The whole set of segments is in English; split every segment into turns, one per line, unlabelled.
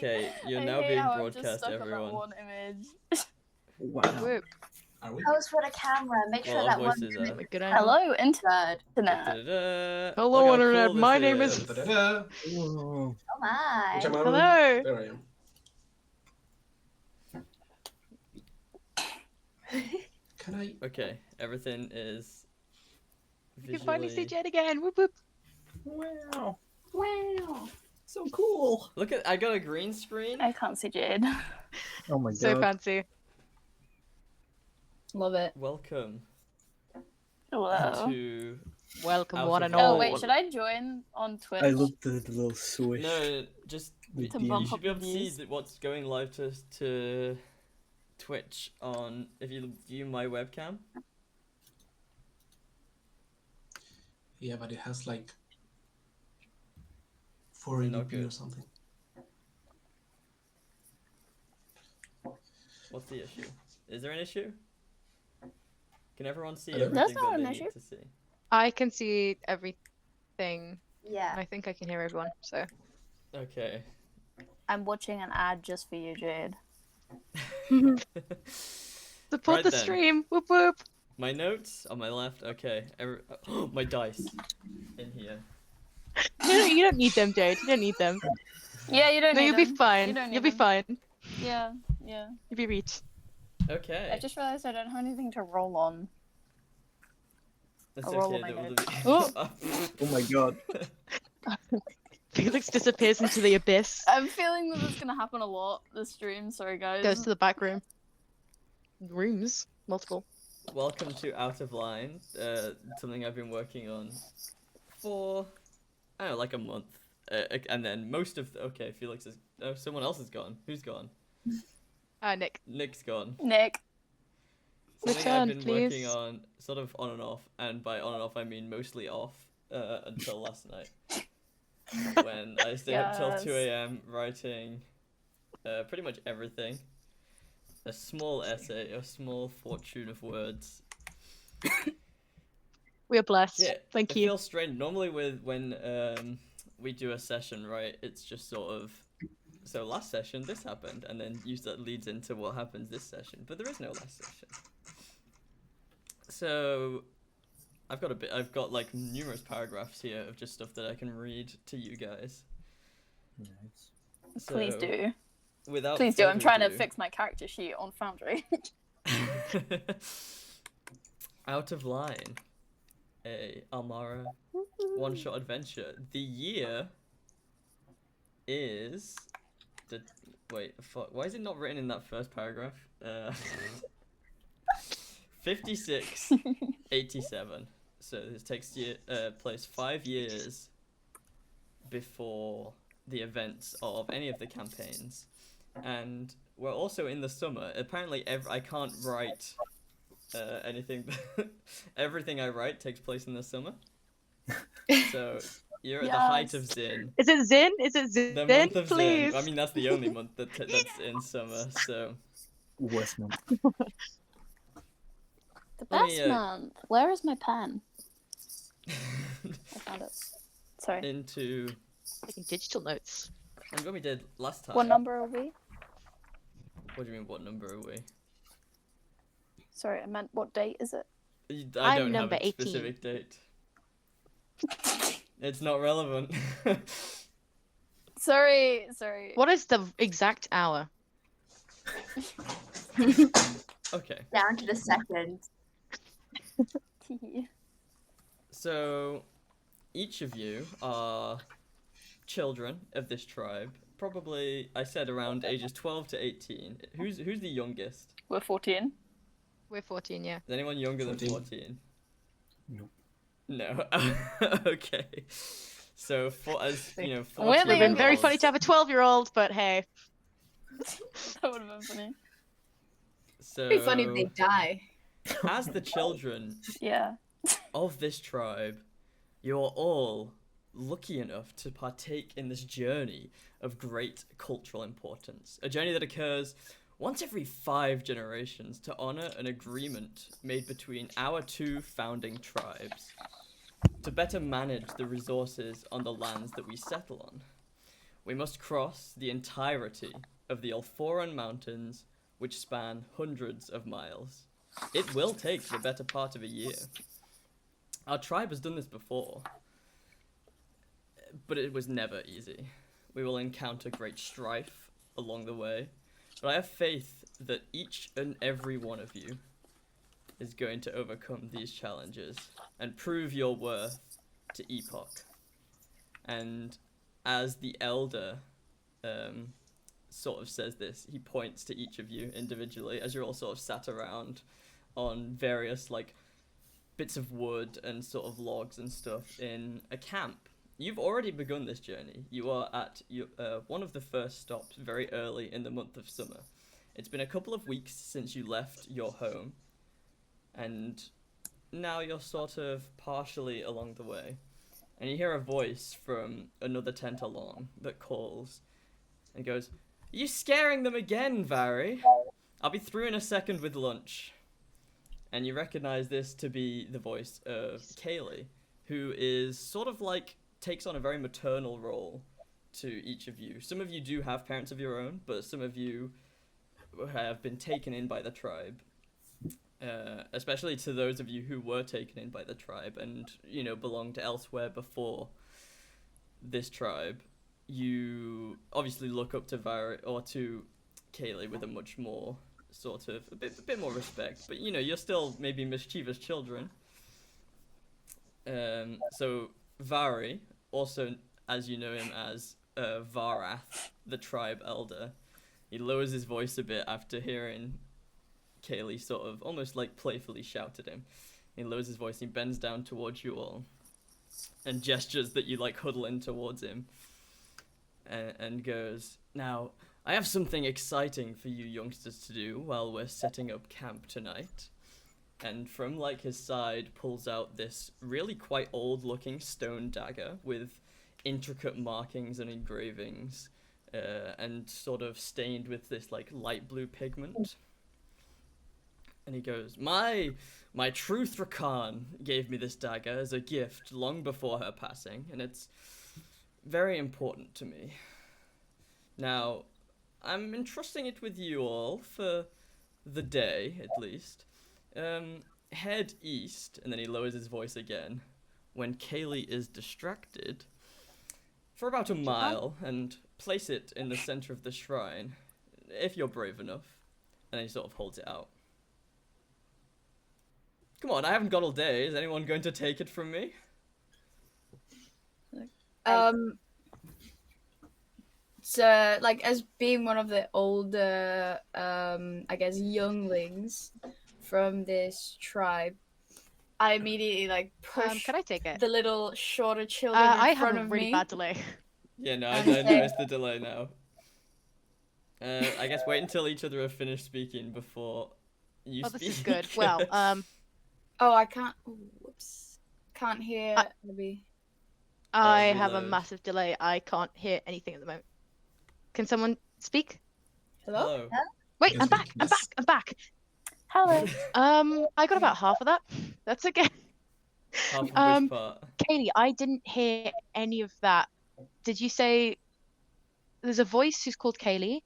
Okay, you're
I
now
hate
being
how I'm just
broadcast,
stuck on that
everyone.
one image.
Wow.
Whoop.
Are we?
Pose for the camera. Make sure
Well, our
that one
voices
minute.
are.
Good eye.
Hello, internet.
Da-da-da.
Hello,
Look how
internet.
cool
My
this
name is-
is.
Da-da-da.
Whoa.
Oh my.
Which am I?
Hello.
There I am. Can I?
Okay, everything is
You can finally see
visually.
Jed again. Whoop whoop.
Wow.
Wow.
So cool.
Look at, I got a green screen.
I can't see Jade.
Oh my
So
god.
fancy.
Love it.
Welcome
Hello.
to.
Welcome,
Out
one
of
and
line.
all.
Oh wait, should I join on Twitch?
I love the little swish.
No, just
The
To
beam.
bump
you should be able to see
views.
what's going live to Twitch on if you view my webcam.
Yeah, but it has like
Is it not
480p
good?
or something.
What's the issue? Is there an issue? Can everyone see
Hello?
everything
That's not
that
an
they
issue.
need to see?
I can see everything.
Yeah.
I think I can hear everyone. So
Okay.
I'm watching an ad just for you, Jade.
support
Right
the
then.
stream. Whoop whoop.
My notes on my left. Okay. My dice in here.
No, you don't need them, Jade. You don't need them.
Yeah, you don't
No,
need
you'll be
them.
fine.
You don't
You'll
need
be
them.
fine.
Yeah, yeah.
You'll be reached.
Okay.
I just realized I don't have anything to roll on.
That's
I'll roll
okay.
my
That will
notes.
be...
Oh my god.
Felix disappears into the abyss.
I'm feeling that this is gonna happen a lot this stream. Sorry, guys.
Goes to the back room. Rooms. Multiple.
Welcome to Out of Line. Something I've been working on for I don't know, like a month. And then most of okay, Felix is. Oh, someone else is gone. Who's gone?
Nick.
Nick's gone.
Nick.
Something
Return,
I've been working
please.
on, sort of on and off, and by on and off I mean mostly off, until last night, when I stayed up till 2
Yes.
a.m. writing, pretty much everything. A small essay, a small fortune of words.
We are blessed.
Yeah,
Thank
it
you.
feels strange. Normally, when we do a session, right? It's just sort of. So last session, this happened, and then that leads into what happens this session. But there is no last session. So, I've got like numerous paragraphs here of just stuff that I can read to you guys.
Nice.
Please
So,
do.
Without
Please do. I'm
further
trying to
ado-
fix my character sheet on Foundry.
Out of Line, a Almara one-shot adventure. The year is wait, fuck. Why is it not written in that first paragraph? 5687. So this takes place 5 years before the events of any of the campaigns, and we're also in the summer. Apparently, I can't write anything. Everything I write takes place in the summer. So you're at the height of
Yes.
Zin.
Is it Zin? Is it Zin?
The month of
Please.
Zin. I mean, that's the only month that's in summer. So
Worst month.
The
Let
best
me,
month. Where is my pen? I found it. Sorry.
into
Taking digital notes.
and what we did last time.
What number are we?
What do you mean? What number are we?
Sorry, I meant what date is it?
I
I'm
don't have
number
a
18.
specific date. It's not relevant.
Sorry.
What is the exact hour?
Okay.
Down to the second.
So, each of you are children of this tribe. Probably, I said around ages 12 to 18. Who's the youngest?
We're 14.
We're 14, yeah.
Is anyone younger than
14.
14?
Nope.
No. Okay. So, as you know, 14
We're the
It would have been very
youngest.
funny to have a 12-year-old, but hey.
That would have been funny.
So,
It'd be funny if they die.
as the children
Yeah.
of this tribe, you're all lucky enough to partake in this journey of great cultural importance. A journey that occurs once every 5 generations to honor an agreement made between our 2 founding tribes to better manage the resources on the lands that we settle on. we must cross the entirety of the Alforan Mountains, which span hundreds of miles. It will take the better part of a year. Our tribe has done this before, but it was never easy. We will encounter great strife along the way, but I have faith that each and every one of you is going to overcome these challenges and prove your worth to Epoch. And as the elder sort of says this, he points to each of you individually as you're all sort of sat around on various like bits of wood and sort of logs and stuff in a camp. You've already begun this journey. You are at one of the first stops very early in the month of summer. It's been a couple of weeks since you left your home, and now you're sort of partially along the way. And you hear a voice from another tent along that calls and goes, "Are you scaring them again, Vary? I'll be through in a second with lunch." And you recognize this to be the voice of Kaylee, who is sort of like takes on a very maternal role to each of you. Some of you do have parents of your own, but some of you have been taken in by the tribe. Especially to those of you who were taken in by the tribe and, you know, belonged elsewhere before this tribe, you obviously look up to to Kaylee with a much more sort of a bit more respect. But you know, you're still maybe mischievous children. So Vari, also as you know him as Varath, the tribe elder, he lowers his voice a bit after hearing Kaylee sort of almost like playfully shout at him. He lowers his voice, he bends down towards you all and gestures that you like huddle in towards him and goes, "Now, I have something exciting for you youngsters to do while we're setting up camp tonight." And from like his side pulls out this really quite old looking stone dagger with intricate markings and engravings and sort of stained with this like light blue pigment. And he goes, My Truth Rakan gave me this dagger as a gift long before her passing, and it's very important to me. Now, I'm entrusting it with you all for the day, at least. Head east, and then he lowers his voice again, when Kaylee is distracted, for about a mile, and place it in the center of the shrine, if you're brave enough. And then he sort of holds it out. Come on, I haven't got all day. Is anyone going to take it from me?
So, like, as being one of the older, I guess, younglings from this tribe, I immediately, like, push
Can I take it?
the little shorter children
I
in
have
front
a
of
really
me.
bad delay.
Yeah, no, I noticed the delay now. I guess wait until each other have finished speaking before you
Oh,
speak.
this is good. Well,
Oh, I can't. Oh, whoops. Can't hear. Maybe.
I have a
reload.
massive delay. I can't hear anything at the moment. Can someone speak?
Hello?
Wait,
Yes,
I'm
we
back.
can.
I'm back. I'm back.
Hello.
I got about half of that. That's okay.
Half of which part?
Katie, I didn't hear any of that. Did you say there's a voice who's called Kaylee?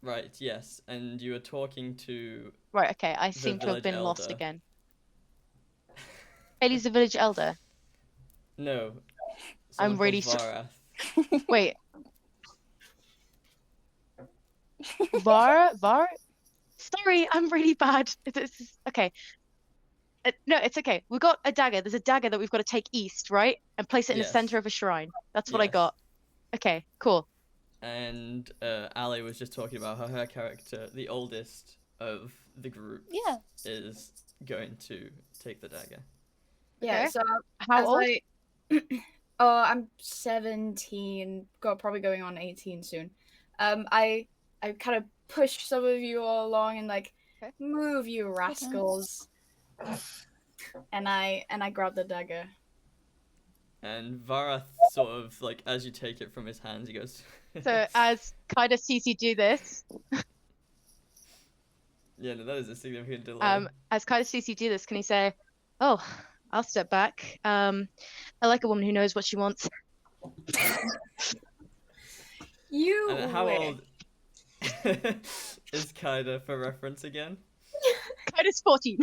Right, yes. And you were talking to...
Right, okay. I seem to have
village
been lost
elder.
again. Kaylee's the village elder.
No.
I'm
someone
really
called Varath.
Wait. Var? Sorry, I'm really bad. Okay. No, it's okay. We got a dagger. There's a dagger that we've got to take east, right? And place it in the
Yes.
center of a shrine. That's what I
Yes.
got. Okay, cool.
And Ali was just talking about how her character, the oldest of the group,
Yeah.
is going to take the dagger.
Yeah,
Okay.
so
How
as
old?
I'm 17, probably going on 18 soon. I kind of push some of you all along and like,
Okay.
move, you rascals. And I grab the dagger.
And Varath sort of, like, as you take it from his hands, he goes...
So as kind of sees you do this,
Yeah, no, that is a significant delay.
as kind of sees you do this, can he say, "Oh, I'll step back. I like a woman who knows what she wants."
You
And how
win.
old is Kaida for reference again?
Kaida's 14.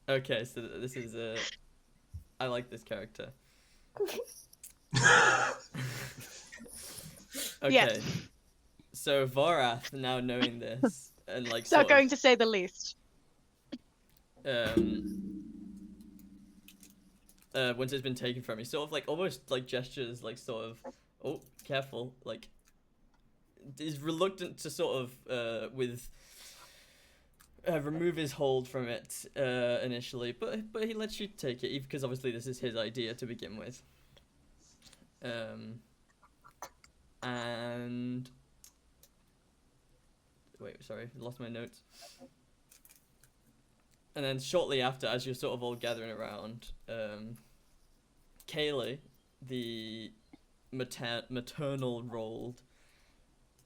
Okay, so this is I like this character. Okay.
Yes.
So Vorath, now knowing this, and like
Not
sort
going to say the least.
once it's been taken from you, sort of like almost like gestures, like sort of, oh, careful, like is reluctant to sort of remove his hold from it initially, but he lets you take it, because obviously this is his idea to begin with. And wait, sorry, lost my notes. And then shortly after, as you're sort of all gathering around, Kaylee, the maternal role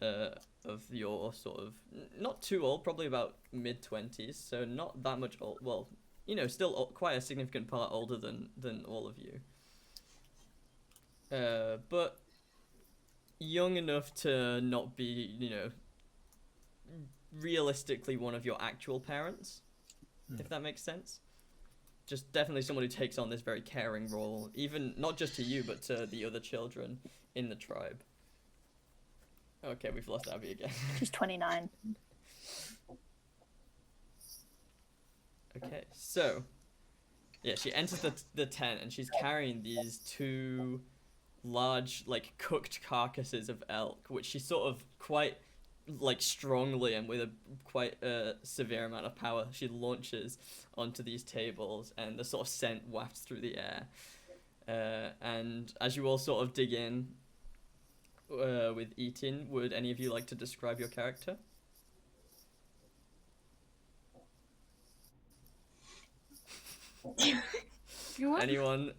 of your sort of, not too old, probably about mid-20s, so not that much old, well, you know, still quite a significant part older than all of you. But young enough to not be, you know, realistically one of your actual parents, if that makes sense. Just definitely someone who takes on this very caring role, even not just to you, but to the other children in the tribe. Okay, we've lost Abby again.
She's 29.
Okay, so yeah, she enters the tent and she's carrying these two large, like, cooked carcasses of elk, which she sort of quite, like, strongly and with a quite severe amount of power, she launches onto these tables, and the sort of scent wafts through the air. And as you all sort of dig in with eating, would any of you like to describe your character? Anyone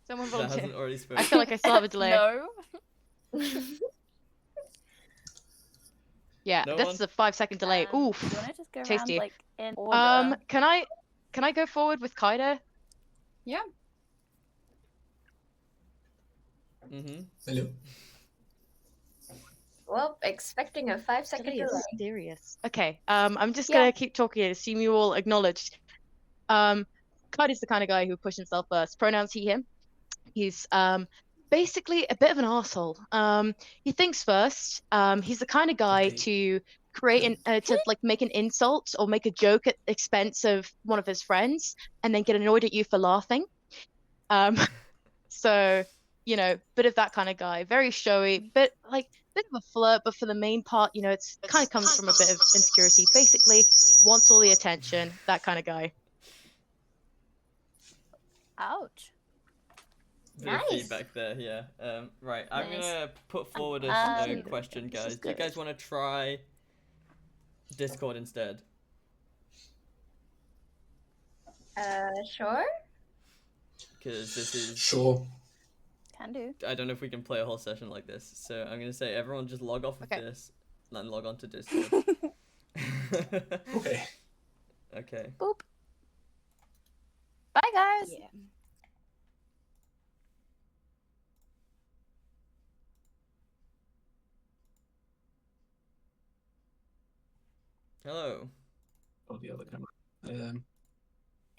Someone
that
volunteer.
hasn't already
I
spoken?
feel like I still have a delay.
No.
Yeah,
No
this
one?
is a 5-second delay.
Do you
Oof.
want to just go
Tasty.
around like in order?
Can I go forward with Kaida?
Yeah.
Mm-hmm.
Hello.
Well, expecting a 5-second
Delay is
delay.
serious. Okay. I'm just
Yeah.
gonna keep talking and assume you all acknowledged. Kaida's the kind of guy who pushed himself first. Pronouns he, him. He's basically a bit of an asshole. He thinks first. He's the kind of guy
Okay.
to create to like make an insult or make a joke at the expense of one of his friends, and then get annoyed at you for laughing. So, you know, bit of that kind of guy. Very showy, bit of a flirt, but for the main part, you know, it's kind of comes from a bit of insecurity. Basically, wants all the attention. That kind of guy.
Ouch.
Bit of
Nice.
feedback there, yeah. Right, I'm
Nice.
gonna put forward a
Um,
question,
this is
guys. Do you guys
good.
want to try Discord instead?
Sure.
Because this is,
Sure.
Can do.
I don't know if we can play a whole session like this, so I'm gonna say everyone just log off of
Okay.
this and log on to Discord.
Okay.
Okay.
Boop. Bye, guys.
Yeah.
Hello.
Oh, the other camera.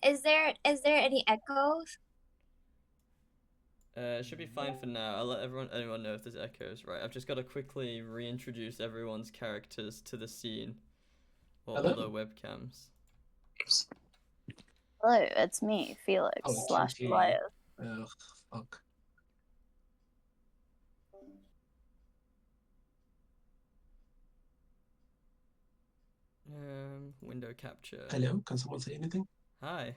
Is there any echoes?
It should be fine for now. I'll let anyone know if there's echoes. Right, I've just got to quickly reintroduce everyone's characters to the scene. Or all
Hello?
their webcams.
Hello, it's me, Felix
Oh, it's
slash
you.
Goliath.
Fuck.
Window capture.
Hello. Can someone say anything?
Hi.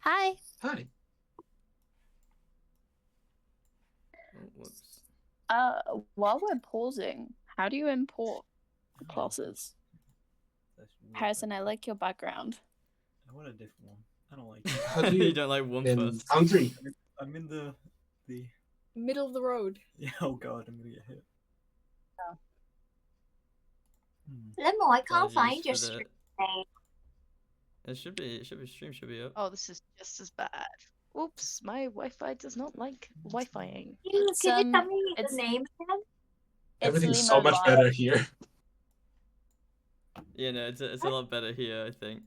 Hi.
Hi.
Oh, whoops.
While we're pausing, how do you import classes?
That's weird,
Harrison, I like your background.
I want a different one. I don't like it.
How do
You
you
don't like one
in
first.
Foundry?
I'm in the
Middle of the road.
yeah. Oh god, I'm gonna get hit.
Oh.
Lemo, I can't
Apologies
find your
for the-
stream name.
It should be stream should be up.
Oh, this is just as bad. Oops, my Wi-Fi does not like Wi-Fiing.
Can you
It's,
tell me
it's-
the name again?
Everything's
Limo
so much
Live.
better here.
You know, it's a lot better here, I think.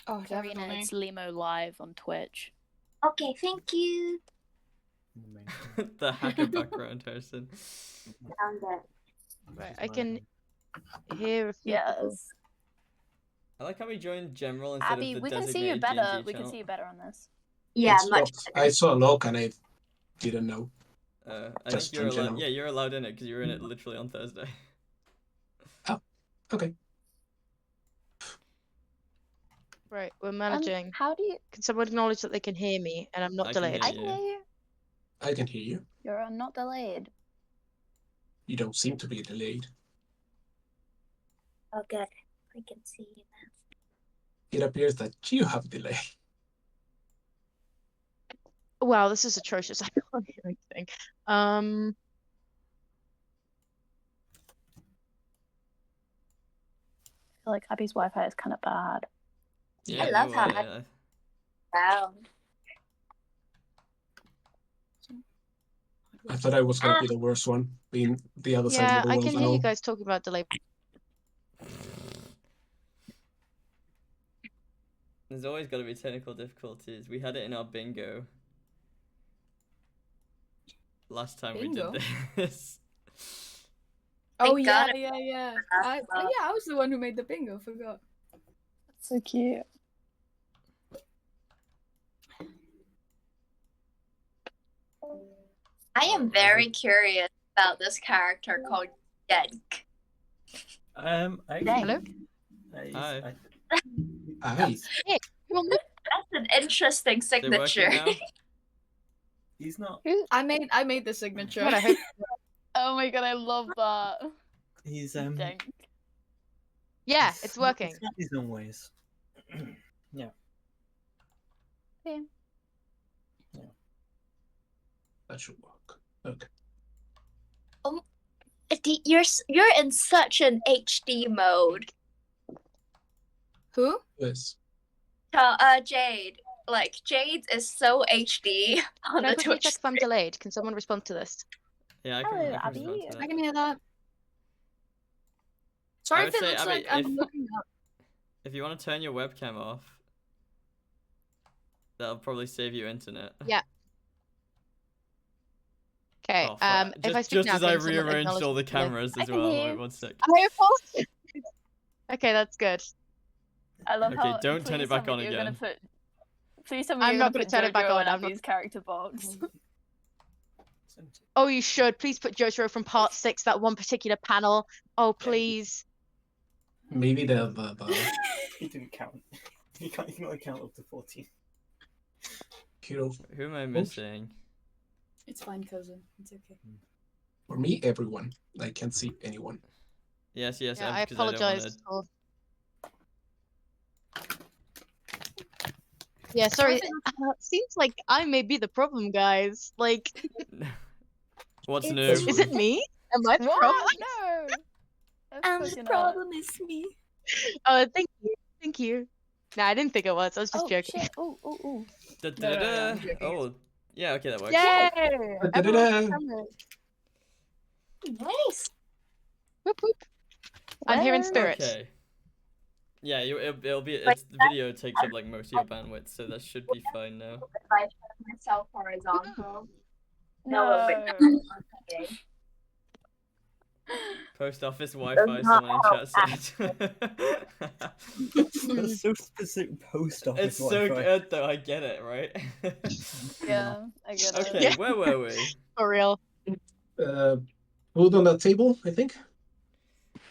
Oh,
Karina,
definitely.
it's Limo Live on Twitch.
Okay, thank you.
The hacker background person.
Found it.
Right, I can hear a few people.
Yes.
I like how we joined general instead
Abby,
of the
we can see you
designated
better.
D&D
We can
channel.
see you better on this.
Yeah,
I
much
saw,
better.
I saw a log and I didn't know.
I
Just
think you're
in
allowed.
general.
Yeah, you're allowed in it because you were in it literally on Thursday.
Okay.
Right, we're managing.
How do you?
Can someone acknowledge that they can hear me and I'm not
I can
delayed?
hear
I can
Yeah.
hear you.
I can hear you.
You're not delayed.
You don't seem to be delayed.
Oh, good. I can see you now.
It appears that you have delay.
Wow, this is atrocious. I can't hear anything.
I feel like Abby's Wi-Fi is kind of bad.
Yeah,
I love
no,
how Wow.
I thought I was gonna be the worst one, being the other side
Yeah,
of the
I
world.
can
and
hear you
all.
guys talking about delay.
There's always got to be technical difficulties. We had it in our bingo last time
Bingo?
we did this.
Oh
Thank
yeah,
God.
yeah. I was the one who made the bingo. Forgot.
That's so cute.
I am very curious about this character called Denk.
I
Hello?
Hi.
Aye.
That's an interesting
Is it
signature.
working now?
He's not.
I made the signature.
God, I hope
Oh my god, I love that.
He's
Dang.
Yeah,
he's-
it's working.
He's got his own ways. Yeah.
Yeah.
That should work. Okay.
You're in such an HD mode.
Who?
Yes.
Jade. Like Jade is so HD on
Can I
the
quickly
Twitch.
check if I'm delayed? Can someone respond to this?
Yeah, I
Hello,
can
Abby.
respond to
I
that.
can hear that.
I
Sorry
would
if it
say,
looks
Abby,
like I'm looking up.
If you want to turn your webcam off, that'll probably save you internet.
Yeah. Okay,
Oh, fuck.
if I speak
just
now,
as I
can someone
rearranged
acknowledge
all the
the delay?
cameras
I
as
can
well.
hear
Wait
you.
1 sec.
Okay, that's good.
I love
Okay,
how.
don't turn
please
it back
tell me
on
you're gonna
again.
put. Please tell me
I'm
you're
not
gonna
gonna
put
turn it back
JoJo
on,
in
I'm not-
Abby's character box.
Oh, you should. Please put Jojo from part 6, that one particular panel. Oh, please.
Maybe the
He didn't count. He can only count up to 14.
hero
Who am I missing?
It's fine, cousin. It's okay.
for me, everyone. I can't see anyone.
Yes,
Yeah,
Abby,
I
'cause don't
apologize.
wanna-
Yeah, sorry. Seems like I may be the problem, guys. Like,
What's
It's-
new?
is it me? Am I the problem?
No. Of course you're not.
is me.
Oh, thank you. Thank you. Nah, I didn't think it was. I was just
Oh
joking.
shit! Oh.
Da-da-da-da.
I'm joking.
Oh, yeah, okay, that works.
Yay!
Da-da-da.
Everyone's coming.
Nice.
Whoop, whoop. I'm here in
Well,
spirit.
Okay. Yeah, it'll be.
Like
It's the video takes up like most of your bandwidth, so that should be fine now.
If I turn myself horizontal.
No.
Okay.
Post office Wi-Fi. Someone in chat said.
That's so specific post office.
It's so
Wi-Fi.
good though. I get it, right?
Yeah, I get it.
Okay,
Yeah.
where were we?
For real.
Food on that table, I think.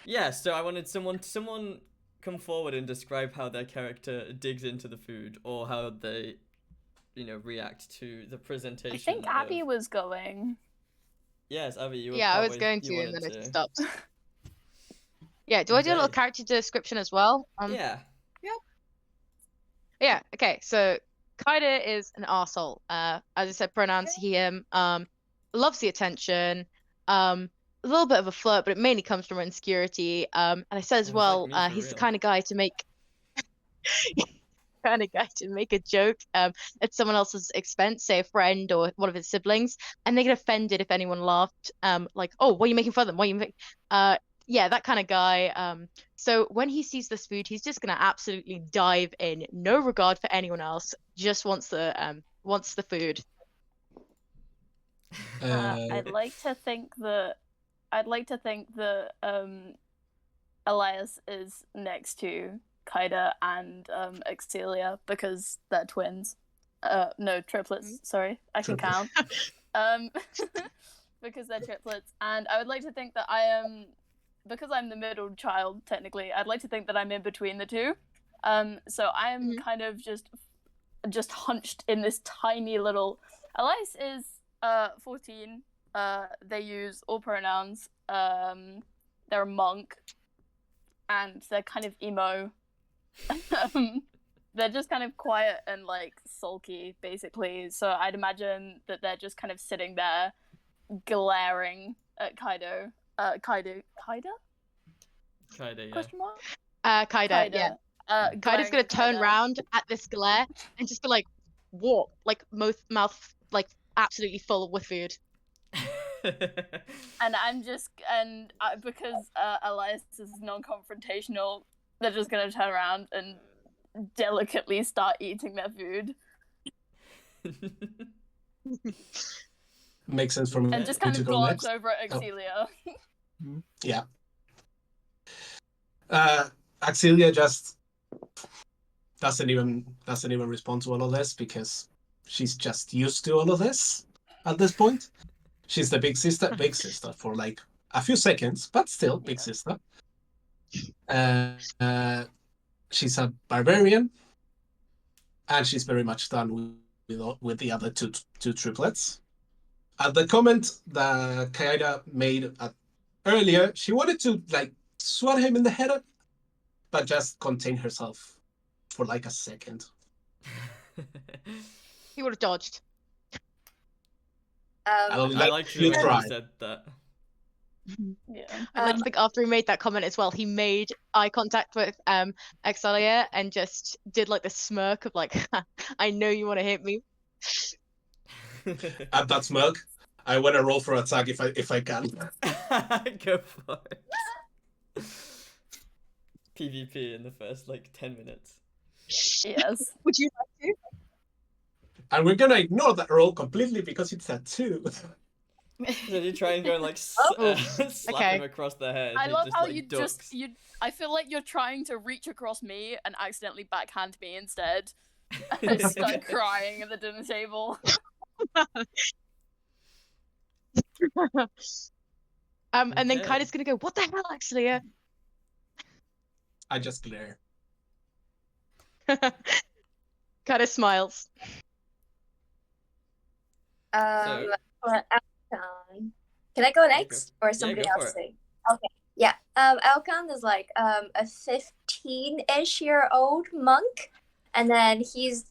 Yeah, so I wanted someone come forward and describe how their character digs into the food or how they, react to the presentation.
I think Abby
of...
was going.
Yes, Abby, you were
Yeah, I was
partway-
going
you
to, and then
wanted
I
to.
stopped. Yeah, do I do a little
Okay.
character description as well?
Yeah.
Yeah, okay, so Kaida is an arsehole. As I said, pronouns he, him. Loves the attention. A little bit of a flirt, but it mainly comes from insecurity. And I said as
Sounds
well,
like me for
he's the
real.
kind of guy to make kind of guy to make a joke at someone else's expense, say a friend or one of his siblings, and they get offended if anyone laughed. Like, oh, why are you making fun of them? Why are you making? Yeah, that kind of guy. So when he sees this food, he's just gonna absolutely dive in, no regard for anyone else, just wants the food.
I'd like to think that Elias is next to Kaida and Excelia because they're twins. No, triplets. Sorry, I can count. Because they're triplets, and I would like to think that I am, because I'm the middle child technically. I'd like to think that I'm in between the two. So I am kind of just hunched in this tiny little. Elias is 14. They use all pronouns. They're a monk, and they're kind of emo. They're just kind of quiet and like sulky, basically. So I'd imagine that they're just kind of sitting there, glaring at Kaido. Kaida?
Kaida, yeah.
Question mark?
Kaida, yeah. Kaida's gonna turn around at this glare and just be like, "What?" Like mouth like absolutely full with food.
And I'm just because Elias is non-confrontational, they're just gonna turn around and delicately start eating their food
Makes sense for me.
and just kind of
go
glance
next.
over at Excelia.
Yeah. Axilia just doesn't even respond to all of this because she's just used to all of this at this point. She's the big sister for like a few seconds, but still big sister. She's a barbarian, and she's very much done with the other two triplets. At the comment that Kaida made earlier, she wanted to like swat him in the head, but just contain herself for like a second.
He would have dodged.
I liked the way you said that.
Yeah.
I like to think after he made that comment as well, he made eye contact with Excelia and just did like the smirk of like, I know you want to hit me.
At that smirk, I want to roll for attack if I can.
Go for it. PvP in the first like 10 minutes.
Yes.
Would you like to?
And we're gonna ignore that roll completely because it's a 2.
So you try and go and like slap
okay.
him across the head.
I love
just,
how
like,
you
ducks.
I feel like you're trying to reach across me and accidentally backhand me instead. I start crying at the dinner table.
And then
Okay.
Kaida's gonna go, "What the hell, Excelia?"
I just glare.
Kaida smiles.
So-
For Alcon. Can I go next? Or somebody
go for
else
it.
say? Okay. Yeah. Alcon is like a 15-ish year old monk. And then he's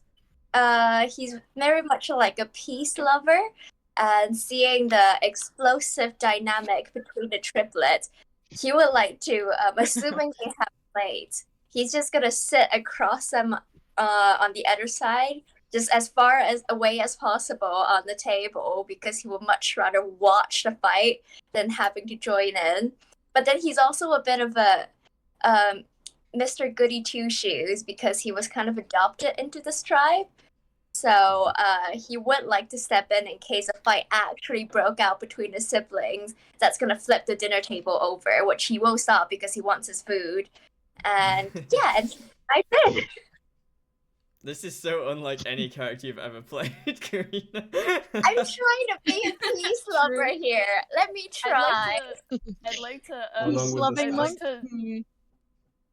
very much like a peace lover. And seeing the explosive dynamic between the triplets, he would like to, assuming they have plates, he's just gonna sit across them on the other side, just as far as away as possible on the table, because he would much rather watch the fight than having to join in. But then he's also a bit of a Mr. Goody Two Shoes because he was kind of adopted into this tribe. So he would like to step in case a fight actually broke out between the siblings. That's going to flip the dinner table over, which he will stop because he wants his food. And yeah, and I did.
This is so unlike any character you've ever played, Karina.
I'm trying to be a peace lover here. Let me try.
I'd like to
Peace-loving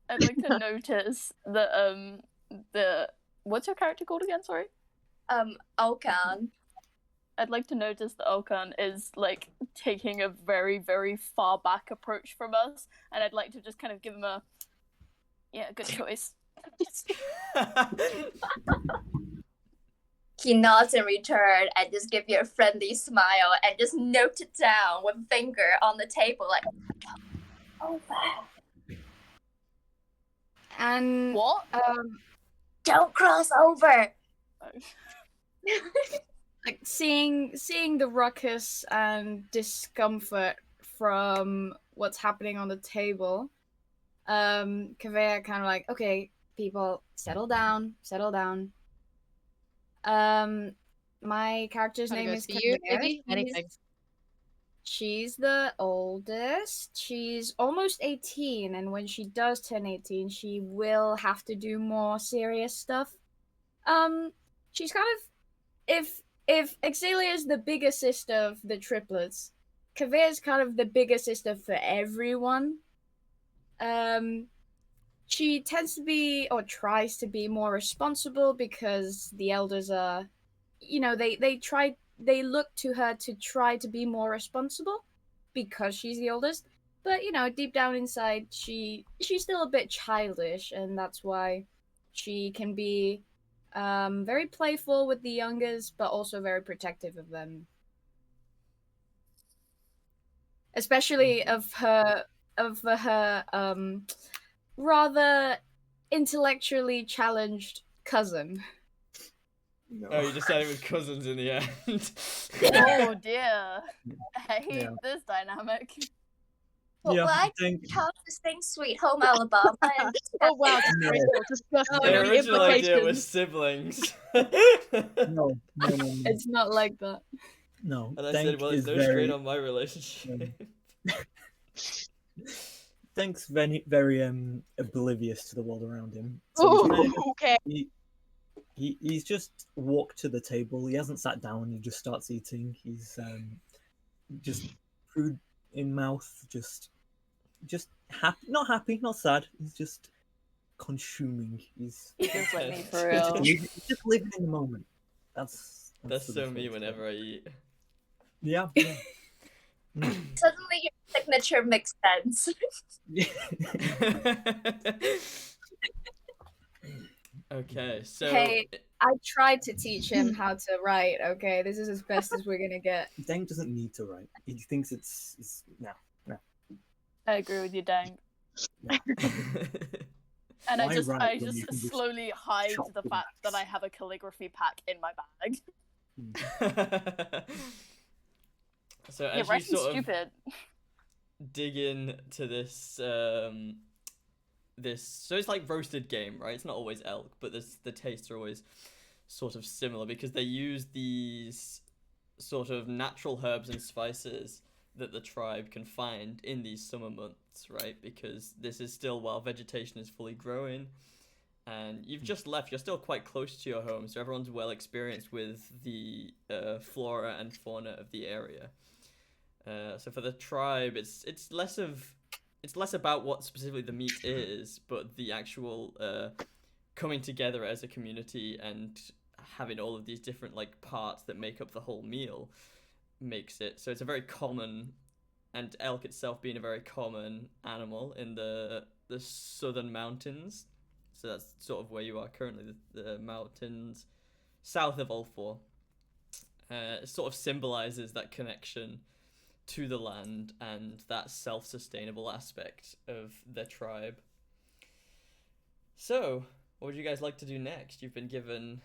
I'd like to notice that what's your character called again? Sorry.
Alkan.
I'd like to notice that Alkan is like taking a very, very far back approach from us, and I'd like to just kind of give him a good choice.
He nods in return and just give you a friendly smile and just note it down with finger on the table like, oh wow.
And
What?
Don't cross over.
Like seeing the ruckus and discomfort from what's happening on the table, Kaveh kind of like, okay, people, settle down, settle down. My character's
Kinda
name
goes
is
for you,
Kaveh.
maybe? Anything.
She's the oldest. She's almost 18, and when she does turn 18, she will have to do more serious stuff. She's kind of, if Exelia is the bigger sister of the triplets, Kaveh is kind of the bigger sister for everyone. She tends to be, or tries to be, more responsible because the elders are, they look to her to try to be more responsible because she's the oldest. But deep down inside, she's still a bit childish, and that's why she can be very playful with the youngest, but also very protective of them, especially of her rather intellectually challenged cousin.
No.
Oh, you decided with cousins in the end.
Oh dear. I hate
Yeah.
this dynamic.
Well,
Yeah,
I
I think
chose to sing Sweet Home Alabama. And
Oh wow,
No.
disgusting.
The
The
original idea was
implications.
siblings.
no.
It's not like that.
No,
And I
Denk
said, well, it's
is
no
very
strain on my relationship.
Denk's very oblivious to the world around him. So he's kind of
Ooh, okay.
he's just walked to the table. He hasn't sat down. He just starts eating. He's just food in mouth. Just happy, not sad. He's just consuming. He's
Just like me for
Okay.
real.
he's just living in the moment. That's
That's
the
so
best way
me
to
whenever I
say
eat.
it. Yeah.
suddenly your signature makes sense.
Okay, so
Hey, I tried to teach him how to write, okay? This is as best as we're gonna get.
Denk doesn't need to write. He thinks it's no.
I agree with you, Dang. And
Why
I just
write when you can just
slowly hide
chop
the
with
fact
an
that I
axe?
have a calligraphy pack in my bag.
So
Yeah,
as you
writing's
sort of
stupid.
dig into this so it's like roasted game, right? It's not always elk, but the tastes are always sort of similar because they use these sort of natural herbs and spices that the tribe can find in these summer months, right? Because this is still while vegetation is fully growing, and you've just left. You're still quite close to your home, so everyone's well experienced with the flora and fauna of the area. So for the tribe, it's less about what specifically the meat is, but the actual coming together as a community and having all of these different like parts that make up the whole meal makes it so it's a very common, and elk itself being a very common animal in the southern mountains. So that's sort of where you are currently, the mountains south of Ulfor. It sort of symbolizes that connection to the land and that self-sustainable aspect of the tribe. So, what would you guys like to do next? You've been given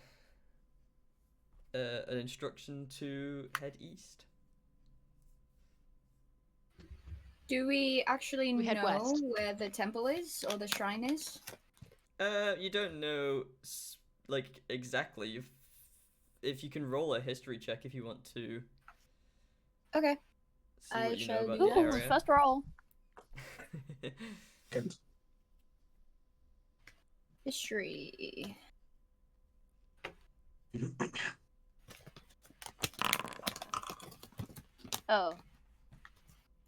an instruction to head east.
Do we actually
We head
know
west.
where the temple is or the shrine is?
You don't know like exactly. If you can roll a history check if you want to
Okay.
see
I
what you know
shall
about
do
the
that.
Ooh,
area.
first roll.
And
History.
Oh.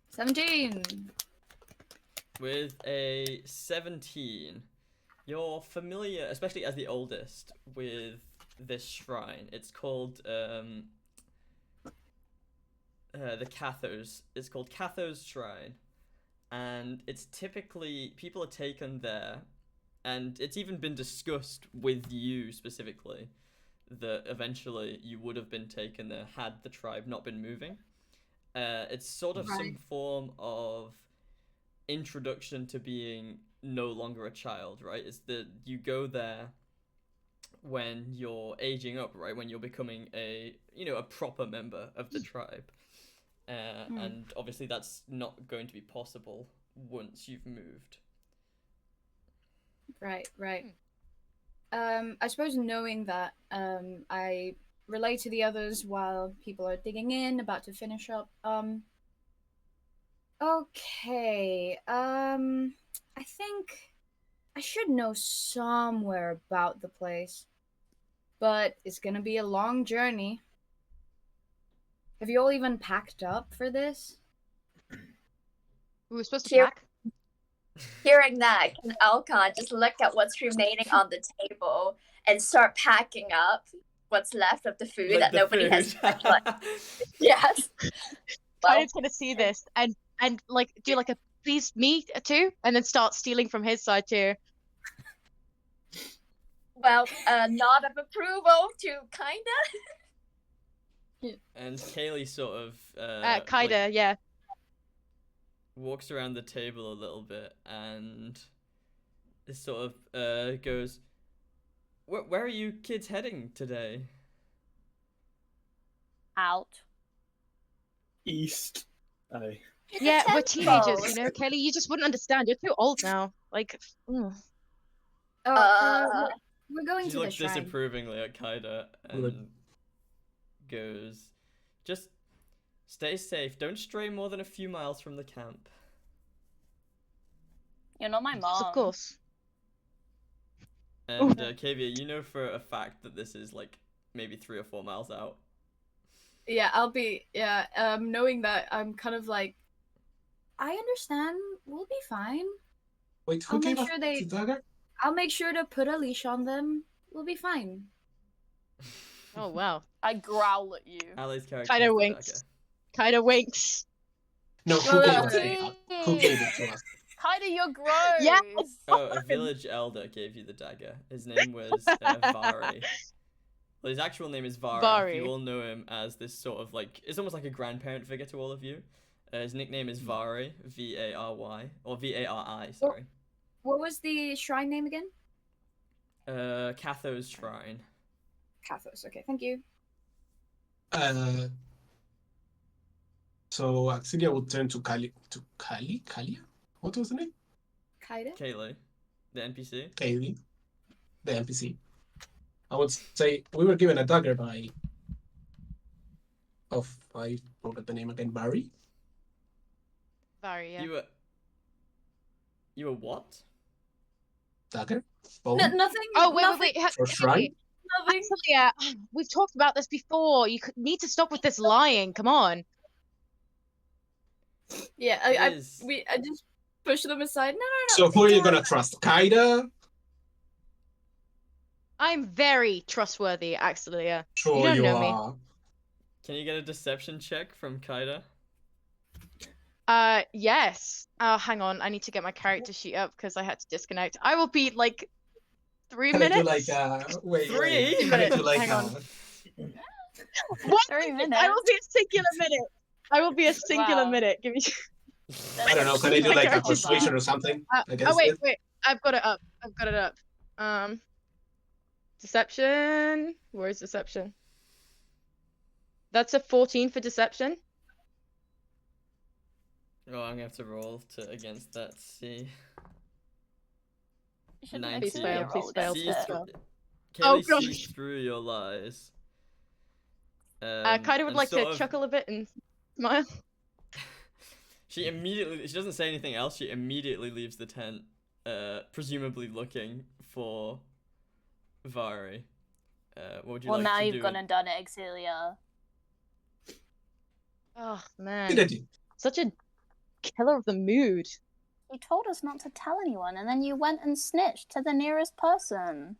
17.
With a 17, you're familiar, especially as the oldest, with this shrine. It's called the Cathos. It's called Cathos Shrine, and it's typically people are taken there, and it's even been discussed with you specifically that eventually you would have been taken there had the tribe not been moving. It's sort of some
Right.
form of introduction to being no longer a child, right? It's that you go there when you're aging up, right? When you're becoming a proper member of the tribe. And obviously that's not going to be possible once you've moved.
Right. I suppose knowing that, I relate to the others while people are digging in, about to finish up. Okay. I think I should know somewhere about the place, but it's gonna be a long journey. Have you all even packed up for this?
We were supposed to
Here-
pack.
Hearing that, can Alcon just look at what's remaining on the table and start packing up what's left of the food
Like
that
the
nobody has
food.
touched? Yes.
Kaya's gonna see this and like do like a please me too, and then start stealing from his side too.
Well, nod of approval to kinda.
And Kaylee sort of
Kaida, yeah.
walks around the table a little bit and is sort of goes, where are you kids heading today?
Out.
East. Aye.
Yeah, we're teenagers,
temples.
you know, Kelly. You just wouldn't understand. You're too old now. Like,
Oh,
Uh,
we're going
She
to the
looks
shrine.
disapprovingly at Kaida and goes, just stay safe. Don't stray more than a few miles from the camp.
You're not my mom.
of course.
And Kavia, you know for a fact that this is like maybe 3 or 4 miles out.
Yeah, knowing that, I'm kind of like, I understand. We'll be fine.
Wait, who
I'll
gave
make
us
sure
the dagger?
I'll make sure to put a leash on them. We'll be fine.
Oh wow.
I growl at you.
Ali's character
Kaida
has the
winks. Kaida winks.
No, who
Well,
gave
uh,
us it? Who gave it to us?
Kaida, you're gross.
Yeah.
Oh, a village elder gave you the dagger. His name was Vari. Well, his actual name is Vari.
Vari.
You all know him as this sort of like, it's almost like a grandparent figure to all of you. His nickname is Vari, Vary, or Vari, sorry.
What was the shrine name again?
Catho's Shrine.
Kathos. Okay, thank you.
So Axilia would turn to Kalia? What was the name?
Kaida?
Kaylee, the NPC.
Kaylee, the NPC. I would say we were given a dagger I forgot the name again, Barry.
Vari, yeah.
You were what?
Dagger? Bone?
Nothing.
Oh wait,
nothing,
wait, wait.
For shrine?
Nothing.
Actually, we've talked about this before. You need to stop with this lying. Come on.
Yeah,
It
I
is.
just push them aside. No.
So who are you
don't
gonna
worry.
trust? Kaida?
I'm very trustworthy, actually. Yeah.
Sure
don't
you
know me.
are.
Can you get a deception check from Kaida?
Yes. Hang on. I need to get my character sheet up because I had to disconnect. I will be like 3
Can I do
minutes.
like wait,
3
wait. Can I do like
Hang on.
What? 3
I will
minutes.
be a singular minute. I will be a singular
Wow.
minute. Give me.
I don't know, can I do like a
Okay.
persuasion or something?
Oh wait. I've got it up. Deception. Where is deception? That's a 14 for deception.
Oh, I'm gonna have to roll against that. See.
You shouldn't
19.
make
Please
me
fail,
roll
please fail,
against
Sees
it.
please
through,
Oh,
Kaylee
God.
sees through your lies.
Kaida would
and
like
sort
to
of-
chuckle a bit and smile.
She doesn't say anything else. She immediately leaves the tent, presumably looking for Vari. What would you
Well,
like
now
to
you've
do?
gone and done it, Exilia.
Oh
Good
man,
idea.
such a killer of the mood.
You told us not to tell anyone, and then you went and snitched to the nearest person.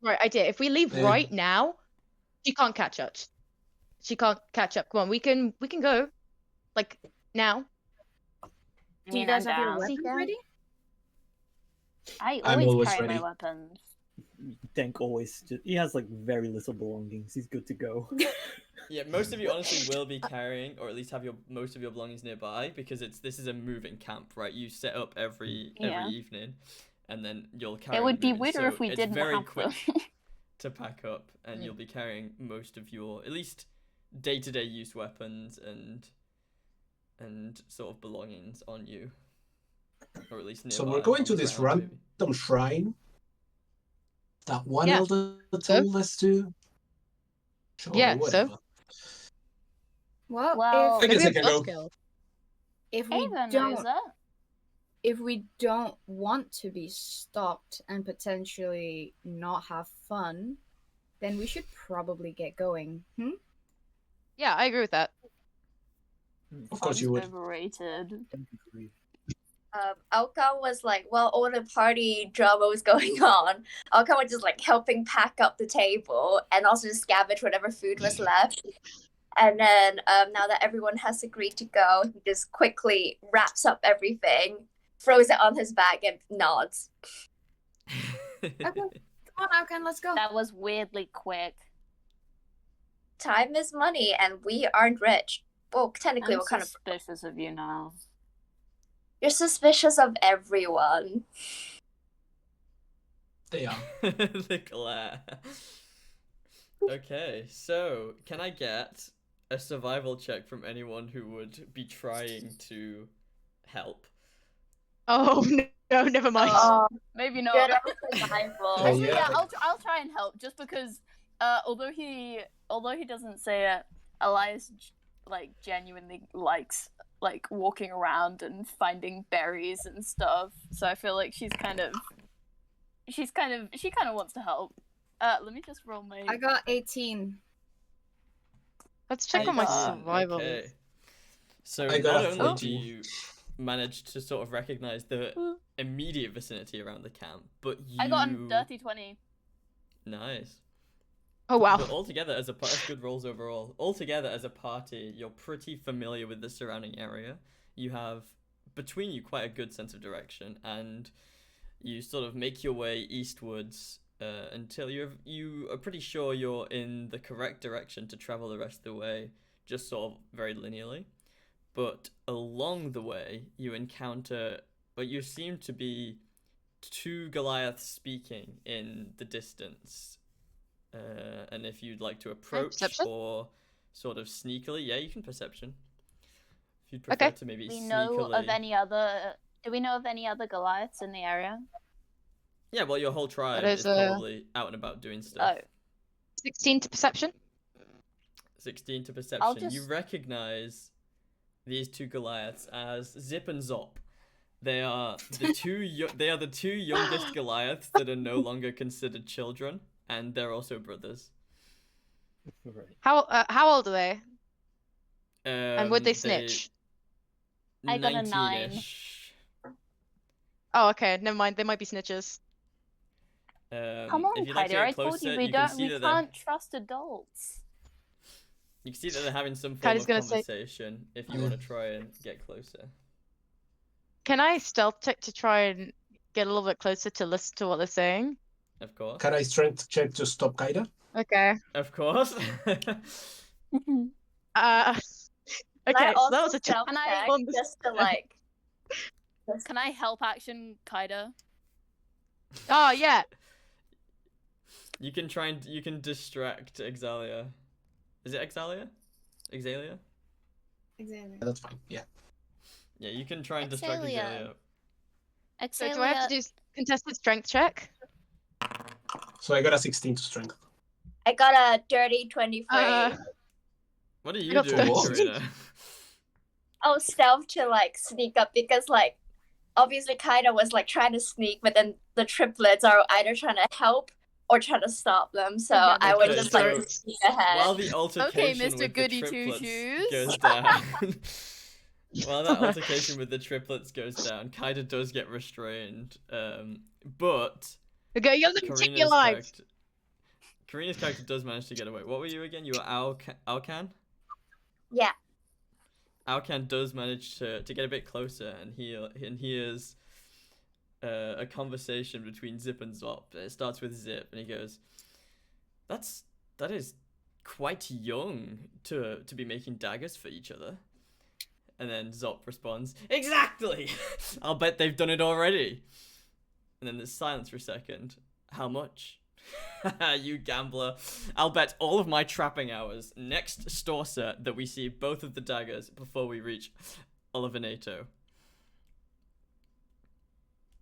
Right, I did. If we leave
Yeah.
right now, she can't catch up. She can't catch up. Come on, we can go, like now.
Do you guys have your
down.
weapons
Seek out.
ready?
I
I'm
always
always
carry my
ready.
weapons.
Denk always he has like very little belongings. He's good to go.
Yeah, most of you honestly will be carrying, or at least have most of your belongings nearby, because this is a moving camp, right? You set up every
Yeah.
evening, and then you'll carry.
It would be
moving,
weirder
so
if we
it's
didn't
very
have
quick.
them.
to pack up, and you'll be carrying most of your, at least, day-to-day use weapons and sort of belongings on you, or at least nearby.
So we're going
on
to
the
this
ground, maybe.
random shrine that one
Yeah.
elder told us to. Sure,
Yeah, so?
whatever.
Well,
Well,
I guess I
Maybe a
can go.
buzzkill.
if we
Ava knows
don't
that.
if we don't want to be stopped and potentially not have fun, then we should probably get going.
Yeah, I agree with that.
Of course you would.
Overrated.
Don't agree.
Alka was like, while all the party drama was going on, Alka was just like helping pack up the table and also just scavenge whatever food was left. And then now that everyone has agreed to go, he just quickly wraps up everything, throws it on his back, and nods.
Okay, come on, Alkan, let's go.
That was weirdly quick.
Time is money, and we aren't rich. Well, technically,
I'm
what kind of...
suspicious of you now.
You're suspicious of everyone.
They are.
The glare. Okay, so can I get a survival check from anyone who would be trying to help?
Oh no, never mind.
Maybe not.
Good old survival.
Actually,
yeah.
yeah, I'll try and help just because although he doesn't say it, Elias like genuinely likes like walking around and finding berries and stuff. So I feel like she kind of wants to help. Let me just roll my.
I got 18.
Let's check on my
got-
survival.
Okay. So
I got
not
a
only do
14.
you manage to sort of recognize the immediate vicinity around the camp, but you
I got a dirty 20.
Nice.
Oh wow.
But altogether, as a that's good rolls overall. Altogether, as a party, you're pretty familiar with the surrounding area. You have between you quite a good sense of direction, and you sort of make your way eastwards until you are pretty sure you're in the correct direction to travel the rest of the way, just sort of very linearly. But along the way, you encounter what you seem to be two Goliaths speaking in the distance. And if you'd like to approach
perception?
or sort of sneakily, yeah, you can perception. If you'd prefer
Okay.
to maybe
Do we
sneakily.
know of any other? Do we know of any other Goliaths in the area?
Yeah, well, your whole tribe
is,
is probably out and about doing stuff.
Oh,
16 to perception.
16 to perception. You
just-
recognize these two Goliaths as Zip and Zop. They are the two youngest Goliaths that are no longer considered children, and they're also brothers.
Right.
How old are they? And would they
They-
snitch?
I got a 9.
19-ish.
Oh, okay. Never mind. They might be snitches.
Come on,
if you'd like to
Kyder.
get
I told
closer,
you we
can
don't.
see
We
that
can't trust adults.
you can see that they're having some form
Kyder's
of
gonna say-
conversation. If you want to try and get closer.
Can I stealth check to try and get a little bit closer to listen to what they're saying?
Of course.
Can I strength check to stop Kaida?
Okay.
Of course.
Can
Okay,
I
so
also
that was a check.
self-check
on the-
just to like...
Can I help action Kaida?
Oh yeah.
You can try and you can distract Exalia. Is it Exalia? Exalia?
Exactly.
Yeah, that's fine. Yeah.
Yeah, you can try and distract
Exalia.
Exalia.
So do I have to do contested strength check?
So I got a 16 to strength.
I got a dirty 23.
What are you
got
doing,
14.
Karina?
Oh, stealth to like sneak up because like obviously Kaida was like trying to sneak, but then the triplets are either trying to help or trying to stop them. So
Yeah,
I would
okay,
just like
so
sneak ahead.
While the altercation
Mr.
with
Goody
the
Two
triplets
Shoes.
goes down, while that altercation with the triplets goes down, Kaida does get restrained. But
Okay, you're gonna take your life.
Karina's character does manage to get away. What were you again? You were Alcan?
Yeah.
Alcan does manage to get a bit closer, and he hears a conversation between Zip and Zop. It starts with Zip, and he goes, "That is quite young to be making daggers for each other." And then Zop responds, "Exactly! I'll bet they've done it already." And then there's silence for a second. "How much?" You gambler. I'll bet all of my trapping hours next store set that we see both of the daggers before we reach Olivinato.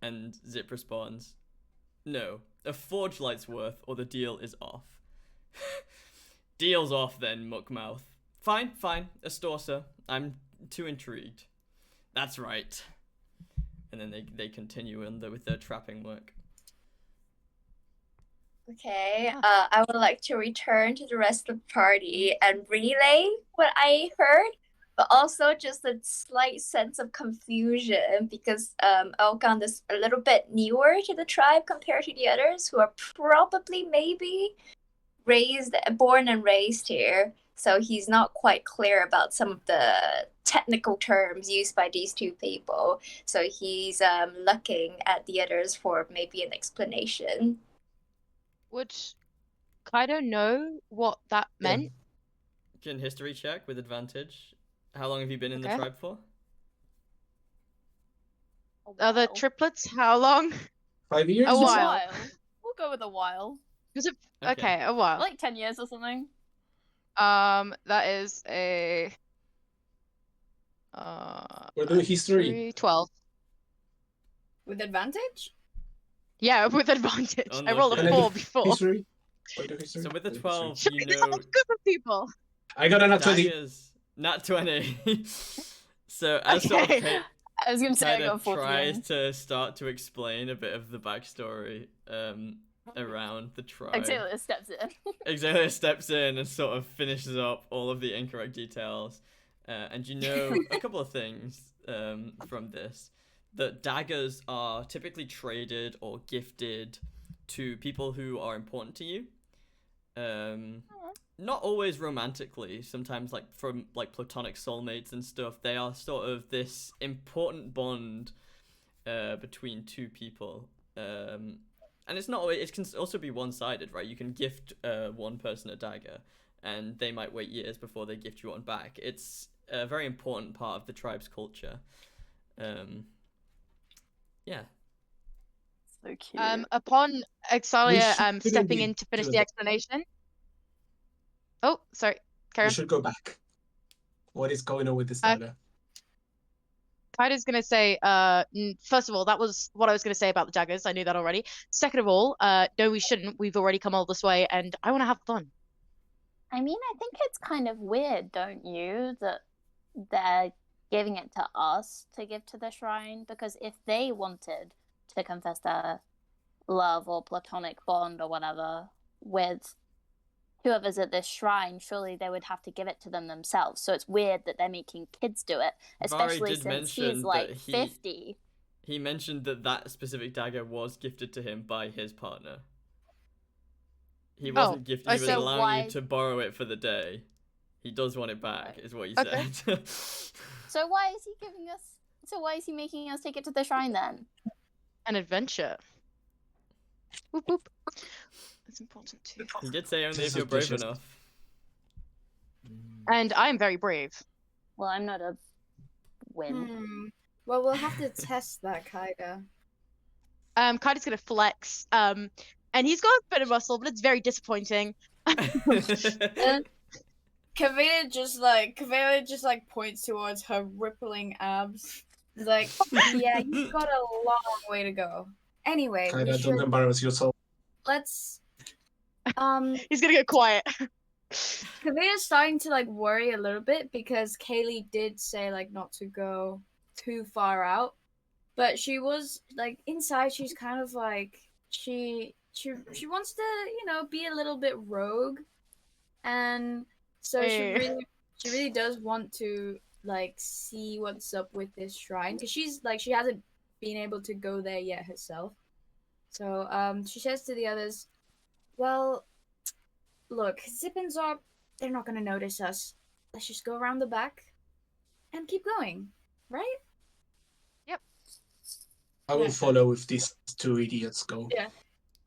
And Zip responds, no, a forge light's worth or the deal is off. Deal's off then, Muckmouth. Fine, a Storcer. I'm too intrigued. That's right. And then they continue with their trapping work.
Okay, I would like to return to the rest of the party and relay what I heard, but also just a slight sense of confusion because Elkan is a little bit newer to the tribe compared to the others who are probably maybe born and raised here. So he's not quite clear about some of the technical terms used by these two people. So he's looking at the others for maybe an explanation.
Would Kaido know what that meant?
Can history check with advantage. How long have you been in the
Okay.
tribe for?
Are the triplets? How long?
5 years?
A
A
while.
while. We'll go with a while.
Was it
Okay.
okay? A while.
Like 10 years or something.
That is a
We're doing history.
12.
With advantage?
Yeah, with advantage. I rolled
Unlucky.
a 4 before.
History. Point of history.
So with the
Point of history.
12,
Should
you
we have
know
a group of people?
I got an 20.
daggers. Not 20. So as sort of
Okay.
I was going to say I
kind
got
of
14.
tries to start to explain a bit of the backstory around the tribe.
Xalia steps in.
Xalia steps in and sort of finishes up all of the incorrect details. And you know a couple of things from this. That daggers are typically traded or gifted to people who are important to you. Not always romantically, sometimes like from like platonic soulmates and stuff. They are sort of this important bond between two people. And it's not always, it can also be one-sided, right? You can gift one person a dagger and they might wait years before they gift you one back. It's a very important part of the tribe's culture. Yeah.
So cute.
Upon Exalia
shouldn't
stepping
be
in to finish
doing
the
that.
explanation. Oh, sorry. Carry
We
on.
should go back. What is going on with this dagger?
Kaido's gonna say, first of all, that was what I was gonna say about the daggers. I knew that already. Second of all, no, we shouldn't. We've already come all this way, and I want to have fun.
I mean, I think it's kind of weird, don't you, that they're giving it to us to give to the shrine? Because if they wanted to confess their love or platonic bond or whatever with whoever's at this shrine, surely they would have to give it to them themselves. So it's weird that they're making kids do it, especially
did
since
mention
he's like
that he-
50.
He mentioned that that specific dagger was gifted to him by his partner. He wasn't gifted. He was
so
allowing
why-
you to borrow it for the day. He does want it back, is what he
Okay.
said.
So why is he giving us? So why is he making us take it to the shrine then?
An adventure. Whoop whoop. That's important too.
He did say only
This
if you're
is
brave
vicious.
enough.
And I'm very brave.
Well, I'm not a win.
Well, we'll have to test that, Kaido.
Kaido's gonna flex. And he's got a bit of muscle, but it's very disappointing.
Kavita just like points towards her rippling abs. He's like, yeah, you've got a long way to go. Anyway, we
Kinda don't
should,
embarrass yourself.
let's
He's gonna get quiet.
Kavita's starting to like worry a little bit because Kaylee did say like not to go too far out. But she was like inside she's kind of like she wants to, you know, be a little bit rogue. And so
Hey.
she really does want to like see what's up with this shrine because she's like she hasn't been able to go there yet herself. So she says to the others, well, look, Zip and Zop, they're not gonna notice us. Let's just go around the back and keep going, right?
I will
Yeah.
follow if these two idiots go.
Yeah.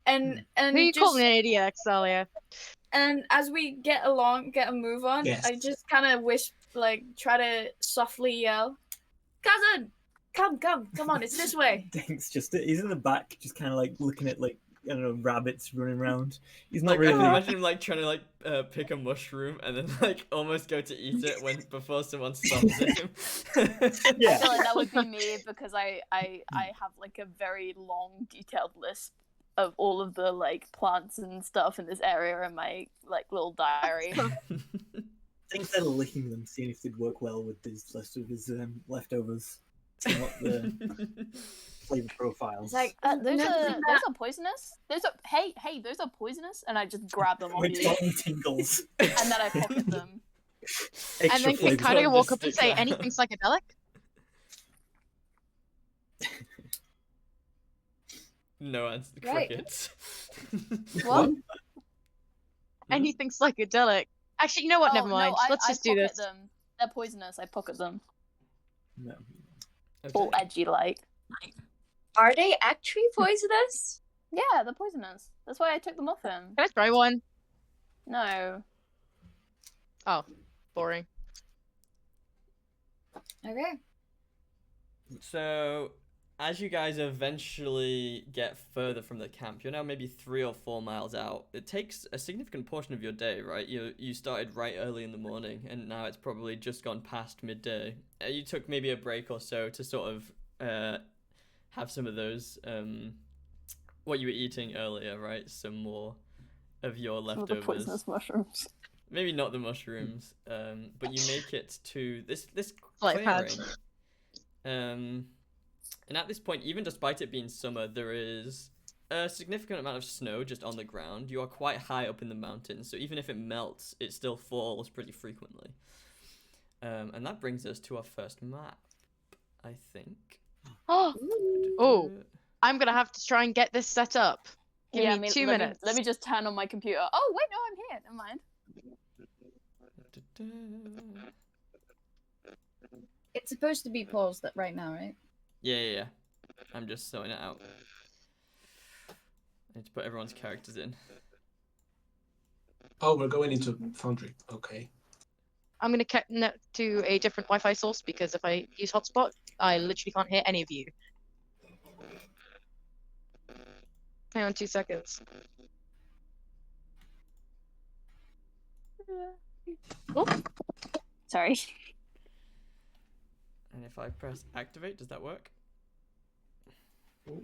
And
Who you
just,
calling an idiot, Exalia?
and as we get a move on,
Yes.
I just kind of try to softly yell, cousin, come on, it's this way.
Dink's he's in the back, just kind of like looking at like I don't know, rabbits running around. He's not
Like, I can
really.
imagine him like trying to like pick a mushroom and then like almost go to eat it when before someone stops him.
I
Yeah.
feel like that would be me because I have like a very long detailed list of all of the like plants and stuff in this area in my like little diary.
Instead of licking them, seeing if they'd work well with his leftovers. See what the flavor profiles.
It's like
Those
no,
are poisonous. Those are those are poisonous, and I just grab them off
my
you,
tongue tingles.
and then I pocket them.
And
Extra
then
flavor.
Kaido
Just
walk up and
sticks
say,
out.
anything psychedelic?
No answer.
Right.
Crickets.
What?
Anything psychedelic. Actually, you know what? Never mind.
No,
Let's
I
just do
pocket
this.
them. They're poisonous. I pocket them.
No.
All
Okay.
edgy like.
Are they actually poisonous?
Yeah, they're poisonous. That's why I took them off him.
Can I try one?
No.
Oh, boring.
okay.
So, as you guys eventually get further from the camp, you're now maybe 3 or 4 miles out. It takes a significant portion of your day, right? You started right early in the morning, and now it's probably just gone past midday. You took maybe a break or so to sort of have some of those what you were eating earlier, right? Some more of your
Some of the
leftovers.
poisonous mushrooms.
Maybe not the mushrooms, but you make it to this
Life
clearing.
had.
And at this point, even despite it being summer, there is a significant amount of snow just on the ground. You are quite high up in the mountains, so even if it melts, it still falls pretty frequently. And that brings us to our first map, I think.
Oh, I'm gonna have to try and get this set up. Give
Yeah,
me
I mean,
2 minutes.
Let me just turn on my computer. Oh wait, no, I'm here. Never mind.
It's supposed to be paused right now, right?
Yeah. I'm just sorting it out. I need to put everyone's characters in.
Oh, we're going into Foundry. Okay.
I'm gonna connect to a different Wi-Fi source because if I use hotspot, I literally can't hear any of you. Hang on 2 seconds. Oh,
Sorry.
And if I press activate, does that work?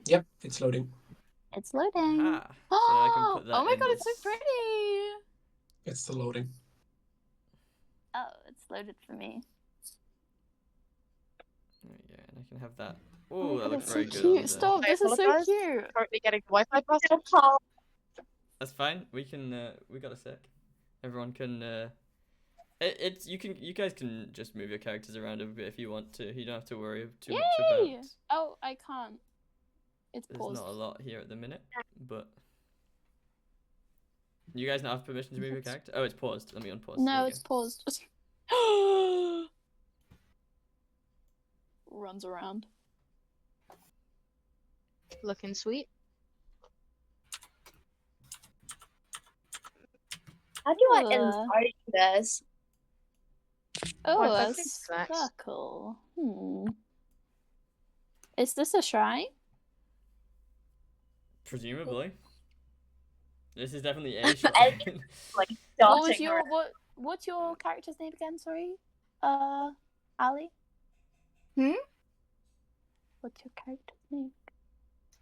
Yep, it's loading.
It's loading.
Ah, so I can put that
Oh my
in
god, it's so
this-
pretty.
It's still loading.
Oh, it's loaded for me.
There we go, and I can have that.
Oh
Oh,
my
that
god,
looks
it's
very
so
good.
cute.
on the-
Stop,
I
this is so
apologize.
cute.
currently getting Wi-Fi password.
That's fine. We can. We got a sec. Everyone can. It's you guys can just move your characters around a bit if you want to. You don't have to worry too much
Yay!
about.
Oh, I can't. It's
There's
paused.
not a lot here at the minute, but. You guys not have permission to move your character? Oh, it's paused. Let me unpause. There
No,
you
it's
go.
paused. Runs around.
Looking sweet.
How do I
Uh.
invite this?
Oh,
Wi-Fi
a
fix that.
circle. Is this a shrine?
Presumably. This is definitely a
And-
shrine.
Like
What was
dotting
your
around.
what's your character's name again? Sorry, Ali.
Hmm?
What's your character's name?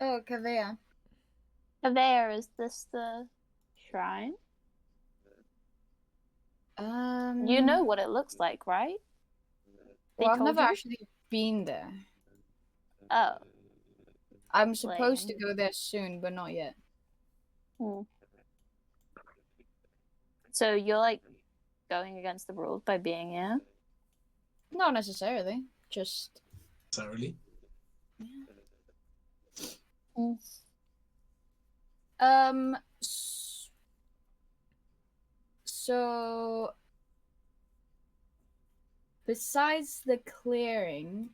Oh, Kavea.
There, is this the shrine? You know what it looks like, right? They
Well, I've
told
never
you?
actually been there.
Oh.
I'm supposed to
Lame.
go there soon, but not yet.
Hmm. So you're like going against the rules by being here?
Not necessarily. Just
Necessarily.
So besides the clearing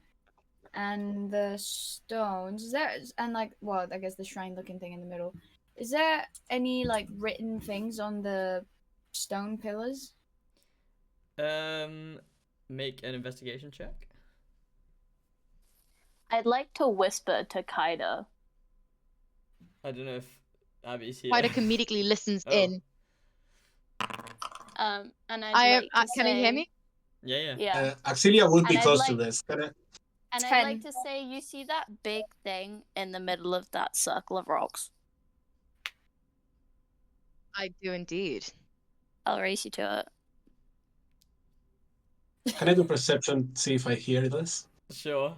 and the stones, is there and like well, I guess the shrine looking thing in the middle. Is there any like written things on the stone pillars?
Make an investigation check.
I'd like to whisper to Kaida.
I don't know if Abby's here.
Kaida comedically listens
Oh.
in.
And I'd
I
like to
can you hear
say-
me?
Yeah.
Yeah.
Auxilia would be
And I'd
close to
like-
this. Can I?
And
10.
I'd like to say, you see that big thing in the middle of that circle of rocks?
I do indeed.
I'll race you to it.
Can I do perception? See if I hear this.
Sure.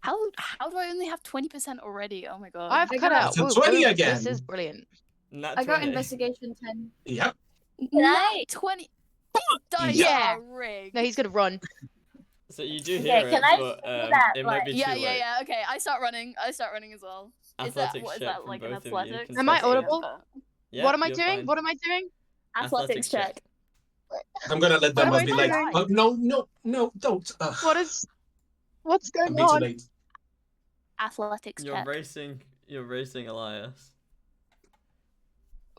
How do I only have 20% already? Oh my god.
I've
I
cut
got-
out.
It's a 20
This
again.
is brilliant.
Nat
I got
20.
investigation 10.
Yep.
I-
20. Dice
Yeah.
are rigged.
No, he's gonna run.
So you do
Okay,
hear
can
it,
I
but
see that,
it might
like-
be too
Yeah,
late.
yeah. Okay, I start running. I start running as well. Is that
Athletics
what is
check
that
from
like an
both of you.
athletics?
Am I
Contested.
audible?
Yeah,
What am I
you're
doing?
fine.
What am I doing?
Athletics check.
I'm gonna let them
What am
be
I
like,
doing?
oh, no, don't.
What's
I'm
going
being too
on?
late.
Athletics
You're
check.
racing Elias.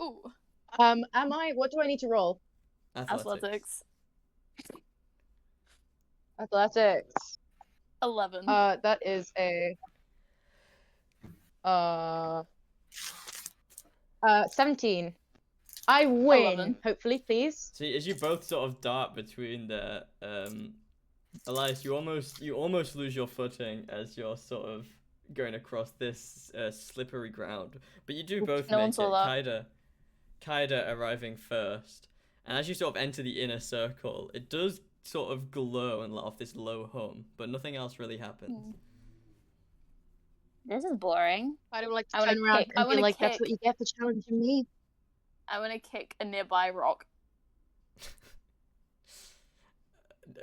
Ooh,
Am I? What do I need to roll?
athletics.
Athletics.
11.
That is a 17. I win.
11.
Hopefully, please.
See, as you both sort of dart between the Elias, you almost lose your footing as you're sort of going across this slippery ground, but you do both
No one
make it.
saw that.
Kaida arriving first, and as you sort of enter the inner circle, it does sort of glow and let off this low hum, but nothing else really happens.
This is boring.
I would like to
I wanna
turn around
kick- I
and be
wanna
like, "That's
kick.
what you get for challenging me."
I want to kick a nearby rock.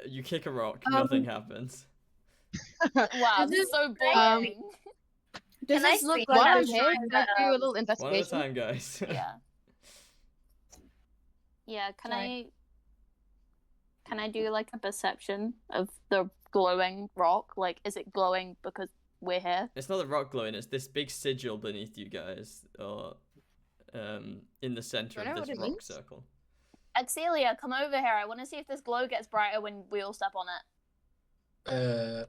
You kick a rock,
Um,
nothing happens.
Wow,
Is
this is
this-
so boring.
Does
Can I
this look
see
like
While
that?
I'm
a
here,
shrine
can I
that,
do a little
One at a
investigation?
time, guys.
Yeah.
Yeah, can
Sorry.
I do like a perception of the glowing rock? Like, is it glowing because we're here?
It's not the rock glowing, it's this big sigil beneath you guys, or in the center
Do I know
of
what
this
it
rock
means?
circle.
Axelia, come over here. I want to see if this glow gets brighter when we all step on it.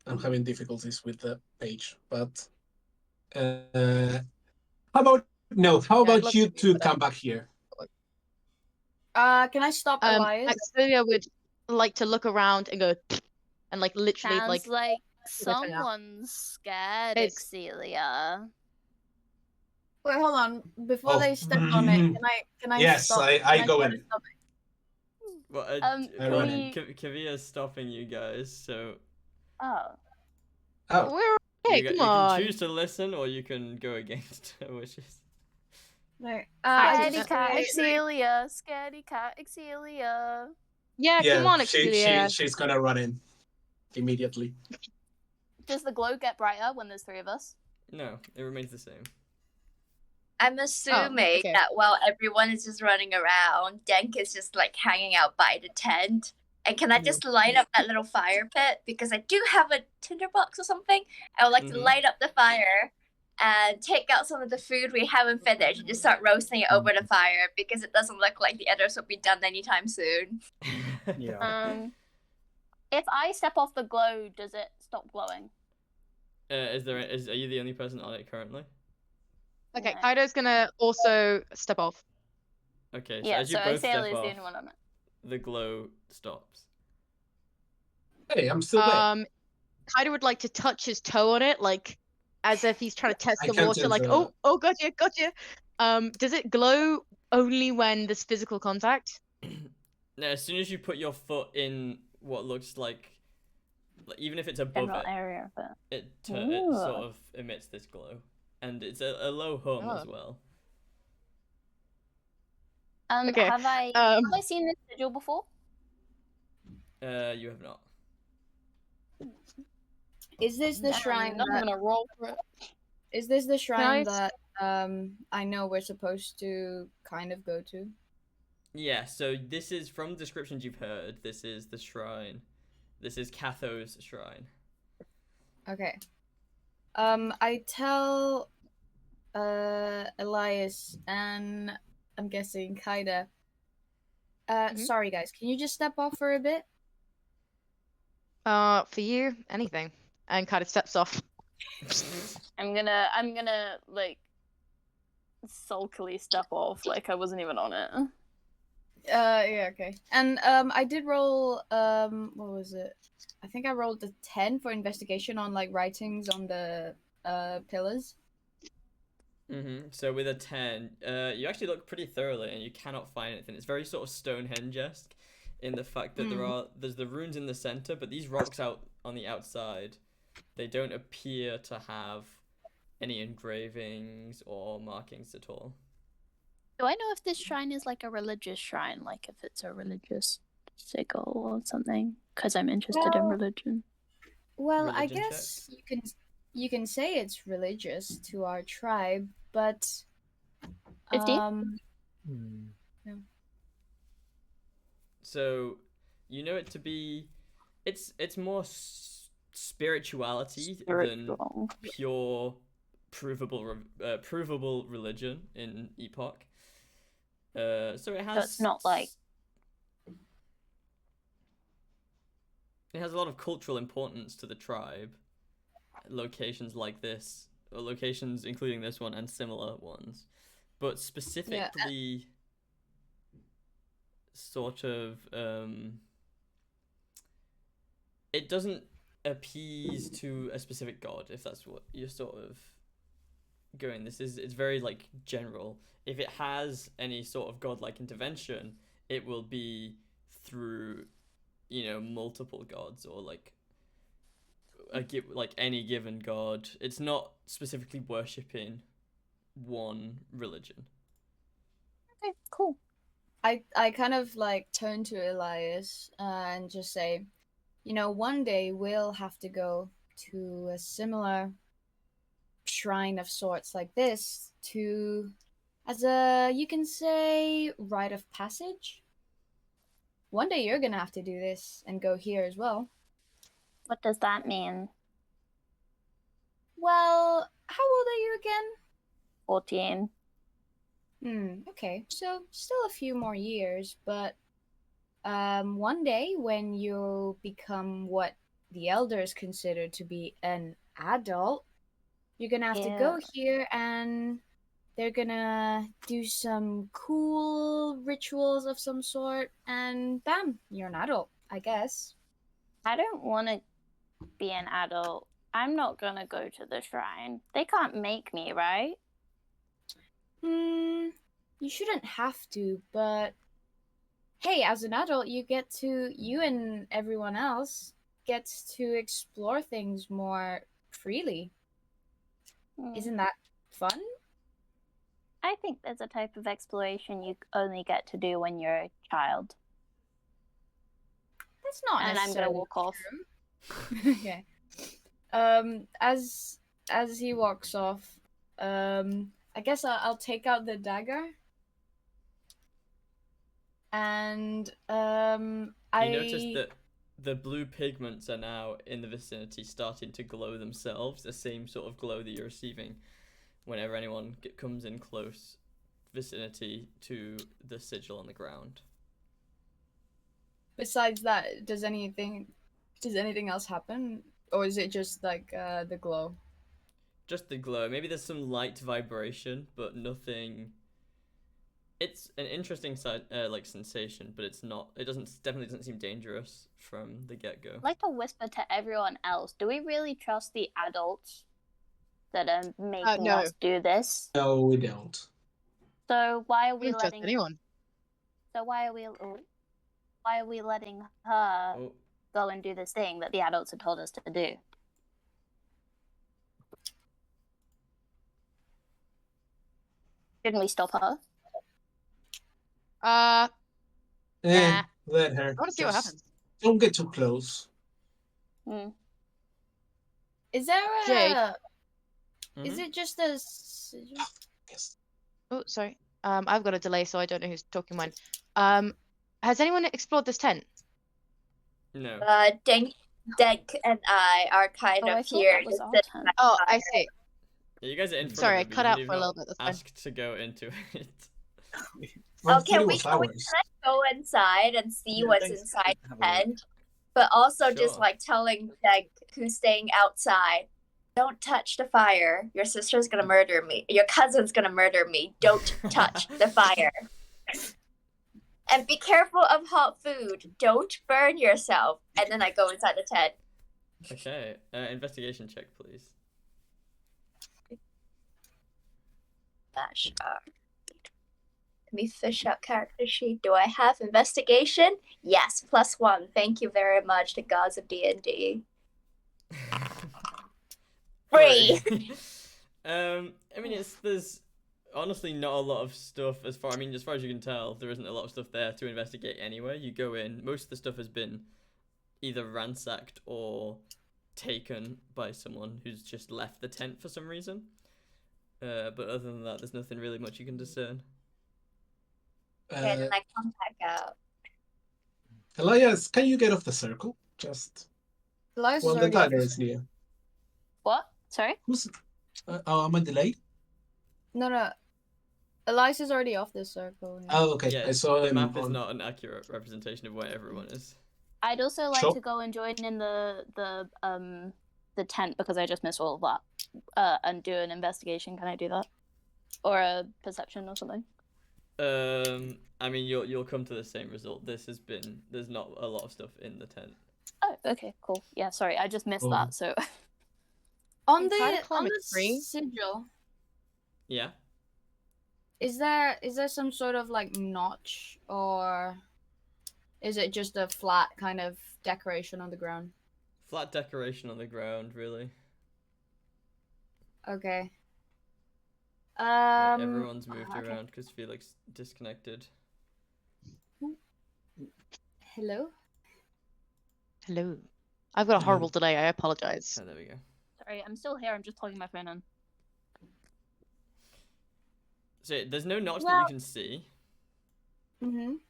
I'm having difficulties with the page, but how about no? How
Yeah, I'd
about
love
you
to be
two
with
come back here?
can I stop Elias?
Axelia would like to look around and go, and like literally
Sounds like
Stick my tongue out.
someone's scared,
It's-
Axelia.
Wait, hold on. Before
Oh,
they step on it, can I
yes,
stop?
I
can
go
try
in.
to stop it?
Well,
I run in.
Kavia's stopping you guys, so
Oh.
Oh,
we're okay.
you
Come
can
on.
choose to listen or you can go against her wishes.
No. I
Scaredy
just
cat,
say-
Axelia. Scaredy cat, Axelia.
Yeah, come on, Axelia.
she's gonna run in immediately.
Does the glow get brighter when there's 3 of us?
No, it remains the same.
I'm assuming
okay.
that while everyone is just running around, Denk is just like hanging out by the tent. And can I just light up that little fire pit? Because I do have a tinderbox or something. I would like to
Mhm.
light up the fire and take out some of the food we haven't finished and just start roasting it over the fire because it doesn't look like the others will be done anytime soon.
Yeah.
If I step off the glow, does it stop glowing?
Are you the only person on it currently?
Okay,
No.
Kaido's gonna also step off.
Okay, so
Yeah,
as you
so
both step
Axelia's the
off,
only one on it.
the glow stops.
Hey, I'm still there.
Kaido would like to touch his toe on it, like as if he's trying to test
I
the
can't
water. Like,
enter.
oh, gotcha. Does it glow only when there's physical contact?
Now, as soon as you put your foot in what looks like even if it's above
General
it,
area of it.
it sort
Ooh.
of emits this glow, and it's a low hum as well.
Okay,
Have I seen this sigil before?
You have not.
Is this the shrine
I'm
that,
gonna roll for it.
is this the shrine
Nice.
that I know we're supposed to kind of go to?
Yeah, so this is from descriptions you've heard. This is the shrine. This is Catho's shrine.
Okay. I tell Elias and I'm guessing Kaida. Sorry guys, can you just step off for a bit?
For you, anything. And Kaido steps off.
I'm gonna like sulkily step off like I wasn't even on it.
Yeah, okay. And I did roll what was it? I think I rolled a 10 for investigation on like writings on the pillars.
So with a 10, you actually look pretty thoroughly and you cannot find anything. It's very sort of Stonehenge-esque in the fact that there's the runes in the center, but these rocks out on the outside, they don't appear to have any engravings or markings at all.
Do I know if this shrine is like a religious shrine, like if it's a religious sigil or something? Because I'm interested in religion.
Well, I
Religion
guess you can say it's religious to our tribe, but
15?
Yeah.
So you know it to be, it's more spirituality than pure provable religion in Epoch. So it has.
So it's not like.
It has a lot of cultural importance to the tribe. Locations like this, or locations including this one and similar ones, but specifically, sort of, it doesn't appease to a specific god, if that's what you're sort of going. It's very like general. If it has any sort of godlike intervention, it will be through, multiple gods or like any given god. It's not specifically worshipping one religion.
Okay, cool.
I kind of like turn to Elias and just say, one day we'll have to go to a similar shrine of sorts like this as a, you can say, rite of passage. One day you're gonna have to do this and go here as well.
What does that mean?
Well, how old are you again?
14.
Okay. So still a few more years, but one day when you become what the elders consider to be an adult, you're gonna have to go here and they're gonna do some cool rituals of some sort, and bam, you're an adult, I guess.
I don't want to be an adult. I'm not gonna go to the shrine. They can't make me, right?
You shouldn't have to, but hey, as an adult, you and everyone else gets to explore things more freely. Isn't that fun?
I think there's a type of exploration you only get to do when you're a child.
That's not
and
necessarily
I'm gonna walk off.
Okay. As he walks off, I guess I'll take out the dagger. And
You notice that the blue pigments are now in the vicinity starting to glow themselves, the same sort of glow that you're receiving whenever anyone comes in close vicinity to the sigil on the ground.
Besides that, does anything else happen? Or is it just like the glow?
Just the glow. Maybe there's some light vibration, but nothing. It's an interesting sensation, but it's not. It definitely doesn't seem dangerous from the get-go.
I'd like to whisper to everyone else. Do we really trust the adults that are making us do this?
No, we don't.
So why are we
Don't trust
letting
anyone?
So why are we letting her go and do this thing that the adults have told us to do? Shouldn't we stop her?
Yeah.
Let her.
I want to see what happens.
Don't get too close.
Is there a...
Jade.
Is it just a...
Yes.
Oh, sorry. I've got a delay, so I don't know who's talking when. Has anyone explored this tent?
No.
Denk and I are kind of here.
Oh, I see.
Yeah, you guys are in front
Sorry,
of it,
I cut out
you
for a little bit. That's fine.
asked to go into it.
Okay, we can go inside and see what's inside the tent, but also just like telling Denk who's staying outside Don't touch the fire. Your sister's gonna murder me. Your cousin's gonna murder me. Don't touch the fire. And be careful of hot food. Don't burn yourself. And then I go inside the tent.
Okay, investigation check, please.
Dash R. Let me fish out character sheet. Do I have investigation? Yes, +1. Thank you very much, the gods of D&D. 3.
I mean, there's honestly not a lot of stuff as far as you can tell, there isn't a lot of stuff there to investigate anyway. You go in, most of the stuff has been either ransacked or taken by someone who's just left the tent for some reason. But other than that, there's nothing really much you can discern.
Okay, then I come back out.
Elias, can you get off the circle? Just
Elias
well,
is
the
already off
dagger
the
is near.
What? Sorry?
Who's? Oh, am I delayed?
No. Elias is already off this circle. Yeah.
Oh, okay.
Yeah,
I saw
the
him
map is
on.
not an accurate representation of where everyone is.
I'd also like
Sure.
to go and join in the tent because I just missed all of that. And do an investigation. Can I do that? Or a perception or something?
I mean, you'll come to the same result. There's not a lot of stuff in the tent.
Oh, okay, cool. Yeah, sorry, I just missed
Oh.
that. So
On
You try to
the
climb
on
a
the
tree?
sigil,
Yeah.
is there some sort of like notch, or is it just a flat kind of decoration on the ground?
Flat decoration on the ground, really.
Okay.
Right, everyone's moved
okay.
around because Felix disconnected.
Hello.
Hello. I've got a horrible delay. I apologize.
Oh, there we go.
sorry, I'm still here. I'm just plugging my phone in.
So there's no notch that
Well-
you can see.
Mhm.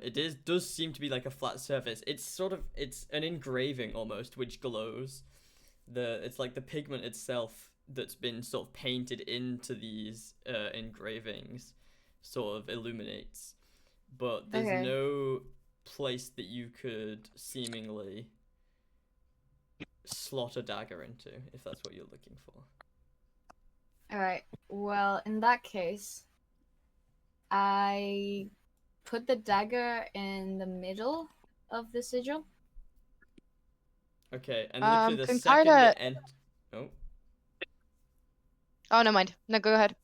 It does seem to be like a flat surface. It's an engraving almost, which glows. It's like the pigment itself that's been sort of painted into these engravings sort of illuminates. But there's
Okay.
no place that you could seemingly slot a dagger into, if that's what you're looking for.
All right. Well, in that case, I put the dagger in the middle of the sigil.
Okay, and literally the
can
second
kinda-
it oh,
Oh, no mind. No, go ahead.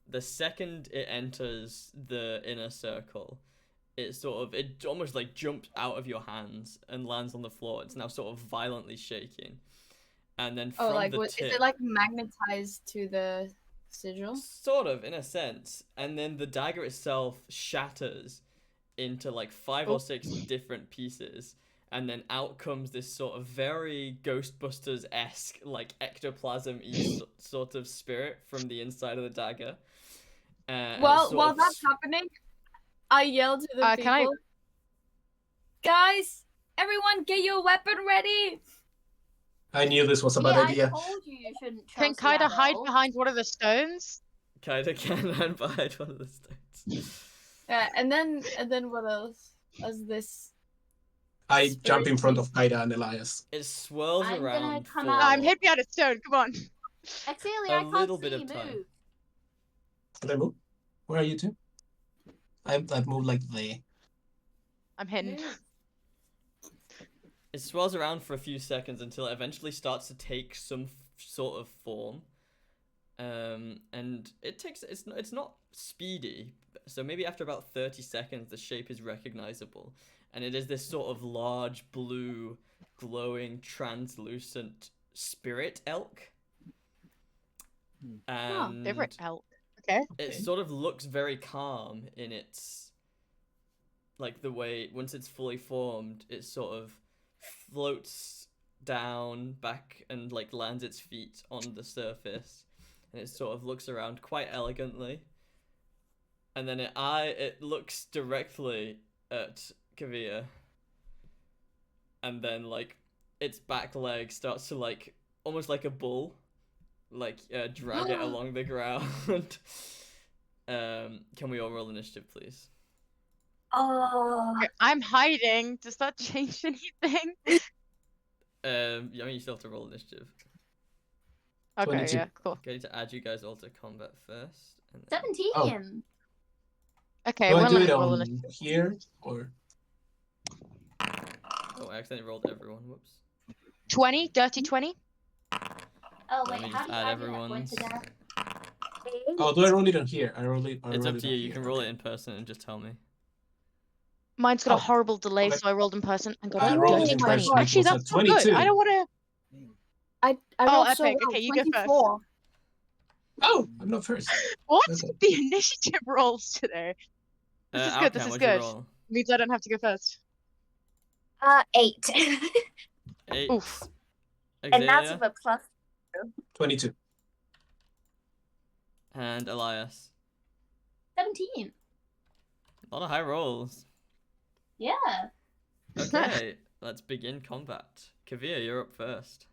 the second it enters the inner circle, it almost like jumps out of your hands and lands on the floor. It's now sort of violently shaking, and then from
Oh, like
the
is
tip,
it like magnetized to the sigil?
sort of in a sense, and then the dagger itself shatters into like 5 or 6 different pieces, and then out comes this sort of very Ghostbusters-esque, like ectoplasm-y sort of spirit from the inside of the dagger. And
Well,
it's sort
while
of
that's happening, I yell to the people,
can I-
guys, everyone get your weapon ready!
I knew this was a
See,
bad
I
idea.
told you shouldn't
Can
trust
Kaida hide
Yaddle.
behind one of the stones?
Kaida can hide behind one of the stones.
And then what else? As this
I
Spirit
jump in front
beast.
of Kaida and Elias.
It swirls
I'm gonna
around
come
for
out.
I'm hit behind a stone. Come on.
Excelia,
a
I can't
little
see
bit of
you.
time.
Move.
Did I move? Where are you two? I've moved like there.
I'm hidden.
Move.
It swirls around for a few seconds until it eventually starts to take some sort of form. And it's not speedy, so maybe after about 30 seconds the shape is recognizable, and it is this sort of large blue glowing translucent spirit elk. And
Favorite elk. Okay.
it sort of looks very calm in its, like, the way once it's fully formed it sort of floats down back and like lands its feet on the surface, and it sort of looks around quite elegantly, and then it looks directly at Kavia, and then like its back leg starts to like almost like a bull like drag it along the ground. Can we all roll initiative, please?
Oh,
Okay, I'm hiding. Does that change anything?
I mean, you still have to roll initiative.
Okay,
22.
yeah, cool.
Okay, to add you guys all to combat first. And then...
17.
Oh.
Okay,
Do I
well,
do
let
it
me roll
on
initiative.
here or?
Oh, I accidentally rolled everyone. Whoops.
20, dirty 20.
Oh,
Let
wait,
me
how
just
do you
add
add your
everyone's.
points again?
Oh, do I roll it on here? I roll it.
It's
roll
up
it
to
on
you. You
here.
can roll it in person and just tell me.
Mine's got a
Oh,
horrible delay,
okay.
so I rolled in person and got
I
a
rolled
dirty
in
20.
person. It
Actually,
was a
that's not good.
22.
I don't want to.
I
Oh,
rolled so
Epic.
well.
Okay, you go first.
24.
Oh, I'm not first.
What's
Okay.
the initiative rolls today? This is good. This
Alcam,
is
what'd you
good.
roll?
Means I don't have to go first.
8.
8.
Oof.
And that's
Xalia
with a plus.
22.
and Elias.
17.
A lot of high rolls.
Yeah.
Okay, let's begin combat. Kavir, you're up first.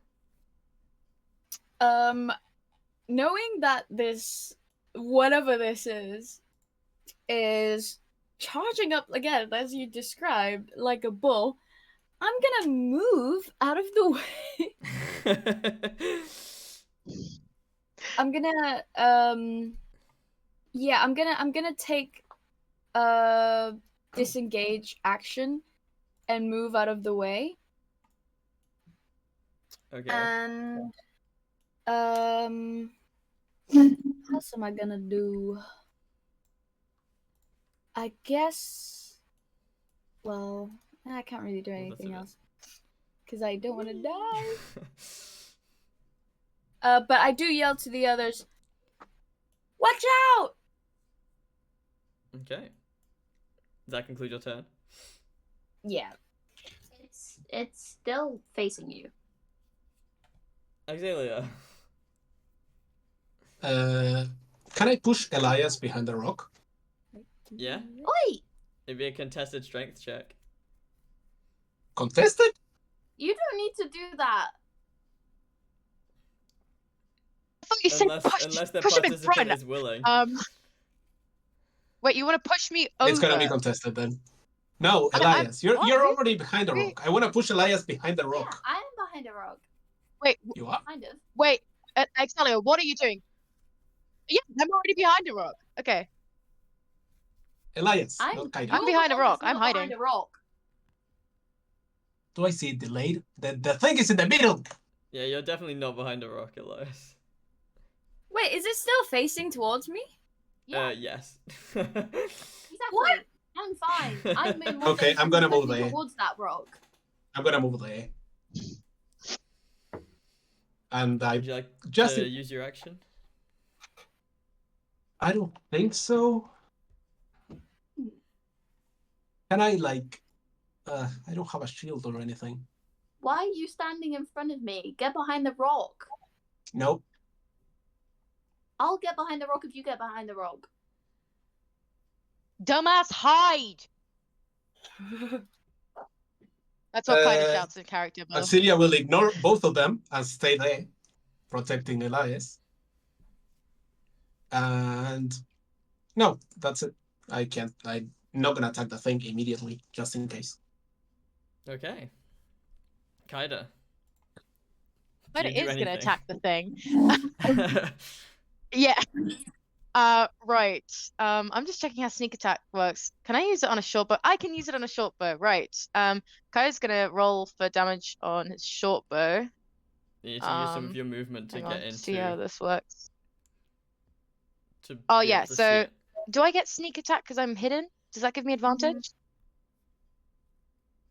Knowing that this, whatever this is charging up again, as you described, like a bull, I'm gonna move out of the way. I'm gonna, yeah, I'm gonna take disengage action and move out of the way.
Okay.
And what else am I gonna do? I guess. Well, I can't really do anything else because I don't want to die. But I do yell to the others, "Watch out!"
Okay. Does that conclude your turn?
Yeah.
It's still facing you.
Axelia.
Can I push Elias behind the rock?
Yeah?
Oi!
It'd be a contested strength check.
Contested?
You don't need to do that.
I thought you said
Unless the
push him in
participant
front.
is willing.
Wait, you want to push me over?
It's gonna be contested then. No, Elias, you're already behind the rock. I want to push Elias behind the
Yeah,
rock.
I am behind a rock.
Wait,
You are?
Kind of.
wait, Axelia, what are you doing? Yeah, I'm already behind a rock. Okay.
Elias,
I'm
not Kaida.
I'm behind a rock. I'm hiding.
Behind a rock.
Do I see it delayed? The thing is in the middle.
Yeah, you're definitely not behind a rock, Elias.
Wait, is it still facing towards me?
Yeah.
Yes.
Exactly.
What?
I'm fine. I'm in more
Okay, I'm gonna move
facing
there.
towards that rock.
I'm gonna move there. And I
Would you like
just
to use your action?
I don't think so. Can I like I don't have a shield or anything.
Why are you standing in front of me? Get behind the rock.
Nope.
I'll get behind the rock if you get behind the rock.
Dumbass, hide! That's what Kaida
Uh,
shouts in character, though.
Celia will ignore both of them and stay there, protecting Elias. And no, that's it. I'm not gonna attack the thing immediately, just in case.
Okay. Kaida.
Kaida
do
is going to
anything?
attack the thing. Yeah. Right. I'm just checking how sneak attack works. Can I use it on a short bow? I can use it on a short bow, right. Kai's gonna roll for damage on his short bow.
You need to use some of your movement to
Hang
get
on,
into.
see how this works.
To
Oh
be
yeah,
able to see
so
it.
do I get sneak attack because I'm hidden? Does that give me advantage?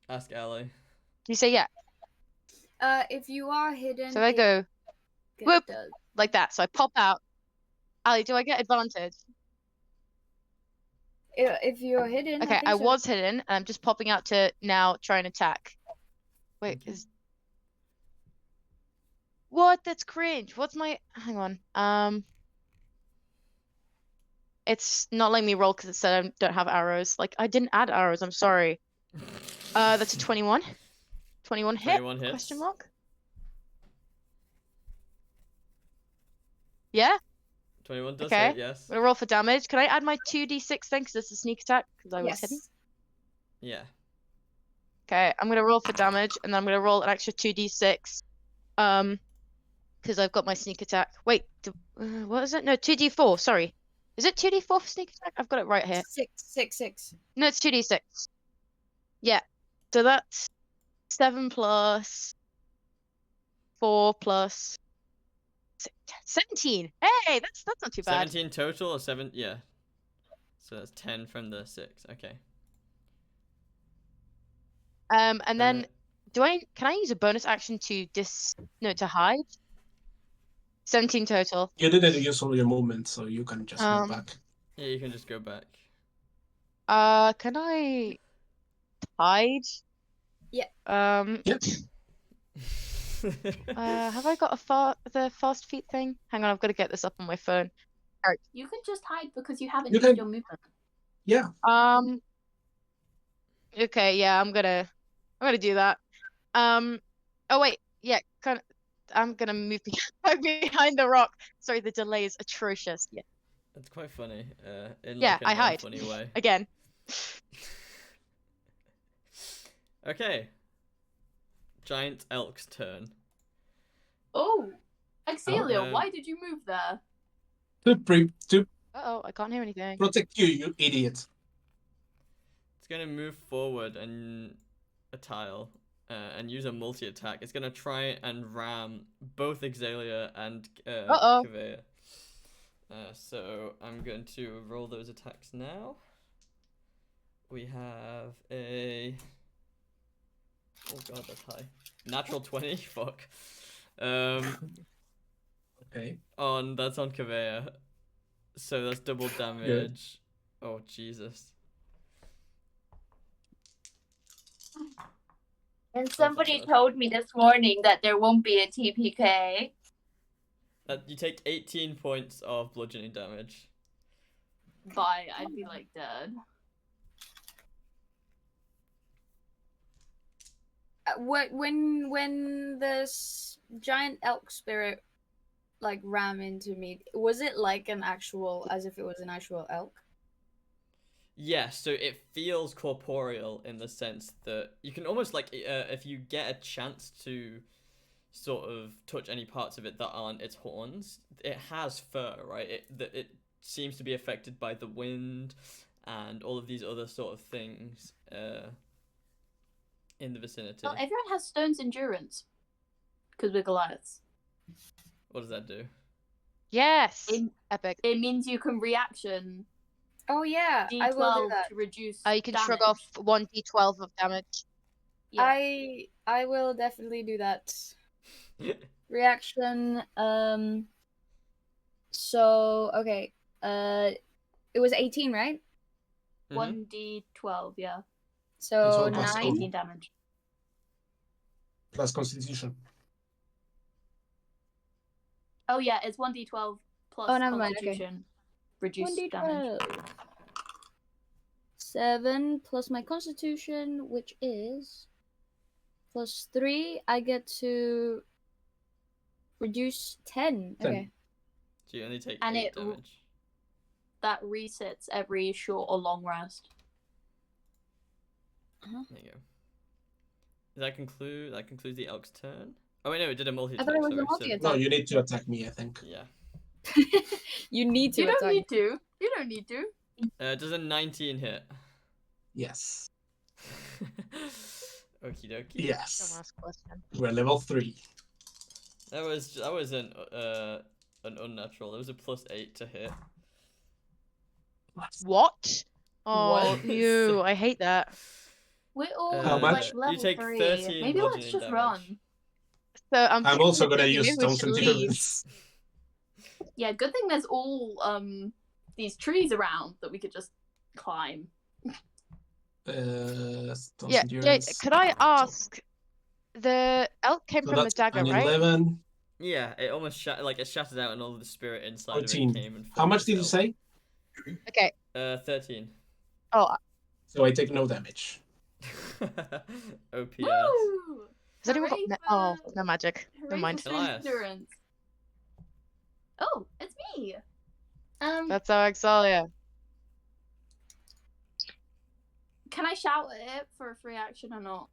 Ask Ali.
You say yeah.
If you are hidden,
So I go
it
whoop
does.
like that. So I pop out. Ali, do I get advantage?
If you're hidden,
Okay,
think
I
so.
was hidden, and I'm just popping out to now try and attack. Wait, is what? That's cringe. What's my? Hang on. It's not letting me roll because it said I don't have arrows. Like I didn't add arrows. I'm sorry. That's a 21. 21 hit?
21 hits.
Question mark? Yeah.
21 does
Okay.
hit, yes.
I'm gonna roll for damage. Can I add my 2d6 then? Because it's a sneak attack. Because I was hidden.
Yes.
Yeah.
Okay, I'm gonna roll for damage, and then I'm gonna roll an extra 2d6. Because I've got my sneak attack. Wait, what is it? No, 2d4. Sorry, is it 2d4 for sneak attack? I've got it right here.
6.
No, it's 2d6. Yeah, so that's 7 plus 4 plus 17. Hey, that's not too bad.
17 total or 7? Yeah. So that's 10 from the 6. Okay.
And then can I use a bonus action to to hide? 17 total.
You didn't use all your movement, so you can just move back.
Yeah, you can just go back.
Can I hide?
Yeah.
Yep.
Have I got the fast feet thing? Hang on, I've got to get this up on my phone.
You can just hide because you haven't
You
used
can-
your movement.
Yeah.
Okay, yeah, I'm gonna do that. Oh wait, yeah, I'm gonna move behind the rock. Sorry, the delay is atrocious. Yeah.
It's quite funny. In
Yeah,
like a
I hide.
non-funny way.
Again.
Okay. Giant elk's turn.
Oh, Exelia,
Oh,
why did you move there?
To
Uh-oh, I can't hear anything.
protect you, you idiot.
It's gonna move forward and a tile and use a multi-attack. It's gonna try and ram both Exelia and Kavea. So I'm going to roll those attacks now. We have a... Oh god, that's high. Natural 20? Fuck.
Okay.
That's on Kavea. So that's double damage. Oh Jesus.
And somebody told me this morning that there won't be a TPK.
You take 18 points of bludgeoning damage.
Bye, I'd be like dead.
When this giant elk spirit like ram into me, was it like as if it was an actual elk?
Yeah, so it feels corporeal in the sense that you can almost like if you get a chance to sort of touch any parts of it that aren't its horns, it has fur, right? It seems to be affected by the wind and all of these other sort of things in the vicinity.
Well, everyone has Stone's Endurance. Because we're Goliaths.
What does that do?
Yes. Epic.
It means you can reaction
Oh yeah, I will do
D12
that.
to reduce
You can shrug
damage.
off 1d12 of damage.
Yeah.
I will definitely do that. Reaction. So okay. It was 18, right?
1d12, yeah.
So
It's all plus
18 damage.
Plus Constitution.
Oh yeah, it's 1d12 plus
Oh, never mind, okay.
Constitution. Reduce damage.
1d12. 7 plus my Constitution, which is plus 3. I get to reduce 10.
10.
Okay.
So you only take
And
8 damage.
That resets every short or long rest.
There you go. That concludes the elk's turn. Oh wait, no, it did a multi
I
attack.
thought it was a
Sorry,
multi-attack.
No, you need to attack me, I think.
Yeah.
You need to
You don't
attack.
need to. You don't need to.
Does a 19 hit?
Yes.
Okie dokie.
Yes.
Last question.
We're level 3.
That was an unnatural. It was a +8 to hit.
What? Oh,
What?
ew, I hate that.
We're all
How much?
like level
You take
3.
13
Maybe let's
bludgeoning
just
damage.
run.
So I'm
also gonna
thinking
use
maybe we
Stone's
should leave.
Endurance.
Yeah, good thing there's all these trees around that we could just climb.
Stone's
Yeah,
Endurance.
could I ask? The elk came
So
from a
that's
dagger,
an
right?
11.
Yeah, it almost it shattered out, and all of the spirit inside
14.
of it came and.
How much did you
itself.
say?
Okay.
13.
Oh,
So I take no damage.
OPS.
Woo!
has anyone got?
Hooray
Oh,
for-
no magic.
hooray
Never mind.
for Stone's
Elias.
Endurance. Oh, it's me.
That's our Exalia.
Can I shout at it for a free action or not?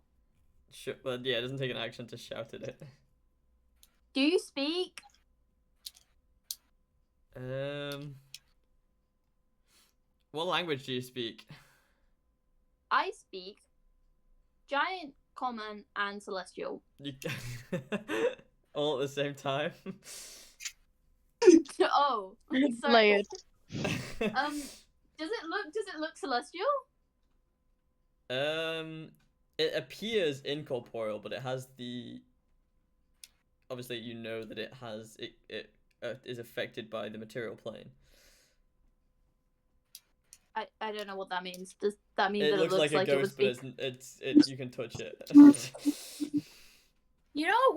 Well, yeah, it doesn't take an action to shout at it.
Do you speak?
What language do you speak?
I speak Giant, Common, and Celestial.
You... All at the same time.
Oh, sorry.
Layered.
Does it look celestial?
It appears incorporeal, but it has the. Obviously, you know that it has it is affected by the material plane.
I don't know what that means. Does that mean
It
that
looks
it looks
like a
like it would
ghost, but
speak?
it's you can touch it.
You know,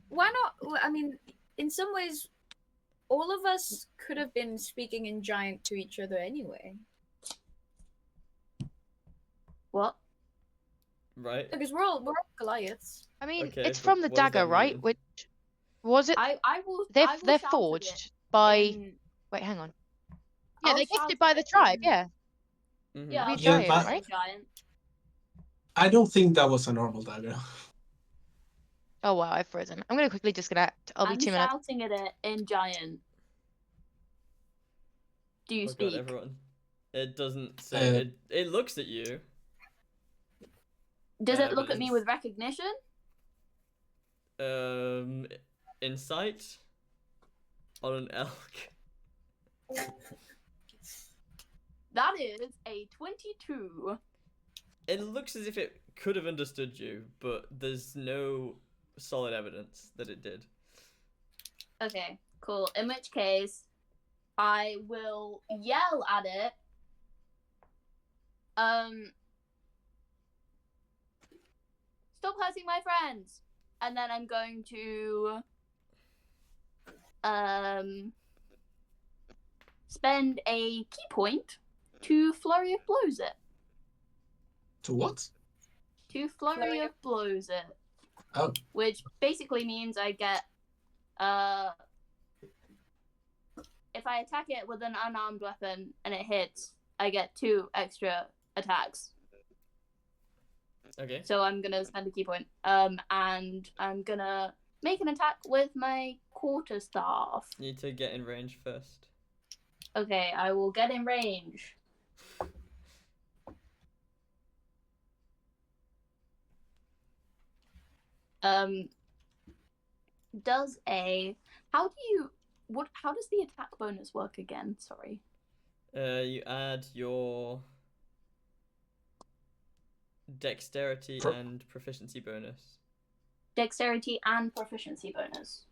why not? I mean, in some ways, all of us could have been speaking in Giant to each other anyway.
What?
Right.
Because we're all Goliaths.
I mean,
Okay,
it's
but
from the
what does
dagger,
that
right?
mean?
Which was it?
I will.
They're
I will
they're
shout at
forged
it
by.
in-
Wait, hang on. Yeah,
I'll
they're
shout
gifted
at
by the
it
tribe.
in-
Yeah.
Mhm.
Yeah,
Be
I'll
Yeah,
shout
giant,
at it
but-
in Giant.
I don't think that was a normal dagger.
Oh wow, I've frozen. I'm gonna quickly disconnect. I'll be
I'm
2 minutes.
shouting at it in Giant. Do you
Oh god,
speak?
everyone. It doesn't say.
Uh,
It looks at you.
Does it look
but
at me
it's-
with recognition?
Insight on an elk.
That is a 22.
It looks as if it could have understood you, but there's no solid evidence that it did.
Okay, cool. In which case, I will yell at it. Stop hurting my friends. And then I'm going to spend a key point to flurry of blows it.
To what?
To flurry of blows it.
Oh.
Which basically means I get if I attack it with an unarmed weapon and it hits, I get 2 extra attacks.
Okay.
So I'm gonna spend a key point. And I'm gonna make an attack with my quarterstaff.
Need to get in range first.
Okay, I will get in range. How does the attack bonus work again? Sorry.
You add your dexterity
Pro-
and proficiency bonus.
Dexterity and proficiency bonus.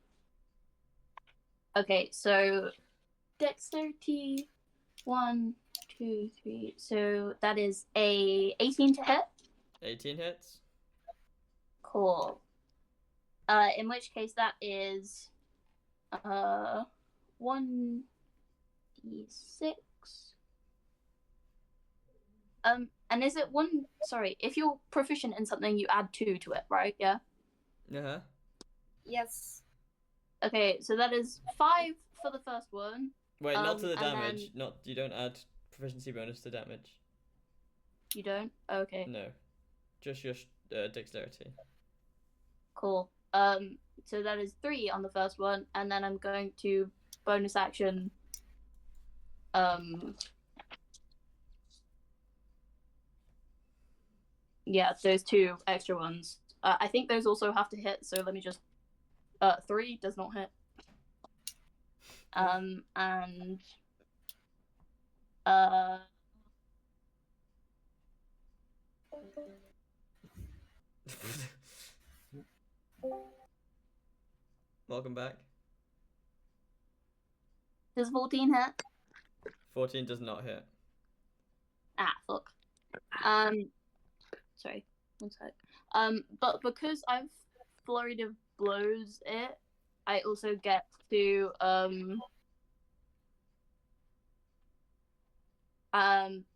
Okay, so dexterity 1, 2, 3. So that is a 18 to hit.
18 hits.
Cool. In which case that is 1d6. And is it one? Sorry, if you're proficient in something, you add 2 to it, right? Yeah.
Uh-huh.
Yes.
Okay, so that is 5 for the first one.
Wait, not to the
and
damage.
then-
You don't add proficiency bonus to damage.
You don't? Okay,
No. Just your dexterity.
cool. So that is 3 on the first one, and then I'm going to bonus action. Yeah, those 2 extra ones. I think those also have to hit, so let me just. 3 does not hit. And.
Welcome back.
Does 14 hit?
14 does not hit.
Ah, fuck. Sorry, one sec. But because I've flurried of blows it, I also get to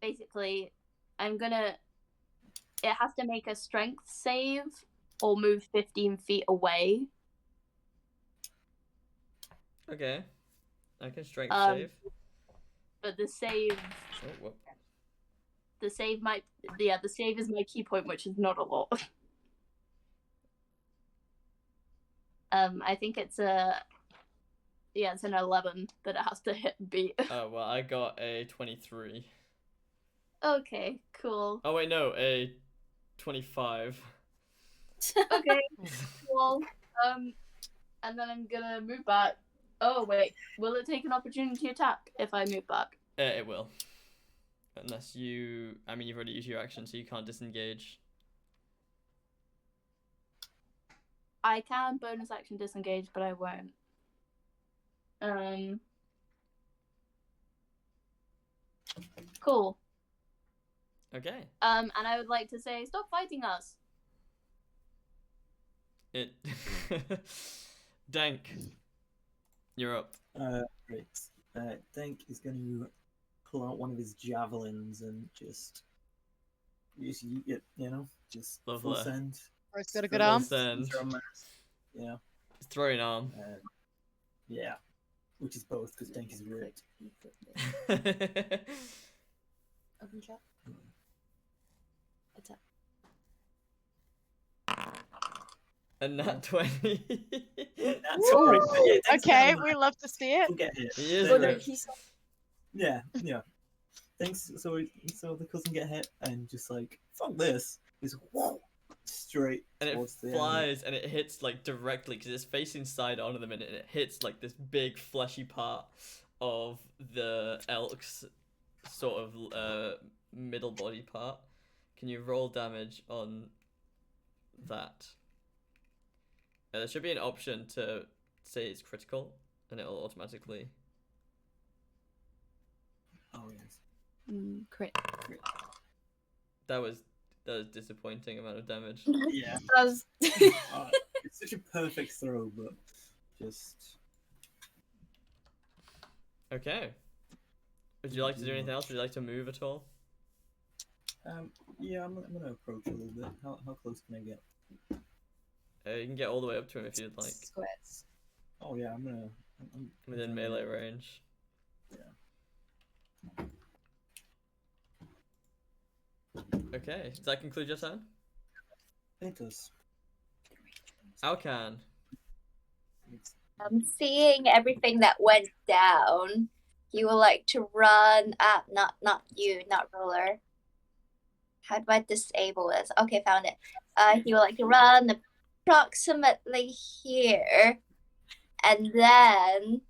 basically, it has to make a strength save or move 15 feet away.
Okay. I can strength
Um,
save.
But the save,
Oh, whoop.
the save is my key point, which is not a lot. I think it's it's an 11 that it has to hit and beat.
Oh, well, I got a 23.
Okay, cool.
Oh, wait, no, a 25.
Okay, cool. And then I'm gonna move back. Oh wait, will it take an opportunity attack if I move back?
It will. Unless you... I mean, you've already used your action, so you can't disengage.
I can bonus action disengage, but I won't. Cool.
Okay.
And I would like to say, stop fighting us.
It... Dank. You're up.
Great. Denk is going to pull out one of his javelins and just yeet it, just full
Lovely.
send.
It's got a good arm.
Send.
Yeah.
It's throwing arm.
Yeah. Which is both, because Denk is ripped.
Open chat. Attack.
And nat 20.
Sorry. Yeah,
Okay, we love to see it.
Get hit.
He is
Oh, no,
ripped.
Yeah. Thanks. So the cousin get hit and just like fuck this. Just straight
And it
towards the
flies and it hits like directly because it's facing side on at the minute and it hits like this big fleshy part of the elk's sort of middle body part. Can you roll damage on that? There should be an option to say it's critical and it'll automatically...
Oh yes.
Crit.
That was disappointing amount of damage.
Yeah.
Does.
It's such a perfect throw, but just.
Okay. Would you like to do anything else? Would you like to move at all?
Yeah, I'm gonna approach a little bit. How close can I get?
You can get all the way up to him if you'd like.
Squares.
Oh yeah, I'm
Within melee range.
Yeah.
Okay, does that conclude your turn?
It does.
Alcan.
Seeing everything that went down, he would like to run. Not you, not Roller. How do I disable this? Okay, found it. He would like to run approximately here, and then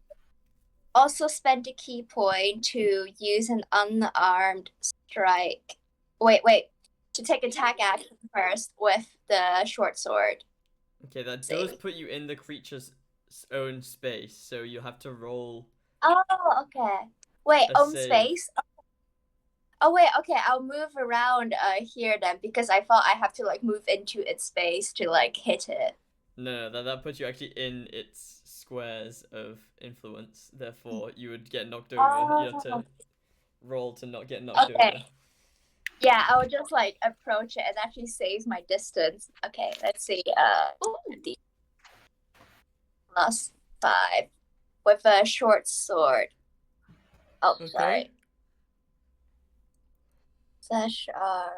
also spend a key point to use an unarmed strike. Wait. To take attack action first with the short sword.
Okay, that does put you in the creature's own space, so you have to roll.
Oh, okay. Wait,
a
own
save.
space? Oh, wait, okay, I'll move around here then, because I thought I have to, like, move into its space to, like, hit it.
No, that puts you actually in its squares of influence. Therefore, you would get knocked over. You have to roll to not get knocked over.
Yeah, I would just, like, approach it and actually saves my distance. Okay, let's see. D +5 with a short sword. Oh,
Okay.
sorry. Seshar.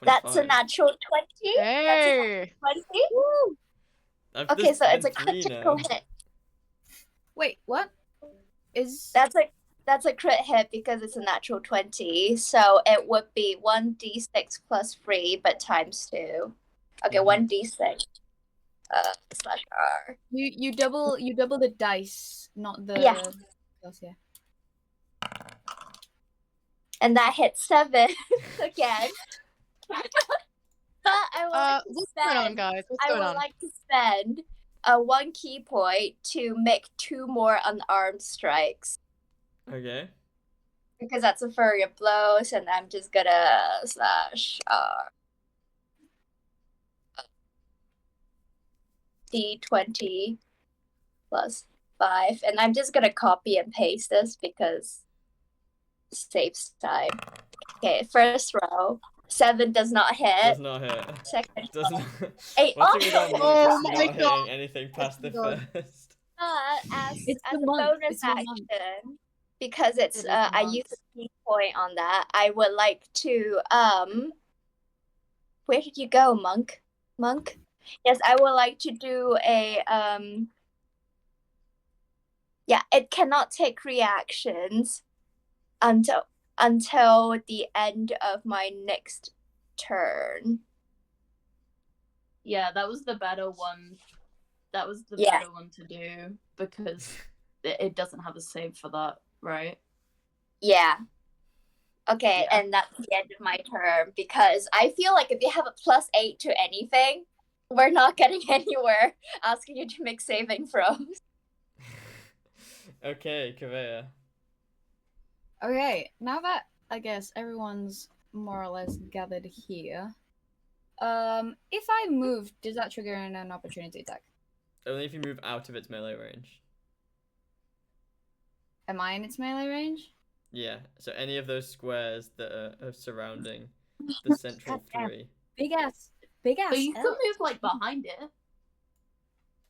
That's a
25.
natural 20.
Hey.
That's a 20. Woo. Okay,
There's
so it's a
been three
critical
now.
hit.
Wait, what? Is
That's a crit hit because it's a natural 20. So it would be 1d6 plus 3, but times 2. Okay, 1d6 slash R.
you double the dice, not the
Yeah.
Yeah.
And that hits 7 again. But I would like to
what's going on,
spend.
guys? What's
I
going
would
on?
like to spend 1 key point to make 2 more unarmed strikes.
Okay.
Because that's a flurry of blows, and I'm just gonna slash D20 plus 5, and I'm just gonna copy and paste this because it saves time. Okay, first row. 7 does not hit.
Does not hit.
Second
Does
row.
not.
8
One thing we
also
got
hits.
Monk
Oh
is
my
not
God.
hitting anything past the
God.
first.
But as
It's
a
the monk.
bonus
It's the monk.
action, because it's
It is the
I
monk.
use a key point on that, I would like to where did you go, Monk? Yes, I would like to do a yeah, it cannot take reactions until the end of my next turn.
Yeah, that was the better one. That was the
Yeah.
better one to do because it doesn't have a save for that, right?
Yeah. Okay,
Yeah.
and that's the end of my turn because I feel like if you have a +8 to anything, we're not getting anywhere asking you to make saving throws.
Okay, Kavea.
Okay, now that I guess everyone's more or less gathered here, if I move, does that trigger an opportunity attack?
Only if you move out of its melee range.
Am I in its melee range?
Yeah, so any of those squares that are surrounding the central
Goddamn.
3.
Big ass. Big ass.
But you could
elf.
move like behind it.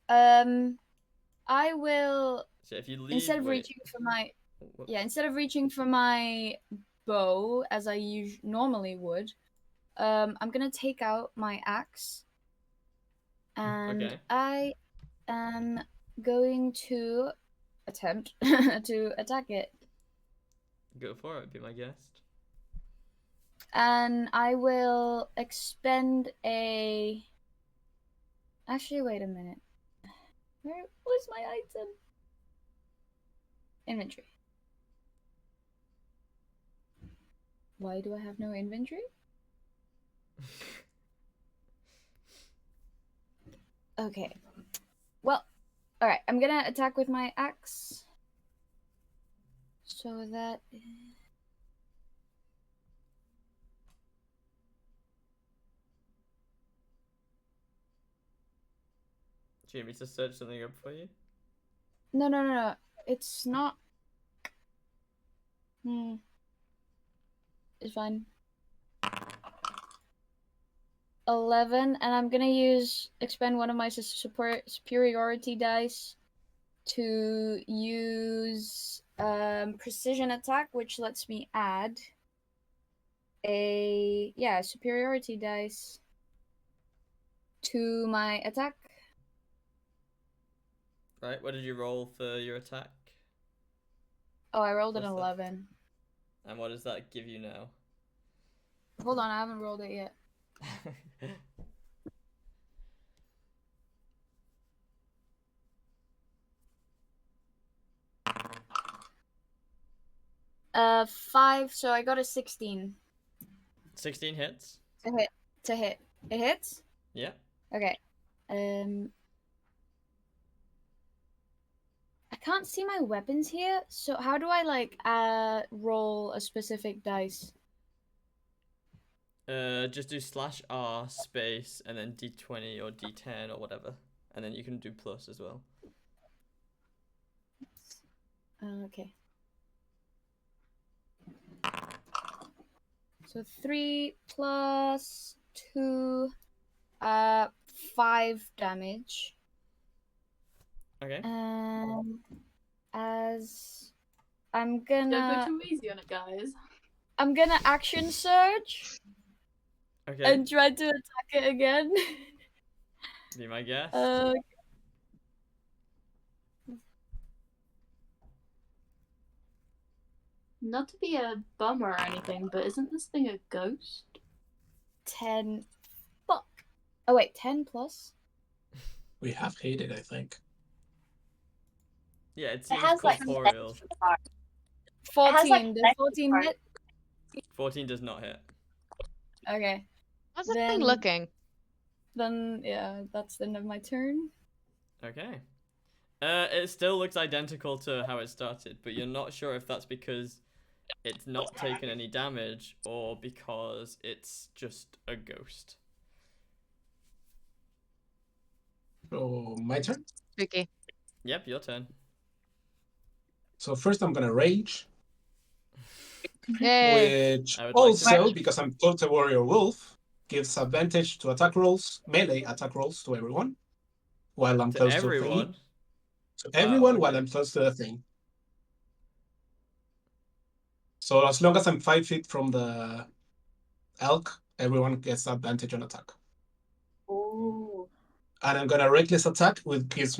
I will
So if you leave.
instead of
wait,
reaching for my
what-
instead of reaching for my bow as I normally would, I'm gonna take out my axe, and
Okay.
I am going to attempt to attack it,
Go for it, be my guest.
and I will expend a. Actually, wait a minute. Where's my item? Inventory. Why do I have no inventory? Okay. Well, alright, I'm gonna attack with my axe. So that.
Do you want me to search something up for you?
No. It's not. It's fine. 11, and I'm gonna expend one of my superiority dice to use precision attack, which lets me add a superiority dice to my attack.
Right, what did you roll for your attack?
Oh, I rolled an
Plus that.
11.
And what does that give you now?
Hold on, I haven't rolled it yet. 5, so I got a 16.
16 hits?
To hit. It hits?
Yeah.
Okay. I can't see my weapons here, so how do I roll a specific dice?
Just do /R space and then D20 or D10 or whatever. And then you can do plus as well.
Okay. So 3 plus 2, 5 damage.
Okay.
As I'm
Don't go
gonna
too easy on it, guys.
I'm gonna action surge
Okay.
and try to attack it again.
Be my guest.
Not to be a bummer or anything, but isn't this thing a ghost?
10. Fuck. Oh wait, 10 plus?
We have hit it, I think.
Yeah, it
It
seems
has like
corporeal.
14. Does 14 hit?
14 does not hit.
Okay.
How's that
Then-
thing looking?
Then yeah, that's the end of my turn.
Okay. It still looks identical to how it started, but you're not sure if that's because it's not taken any damage or because it's just a ghost.
So my turn.
Spooky.
Yep, your turn.
So first I'm gonna rage,
Yay.
which
I would like to
also,
rage.
because I'm Total Warrior Wolf, gives advantage to attack rolls, melee attack rolls to everyone, while I'm
To
close
everyone.
to the thing. To everyone
okay.
while I'm close to the thing. So as long as I'm 5 feet from the elk, everyone gets advantage on attack.
Ooh.
And I'm gonna reckless attack, which gives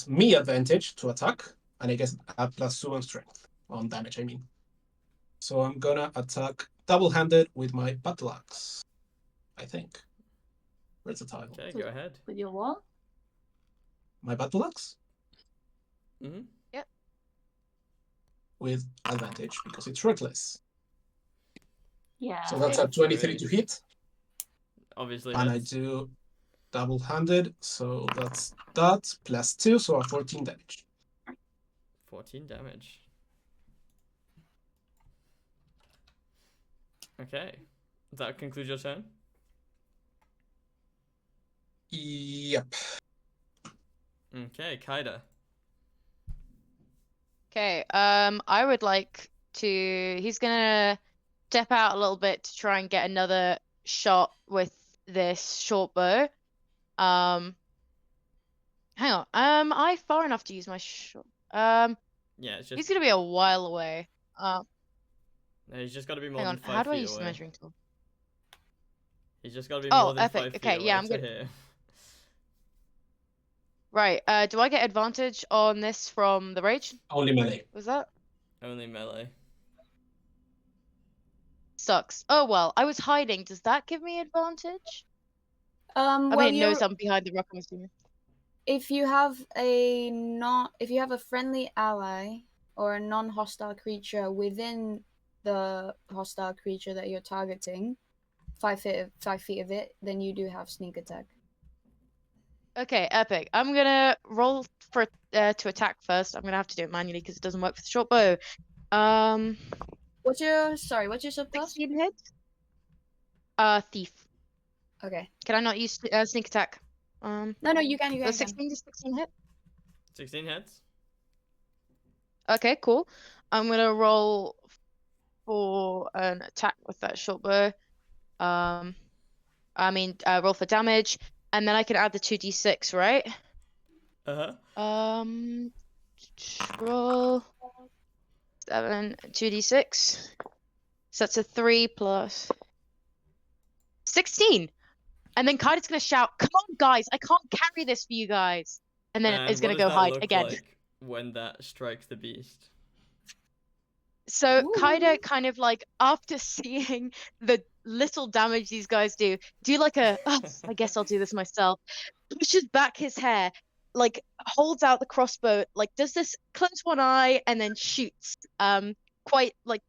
me advantage to attack, and I guess a +2 on strength on damage. I mean, so I'm gonna attack double-handed with my battle axe. I think. Where's the tile?
Okay, go ahead.
With your what?
My battle axe
Mm-hmm.
with advantage because it's reckless.
Yeah.
So that's a 23
Great.
to hit,
Obviously
and I
hits.
do double-handed, so that's that +2, so a 14 damage.
14 damage. Okay. That concludes your turn?
Yep.
Okay, Kaida.
Okay, I would like to. He's gonna step out a little bit to try and get another shot with this short bow. Hang on. Am I far enough to use my short?
Yeah, it's
He's
just.
gonna be a while away.
No, he's just got to be more
Hang
than
on.
5
How do I
feet
use the
away.
measuring tool?
He's just got to be
Oh,
more than
epic.
5 feet
Okay,
away
yeah, I'm
to
good.
here.
Right. Do I get advantage on this from the rage?
Only melee.
Was that?
Only melee.
Sucks. Oh well, I was hiding. Does that give me advantage? I
Well,
mean, it knows
you're
I'm behind the rock, I'm assuming.
if you have a friendly ally or a non-hostile creature within the hostile creature that you're targeting, 5 feet of it, then you do have sneak attack.
Okay, epic. I'm gonna roll for to attack first. I'm gonna have to do it manually because it doesn't work with the short bow.
What's your subclass?
16 hit. Thief.
Okay.
Can I not use sneak attack?
No, you can.
So 16 to 16 hit.
16 hits.
Okay, cool. I'm gonna roll for an attack with that short bow. Roll for damage, and then I can add the 2d6, right? Roll 7, 2d6. So that's a 3 plus 16. And then Kaida's gonna shout, "Come on, guys! I can't carry this for you guys!" And then
And
it's gonna
what does
go
that
hide
look
again.
like when that strikes the beast?
So
Ooh.
Kaida kind of like, after seeing the little damage these guys do like a, "Oh, I guess I'll do this myself," pushes back his hair, like holds out the crossbow, like does this, close one eye, and then shoots. Quite like,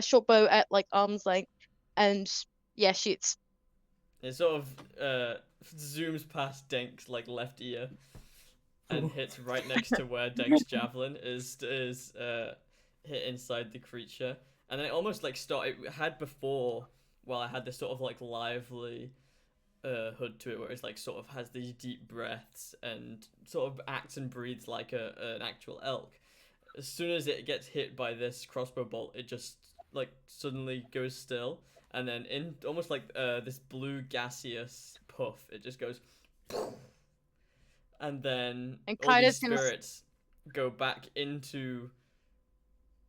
short bow at like arm's length, and yeah, shoots.
It sort of zooms past Denk's like left ear and hits right next to where Denk's javelin is hit inside the creature. And then it almost like it had before, well, I had this sort of like lively hood to it where it's like sort of has these deep breaths and sort of acts and breathes like an actual elk. As soon as it gets hit by this crossbow bolt, it just like suddenly goes still, and then in almost like this blue gaseous puff, it just goes, and then
And
all these
Kaida's gonna
spirits go back into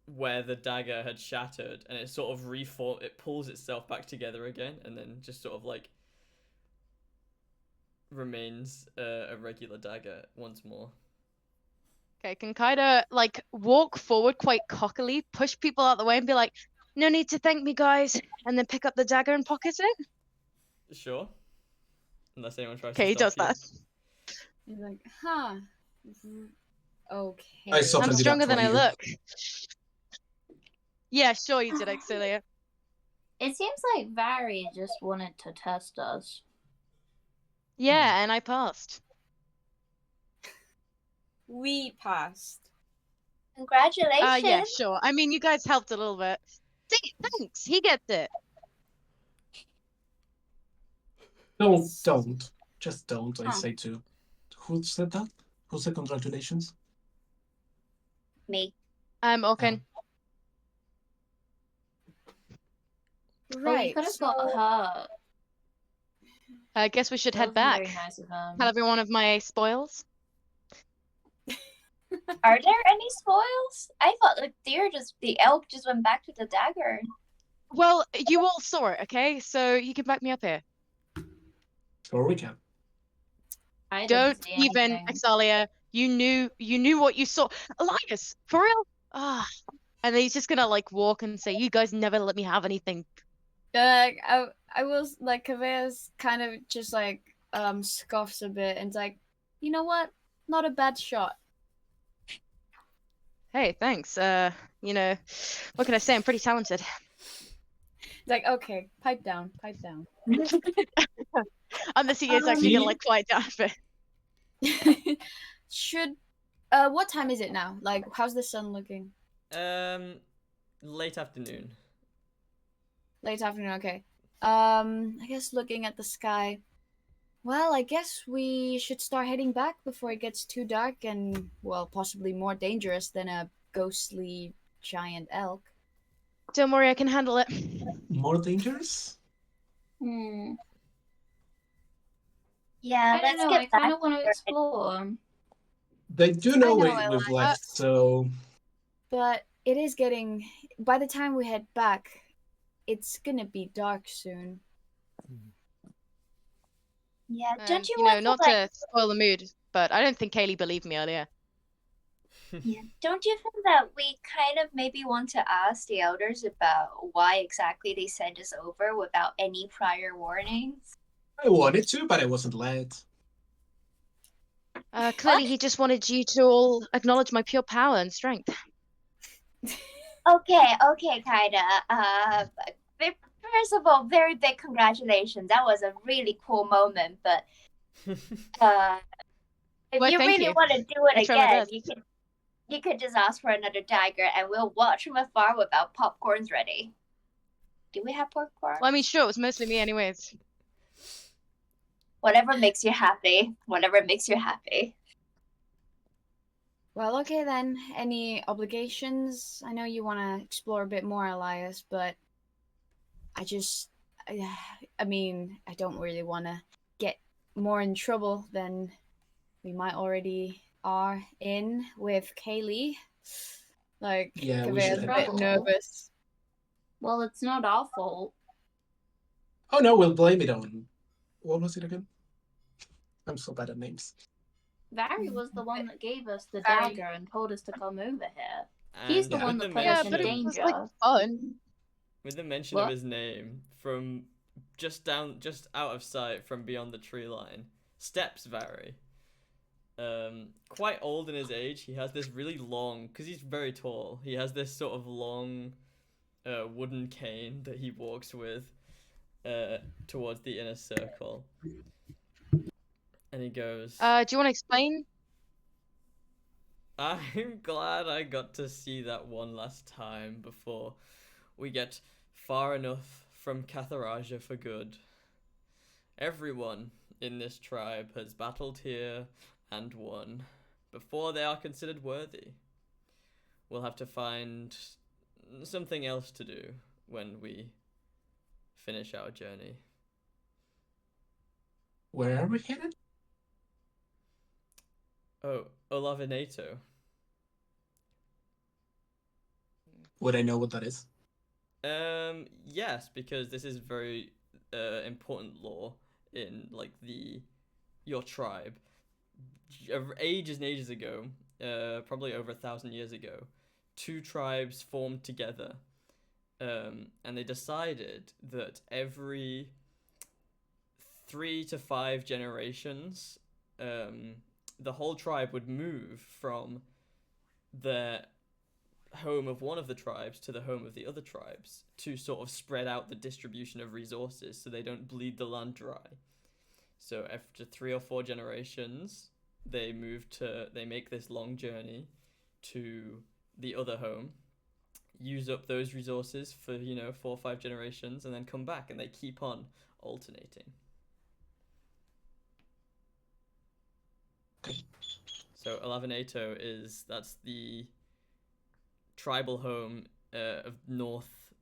where the dagger had shattered, and it sort of it pulls itself back together again, and then just sort of like remains a regular dagger once more.
Okay, can Kaida like walk forward quite cockily, push people out the way, and be like, "No need to thank me, guys," and then pick up the dagger and pocket it?
Sure. Unless anyone tries
Okay,
to
he
stop
does that.
He's like, huh. Okay.
I softened
I'm
it up
stronger than
for
I
you.
look. Yeah, sure you did, Exilia.
It seems like Vari just wanted to test us.
Yeah, and I passed.
We passed.
Congratulations.
Yeah, sure. I mean, you guys helped a little bit. See, thanks. He gets it.
Don't. Just don't, I
Huh.
say too. Who said that? Who said congratulations?
Me.
Orkin.
Oh, you
Right.
could have got hurt.
I guess we should
That
head
wasn't
back.
very nice of him.
Tell everyone of my spoils.
Are there any spoils? I thought the elk just went back to the dagger.
Well, you all saw it, okay? So you can back me up here.
Or we can.
I
Don't
didn't see
even,
anything.
Exalia. You knew what you saw. Elias, for real? Ah. And then he's just gonna like walk and say, "You guys never let me have anything."
I was like, Kavea's kind of just like scoffs a bit and's like, you know what? Not a bad shot.
Hey, thanks. You know, what can I say? I'm pretty talented.
It's like, okay, pipe down, pipe down.
Unless he is actually gonna like quiet down a bit.
Should what time is it now? Like, how's the sun looking?
Late afternoon.
Late afternoon, okay. I guess looking at the sky. Well, I guess we should start heading back before it gets too dark and, well, possibly more dangerous than a ghostly giant elk.
Don't worry, I can handle it.
More dangerous?
Hmm.
Yeah,
I don't
let's
know.
get
I kind
back
of want to
to it.
explore.
They do know,
know,
we've
I
left, so
But it is getting. By the time we head back, it's gonna be dark soon.
Yeah,
And,
don't you
you know,
want to
not
like?
to spoil the mood, but I don't think Kaylee believed me earlier.
Yeah, don't you think that we kind of maybe want to ask the elders about why exactly they sent us over without any prior warnings?
I wanted to, but I wasn't let.
Clearly he just wanted you to all acknowledge my pure power and strength.
Okay, Kaida. First of all, very big congratulations. That was a really cool moment. But if
Why,
you
thank
really
you.
want to do it
I try my
again,
best.
you could just ask for another dagger, and we'll watch from afar without popcorns ready. Do we have popcorn?
Well, I mean, sure, it was mostly me anyways.
Whatever makes you happy. Whatever makes you happy.
Well, okay then. Any obligations? I know you want to explore a bit more, Elias, but I just, I mean, I don't really want to get more in trouble than we might already are in with Kaylee. Like,
Yeah, we
Kavea's
should
a
head
bit
back.
nervous.
Well, it's not our fault.
Oh no, we'll blame it on. What was it again? I'm so bad at names.
Barry was the one that gave us the
Barry.
dagger and told us to come over here. He's the
And
Yeah.
one
with
that
the
put us
Yeah,
in
but it
mention,
was
danger.
like fun.
with the mention of
What?
his name from just out of sight from beyond the tree line, steps vary. Quite old in his age, he has this really long, because he's very tall. He has this sort of long, wooden cane that he walks with, towards the inner circle, and he goes,
Do you want to explain?
I'm glad I got to see that one last time before we get far enough from Katharaja for good. Everyone in this tribe has battled here and won before they are considered worthy. We'll have to find something else to do when we finish our journey.
Where are we headed?
Oh, Olavinato.
Would I know what that is?
Yes, because this is very important lore in like your tribe. Ages and ages ago, probably over 1,000 years ago, two tribes formed together, and they decided that every 3 to 5 generations, the whole tribe would move from their home of one of the tribes to the home of the other tribes to sort of spread out the distribution of resources so they don't bleed the land dry. So after 3 or 4 generations, they make this long journey to the other home, use up those resources for 4 or 5 generations, and then come back, and they keep on alternating. So Alavinato that's the tribal home of north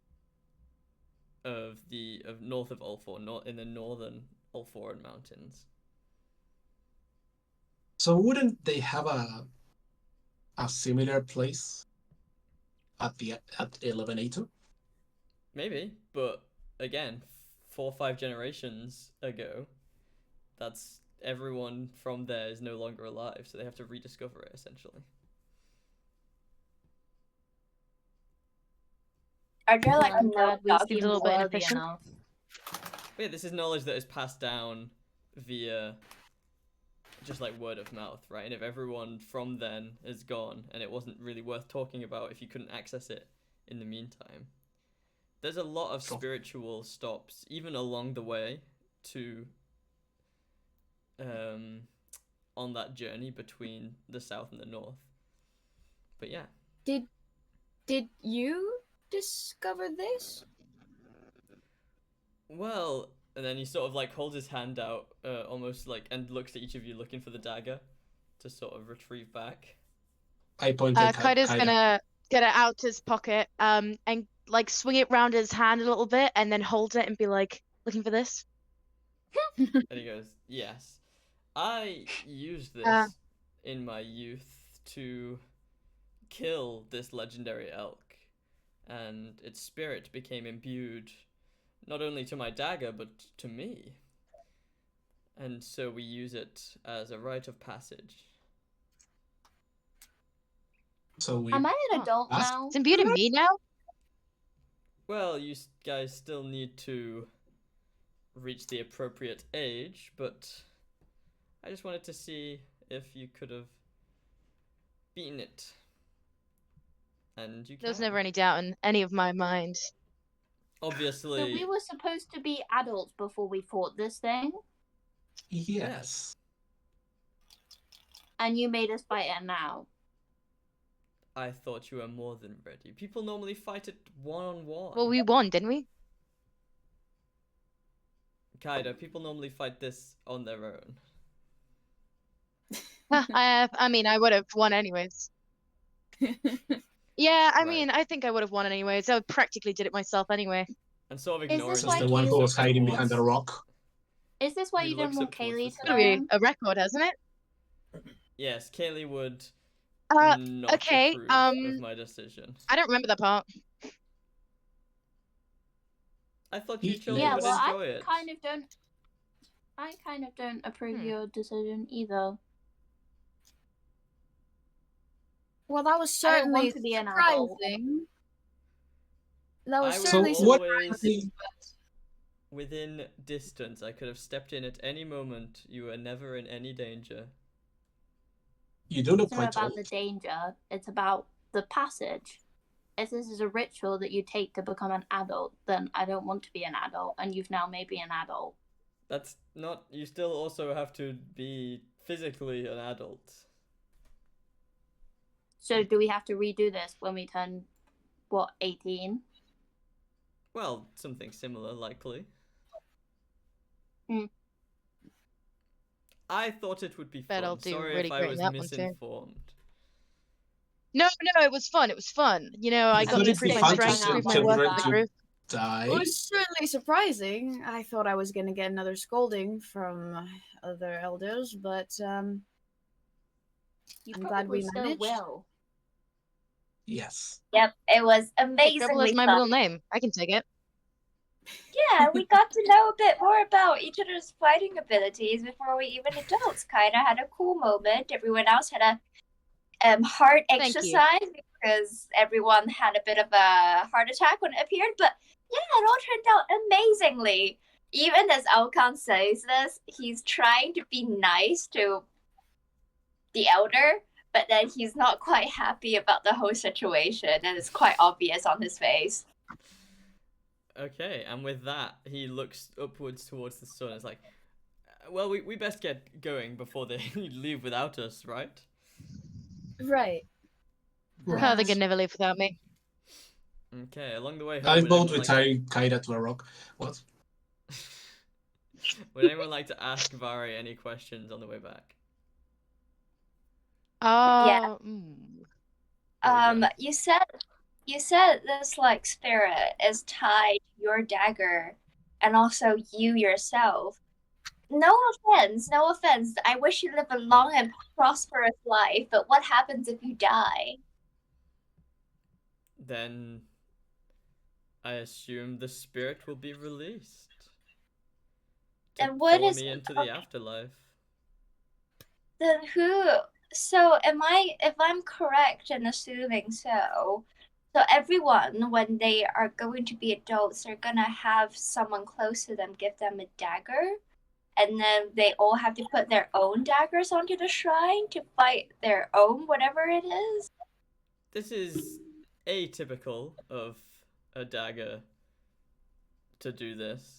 of Ulfor, in the northern Ulforan mountains.
So wouldn't they have a similar place at 11A2?
Maybe, but again, 4 or 5 generations ago, that's everyone from there is no longer alive, so they have to rediscover it essentially.
Are there like
I'm
no
glad we
dogs?
Seems a
seem
little bit
worthy
inefficient.
enough.
But yeah, this is knowledge that is passed down via just like word of mouth, right? And if everyone from then is gone and it wasn't really worth talking about if you couldn't access it in the meantime, there's a lot of
Sure.
spiritual stops even along the way to on that journey between the south and the north. But yeah,
Did you discover this?
well, and then he sort of like holds his hand out, almost like, and looks at each of you looking for the dagger to sort of retrieve back.
I pointed at
Kaida's
Kaida.
gonna get it out his pocket, and like swing it round his hand a little bit, and then hold it and be like, "Looking for this?"
And he goes, "Yes, I used this in my youth to kill this legendary elk, and its spirit became imbued not only to my dagger but to me. And so we use it as a rite of passage."
So we
Am I an
Oh.
adult
Ask-
now?
It's imbued in me now.
Well, you guys still need to reach the appropriate age, but I just wanted to see if you could have beaten it. And you can.
There was never any doubt in any of my mind.
Obviously.
So we were supposed to be adults before we fought this thing,
yes.
and you made us fight it now.
I thought you were more than ready. People normally fight it one-on-one.
Well, we won, didn't we?
Kaida, people normally fight this on their own.
I mean, I would have won anyways. Yeah, I
Right.
mean, I think I would have won anyways. I practically did it myself anyway.
And sort of
Is
ignoring
this
Just
why
the one who
you-
was hiding behind the rock.
Is this why
He
you didn't
looks
want
up towards
Kaylee
the
to
sky.
It's gonna be
learn?
a record, hasn't it?
Yes, Kaylee would
Uh,
not
okay,
approve of my decision.
I don't remember that part.
I thought you
Yeah,
children
Yeah,
would
well,
enjoy it.
I kind of don't approve your decision either.
Well, that was
I don't want
certainly
to be an adult.
surprising. That was
I
certainly
was
what-
surprising.
within distance. I could have stepped in at any moment. You were never in any danger.
You do look
It's not
quite
about
old.
the danger, it's about the passage. If this is a ritual that you take to become an adult, then I don't want to be an adult, and you've now made me an adult.
That's not. You still also have to be physically an adult.
So do we have to redo this when we turn, what, 18?
Well, something similar, likely.
Hmm.
I thought it would be
Bet
fun.
I'll do
Sorry
really
if I
great in
was
that one too.
misinformed.
No, it was fun. It was fun. You know, I got
Could
to
it
prove
be
my
fun to
strength,
see
prove my
children
worth
children
to the
to
group.
die?
It was certainly surprising. I thought I was gonna get another scolding from other elders, but
You
I'm glad
probably
we
still
managed.
will.
Yes.
Yep, it was
Trouble
amazingly
is my
fun.
middle name. I can take it.
Yeah, we got to know a bit more about each other's fighting abilities before we even adults kind of had a cool moment. Everyone else had a heart
Thank you.
exercise because everyone had a bit of a heart attack when it appeared. But yeah, it all turned out amazingly. Even as Alkan says this, he's trying to be nice to the elder, but then he's not quite happy about the whole situation, and it's quite obvious on his face.
Okay, and with that, he looks upwards towards the sun. It's like, well, we best get going before they leave without us, right?
Right.
Oh, they can never live without me.
Okay, along the way home,
I
would
vote
anyone
with
like
Kaida to a rock. What?
would anyone like to ask Vari any questions on the way back?
Yeah.
Mm.
You said this like spirit is tied to your dagger, and also you yourself. No offense. I wish you live a long and prosperous life, but what happens if you die?
Then I assume the spirit will be released to
And what
follow
is
me into the afterlife.
Then who? So if I'm correct in assuming so, so everyone when they are going to be adults, they're gonna have someone close to them give them a dagger, and then they all have to put their own daggers onto the shrine to fight their own whatever it is.
This is atypical of a dagger to do this.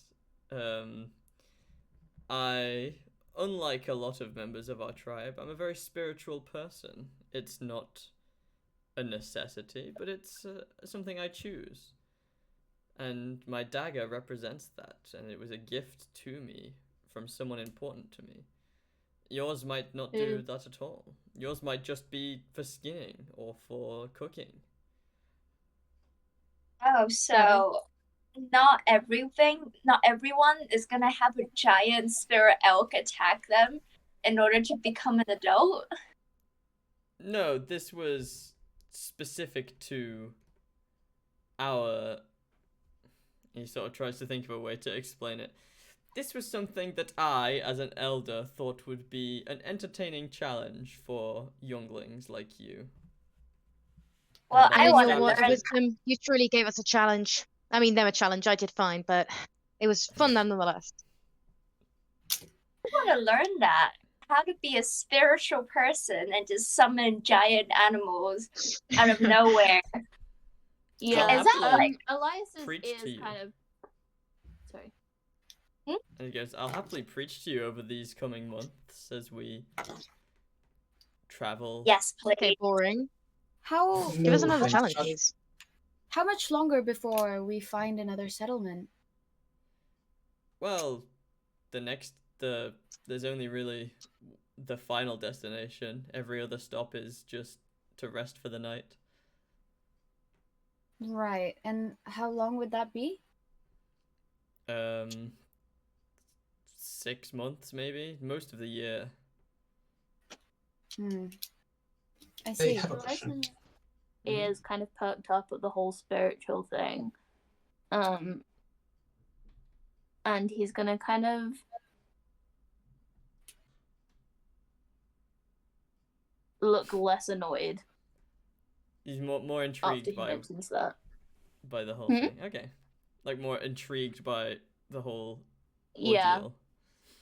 Unlike a lot of members of our tribe, I'm a very spiritual person. It's not a necessity, but it's something I choose. And my dagger represents that, and it was a gift to me from someone important to me. Yours might not do that at all. Yours might just be for skinning or for cooking.
Oh, so not everyone is gonna have a giant spirit elk attack them in order to become an adult.
No, this was specific to our... He sort of tries to think of a way to explain it. This was something that I, as an elder, thought would be an entertaining challenge for younglings like you.
Well,
And
I
In
want
your
to
words of
learn.
wisdom, you truly gave us a challenge. I mean, them a challenge. I did fine, but it was fun nonetheless.
I want to learn that how to be a spiritual person and just summon giant animals out of nowhere.
Yeah.
Is that like
Elias's
preach to
is
you.
kind of. Sorry.
And he goes, I'll happily preach to you over these coming months as we travel.
yes, please?
Okay, boring.
How
Give us
No,
another
thanks,
challenge,
Josh.
please.
how much longer before we find another settlement?
Well, there's only really the final destination. Every other stop is just to rest for the night.
Right. And how long would that be?
6 months maybe, most of the year.
I
Hey,
see.
have a question.
Elias is kind of perked up at the whole spiritual thing. And he's gonna kind of look less annoyed
He's more
after
intrigued
he mentions that.
by the whole
Hmm?
thing. Okay, like more intrigued by the whole
Yeah.
ordeal.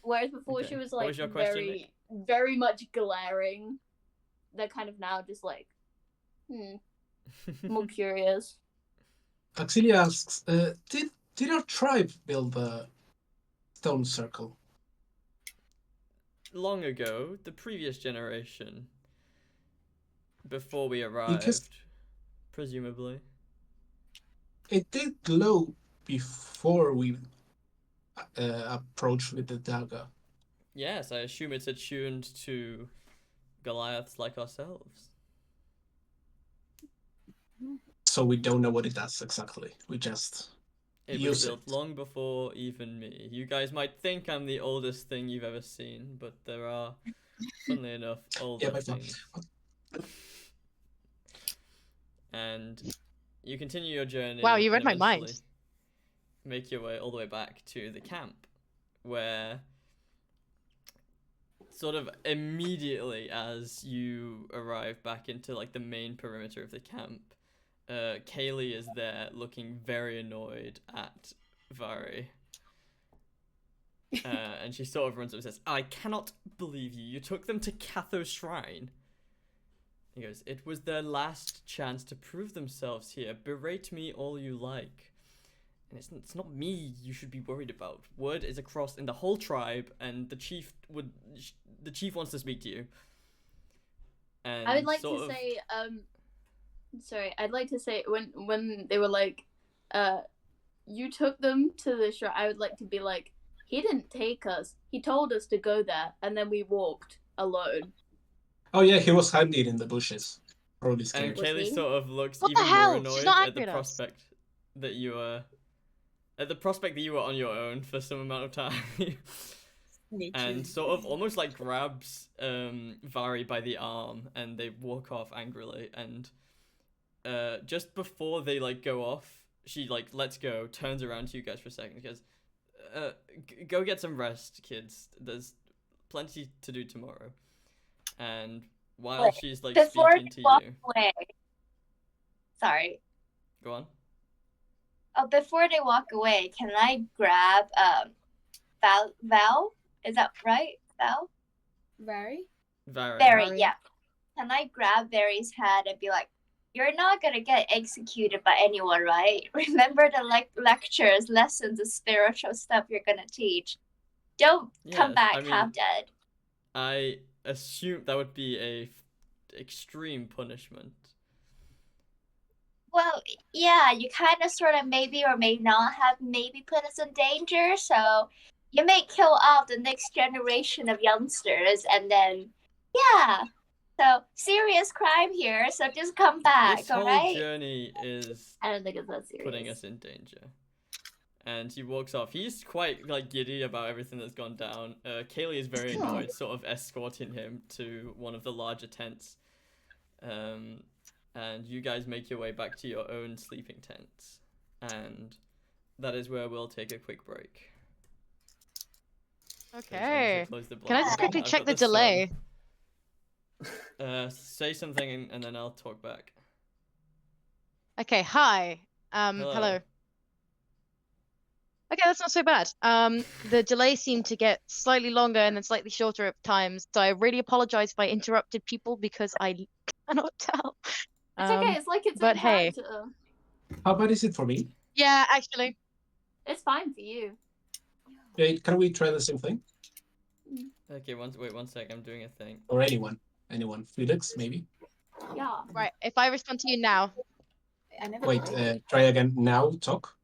Whereas before
Okay.
she was
What
like
was your question, Nick?
very much glaring. They're kind of now just like, more curious.
Auxilia asks, did our tribe build the stone circle?
Long ago, the previous generation, before we arrived,
Because
presumably.
it did glow before we approached with the dagger.
Yes, I assume it's attuned to Goliaths like ourselves.
So we don't know what it does exactly. We just
It was
use
built
it.
long before even me. You guys might think I'm the oldest thing you've ever seen, but there are, funnily enough, older
but
things. And you continue your journey.
Wow, you read
and
my mind.
eventually make your way all the way back to the camp, where sort of immediately as you arrive back into like the main perimeter of the camp, Kaylee is there looking very annoyed at Vari. And she sort of runs up and says, I cannot believe you. You took them to Catho's shrine. He goes, it was their last chance to prove themselves here. Berate me all you like. And it's not me you should be worried about. Word is across in the whole tribe, and the chief wants to speak to you. And
I would like
sort
to
of-
say, sorry, I'd like to say when they were like, you took them to the shrine, I would like to be like, he didn't take us. He told us to go there, and then we walked alone.
Oh yeah, he was hiding in the bushes. Probably
And
scared.
Was
Kaylee
he?
sort of looks
What the
even more
hell? She's
annoyed
not
at the
angry at us.
prospect that you were on your own for some amount of time. And sort of almost like grabs Vari by the arm, and they walk off angrily. And just before they like go off, she like lets go, turns around to you guys for a second, goes, go get some rest, kids. There's plenty to do tomorrow. and while
Wait,
she's like
before
speaking
they
to
walk
you,
away. Sorry.
go on.
Oh, before they walk away, can I grab Val? Is that right? Val?
Very.
Very.
Barry, yeah. Can I grab Barry's head and be like, "You're not gonna get executed by anyone, right? Remember the lectures, lessons, the spiritual stuff you're gonna teach. Don't come
Yes,
back
I mean,
half dead."
I assume that would be a extreme punishment.
Well, yeah, you kind of sort of maybe or may not have maybe put us in danger, so you may kill off the next generation of youngsters, and then, yeah. So, serious crime here, so just come back,
This whole
alright?
journey is
I don't think it's that serious.
putting us in danger. And he walks off. He's quite like giddy about everything that's gone down. Kaylee is very annoyed, sort of escorting him to one of the larger tents. And you guys make your way back to your own sleeping tents. And that is where we'll take a quick break.
Okay.
Close the
Can I just
blinds.
quickly
I've
check
got
the
sun.
delay?
Say something and then I'll talk back.
Okay, hi. Hello. Okay, that's not so bad. The delay seemed to get slightly longer and then slightly shorter at times, so I really apologize if I interrupted people because I cannot tell.
It's okay. It's like it's
but
in
hey.
character.
How bad is it for me?
Yeah, actually.
It's fine for you.
Okay, can we try the same thing?
Okay, wait one sec. I'm doing a thing.
Or anyone? Felix, maybe?
Yeah.
Right, if I respond to you now.
I never
Wait,
played.
try again now, talk.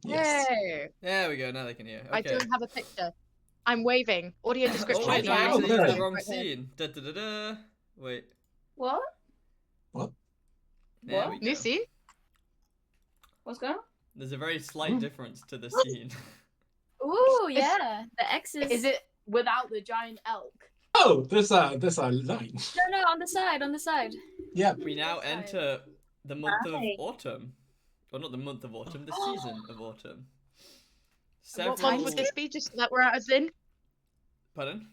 Yes.
Hey,
There we go. Now they can hear.
I
Okay.
don't have a picture. I'm waving. Audio description.
Oh wait, no, I
Okay.
actually
there
used
I
the
am.
wrong
Right here.
scene. Da da da da. Wait.
What?
There
What?
we go.
New scene?
What's going on?
There's a very slight difference to the scene.
Ooh, yeah. The X
Is it without the giant elk?
Oh, there's a line.
No, on the side.
Yeah.
We now
This side.
enter the month of
Right.
autumn. Well, not the month of autumn, the season of autumn.
What month would this be? Just so that we're out of Zin.
Pardon?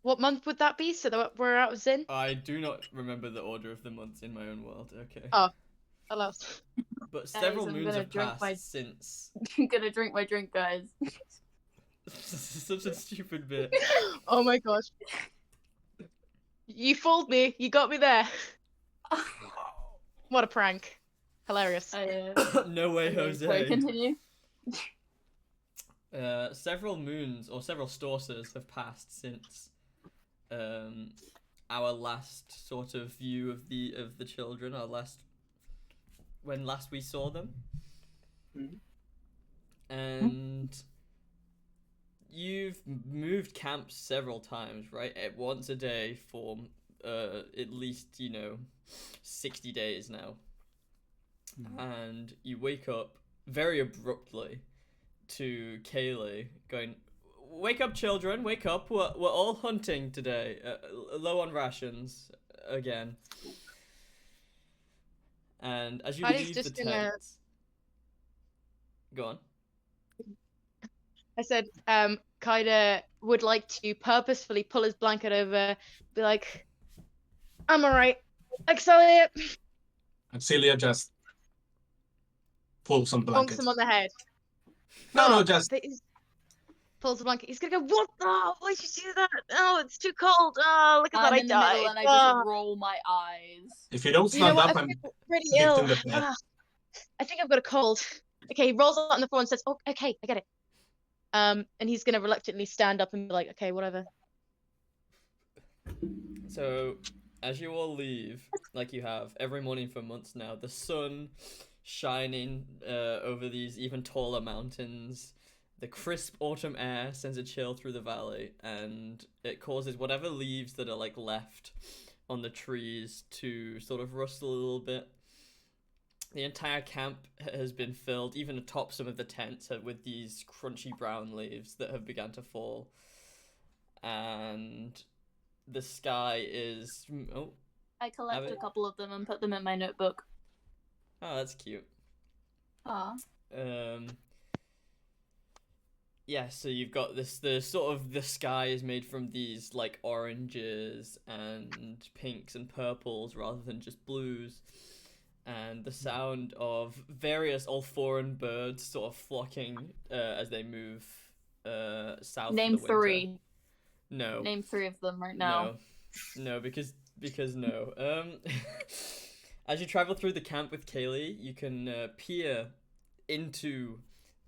What month would that be? So that we're out of Zin.
I do not remember the order of the months in my own world. Okay.
Oh. Alas.
But several
I'm
moons
gonna
have
drink
passed
my-
since.
I'm gonna drink my drink, guys.
Such a stupid bit.
Oh my gosh. You fooled me. You got me there. What a prank. Hilarious.
No way, Jose.
Wait, continue.
Several moons or several storces have passed since our last sort of view of the children. When last we saw them, and you've moved camps several times, right? Once a day for at least 60 days now, and you wake up very abruptly to Kaylee going, "Wake up, children! Wake up! We're all hunting today. Low on rations again." And as you
Kylie's
leave the
just gonna-
tent, go on.
I said, Kaida would like to purposefully pull his blanket over, be like, I'm alright. Elliot,
And Celia just pulls some
bonks
blanket.
him on the head.
No, just
He pulls the blanket. He's gonna go, what? Oh, why'd you do that? Oh, it's too cold. Oh, look at that,
I'm
I
in the
died.
middle and I
Oh.
just roll my eyes.
if you don't
You know
stand
what?
up,
I
I'm
feel pretty
kicked
ill.
in the bed.
Ah, I think I've got a cold. Okay, he rolls out on the floor and says, "Oh, okay, I get it." And he's gonna reluctantly stand up and be like, "Okay, whatever."
So, as you all leave, like you have every morning for months now, the sun shining over these even taller mountains, the crisp autumn air sends a chill through the valley, and it causes whatever leaves that are like left on the trees to sort of rustle a little bit. The entire camp has been filled, even atop some of the tents, with these crunchy brown leaves that have begun to fall. And the sky is... Oh,
I collect
Have
a
it-
couple of them and put them in my notebook.
that's cute.
Aw.
Yeah, so you've got the sort of the sky is made from these like oranges and pinks and purples rather than just blues. And the sound of various Olforan birds sort of flocking as they move south.
Name
for the winter.
3.
No.
Name 3 of them right now.
No, because no. As you travel through the camp with Kaylee, you can peer into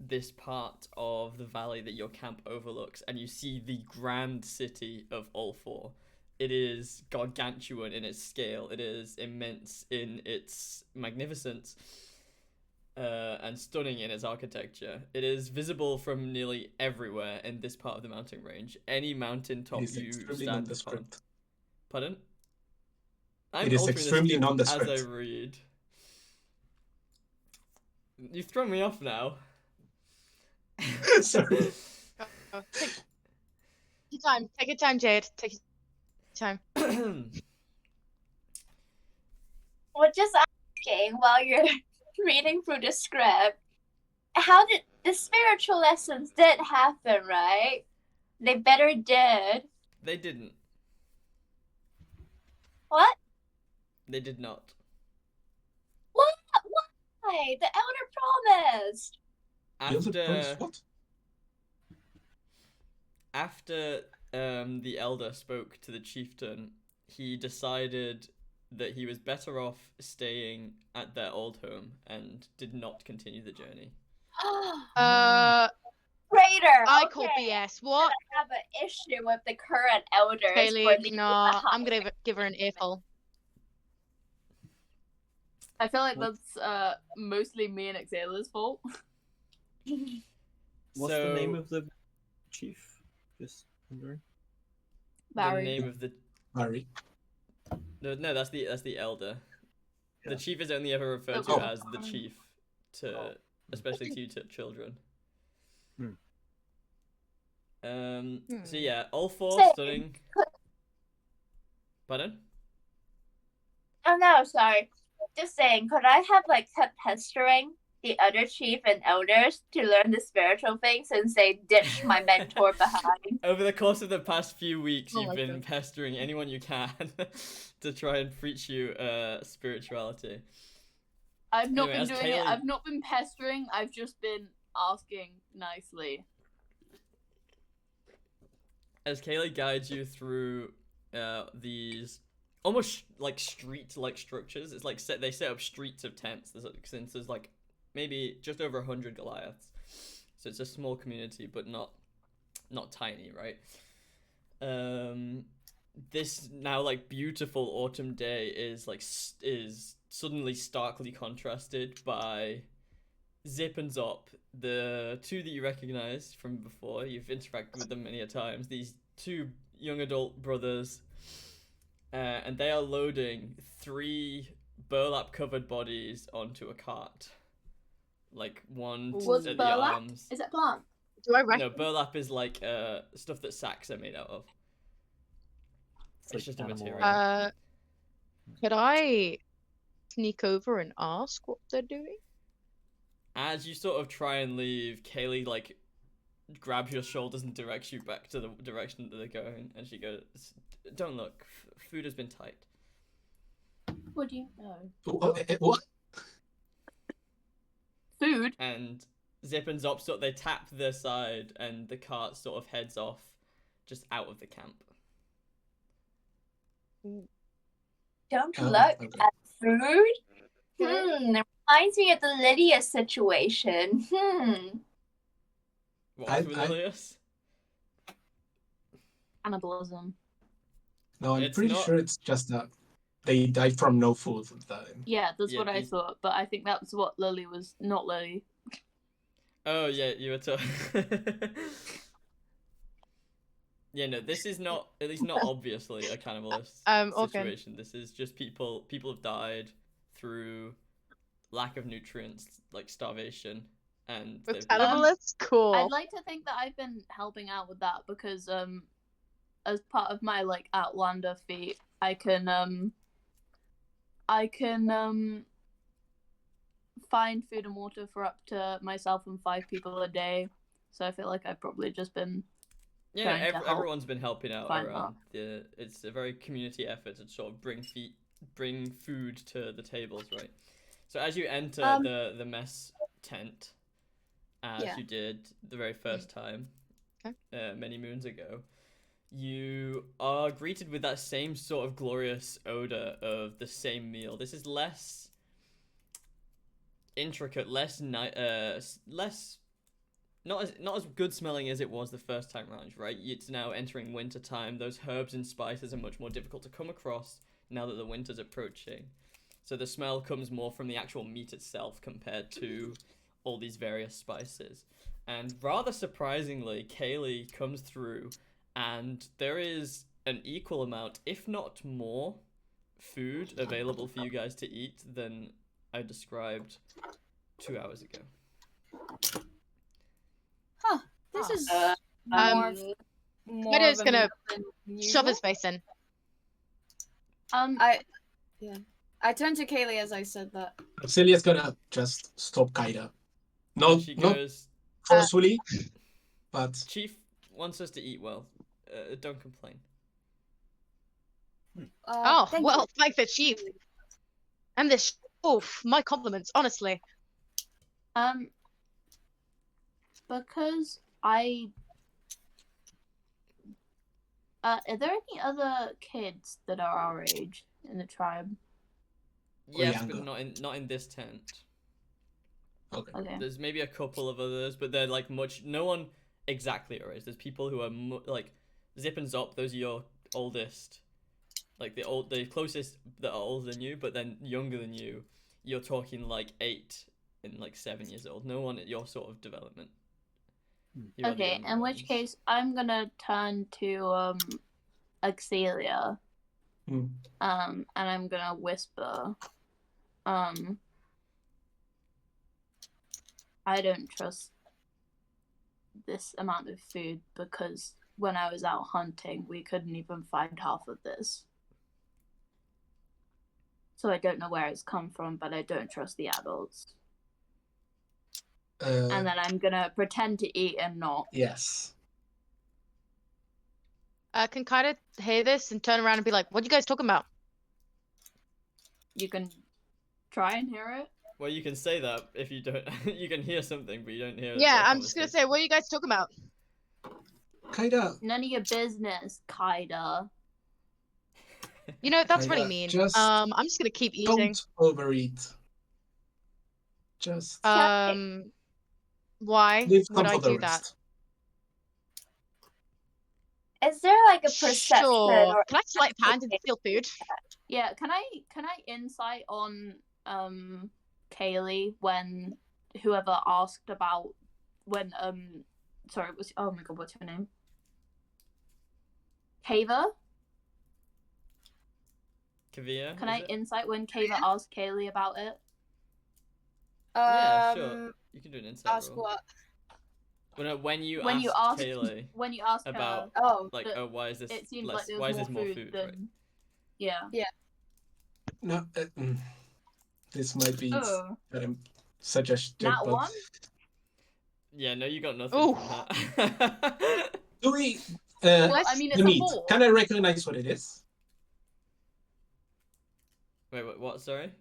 this part of the valley that your camp overlooks, and you see the grand city of Ulfor. It is gargantuan in its scale. It is immense in its magnificence, and stunning in its architecture. It is visible from nearly everywhere in this part of the mountain range. Any mountain top
It is
you
extremely
stand upon.
nondescript.
Pardon?
It is
altering the
extremely
script
nondescript.
as I read. You've thrown me off now.
Sorry.
Take your time. Take your time, Jade. Take your time.
Well, just asking while you're reading through the script, how did the spiritual lessons did happen, right? They better did.
They didn't.
What?
They did not.
What? Why? The elder promised.
What?
After the elder spoke to the chieftain, he decided that he was better off staying at their old home and did not continue the journey.
Traitor.
I call
okay.
BS. What?
I have an issue with the current elders. for
Kaylee,
leaving
no,
the
I'm gonna give her an earful.
I feel like that's mostly me and Xayla's fault.
What's the name of the chief? Just wondering.
the
Barry.
name of the
Barry.
no, that's the elder.
Yeah.
The chief is only ever referred to
Oh.
as the chief to, especially to children. So yeah, all four
Say,
stunning. Pardon?
Oh no, sorry. Just saying, could I have like kept pestering the other chief and elders to learn the spiritual thing since they ditched my mentor behind?
Over the course of the past few weeks,
Oh
you've
my
been
God.
pestering anyone you can to try and preach you spirituality.
I've not
Anyway,
been
as
doing it.
Kaylee-
I've not been pestering. I've just been asking nicely.
As Kaylee guides you through these almost like street-like structures, it's like they set up streets of tents. Since there's like maybe just over 100 Goliaths, so it's a small community, but not tiny, right? This now like beautiful autumn day is is suddenly starkly contrasted by Zip and Zop, the two that you recognize from before. You've interacted with them many a times. These two young adult brothers, and they are loading 3 burlap covered bodies onto a cart. Like one
What's
at
burlap?
the arms.
Is it plant?
Do I
No,
recognize?
burlap is like stuff that sacks are made out of. It's
like
just a
animal
material.
Could I sneak over and ask what they're doing?
As you sort of try and leave, Kaylee like grabs your shoulders and directs you back to the direction that they're going, and she goes, "Don't look. Food has been tight."
What do you know?
What?
Food.
And Zip and Zop they tap their side, and the cart sort of heads off, just out of the camp.
Don't
Oh,
look
okay.
at food. It reminds me of the Lydia situation.
What
I-
with Lilius?
Cannibalism.
No, I'm
It's
pretty
not-
sure it's just that they died from no food.
Yeah, that's
Yeah,
what I
the-
thought. But I think that's what Lily was. Not Lily.
Oh yeah, you were talking. Yeah, no, this is not, at least not obviously a cannibalist
Okay.
situation. This is just people have died through lack of nutrients, like starvation, and
With
they've been-
cannibalists? Cool.
I'd like to think that I've been helping out with that because as part of my like Outlander feat, I can find food and water for up to myself and 5 people a day. So I feel like I've probably just been
Yeah,
trying to help
everyone's been helping out
find
around. It's a very community effort to sort of bring food to the tables, right? So as you enter the mess tent, as
Yeah.
you did the very first time, many moons ago, you are greeted with that same sort of glorious odor of the same meal. This is less intricate, less not as good smelling as it was the first time round, right? It's now entering winter time. Those herbs and spices are much more difficult to come across now that the winter's approaching. So the smell comes more from the actual meat itself compared to all these various spices. And rather surprisingly, Kaylee comes through and there is an equal amount, if not more, food available for you guys to eat than I described 2 hours ago.
This is
Um,
more
Meadow's
of a
gonna
meal than
Shove
usual.
his face in.
I turned to Kaylee as I said that.
Celia's gonna just stop Kaida. Not
She
not
goes,
forcefully, but
Chief wants us to eat well. Don't complain.
Thank you.
Thank the chief. And this. Oof, my compliments, honestly.
Because I are there any other kids that are our age in the tribe?
Yes,
younger.
but not in this tent.
okay.
Okay.
There's maybe a couple of others, but they're like no one exactly our age. There's people who are like Zip and Zop. Those are your oldest, like the closest that are older than you, but then younger than you. You're talking like 8 in like 7 years old. No one at your sort of development. You are the
Okay,
younger
in which
ones.
case I'm gonna turn to Axelia.
Hmm.
And I'm gonna whisper. I don't trust this amount of food because when I was out hunting, we couldn't even find half of this. So I don't know where it's come from, but I don't trust the adults. And then I'm gonna pretend to eat and not.
Yes.
I can kind of hear this and turn around and be like, "What are you guys talking about?"
You can try and hear it.
Well, you can say that if you don't. You can hear something, but you don't hear.
Yeah,
their
I'm just gonna say,
conversation.
"What are you guys talking about?"
Kaida.
None of your business, Kaida.
You know, that's
Kaida,
really mean.
just
I'm just gonna keep eating.
don't overeat. Just
Why
leave
would
some
I
for the
do that?
rest.
Is there like a perception
Sure.
or
Can I sleight of hand and steal food?
Yeah, can I insight on Kaylee when whoever asked about when sorry, oh my god, what's her name? Kava?
Kavia?
Can
is
I
it?
insight when Kava asked Kaylee about it?
Yeah, sure. You can do an insight
Ask
roll.
what?
When you
When you
asked
asked
Kaylee
when you asked
about
her,
Oh,
like,
that
why is this
it seemed
less?
like there
Why
was
is this more food?
than
Right.
yeah.
No, this might be
Oh,
suggested,
that
but
one?
Yeah, no, you got nothing
Ooh.
from that.
do we?
Well, I mean, it's
The
a
meat.
4.
Can I recognize what it is?
Wait, what? Sorry,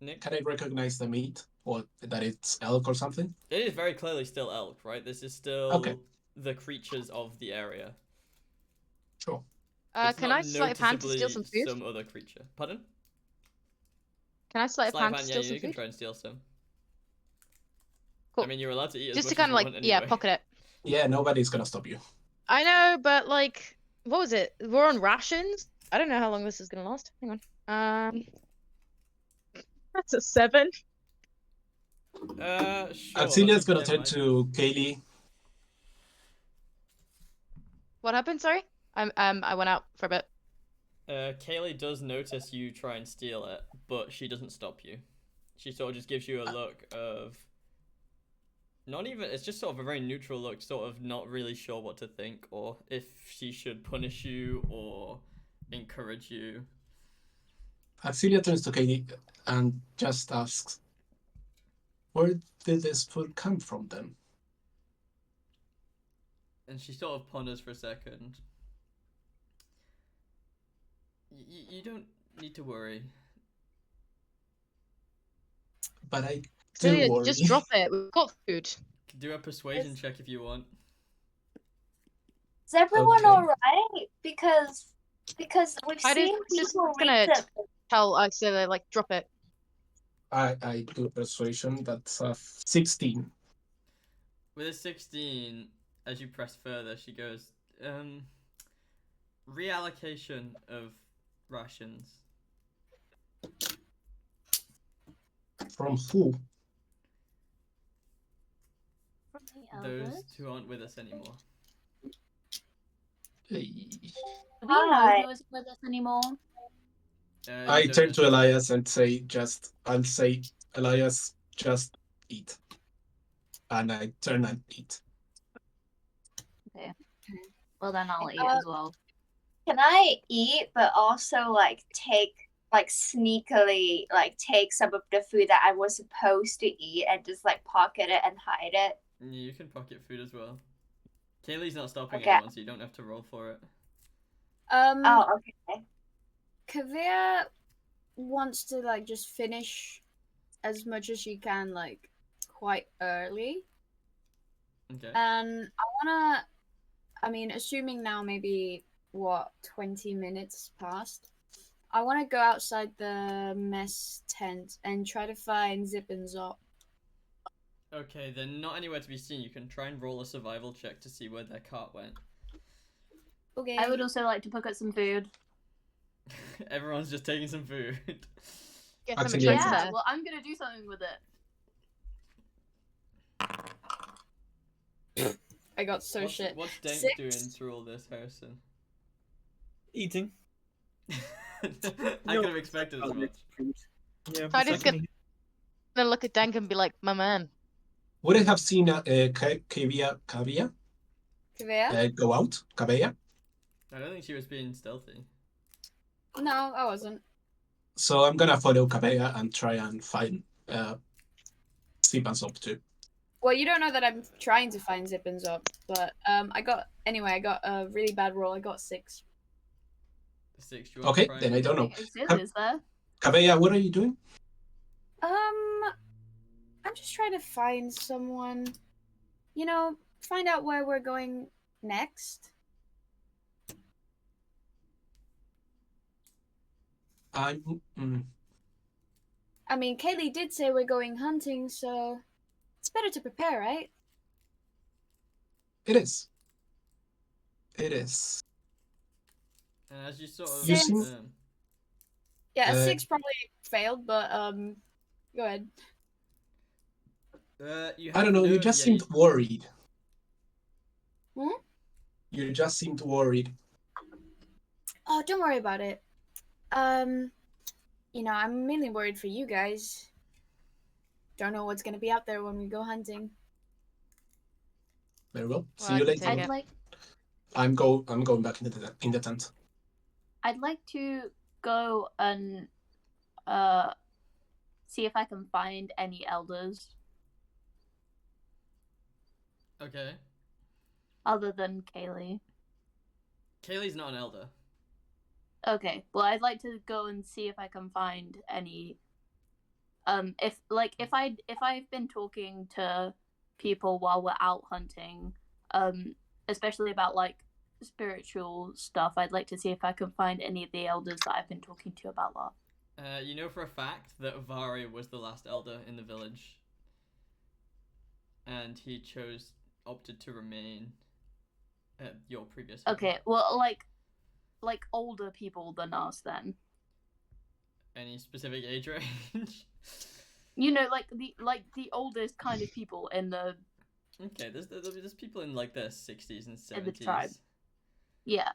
Nick.
Can I recognize the meat, or that it's elk or something?
It is very clearly still elk, right? This is still
Okay.
the creatures of the area.
Sure.
It's
Can
not
I sleight of hand to steal
noticeably
some food?
some other creature. Pardon?
Can I sleight of
Sleight
hand
of
to
hand,
steal
yeah,
some
you can
food?
try and steal some.
Cool.
I mean, you're allowed to eat as
Just
much
to kind
as
of
you
like,
want anyway.
pocket it.
Yeah, nobody's gonna stop you.
I know, but like, what was it? We're on rations. I don't know how long this is gonna last. Hang on. That's a 7.
Sure.
Auxilia's gonna
yeah,
turn
mine.
to Kaylee.
What happened? Sorry, I went out for a bit.
Kaylee does notice you try and steal it, but she doesn't stop you. She sort of just gives you a look of not even. It's just sort of a very neutral look, sort of not really sure what to think, or if she should punish you or encourage you.
Auxilia turns to Kaylee and just asks, "Where did this food come from, then?"
And she sort of ponders for a second. You don't need to worry.
But I
So
do
yeah,
worry.
just drop it. We've got food.
Do a persuasion check if you want.
is everyone
Okay.
alright? Because we've
I
seen
just
people
gonna
reach it.
tell Axela like drop it.
I do persuasion. That's a 16.
With a 16, as you press further, she goes, reallocation of rations.
From who?
From the
Those
elders?
who aren't with us anymore.
Hey.
Do we know
Hi.
who isn't with us anymore?
I
You don't
turn to
necessarily-
Elias and say, I'll say, Elias, just eat. And I turn and eat.
Well, then I'll eat as well.
Can I eat, but also like sneakily take some of the food that I was supposed to eat and just like pocket it and hide it?
Yeah, you can pocket food as well. Kaylee's not stopping
Okay.
anyone, so you don't have to roll for it.
Oh, okay.
Kavir wants to like just finish as much as she can like quite early.
Okay.
And I mean, assuming now maybe 20 minutes passed, I want to go outside the mess tent and try to find Zip and Zop.
Okay, they're not anywhere to be seen. You can try and roll a survival check to see where their cart went.
Okay.
I would also like to pick up some food.
Everyone's just taking some food.
Get some
Axelia.
attention
Yeah,
there.
well, I'm gonna do something with it.
I got so shit.
What's Dank
6.
doing through all this, Harrison?
Eating.
I could have expected as much.
Yeah.
Tidy's gonna look at Dank and be like, my man.
Would I have seen Kavia
Kavea?
go out? Kavia?
I don't think she was being stealthy.
No, I wasn't.
So I'm gonna follow Kavia and try and find Sleep and Soap too.
Well, you don't know that I'm trying to find Zip and Zop, but I got a really bad roll. I got 6.
6. Do you want to
Okay,
try
then
and-
I don't know.
Is there?
Kavia, what are you doing?
I'm just trying to find someone. You know, find out where we're going next.
I'm.
I mean, Kaylee did say we're going hunting, so it's better to prepare, right?
It is. It is.
And as you sort of.
You seem-
Yeah, a
Uh,
6 probably failed, but go ahead.
You
I don't know. You just seemed worried.
Hmm?
You just seemed worried.
Oh, don't worry about it. You know, I'm mainly worried for you guys. Don't know what's gonna be out there when we go hunting.
Very well. See
Well, I
you
can
later.
take
I'd
it.
like
I'm going back in the tent.
I'd like to go and see if I can find any elders
Okay.
other than Kaylee.
Kaylee's not an elder.
Okay, well, I'd like to go and see if I can find any. If I've been talking to people while we're out hunting, especially about like spiritual stuff, I'd like to see if I can find any of the elders that I've been talking to about that.
You know for a fact that Vari was the last elder in the village, and he opted to remain at your previous home.
Okay, well, like older people than us then.
Any specific age range?
You know, like the oldest kind of people in the
Okay, there's people in like their 60s and 70s.
In the tribe. Yeah.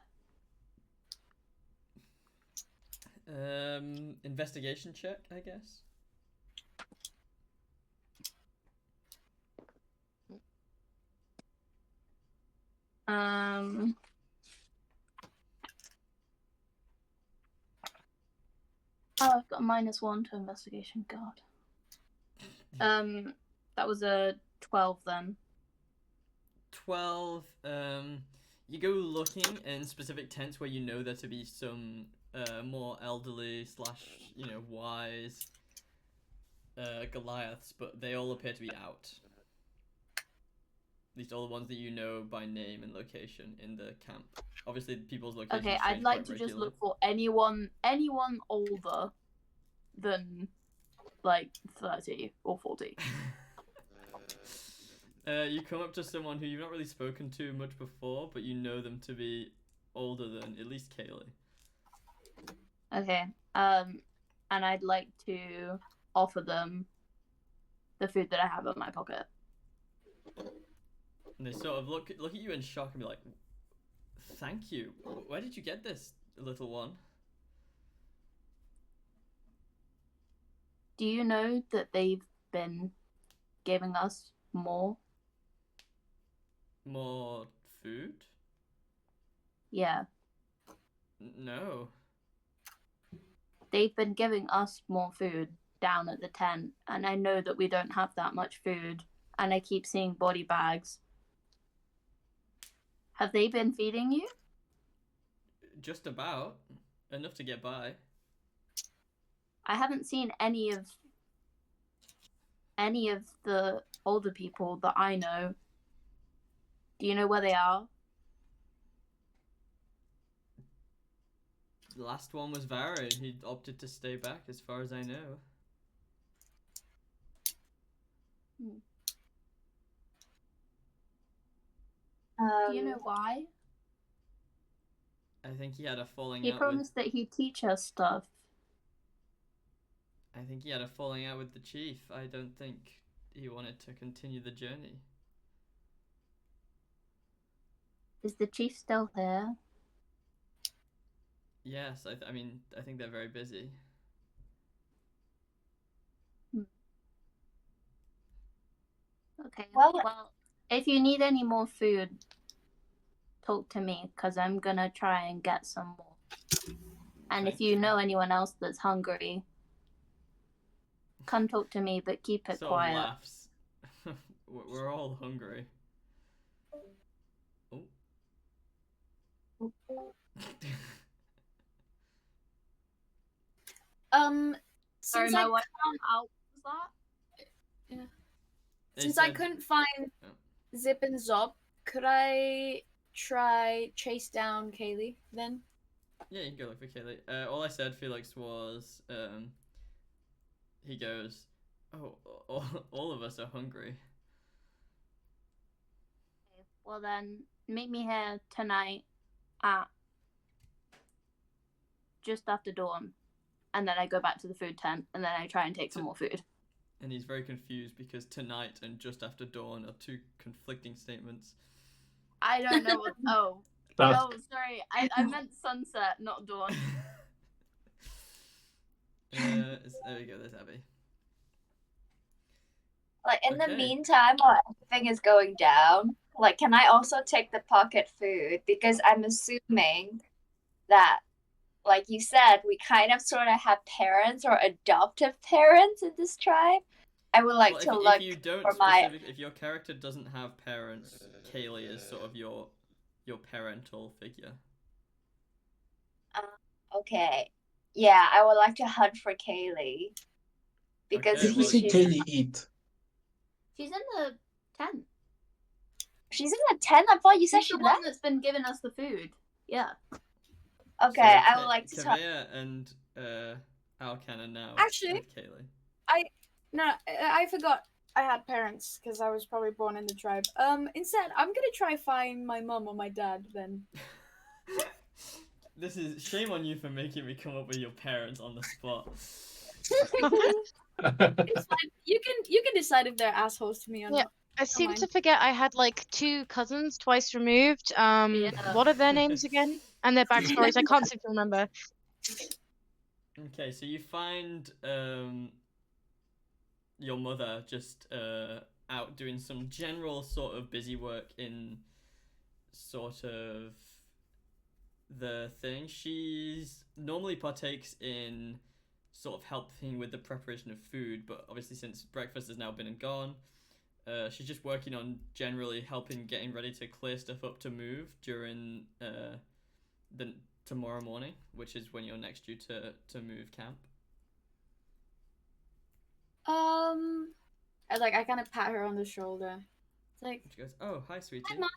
Investigation check, I guess.
Oh, I've got a -1 to investigation. God. That was a 12 then.
12. You go looking in specific tents where you know there to be some more elderly / wise Goliaths, but they all appear to be out. At least all the ones that you know by name and location in the camp. Obviously, people's locations
Okay,
change
I'd like
quite
to just
regularly.
look for anyone older than like 30 or 40.
You come up to someone who you've not really spoken to much before, but you know them to be older than at least Kaylee.
Okay. And I'd like to offer them the food that I have in my pocket.
And they sort of look at you in shock and be like, "Thank you. Where did you get this, little one?"
Do you know that they've been giving us more?
More food?
Yeah.
No.
They've been giving us more food down at the tent, and I know that we don't have that much food, and I keep seeing body bags. Have they been feeding you?
Just about. Enough to get by.
I haven't seen any of the older people that I know. Do you know where they are?
The last one was Vary. He opted to stay back, as far as I know.
Do you know why?
I think he had a falling
He
out
promised that he'd teach us stuff.
I think he had a falling out with the chief. I don't think he wanted to continue the journey.
Is the chief still here?
Yes, I mean, I think they're very busy.
Okay.
Well-
Well, if you need any more food, talk to me, because I'm gonna try and get some more. And if
Okay.
you know anyone else that's hungry, come talk to me, but keep it
Sort
quiet.
of laughs. We're all hungry. Oh.
Since
my
I
wife found out that.
since I couldn't find Zip and Zop, could I try chase down Kaylee then?
Yeah, you can go look for Kaylee. All I said, Felix, was he goes, "Oh, all of us are hungry."
Okay, well then, meet me here tonight at just after dawn, and then I go back to the food tent, and then I try and take some more food.
And he's very confused because tonight and just after dawn are two conflicting statements.
I don't know what. Oh,
Dusk.
no, sorry. I meant sunset, not dawn.
There we go. There's Abby.
Like in the
Okay.
meantime, while everything is going down, like can I also take the pocket food? Because I'm assuming that, like you said, we kind of sort of have parents or adoptive parents in this tribe. I would like to look
if you don't
for my.
if your character doesn't have parents, Kaylee is sort of your parental figure.
Okay, yeah, I would like to hunt for Kaylee because
Okay,
Did we
well,
see
she's
Kaylee eat?
She's in the tent.
she's in the tent. I thought you said
She's
she
the one
left.
that's been giving us the food. Yeah.
Okay,
So,
I would like to talk.
Kavea and Alcan are now
Actually-
with Kaylee.
No, I forgot I had parents because I was probably born in the tribe. Instead, I'm gonna try find my mum or my dad then.
This is shame on you for making me come up with your parents on the spot.
It's fine. You can decide if they're assholes to me or
Yeah.
not.
I seem
mind.
to forget I had like 2 cousins twice removed.
Yeah.
What are their names again? And their backstories? I can't seem to remember.
Okay, so you find your mother just out doing some general sort of busy work in sort of the thing. She's normally partakes in sort of helping with the preparation of food, but obviously since breakfast has now been and gone, she's just working on generally helping getting ready to clear stuff up to move during the tomorrow morning, which is when you're next due to move camp.
I kind of pat her on the shoulder. It's like,
She goes, "Oh, hi, sweetie."
Hi, Mom.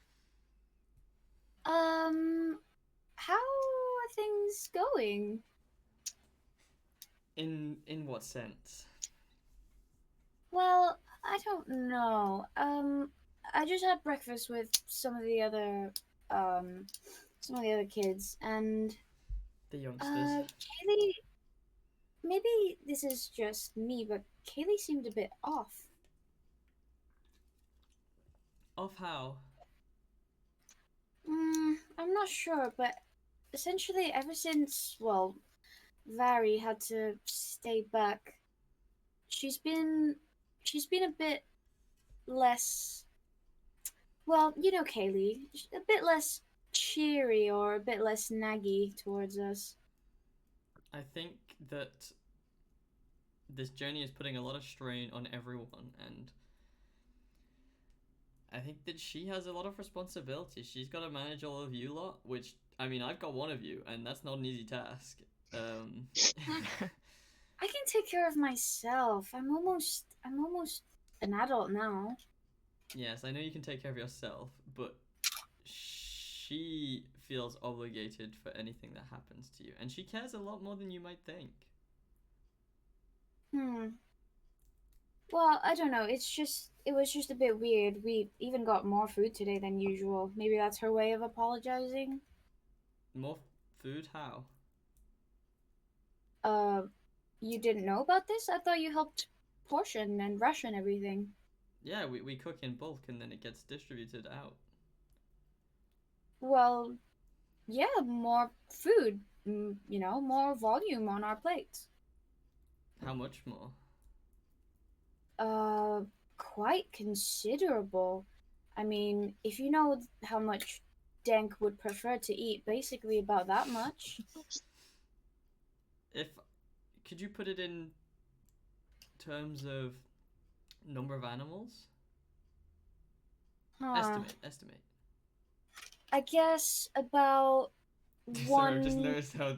How are things going?
In what sense?
Well, I don't know. I just had breakfast with some of the other kids, and
The youngsters.
Kaylee. Maybe this is just me, but Kaylee seemed a bit off.
Off how?
I'm not sure, but essentially, ever since, well, Vari had to stay back, she's been a bit less. Well, you know, Kaylee, a bit less cheery or a bit less naggy towards us.
I think that this journey is putting a lot of strain on everyone, and I think that she has a lot of responsibility. She's got to manage all of you lot, which, I mean, I've got one of you, and that's not an easy task.
I can take care of myself. I'm almost an adult now.
Yes, I know you can take care of yourself, but she feels obligated for anything that happens to you, and she cares a lot more than you might think.
Well, I don't know. It was just a bit weird. We even got more food today than usual. Maybe that's her way of apologizing.
More food? How?
You didn't know about this? I thought you helped portion and ration everything.
Yeah, we cook in bulk and then it gets distributed out.
well, yeah, more food. More volume on our plates.
How much more?
Quite considerable. I mean, if you know how much Denk would prefer to eat, basically about that much.
Could you put it in terms of number of animals?
Huh.
Estimate.
I guess about
Sorry, I've just
one.
noticed how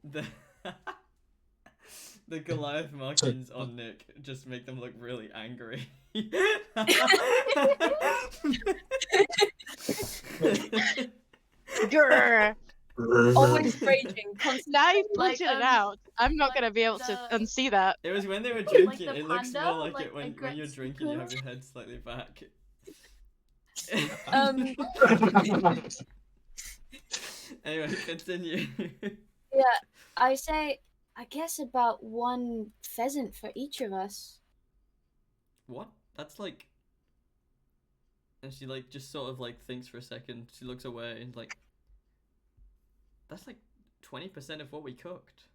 the the Goliath markings on Nick just make them look really angry.
Grr.
Always raging, constantly.
Now you've
Like,
pointed it out. I'm not
like
gonna be able to
the-
unsee that.
It was when they were
Like
drinking.
the
It looks
panda,
more like
like
it when you're
Gret's
drinking. You have
poo.
your head slightly back. Anyway, continue.
Yeah, I guess about one pheasant for each of us.
What? That's like. And she like just sort of like thinks for a second. She looks away and like. That's like 20% of what we cooked.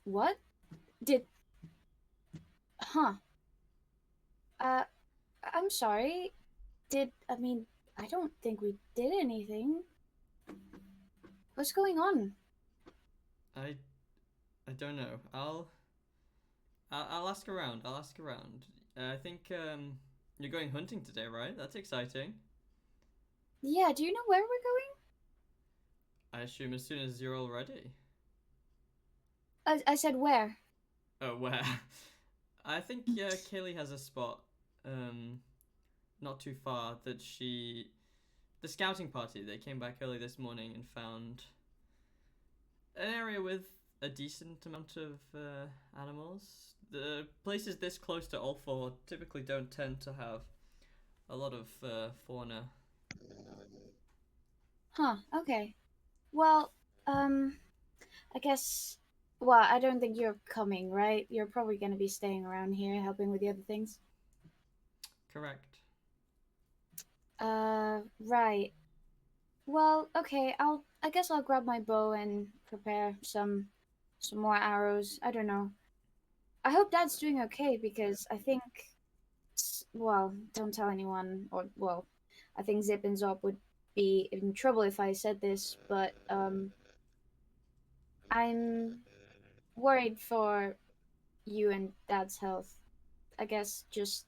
What? Did. Huh. I'm sorry. I don't think we did anything. What's going on?
I don't know. I'll ask around. I think you're going hunting today, right? That's exciting.
Yeah, do you know where we're going?
I assume as soon as you're all ready.
I said where?
Oh, where? I think Kaylee has a spot, not too far that the scouting party. They came back early this morning and found an area with a decent amount of animals. The places this close to all four typically don't tend to have a lot of fauna.
Huh, okay. Well, I guess. Well, I don't think you're coming, right? You're probably gonna be staying around here helping with the other things.
Correct.
Right. Well, okay, I guess I'll grab my bow and prepare some more arrows. I don't know. I hope Dad's doing okay because I think well, don't tell anyone or well, I think Zip and Zop would be in trouble if I said this, but I'm worried for you and Dad's health. I guess just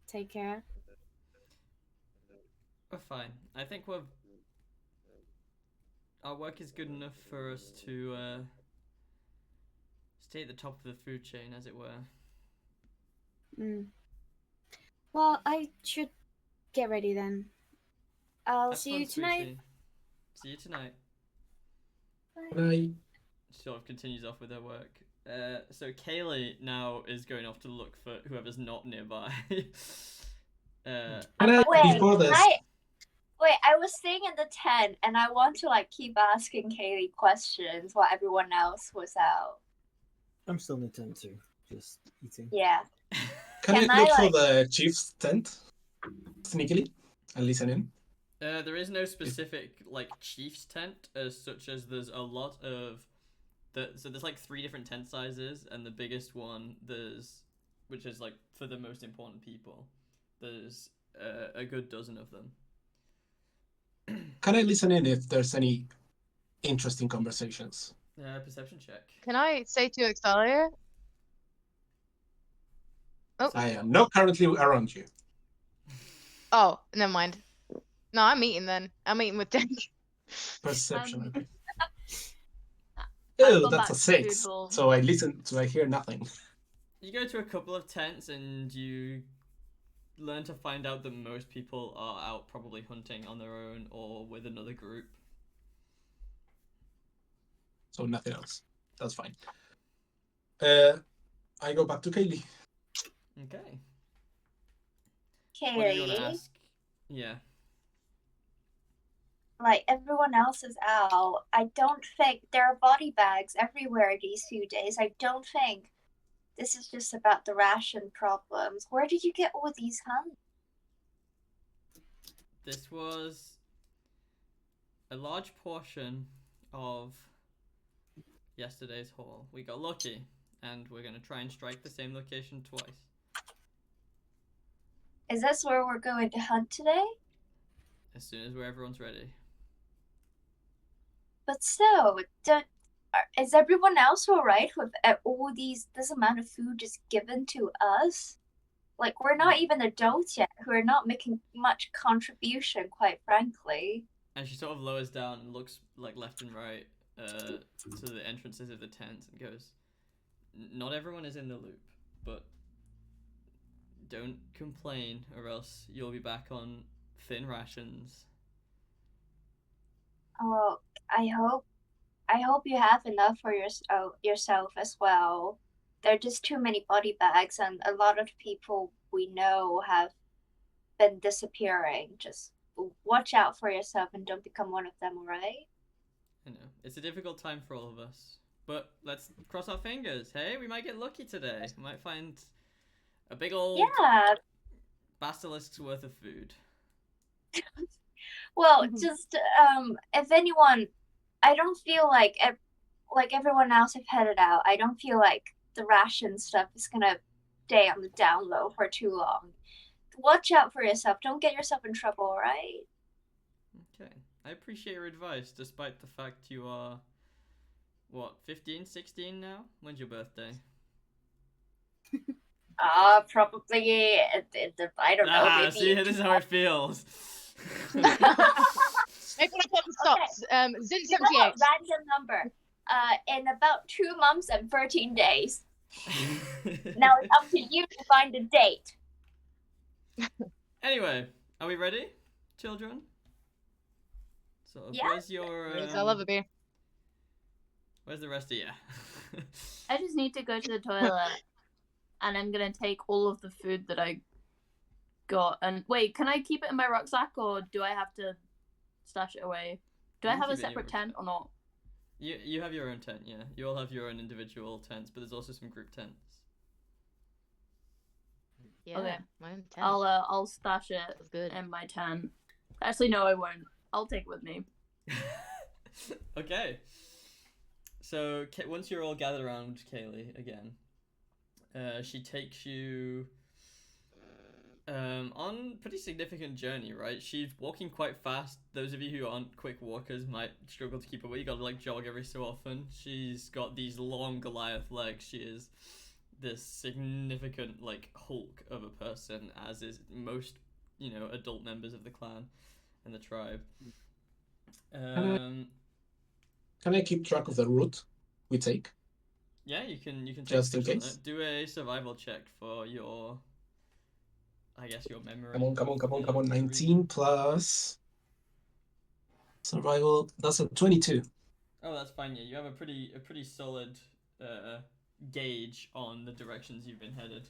take care.
We're fine. I think our work is good enough for us to stay at the top of the food chain, as it were.
Well, I should get ready then. I'll
Have
see
fun,
you tonight.
sweetie. See you tonight.
Bye.
She sort of continues off with her work. So Kaylee now is going off to look for whoever's not nearby.
And I,
Wait,
before this,
I was staying in the tent and I want to like keep asking Kaylee questions while everyone else was out.
I'm still in the tent too, just eating.
Yeah.
can
Can
I look
I,
for the chief's tent sneakily and listen in?
There is no specific like chief's tent as such as there's a lot of so there's like 3 different tent sizes, and the biggest one which is like for the most important people. There's a good dozen of them.
Can I listen in if there's any interesting conversations?
Perception check.
Can I say to Exalia? Oh.
I am not currently around you.
Oh, never mind. No, I'm eating then. I'm eating with Denk.
Perception. Okay.
I've
Oh,
gone
that's
back
a
to
6.
food bowl.
So I listen. So I hear nothing.
You go to a couple of tents and you learn to find out that most people are out probably hunting on their own or with another group.
So nothing else. That's fine. I go back to Kaylee.
Okay. What do you want to
Kaylee,
ask? Yeah.
like everyone else is out. I don't think there are body bags everywhere these few days. I don't think this is just about the ration problems. Where did you get all these hunts?
This was a large portion of yesterday's haul. We got lucky, and we're gonna try and strike the same location twice.
Is this where we're going to hunt today?
As soon as everyone's ready.
But still, is everyone else alright with all this amount of food just given to us? Like, we're not even adults yet, who are not making much contribution, quite frankly.
And she sort of lowers down and looks like left and right to the entrances of the tents and goes, "Not everyone is in the loop, but don't complain or else you'll be back on thin rations."
Oh, I hope you have enough for yourself as well. There are just too many body bags, and a lot of people we know have been disappearing. Just watch out for yourself and don't become one of them, alright?
I know, it's a difficult time for all of us, but let's cross our fingers. Hey, we might get lucky today. We might find a big old basilisk's worth of food.
Well, just if anyone, I don't feel like everyone else have headed out. I don't feel like the ration stuff is gonna stay on the down low for too long. Watch out for yourself. Don't get yourself in trouble, alright?
Okay, I appreciate your advice, despite the fact you are, what, 15, 16 now? When's your birthday?
Probably, I don't know, maybe...
see, this is how it feels.
Make one of them stops. Zin
You know
78.
what? Random number. In about 2 months and 13 days. Now it's up to you to find a date.
Anyway, are we ready, children? So,
Yeah.
where's your...
Yes, I love a beer.
Where's the rest of you?
I just need to go to the toilet, and I'm gonna take all of the food that I got. And wait, can I keep it in my rucksack, or do I have to stash it away? Do
You
I
can
have a
keep it in your
separate tent or not?
You have your own tent, yeah. You all have your own individual tents, but there's also some group tents.
Yeah,
Okay.
my own tent.
I'll stash it
That's good.
in my tent. Actually, no, I won't. I'll take it with me.
Okay. So once you're all gathered around Kaylee again, she takes you on a pretty significant journey, right? She's walking quite fast. Those of you who aren't quick walkers might struggle to keep up with. You gotta like jog every so often. She's got these long Goliath legs. She is this significant like Hulk of a person, as is most, adult members of the clan and the tribe.
Can I keep track of the route we take?
Yeah, you can take
Just in
pictures on
case?
it. Do a survival check for your, I guess, your memory.
Come on. 19 plus survival. That's a 22.
Oh, that's fine. Yeah, you have a pretty solid gauge on the directions you've been headed.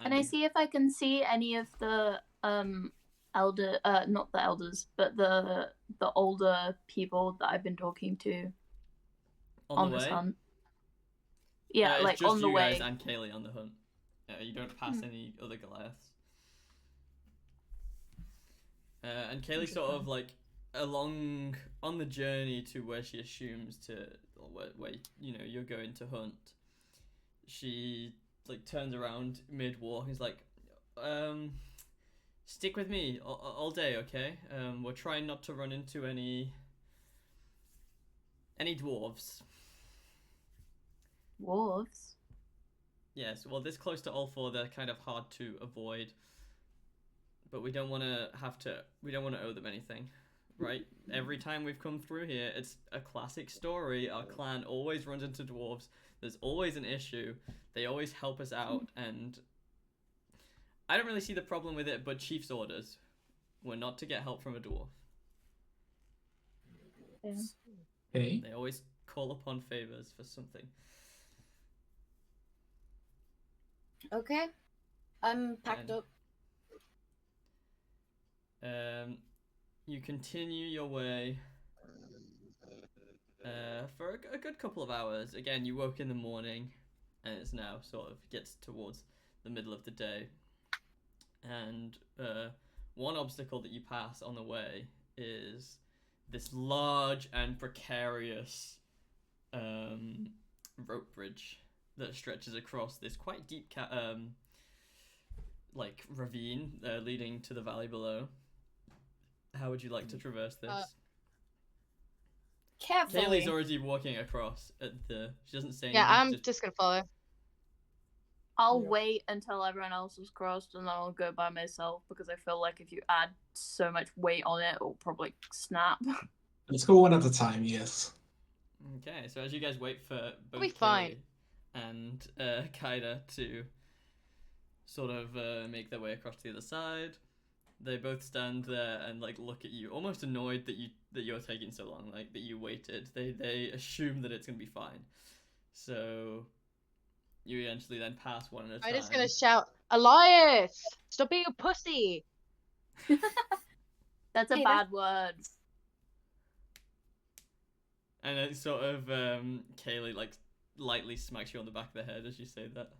Can I see if I can see any of the not the elders, but the older people that I've been talking to on
the
this
way?
hunt? Yeah,
It's
like
just
on the
you
way.
guys and Kaylee on the hunt. You don't pass any other Goliaths. And Kaylee sort of like along on the journey to where she assumes to where you're going to hunt. She like turns around mid walk and is like, stick with me all day, okay? We're trying not to run into any dwarves.
Dwarves?
Yes, well, this close to all four, they're kind of hard to avoid. But we don't want to owe them anything, right? Every time we've come through here, it's a classic story. Our clan always runs into dwarves. There's always an issue. They always help us out, and I don't really see the problem with it, but Chief's orders were not to get help from a dwarf.
Yeah.
Okay.
They always call upon favors for something.
Okay. I'm packed up.
You continue your way for a good couple of hours. Again, you woke in the morning, and it's now sort of gets towards the middle of the day. And one obstacle that you pass on the way is this large and precarious rope bridge that stretches across this quite deep like ravine leading to the valley below. How would you like to traverse this?
Carefully.
Kaylee's already walking across at the. She doesn't say anything.
Yeah, I'm just gonna follow.
I'll
Yeah.
wait until everyone else has crossed, and then I'll go by myself because I feel like if you add so much weight on it, it'll probably snap.
Let's go one at a time. Yes.
Okay, so as you guys wait for both
be fine.
Kaylee and Kaida to sort of make their way across to the other side, they both stand there and like look at you, almost annoyed that you're taking so long, like that you waited. They assume that it's gonna be fine, so you eventually then pass one at a time.
I'm just gonna shout, Elias, stop being a pussy.
That's a
Hey,
bad word.
And then sort of Kaylee like lightly smacks you on the back of the head as you say that.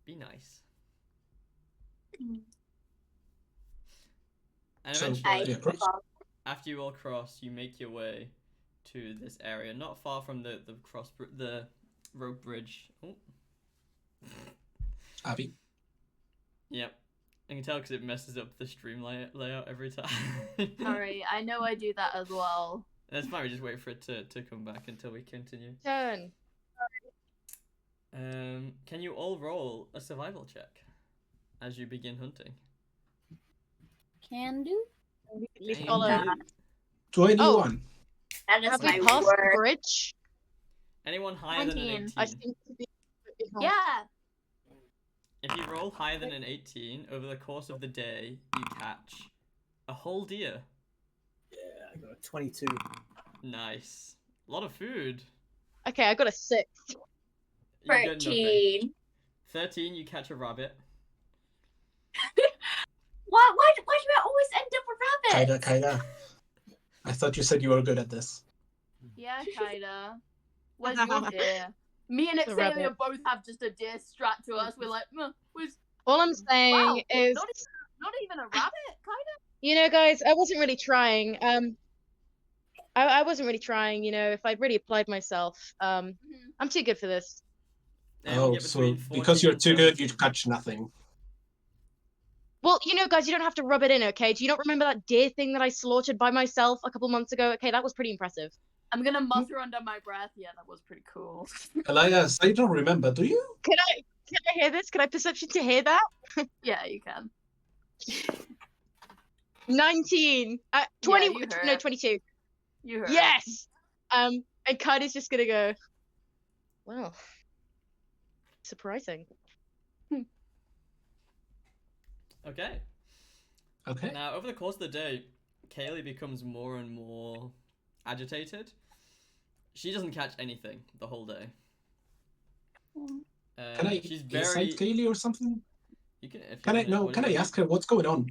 Be nice. And
So,
eventually,
yeah, cross.
after you all cross, you make your way to this area, not far from the rope bridge. Oh.
Abby.
Yep. I can tell because it messes up the stream layout every time.
Sorry, I know I do that as well.
That's fine, we just wait for it to come back until we continue.
Turn.
Can you all roll a survival check as you begin hunting?
Can do.
At least
Dang,
follow.
you.
21.
That is
Have
my
we passed the
word.
bridge?
Anyone higher than an
19.
18?
I seem to be.
Yeah.
If you roll higher than an 18, over the course of the day, you catch a whole deer.
Yeah, I got a 22.
Nice. A lot of food.
Okay, I got a 6.
You get nothing.
13.
13, you catch a rabbit.
Why do I always end up with rabbits?
Kaida. I thought you said you were good at this.
Yeah, kinda. Where's your deer? Me and
The rabbit.
Xalia both have just a deer strapped to us. We're like, where's...
All I'm saying
Wow,
is,
not even a rabbit, kinda?
you know, guys, I wasn't really trying. I wasn't really trying. You know, if I'd really applied myself, I'm too good for this.
Anyone
Oh,
get
so
between
because
14
you're
and
too good, you
17?
catch nothing.
Well, you know, guys, you don't have to rub it in, okay? Do you not remember that deer thing that I slaughtered by myself a couple months ago? Okay, that was pretty impressive.
I'm gonna mutter under my breath. Yeah, that was pretty cool.
Elias, I don't remember, do you?
Can I hear this? Can I perception to hear that?
Yeah, you can.
19. 20.
you heard
No,
it.
22.
You heard.
Yes. And Kaida's just gonna go. Well, surprising.
Okay.
Okay.
Now, over the course of the day, Kaylee becomes more and more agitated. She doesn't catch anything the whole day.
Can I
She's
insight Kaylee or something?
You can. If
Can
you
I
wanna- what do
Can
you
I
want?
ask her what's going on?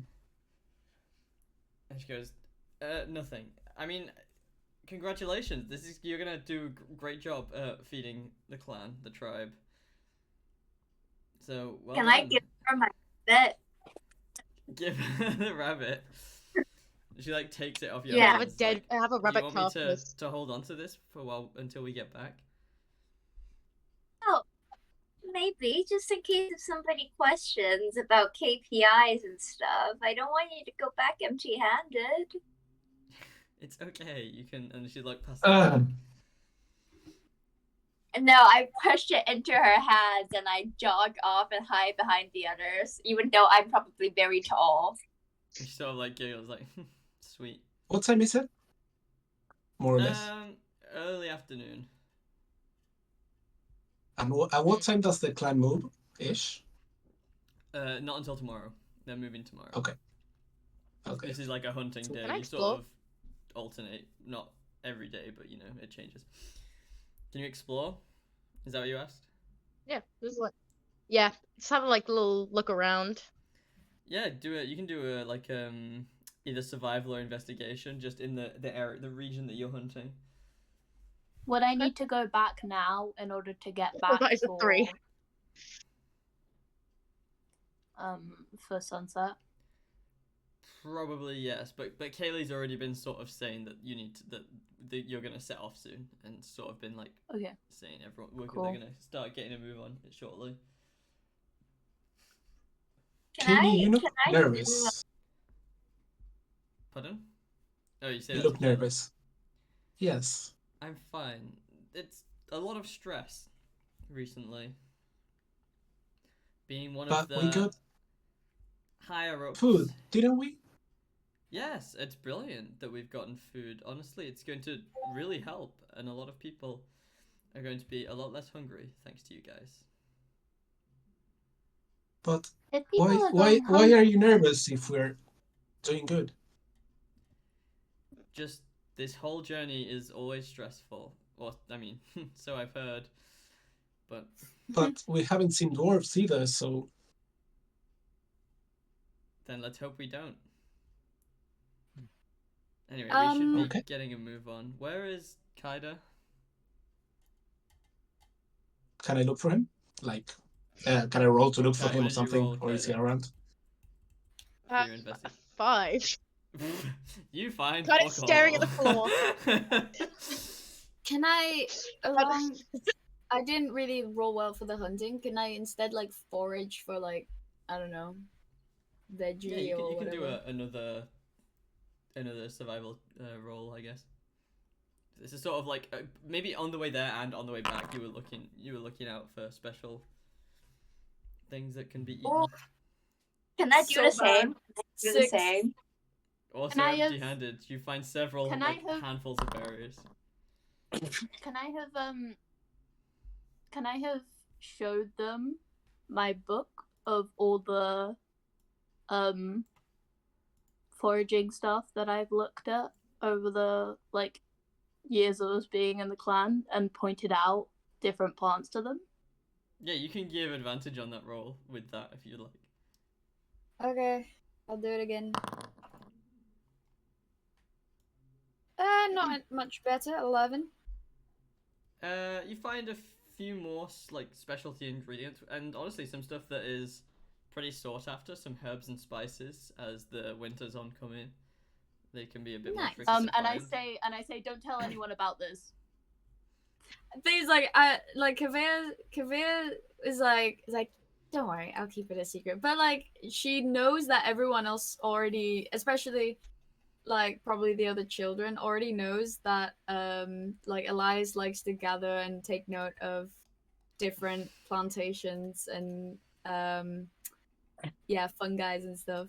And she goes, nothing. I mean, congratulations. You're gonna do a great job feeding the clan, the tribe. So, well
Can
done.
I give her my bit?
Give her the rabbit. She like takes it off your
Yeah.
I have a
hands.
dead.
Like,
I have a
do
rabbit
you want me
carcass.
to hold on to this for a while until we get back?
Oh, maybe just in case if somebody questions about KPIs and stuff. I don't want you to go back empty-handed.
It's okay. You can. And she like passes.
No, I push it into her hands and I jog off and hide behind the others, even though I'm probably very tall.
She sort of like giggles, like, sweet.
What time is it? More or less.
Early afternoon.
And at what time does the clan move? Ish.
Not until tomorrow. They're moving tomorrow.
Okay. Okay.
This is like a hunting day.
Can I
You
explore?
sort of alternate, not every day, but you know, it changes. Can you explore? Is that what you asked?
Yeah, just like. Yeah, just have a like little look around.
Yeah, do it. You can do a like either survival or investigation, just in the area, the region that you're hunting.
Would I need to go back now in order to get back
That is a 3.
for sunset?
Probably yes, but Kaylee's already been sort of saying that you need to, that you're gonna set off soon, and sort of been like
Okay.
saying everyone
Cool.
they're gonna start getting a move on it shortly.
Katie, you look
can I-
nervous.
Pardon? Oh, you say
You
that to
look
Kaylee?
nervous. Yes.
I'm fine. It's a lot of stress recently. Being one of
But we
the
got
higher ups.
food, didn't we?
Yes, it's brilliant that we've gotten food. Honestly, it's going to really help, and a lot of people are going to be a lot less hungry thanks to you guys.
But
If people are
why
going
are
hungry,
you nervous if we're doing good?
Just this whole journey is always stressful. Or I mean, so I've heard. But
But we haven't seen dwarves either, so
then let's hope we don't. Anyway, we should be
Okay.
getting a move on. Where is Kaida?
can I look for him? Like, can I roll to look for
What
him or
did you
something,
roll,
or is he
Kaida?
around?
For your investigation.
5.
You find
Kind of
fuck
staring
all.
at the floor.
Can I I didn't really roll well for the hunting. Can I instead like forage for like I don't know, veggie
Yeah, you
or
can do
whatever?
another survival roll, I guess. This is sort of like maybe on the way there and on the way back. You were looking out for special things that can be eaten.
Oh, can I do
So
the same?
bad.
Do the
6.
same.
Also
Can I have-
empty-handed. You find several
Can I have-
handfuls of berries.
Can I have showed them my book of all the foraging stuff that I've looked at over the years of us being in the clan and pointed out different plants to them?
Yeah, you can give advantage on that roll with that if you'd like.
Okay, I'll do it again. Not much better. 11.
You find a few more specialty ingredients, and honestly, some stuff that is pretty sought after. Some herbs and spices as the winter's oncoming. They can be a bit more
Nice.
tricky to
And I
find.
say, don't tell anyone about this.
Things Kavir is like, don't worry, I'll keep it a secret. But she knows that everyone else already, especially probably the other children, already knows that Elias likes to gather and take note of different plantations and fungi and stuff.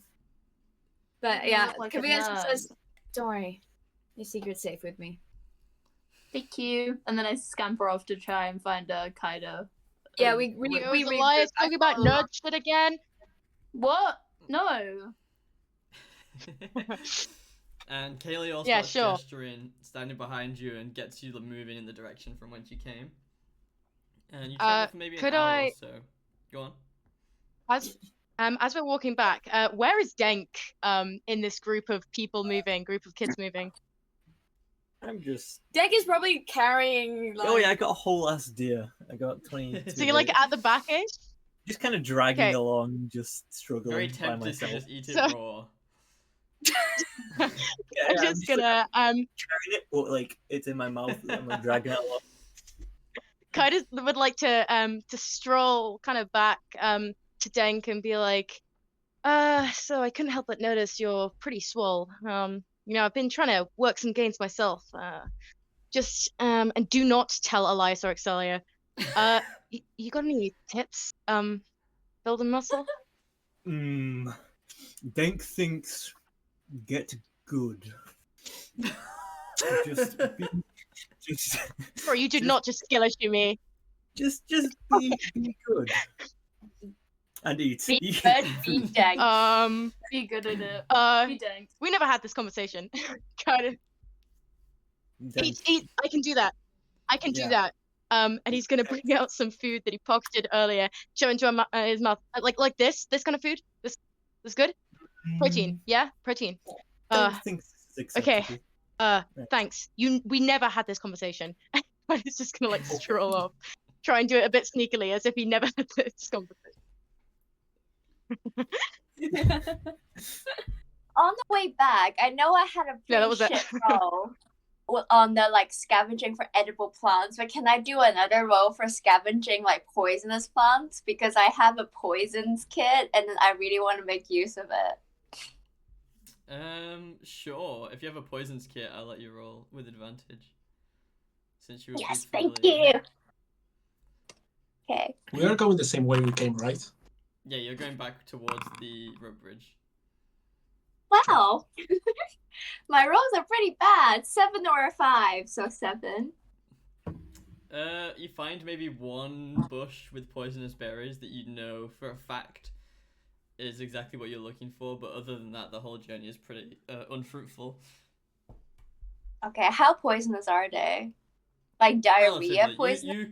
But
You
yeah,
look like a
Kavir
nerd.
says, don't worry, your secret's safe with me.
Thank you. And then I scamper off to try and find Kaido.
Yeah, we
Was
regroup.
Elias
I
talking about
follow
nerd shit again?
What? No.
And Kaylee also
Yeah,
starts
sure.
gesturing, standing behind you, and gets you moving in the direction from whence you came. And you travel for maybe an
could
hour or
I-
so. Go on.
As we're walking back, where is Denk in this group of kids moving?
I'm just.
Deck is probably carrying
Oh yeah, I got a whole ass deer. I got 20.
So you're at the back-ish?
Just kind of dragging
Okay.
along, just struggling
Very
by
tempted to
myself.
just eat it
So-
raw.
I'm just gonna
carrying it, but it's in my mouth. And I'm dragging it along.
kind of would like to stroll kind of back to Denk and be like, so I couldn't help but notice you're pretty swole. I've been trying to work some gains myself. And do not tell Elias or Excelia. You got any tips? Building muscle?
Denk thinks get good. just be, just
Or you did not just skill issue me.
just be good. And eat.
Be good, be dank. Be good at it. Be dank.
We never had this conversation. kind of.
Denk-
Eat. I can do that. I can do
Yeah.
that. And he's gonna bring out some food that he pocketed earlier, show into his mouth, like this kind of food. This good? Protein, yeah, protein.
Denk thinks this is
okay.
acceptable.
Thanks. We never had this conversation. But he's just gonna stroll off, try and do it a bit sneakily, as if he never had this conversation.
On the way back, I know I had a
Yeah, that
pretty
was it.
shit roll on the like scavenging for edible plants, but can I do another roll for scavenging like poisonous plants? Because I have a poisons kit and I really want to make use of it.
Sure. If you have a poisons kit, I'll let you roll with advantage. Since you were
Yes,
pretty
thank
familiar.
you. Okay.
We are going the same way we came, right?
Yeah, you're going back towards the rope bridge.
Wow. My rolls are pretty bad. 7 or a 5, so 7.
You find maybe one bush with poisonous berries that you know for a fact is exactly what you're looking for, but other than that, the whole journey is pretty unfruitful.
Okay, how poisonous are they? Like diarrhea
Relatively.
poisonous?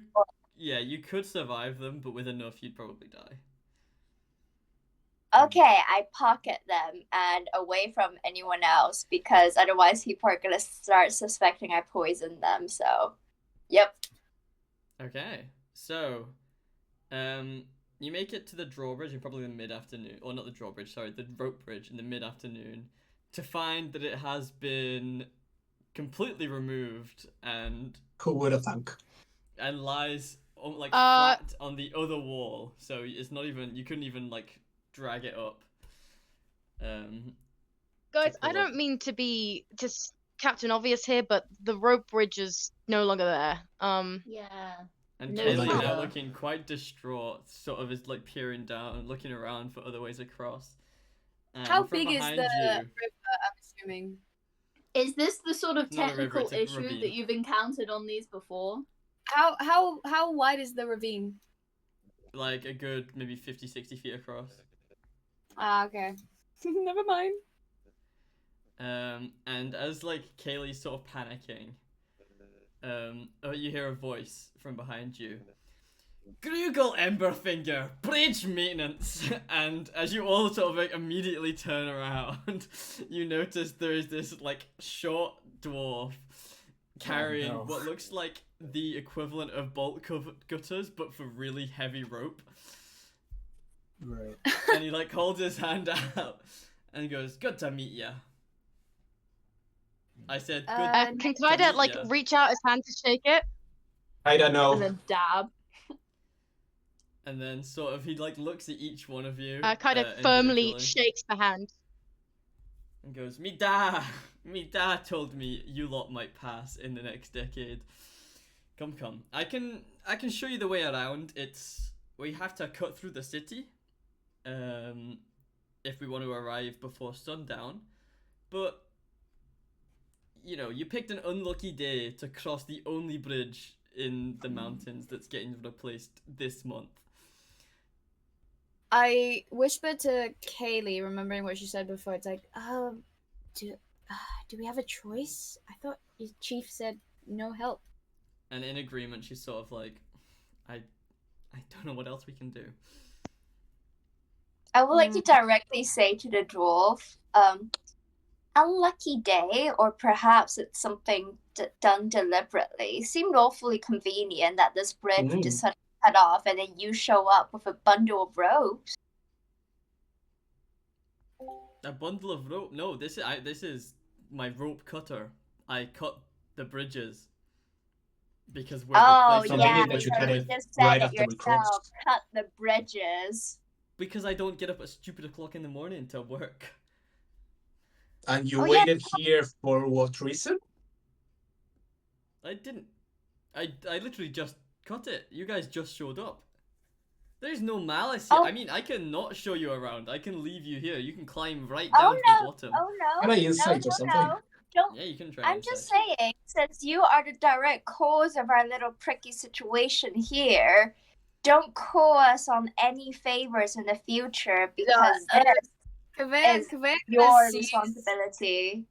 Yeah, you could survive them, but with enough, you'd probably die.
Okay, I pocket them and away from anyone else because otherwise people are gonna start suspecting I poisoned them. So, yep.
Okay, so, you make it to the drawbridge in probably the mid-afternoon, or not the drawbridge, sorry, the rope bridge in the mid-afternoon, to find that it has been completely removed and
Who would have thunk?
lies flat on the other wall. So it's not even, you couldn't even like drag it up.
Guys,
to
I
pull
don't
up.
mean to be just Captain Obvious here, but the rope bridge is no longer there.
Yeah.
And
No
Kaylee now
matter.
looking quite distraught, sort of is like peering down, looking around for other ways across. And
How
from
big is
behind
the
you,
river, I'm assuming?
Is this the sort of
It's not a river,
technical
it's a
issue
ravine.
that you've encountered on these before?
How wide is the ravine?
like a good maybe 50, 60 feet across.
Ah, okay. Never mind.
And as like Kaylee's sort of panicking, you hear a voice from behind you. Grugel Emberfinger, bridge maintenance. And as you all sort of like immediately turn around, you notice there is this like short dwarf carrying
no.
what looks like the equivalent of bolt gutters, but for really heavy rope.
Right.
And he like holds his hand out and he goes, "Good to meet ya." I said, "Good."
Can
to
Kaida
meet
like
ya.
reach out his hand to shake it?
I don't
And
know.
then dab.
And then sort of he like looks at each one of you.
Kaida firmly
individually
shakes the hand.
and goes, me dad told me you lot might pass in the next decade. Come. I can show you the way around. We have to cut through the city, if we want to arrive before sundown. But you know, you picked an unlucky day to cross the only bridge in the mountains that's getting replaced this month.
I whispered to Kaylee, remembering what she said before. It's like, do we have a choice? I thought your chief said no help.
And in agreement, she's sort of like, I don't know what else we can do.
I would like to directly say to the dwarf, unlucky day, or perhaps it's something done deliberately. Seemed awfully convenient that this bridge just suddenly cut off and then you show up with a bundle of ropes.
A bundle of rope? No, this is my rope cutter. I cut the bridges because we're
Oh
replacing
yeah,
the bridge
you cut
you
it
with-
just said
right
it
after we
yourself.
crossed.
Cut the bridges.
Because I don't get up at stupid o'clock in the morning to work.
And you
Oh, yeah.
waited here for what reason?
I didn't. I literally just cut it. You guys just showed up. There's no malice here.
Oh.
I mean, I can not show you around. I can leave you here. You can climb right
Oh
down to the bottom.
Oh no!
Can I insight or something?
No. Don't.
Yeah, you can try.
I'm just saying, since you are the direct cause of our little pricky situation here, don't call us on any favors in the future because this
Kaveh
your
sees,
responsibility.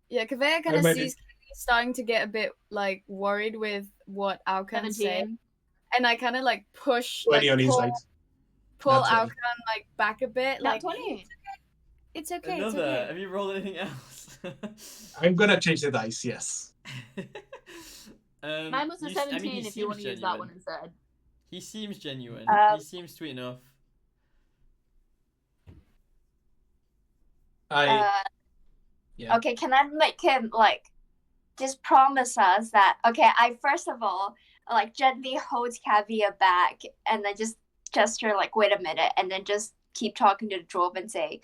yeah, Kaveh kind
I
of
might-
sees Kaylee starting to get a bit like worried with what Alkan said,
17.
and I kind of like push,
20
like
on insight.
pull
Not 20.
Alkan like back a bit,
Nat
like
20.
It's okay.
Another.
It's okay.
Have you rolled anything else?
I'm gonna change the dice, yes.
Mine was a
he
17 if you want to
seems
use that one
genuine.
instead.
He seems genuine. He seems sweet enough.
Yeah.
Okay, can I make him like just promise us that okay, I first of all like gently hold Kavia back and then just gesture like wait a minute and then just keep talking to the dwarf and say,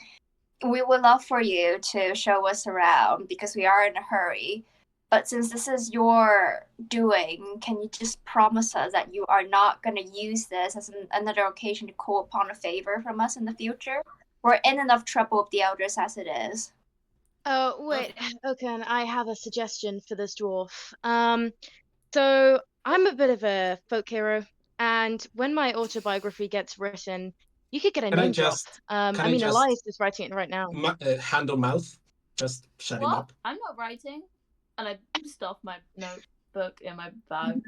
we would love for you to show us around because we are in a hurry. But since this is your doing, can you just promise us that you are not going to use this as another occasion to call upon a favor from us in the future? We're in enough trouble with the elders as it is.
Oh, wait. Okay, I have a suggestion for this dwarf. So I'm a bit of a folk hero, and when my autobiography gets written, you could get a
Can I
name drop.
just
I
I
mean,
just
Elias is writing it right now.
hand on mouth? Just shut him
What?
up.
I'm not writing. And I stuff my notebook in my bag.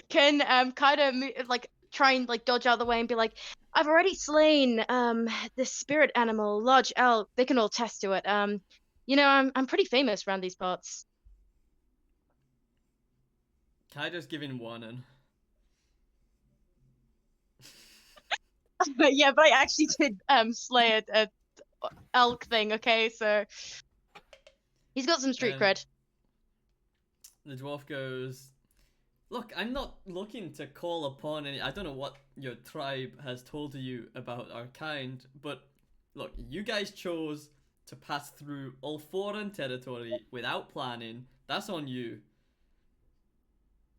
Can kind of like try and like dodge out of the way and be like, I've already slain this spirit animal, large elk. They can all attest to it. You know, I'm pretty famous around these parts.
Kaido's giving warning.
But yeah, but I actually did slay a elk thing. Okay, so he's got some street cred.
The dwarf goes, look, I'm not looking to call upon any. I don't know what your tribe has told you about our kind, but look, you guys chose to pass through all foreign territory without planning. That's on you.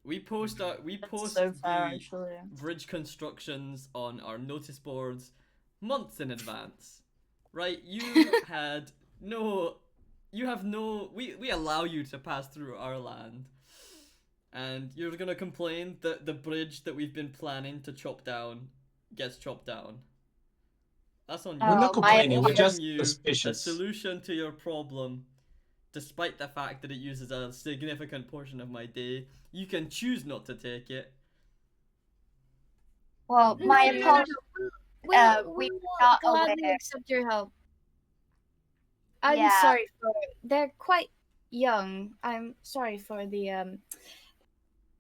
We post
so
the
fair, actually.
bridge constructions on our notice boards months in advance. Right? You have no we allow you to pass through our land. And you're gonna complain that the bridge that we've been planning to chop down gets chopped down. That's on you.
We're not complaining, we're
Offering
just
you a
suspicious.
solution to your problem, despite the fact that it uses a significant portion of my day. You can choose not to take it.
Well, my apologies.
We
We
will
not
gladly
aware.
accept your help. I'm
Yeah.
sorry for they're quite young. I'm sorry for the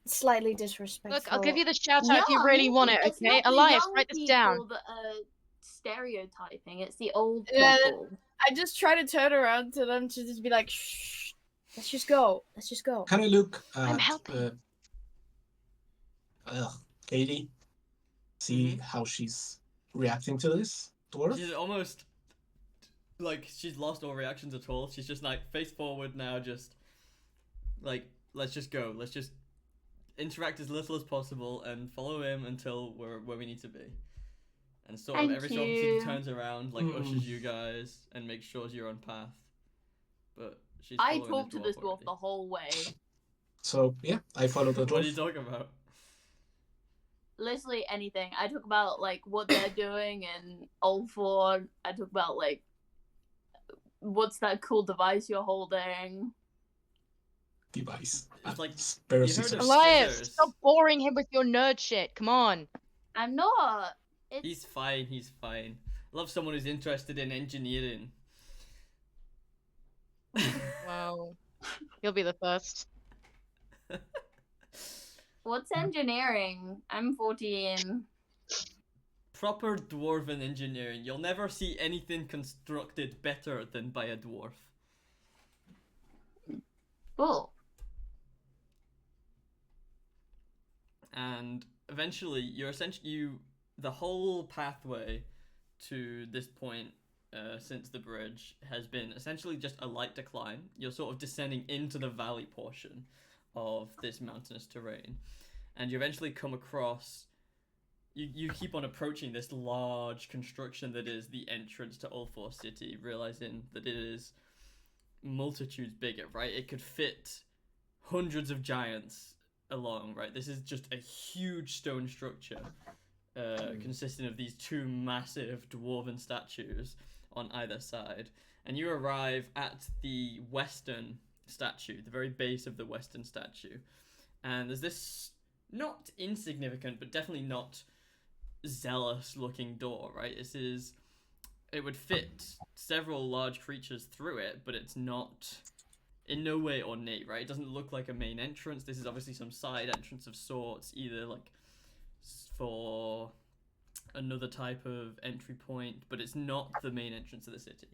slightly disrespectful.
Look, I'll give you the shout out if you really want it.
It's
Okay,
not the
Elias,
young
write this down.
people that are stereotyping. It's the old
Yeah.
people.
I just try to turn around to them to just be like, shh, let's just go. Let's just go.
Can I look
I'm
at
helping.
Katie? See how she's reacting to this dwarf?
She's almost like she's lost all reactions at all. She's just like face forward now, just like let's just go. Let's just interact as little as possible and follow him until we're where we need to be. And sort of
Thank
every so often
you.
she turns around, like ushers you guys and makes sure you're on path. But she's
I
following
talked
the
to this dwarf
already.
the whole way.
So yeah, I follow the
What are you
dwarf.
talking about?
Literally anything. I talk about like what they're doing in Old Ford. I talk about like what's that cool device you're holding.
Device.
It's like
Pair of
you heard
scissors.
of
Elias,
scissors.
stop boring him with your nerd shit. Come on.
I'm not. It's
He's fine, he's fine. Love someone who's interested in engineering.
Wow. You'll be the first.
what's engineering? I'm 14.
Proper dwarven engineering. You'll never see anything constructed better than by a dwarf.
Cool.
And eventually the whole pathway to this point since the bridge has been essentially just a light decline. You're sort of descending into the valley portion of this mountainous terrain, and you eventually come across you keep on approaching this large construction that is the entrance to Ulfor City, realizing that it is multitudes bigger, right? It could fit hundreds of giants along, right? This is just a huge stone structure consisting of these two massive dwarven statues on either side. And you arrive at the western statue, the very base of the western statue. And there's this not insignificant, but definitely not zealous looking door, right? It would fit several large creatures through it, but it's not in no way ornate, right? It doesn't look like a main entrance. This is obviously some side entrance of sorts, either like for another type of entry point, but it's not the main entrance of the city.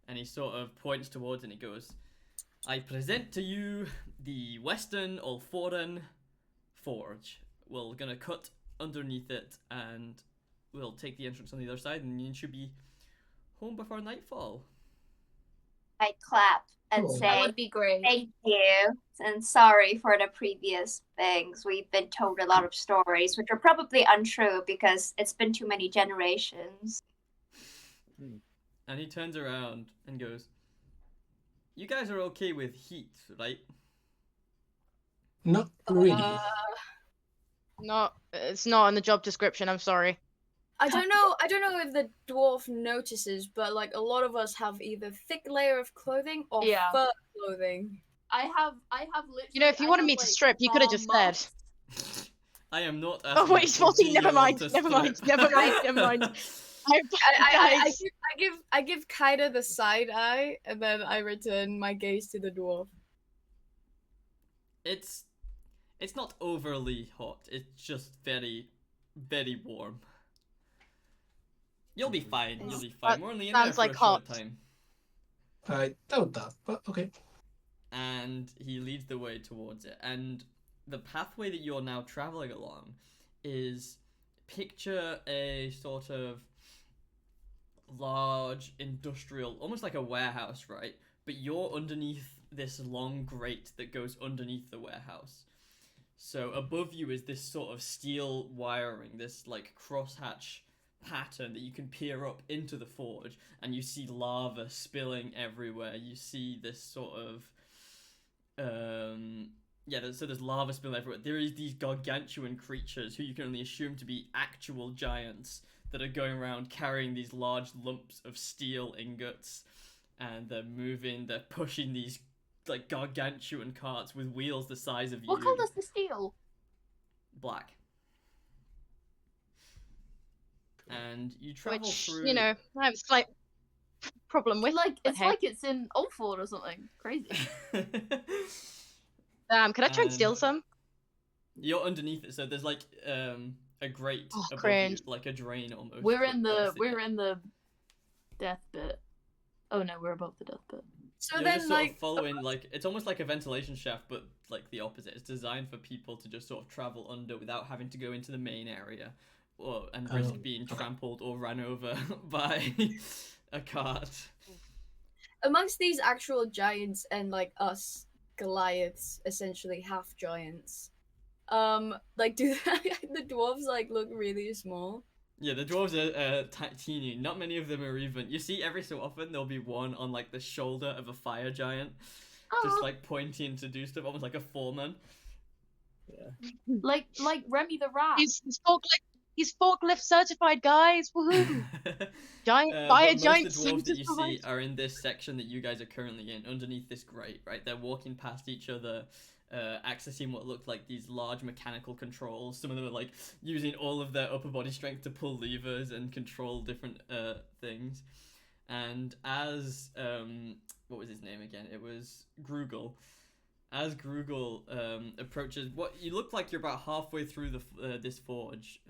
And he sort of points towards it and he goes, I present to you the Western Ulforan Forge. We're gonna cut underneath it and we'll take the entrance on the other side and you should be home before nightfall.
I clap and
Cool.
say,
That would be great.
thank you, and sorry for the previous things. We've been told a lot of stories, which are probably untrue because it's been too many generations.
And he turns around and goes, you guys are okay with heat, right?
Not really.
It's not in the job description. I'm sorry.
I don't know if the dwarf notices, but like a lot of us have either thick layer of clothing or
Yeah.
fur clothing.
I have literally.
You know, if you
I
wanted
have,
me to
like,
strip, you could have just said.
masks.
I am not
Oh
asking
wait,
a
it's 14. Never
14-year-old
mind.
to
Never mind.
strip.
Never mind.
I give Kaida the side eye, and then I return my gaze to the dwarf.
It's not overly hot. It's just very, very warm. You'll be fine. You'll be fine. We're only in there
sounds
for
like
a short
hot.
time.
I doubt that, but okay.
And he leads the way towards it. And the pathway that you're now traveling along is, picture a sort of large industrial, almost like a warehouse, right? But you're underneath this long grate that goes underneath the warehouse. So above you is this sort of steel wiring, this like crosshatch pattern that you can peer up into the forge, and you see lava spilling everywhere. You see this sort of so there's lava spilling everywhere. There is these gargantuan creatures who you can only assume to be actual giants that are going around carrying these large lumps of steel ingots, and they're pushing these like gargantuan carts with wheels the size of you.
What colour's the steel?
Black. And you travel
Which,
through.
you know, I have a slight problem with.
Like
but
it's
hey.
like it's in Oldford or something. Crazy.
Can I try and steal
And-
some?
You're underneath it, so there's like a grate
Oh,
above
cringe.
you, like a drain almost.
We're
but
in the
obviously-
death bit. Oh no, we're above the death bit.
So
You're
then,
just sort
like,
of following, like, it's almost like a ventilation shaft, but like the opposite. It's designed for people to just sort of travel under without having to go into the main area, and risk being trampled or ran over by a cart.
amongst these actual giants and like us Goliaths, essentially half giants, like do the dwarves like look really small?
Yeah, the dwarves are teeny. Not many of them are even. You see, every so often there'll be one on like the shoulder of a fire giant, just like pointing to do stuff, almost like a foreman.
Like Remy the rat.
He's forklift certified, guys. Woohoo! Giant
But
fire
most
giant
of the dwarves that you see
certified.
are in this section that you guys are currently in, underneath this grate, right? They're walking past each other, accessing what look like these large mechanical controls. Some of them are like using all of their upper body strength to pull levers and control different things. And as what was his name again? It was Grugel. As Grugel approaches, what you look like you're about halfway through this forge.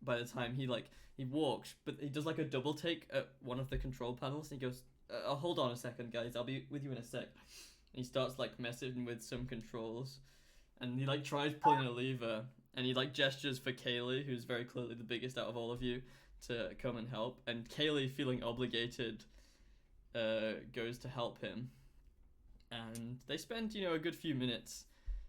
By the time he walks, but he does like a double take at one of the control panels. And he goes, "Hold on a second, guys. I'll be with you in a sec." And he starts like messing with some controls, and he like tries pulling a lever, and he like gestures for Kaylee, who's very clearly the biggest out of all of you, to come and help. And Kaylee, feeling obligated, goes to help him. And they spend, a good few minutes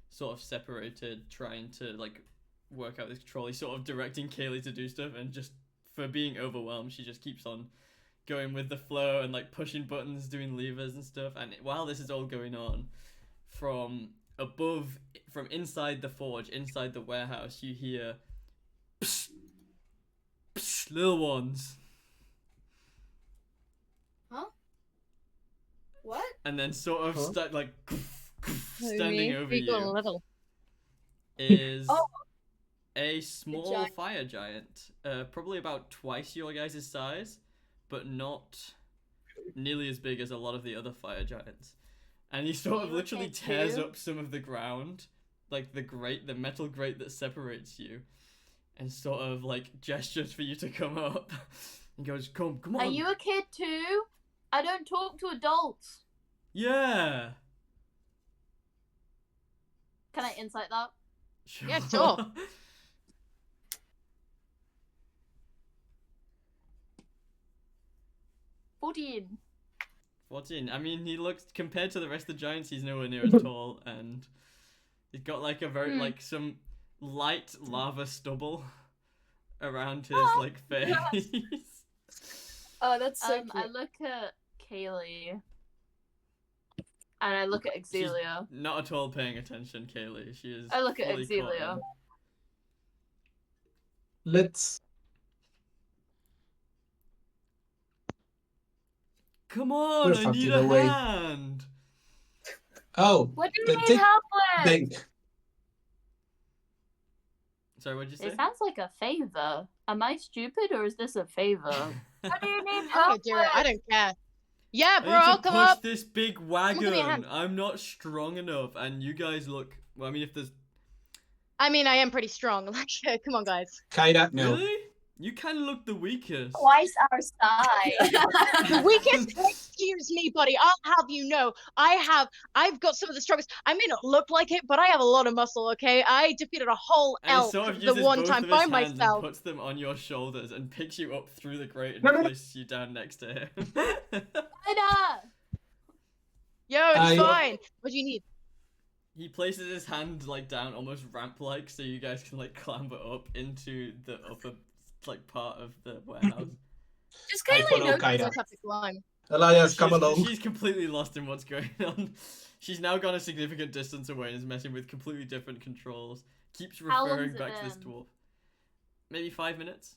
sort of separated, trying to, like, work out this control. He's sort of directing Kaylee to do stuff, and just for being overwhelmed, she just keeps on going with the flow and, like, pushing buttons, doing levers and stuff. And while this is all going on, from inside the forge, inside the warehouse, you hear, "Psst, psst, little ones."
What?
And then sort of standing over
Big or
you
little.
is
Oh.
a small
giant.
fire giant, probably about twice your guys' size, but not nearly as big as a lot of the other fire giants. And he sort of
You
literally
okay
tears
too?
up some of the ground, like the metal grate that separates you, and sort of like gestures for you to come up. He goes, come on.
Are you a kid too? I don't talk to adults.
Yeah.
Can I insight that?
Sure.
Yeah, sure.
14.
14. I mean, he looks, compared to the rest of the giants, he's nowhere near as tall, and he's got like a very, like some light lava stubble around his like face.
Oh, that's so cute.
I look at Kaylee. And I look at Exelia.
Not at all paying attention, Kaylee. She is.
I look at
fully caught
Exelia.
in.
Let's.
Come on,
We're
I
fucking
need a
away.
hand.
Oh,
What do you
the
need
tick
help with?
thing.
Sorry, what'd you say?
It sounds like a favor. Am I stupid or is this a favor? What do you need
I'm gonna
help
do it.
with?
I don't care. Yeah, bro,
I
I'll
need to
come
push
up.
this big
give me a
wagon.
hand.
I'm not strong enough, and you guys look. Well, I mean, if there's
I mean, I am pretty strong. Like, come on, guys.
Kinda, no.
really, you kind of look the weakest.
Twice our size.
The weakest. Excuse me, buddy. I'll have you know, I've got some of the strongest. I may not look like it, but I have a lot of muscle. Okay, I defeated a whole
And he
elf
sort of
the
uses
one
both
time
of his
by
hands
myself.
and puts them on your shoulders and picks you up through the grate and
No, no, no.
places you down next to him.
Ida!
Yo, it's
I-
fine. What do you need?
He places his hand like down, almost ramp-like, so you guys can like clamber up into the upper like part of the warehouse.
Just
I
Kaylee
follow
knows.
Kaida.
Just have to climb.
Elias, come along.
She's completely lost in what's going on. She's now gone a significant distance away and is messing with completely different controls. Keeps
How
referring
long's it
back to this
been?
dwarf. Maybe 5 minutes.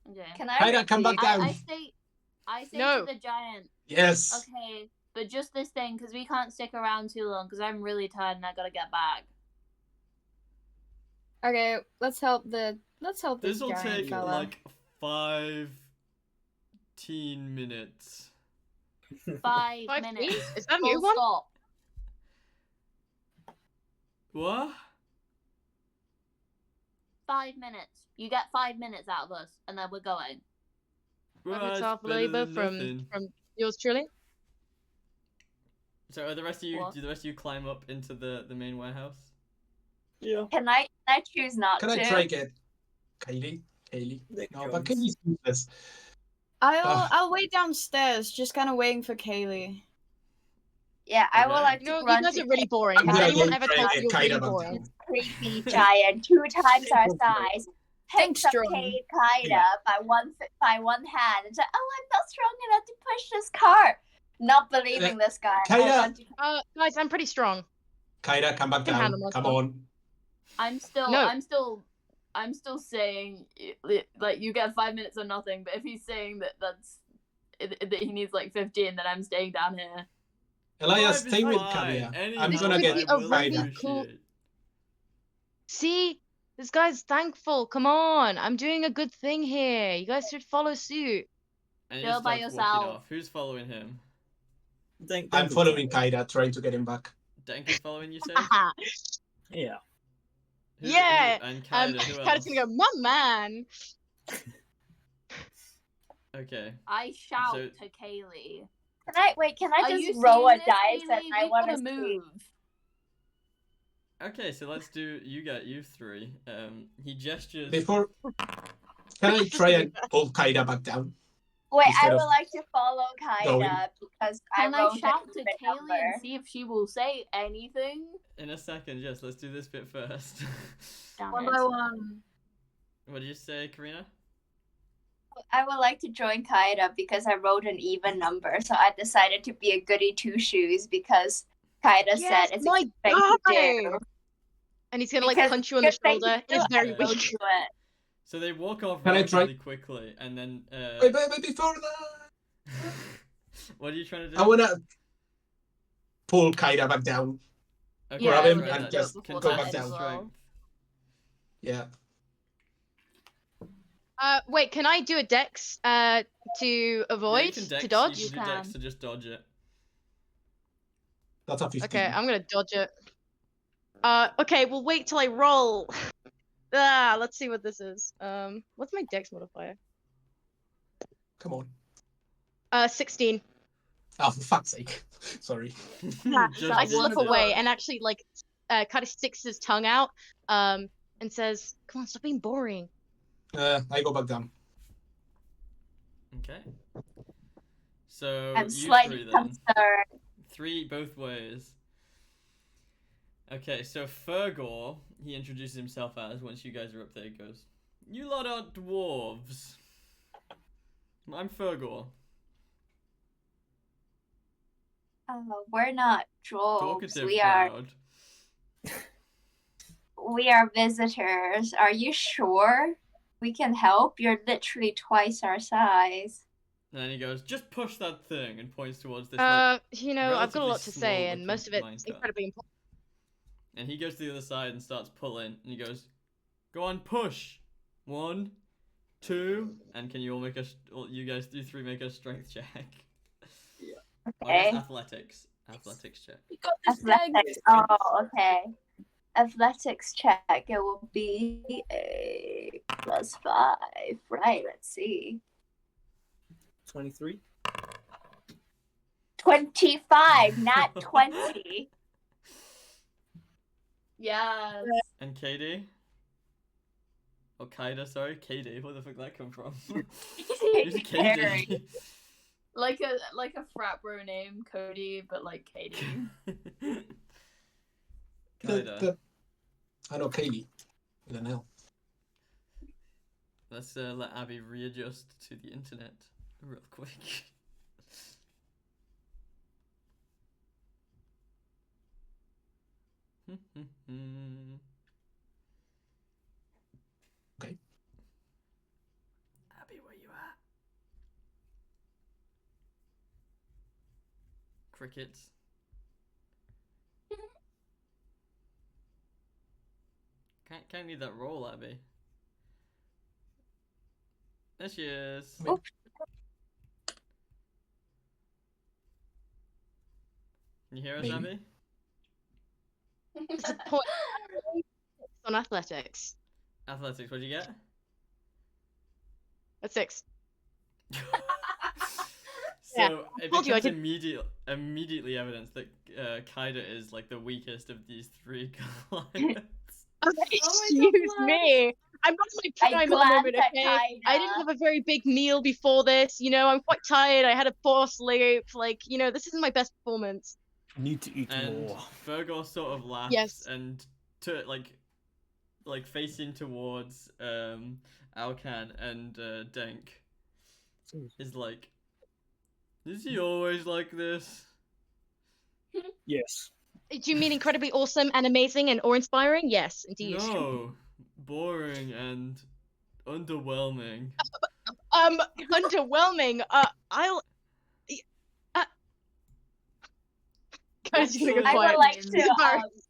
Okay.
Can I?
Kaida, come back down.
I say
No.
to the giant,
Yes.
okay, but just this thing, because we can't stick around too long, because I'm really tired and I gotta get back.
Okay, let's help this
This'll
giant
take
fella.
like 15 minutes.
5
5
minutes.
feet? Is that a
Full
new one?
stop.
What?
5 minutes. You get 5 minutes out of us, and then we're going.
Well,
It's
it's
half
better
labor
than
from
nothing.
yours truly.
So are the rest of you?
What?
Do the rest of you climb up into the main warehouse?
Yeah.
Can I choose not
Can
to?
I try get Kaylee?
Nick
No, but
Jones.
can you do this?
I'll wait downstairs, just kind of waiting for Kaylee.
Yeah, I would
Okay.
like
You
to
know, you
run
guys
to
are really boring.
I'm
Has
gonna
anyone
go
ever
try
told
and
you
get
you're
Kaida
really
back
boring?
down.
creepy giant 2 times our size. Picks up
strong.
Kaida by one hand and said, "Oh, I'm not strong enough to push this cart." Not believing this guy. I
Kaida.
run to-
Guys, I'm pretty strong.
Kaida, come back
Can
down.
handle
Come
myself.
on.
I'm still saying like you get 5 minutes or nothing. But if he's saying that he needs like 15, then I'm staying down here.
Elias,
5 is
stay with
fine.
Kalia.
Any
I'm
This
gonna
would
get
be a really
Kaida.
cool- See, this guy's thankful. Come on, I'm doing a good thing here. You guys should follow suit.
And he
Go by
starts walking
yourself.
off. Who's following him?
I'm following Kaida, trying to get him back.
Denk is following you, say?
Yeah.
Yeah,
And Kaida, who
Kaida's
else?
gonna go, my man.
Okay.
I shout
So-
to Kaylee.
Can I
Are you
just roll a
seeing this,
dice and
Kaylee?
I
We
want
gotta
to see?
move.
Okay, so let's do you three. He gestures.
Before, can I try and pull Kaida back down?
Wait,
Instead
I would
of
like to follow
going.
Kaida because
Can
I
I
rolled
shout
an
to
even
Kaylee
number.
and see if she will say anything?
In a second, yes. Let's do this bit first.
Damn
One
it.
by one.
What did you say, Karina?
I would like to join Kaida because I rolled an even number, so I decided to be a goody two shoes because Kaida
Yes,
said it's
my
a good thing to do.
guy. And he's gonna like
Because
punch you on the
good thing to
shoulder.
do,
It's very
and
Go
weak.
do it.
So they walk off
Can I try-
relatively quickly, and then.
Wait, before that,
What are you trying to do?
I wanna pull Kaida back down.
Okay,
Yeah,
grab him
right,
and
that-
just
contest
go back
of
down.
strength.
Yeah.
Wait, can I do a dex to
Yeah, you
avoid,
can dex,
to dodge?
You can do
You
dex
can.
to just dodge it.
That's a 15.
Okay, I'm gonna dodge it. Okay, we'll wait till I roll. let's see what this is. What's my dex modifier?
Come on.
16.
Oh, for fuck's sake. Sorry.
Yeah,
Just
so I slip
once.
away and actually kind of sticks his tongue out, and says, "Come on, stop being boring."
I go back down.
Okay. So
I'm
you
slightly
three then.
concerned.
3 both ways. Okay, so Fergor, he introduces himself as, once you guys are up there, he goes, "You lot aren't dwarves. I'm Fergor.
We're not dwarves.
Talkative
We are
crowd."
visitors. Are you sure we can help? You're literally twice our size.
And then he goes, "Just push that thing," and points towards this,
I've got a
relatively
lot to say, and
small-looking
most of it's
minecart.
incredibly important.
And he goes to the other side and starts pulling, and he goes, "Go on, push. 1, 2, and can you all make you guys do 3 make a strength check?"
Yeah.
Or I guess
Okay.
athletics check.
You got this, Dag.
Athletics. Oh, okay. Athletics check. It will be a +5. Right. Let's see.
23.
25, not 20.
Yes.
And KD? Or Kaida, sorry. KD, where the fuck did that come from? Who's
Carrie.
KD?
Like a frat bro name, Cody, but like Katie.
Kaida.
I know Kaylee. With an L.
Let's let Abby readjust to the internet real quick.
Okay.
Abby, where you at? Crickets. Can't need that roll, Abby. There she is.
Oh.
Can you hear us,
Maybe.
Abby?
It's a point on athletics.
Athletics, what'd you get?
That's 6.
So
Yeah,
it
told you I
becomes immediately evidence that Kaida is like the weakest of these 3 clients.
Excuse me. I'm not in my prime at the moment, okay? I didn't have a very big meal before this, I'm quite tired. I had a poor sleep. This isn't my best performance.
Need to eat
And
more.
Fergal sort of laughs
Yes.
and to like facing towards Alcan and Denk is like, "Is he always like this?"
Yes.
Do you mean incredibly awesome and amazing and awe-inspiring? Yes, indeed.
No, boring and underwhelming.
Underwhelming. I'll. Guys, you're gonna go
I
quiet.
would like
It's
to.
embarrassing.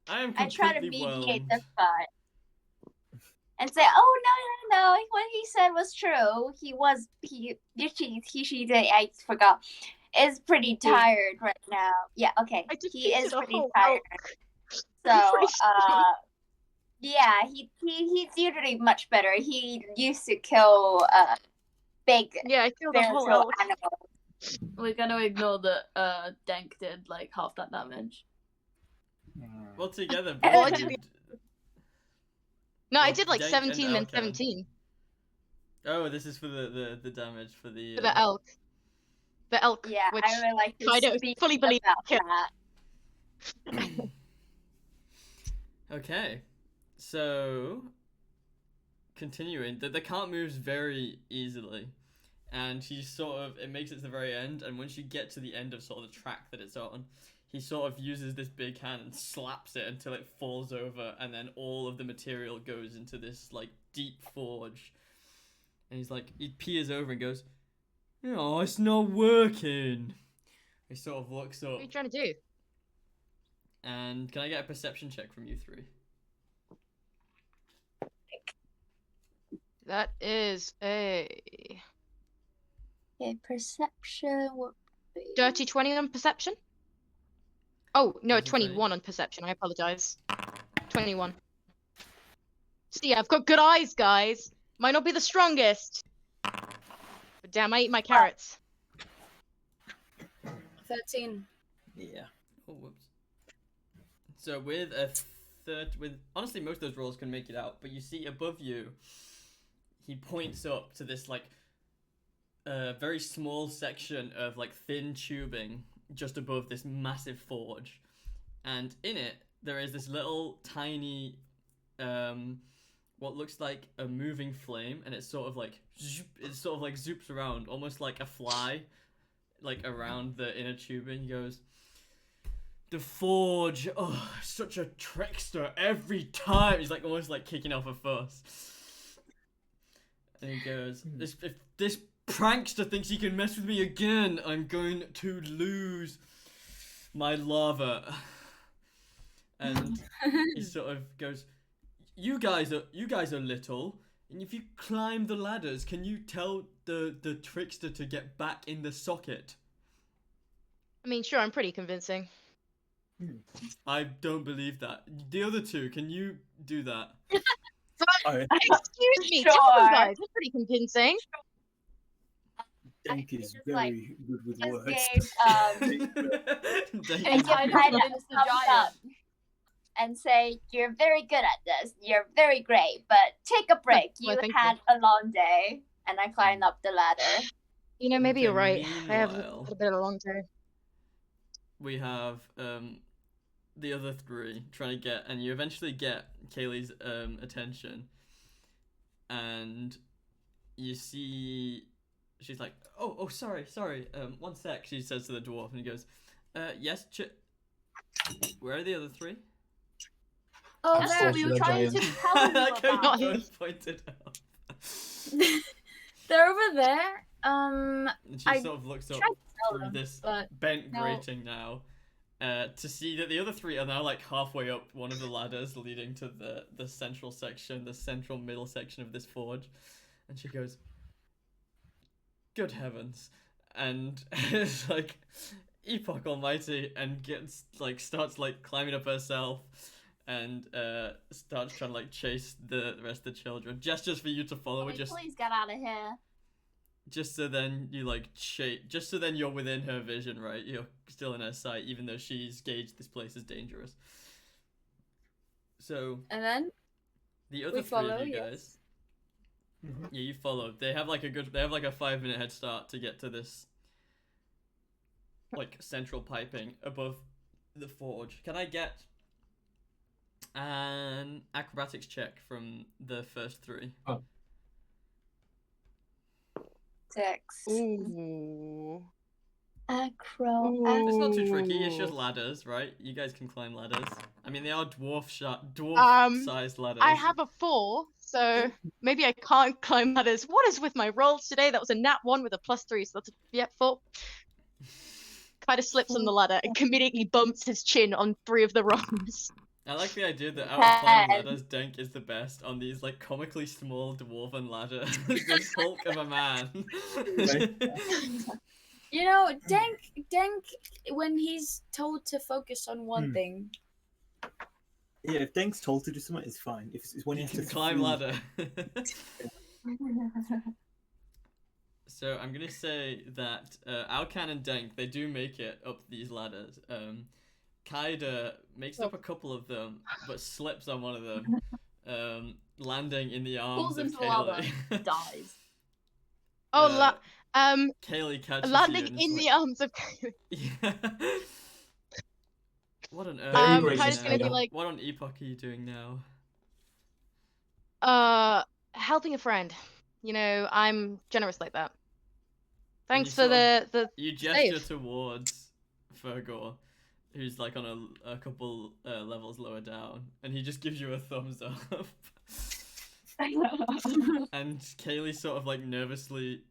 I am
I try to
completely
mediate
whelmed.
the fight and say, "Oh no! What he said was true. She did. I forgot. Is pretty tired right now. Yeah. Okay.
I
He is
defeated a
pretty
whole
tired.
I'm
So,
pretty sure.
yeah, he's usually much better. He used to kill big
Yeah, I killed a whole
spiritual
elk.
animals.
We're gonna ignore that Denk did like half that damage.
Well, together,
Well, I
both
did
of you
No, I
Well,
did like
Dank and
17 then
Elkan.
17
Oh, this is for the damage for the.
for the elk. The elk,
Yeah,
which
I would like to
I don't
speak
fully believe
about
killed.
that.
Okay, so continuing, the cart moves very easily, and he it makes it to the very end, and once you get to the end of sort of the track that it's on, he sort of uses this big hand and slaps it until it falls over, and then all of the material goes into this like deep forge, and he peers over and goes, "Oh, it's not working." He sort of looks up.
What are you trying to do?
And can I get a perception check from you 3?
That is a
Okay, perception would be
dirty 20 on perception. Oh, no,
Dirty 20?
21 on perception. I apologize. 21. See, I've got good eyes, guys. Might not be the strongest, but damn, I eat my carrots.
13.
Yeah.
Oh, whoops. So with honestly, most of those rolls can make it out, but you see above you, he points up to this like very small section of like thin tubing just above this massive forge, and in it there is this little tiny what looks like a moving flame, and it sort of like zoops around almost like a fly, like around the inner tubing. He goes, "The forge, oh, such a trickster every time." He's like almost like kicking off a fuss. And he goes, if this prankster thinks he can mess with me again, I'm going to lose my lava. And he sort of goes, you guys are little, and if you climb the ladders, can you tell the trickster to get back in the socket?
I mean, sure, I'm pretty convincing.
I don't believe that. The other two, can you do that?
Excuse me,
Sure.
two of you guys are pretty convincing.
Denk is
just, like,
very good with
Just
words.
gave
Thank
and
you.
give
I
kind
know,
of
it's the
thumbs
giant.
up and say, "You're very good at this. You're very great, but take a break.
Well,
You
thank
had a long day." And I climbed up the ladder.
You know, maybe you're
Okay,
right. I have a
meanwhile-
little bit of a long day.
We have the other three trying to get, and you eventually get Kaylee's attention, and you see she's like, oh sorry, one sec, she says to the dwarf, and he goes, yes, where are the other three?
Oh,
Of
there.
course
We were
you're
trying
giant.
to tell you
Like how
about
you
it.
both pointed out.
They're over there.
And she
I
sort of looks up
tried to tell
through
them,
this
but
bent
no.
grating now, to see that the other three are now like halfway up one of the ladders leading to the central section, the central middle section of this forge. And she goes, good heavens. And it's like Epoch Almighty, and starts like climbing up herself, and starts trying to like chase the rest of the children. Gestures for you to follow her, just
Please get out of here.
just so then you like just so then you're within her vision, right? You're still in her sight, even though she's gauged this place as dangerous. So
and then
the other
we
three
follow.
of you
Yes.
guys, yeah, you follow. They have like a 5-minute head start to get to this like central piping above the forge. Can I get an acrobatics check from the first three?
6.
Ooh.
Acro.
It's not too tricky. It's just
Ooh.
ladders, right? You guys can climb ladders. I mean, they are dwarf-sized ladders.
I have a 4, so maybe I can't climb ladders. What is with my rolls today? That was a nat 1 with a +3, so that's a 4. Kind of slips on the ladder and immediately bumps his chin on 3 of the rungs.
I like the idea that out of climbing ladders, Denk is the best on these like comically small dwarven ladders. This hulk of a man.
You know, Denk, when he's told to focus on one thing.
Yeah, if Denk's told to do something, it's fine. If it's when he
You
has
can
to
climb
prove-
ladder. So I'm gonna say that Alcan and Denk, they do make it up these ladders. Kaida makes up a couple of them, but slips on one of them, landing in the arms
Falls
of
into lava,
Kaylee.
dies.
Oh,
Kaylee catches
landing
you and
in
is
the
like,
arms of.
yeah. What on earth?
Very
are you
gracious,
doing
Kaida's gonna be
now?
like,
What on Epoch are you doing now?
helping a friend. You know, I'm generous like that.
And
Thanks
you
for
sort
the
You gesture
save.
towards Fergor, who's like on a couple levels lower down, and he just gives you a thumbs up. And Kaylee sort of like nervously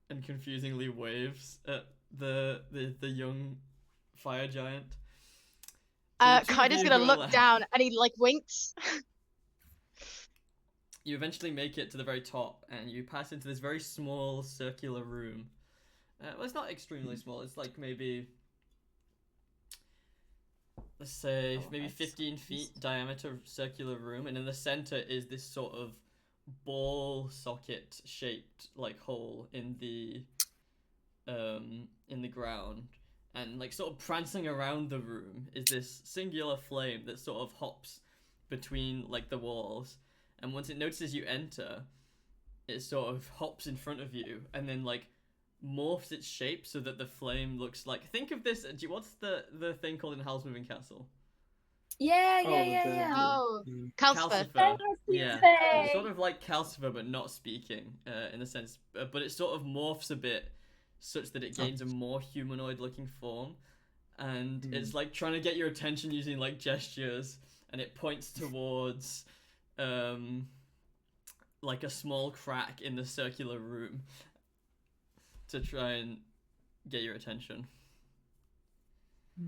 and confusingly waves at the young fire giant. So the two of
Kaida's
you
gonna
go
look
left.
down and he like winks.
You eventually make it to the very top, and you pass into this very small circular room. Well, it's not extremely small. It's like maybe let's say
Oh,
maybe
that's
15 feet diameter circular room, and in the center is this sort of ball socket shaped like hole in the ground, and like sort of prancing around the room is this singular flame that sort of hops between like the walls, and once it notices you enter, it sort of hops in front of you and then like morphs its shape so that the flame looks like, think of this, what's the thing called in Howl's Moving Castle?
Yeah,
Oh,
yeah, yeah,
the-
yeah.
Oh,
the-
Calcifer.
Yeah,
Say.
sort of like Calcifer but not speaking, in a sense, but it sort of morphs a bit such that it gains a more humanoid looking form, and it's like trying to get your attention using like gestures, and it points towards like a small crack in the circular room to try and get your attention.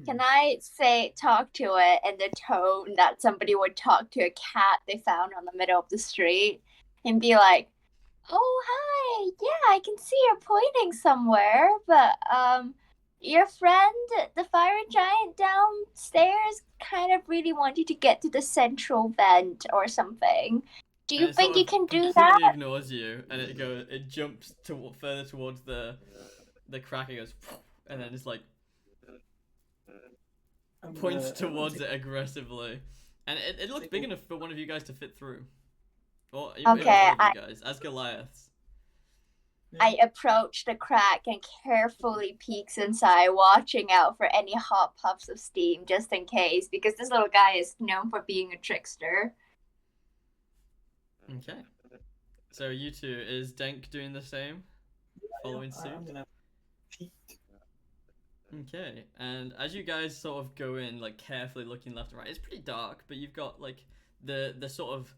Can I say talk to it in the tone that somebody would talk to a cat they found on the middle of the street and be like, "Oh hi, yeah, I can see you're pointing somewhere, but your friend, the fire giant downstairs, kind of really want you to get to the central vent or something. Do
And
you
it
think
sort
you
of
can do
completely
that?"
ignores you, and it jumps to further towards the crack, and goes, and then it's like points towards it aggressively, and it looks big enough for one of you guys to fit through, or even
Okay,
all of you guys as Goliaths.
I approach the crack and carefully peeks inside, watching out for any hot puffs of steam just in case, because this little guy is known for being a trickster.
Okay, so you two, is Denk doing the same, following suit?
I'm gonna peek.
Okay, and as you guys sort of go in, like carefully looking left and right, it's pretty dark, but you've got like the sort of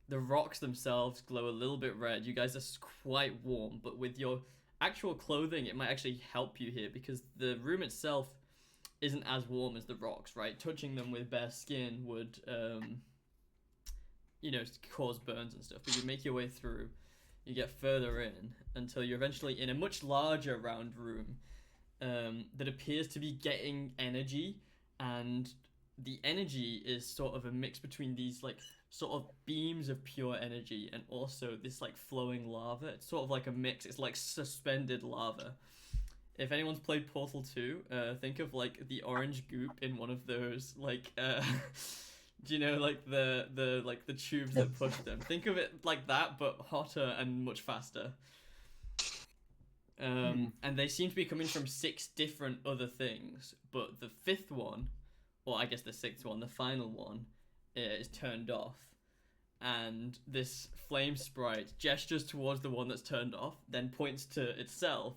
the rocks themselves glow a little bit red. You guys are quite warm, but with your actual clothing, it might actually help you here because the room itself isn't as warm as the rocks, right? Touching them with bare skin would, cause burns and stuff. But you make your way through, you get further in until you're eventually in a much larger round room that appears to be getting energy, and the energy is sort of a mix between these like sort of beams of pure energy and also this like flowing lava. It's sort of like a mix. It's like suspended lava. If anyone's played Portal 2, think of like the orange goop in one of those like do you know like the tubes that push them? Think of it like that, but hotter and much faster. And they seem to be coming from 6 different other things, but the 5th one, or I guess the 6th one, the final one, is turned off. And this flame sprite gestures towards the one that's turned off, then points to itself,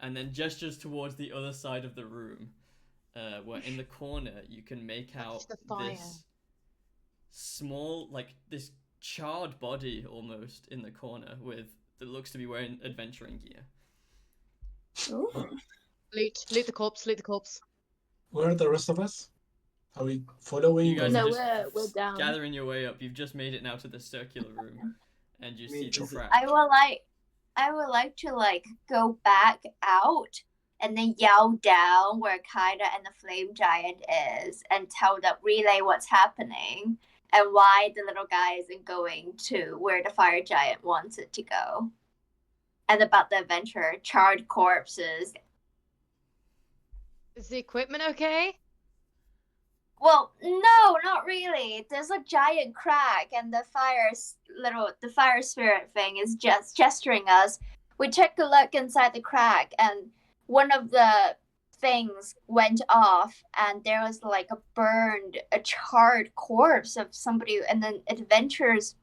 and then gestures towards the other side of the room, where in the corner you can make out this small, like this charred body almost in the corner that looks to be wearing adventuring gear.
Loot the corpse, loot the corpse.
Where are the rest of us? Are we following?
You guys
or-
are
No,
just
we're down.
gathering your way up. You've just made it now to the circular room, and you see the crack.
I would like to like go back out and then yell down where Kaida and the flame giant is and tell the relay what's happening and why the little guy isn't going to where the fire giant wants it to go. And about the adventure, charred corpses.
Is the equipment okay?
Well, no, not really. There's a giant crack, and the fire spirit thing is just gesturing us. We took a look inside the crack, and one of the things went off, and there was like a charred corpse of somebody, and then adventurer's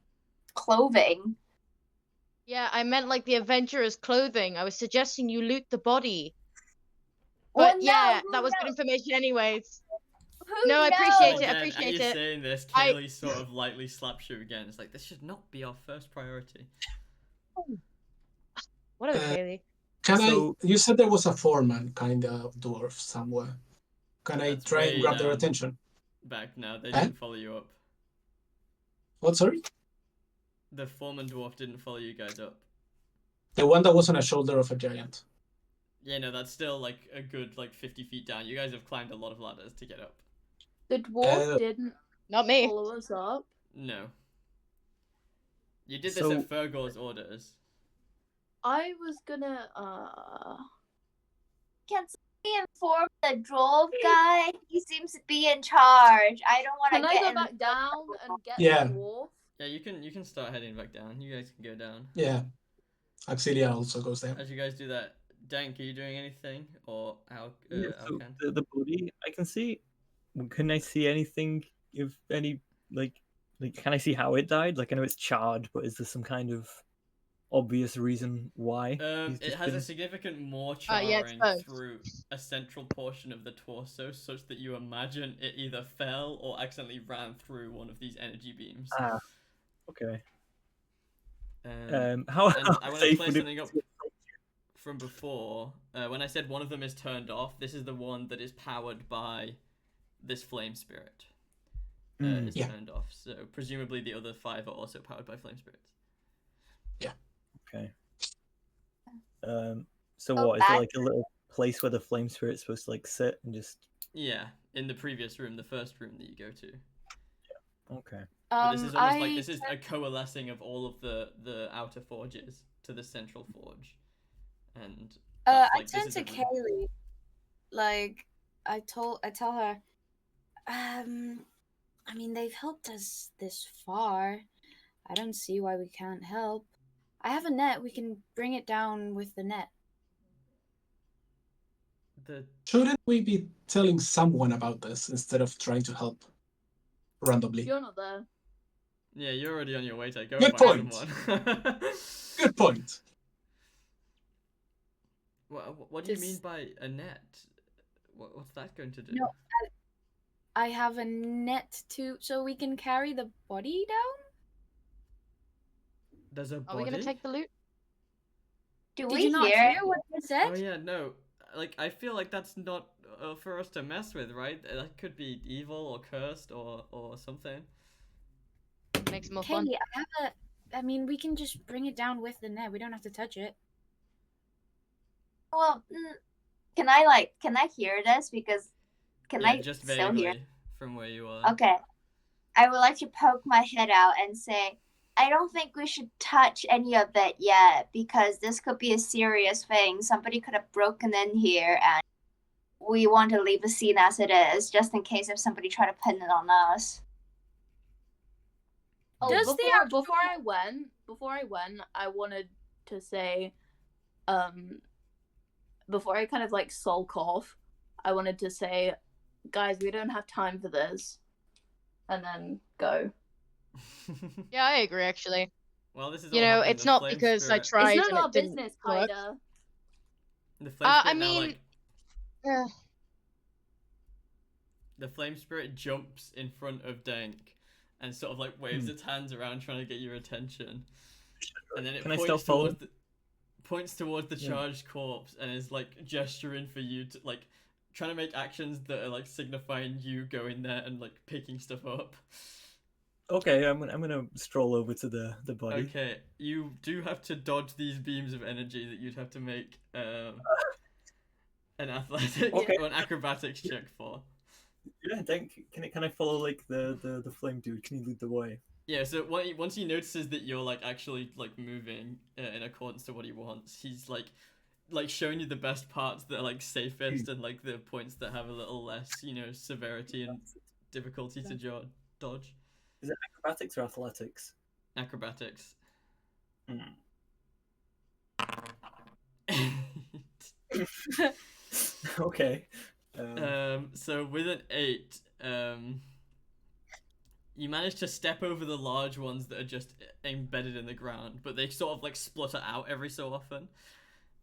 clothing.
Yeah, I meant like the adventurer's clothing. I was suggesting you loot the body.
Well,
But
no,
yeah,
who
that was good
knows?
information anyways.
Who
No, I
knows?
appreciate it. I
Again,
appreciate
and you're
it.
saying this,
I-
Kaylee sort of lightly slaps you again. It's like, this should not be our first priority.
Whatever,
Uh,
Kaylee.
You said there was a foreman kind of dwarf somewhere. Can I
That's
try and
way
grab their
down.
attention?
Back now, they
Huh?
didn't follow you up.
What, sorry?
The foreman dwarf didn't follow you guys up.
The one that was on a shoulder of a giant.
Yeah, no, that's still like a good like 50 feet down. You guys have climbed a lot of ladders to get up.
The dwarf didn't
Not me.
follow us up.
No. You did this
So-
at Fergor's orders.
I was gonna
Can somebody inform the drove guy? He seems to be in charge. I don't want to
Can I
get
go
in.
back down and get
Yeah.
the dwarf?
Yeah, you can start heading back down. You guys can go down.
Yeah. Auxilia also goes there.
As you guys do that, Dank, are you doing anything? Or
Yeah, so
Alcan?
the body, I can see. Can I see anything? If any, like, can I see how it died? Like, I know it's charred, but is there some kind of obvious reason why? he's
It
just
has a
been-
significant more
yeah, it's
charring
both.
through a central portion of the torso, such that you imagine it either fell or accidentally ran through one of these energy beams.
Ah, okay.
Um,
How
and I want to
safe
play
would it
something
be
up
to-
from before. When I said one of them is turned off, this is the one that is powered by this flame spirit. Is
Yeah.
turned off. So presumably the other 5 are also powered by flame spirits.
Okay. So
Oh,
what is there
bad.
like a little place where the flame spirit's supposed to like sit and just?
Yeah, in the previous room, the first room that you go to.
Okay.
But this is almost
I
like this is a coalescing of all of the outer forges to the central forge, and that's,
I
like, this
turned
is
to
a room.
Kaylee. Like, I tell her, I mean, they've helped us this far. I don't see why we can't help. I have a net. We can bring it down with the net.
The
Shouldn't we be telling someone about this instead of trying to help randomly?
You're not there.
yeah, you're already on your way to go
Good
find
point.
someone.
Good point.
What do you
Just-
mean by a net? What's that going to do?
No, I have a net so we can carry the body down.
There's a
Are
body.
we gonna take the loot?
Do
Did
we
you not
hear?
hear what they said?
Oh yeah, no. Like I feel like that's not for us to mess with, right? That could be evil or cursed or something.
Makes it more fun.
Kaylee, I mean, we can just bring it down with the net. We don't have to touch it.
Well, can I hear this? Because can
Yeah,
I
just
still
vaguely
hear?
from where you are.
Okay. I would like to poke my head out and say, I don't think we should touch any of it yet because this could be a serious thing. Somebody could have broken in here and we want to leave the scene as it is, just in case if somebody tried to pin it on us.
Oh,
Does the
before I went, I wanted to say, before I kind of like sulk off, I wanted to say, guys, we don't have time for this, and then go.
Yeah, I agree actually.
Well, this is
You
all
know,
happening.
it's
The
not
flame
because I
spirit-
tried
It's
and
none of our
it didn't
business,
work.
Kaida.
The flame
I
spirit now,
mean,
like,
Yeah.
the flame spirit jumps in front of Dank and sort of like waves its hands around trying to get your attention, and then it
Can I still
points
follow?
towards the
Yeah.
charged corpse and is like gesturing for you to like trying to make actions that are like signifying you going there and like picking stuff up.
Okay, I'm gonna stroll over to the body.
Okay, you do have to dodge these beams of energy that you'd have to make an athletic
Okay.
or an acrobatics check for.
Yeah, can I follow like the flame dude? Can you lead the way?
Yeah, so once he notices that you're like actually like moving in accordance to what he wants, he's like showing you the best parts that are like safest and like the points that have a little less, severity and difficulty to dodge.
Is it acrobatics or athletics?
Acrobatics.
Okay.
So with an 8, you manage to step over the large ones that are just embedded in the ground, but they sort of like splutter out every so often.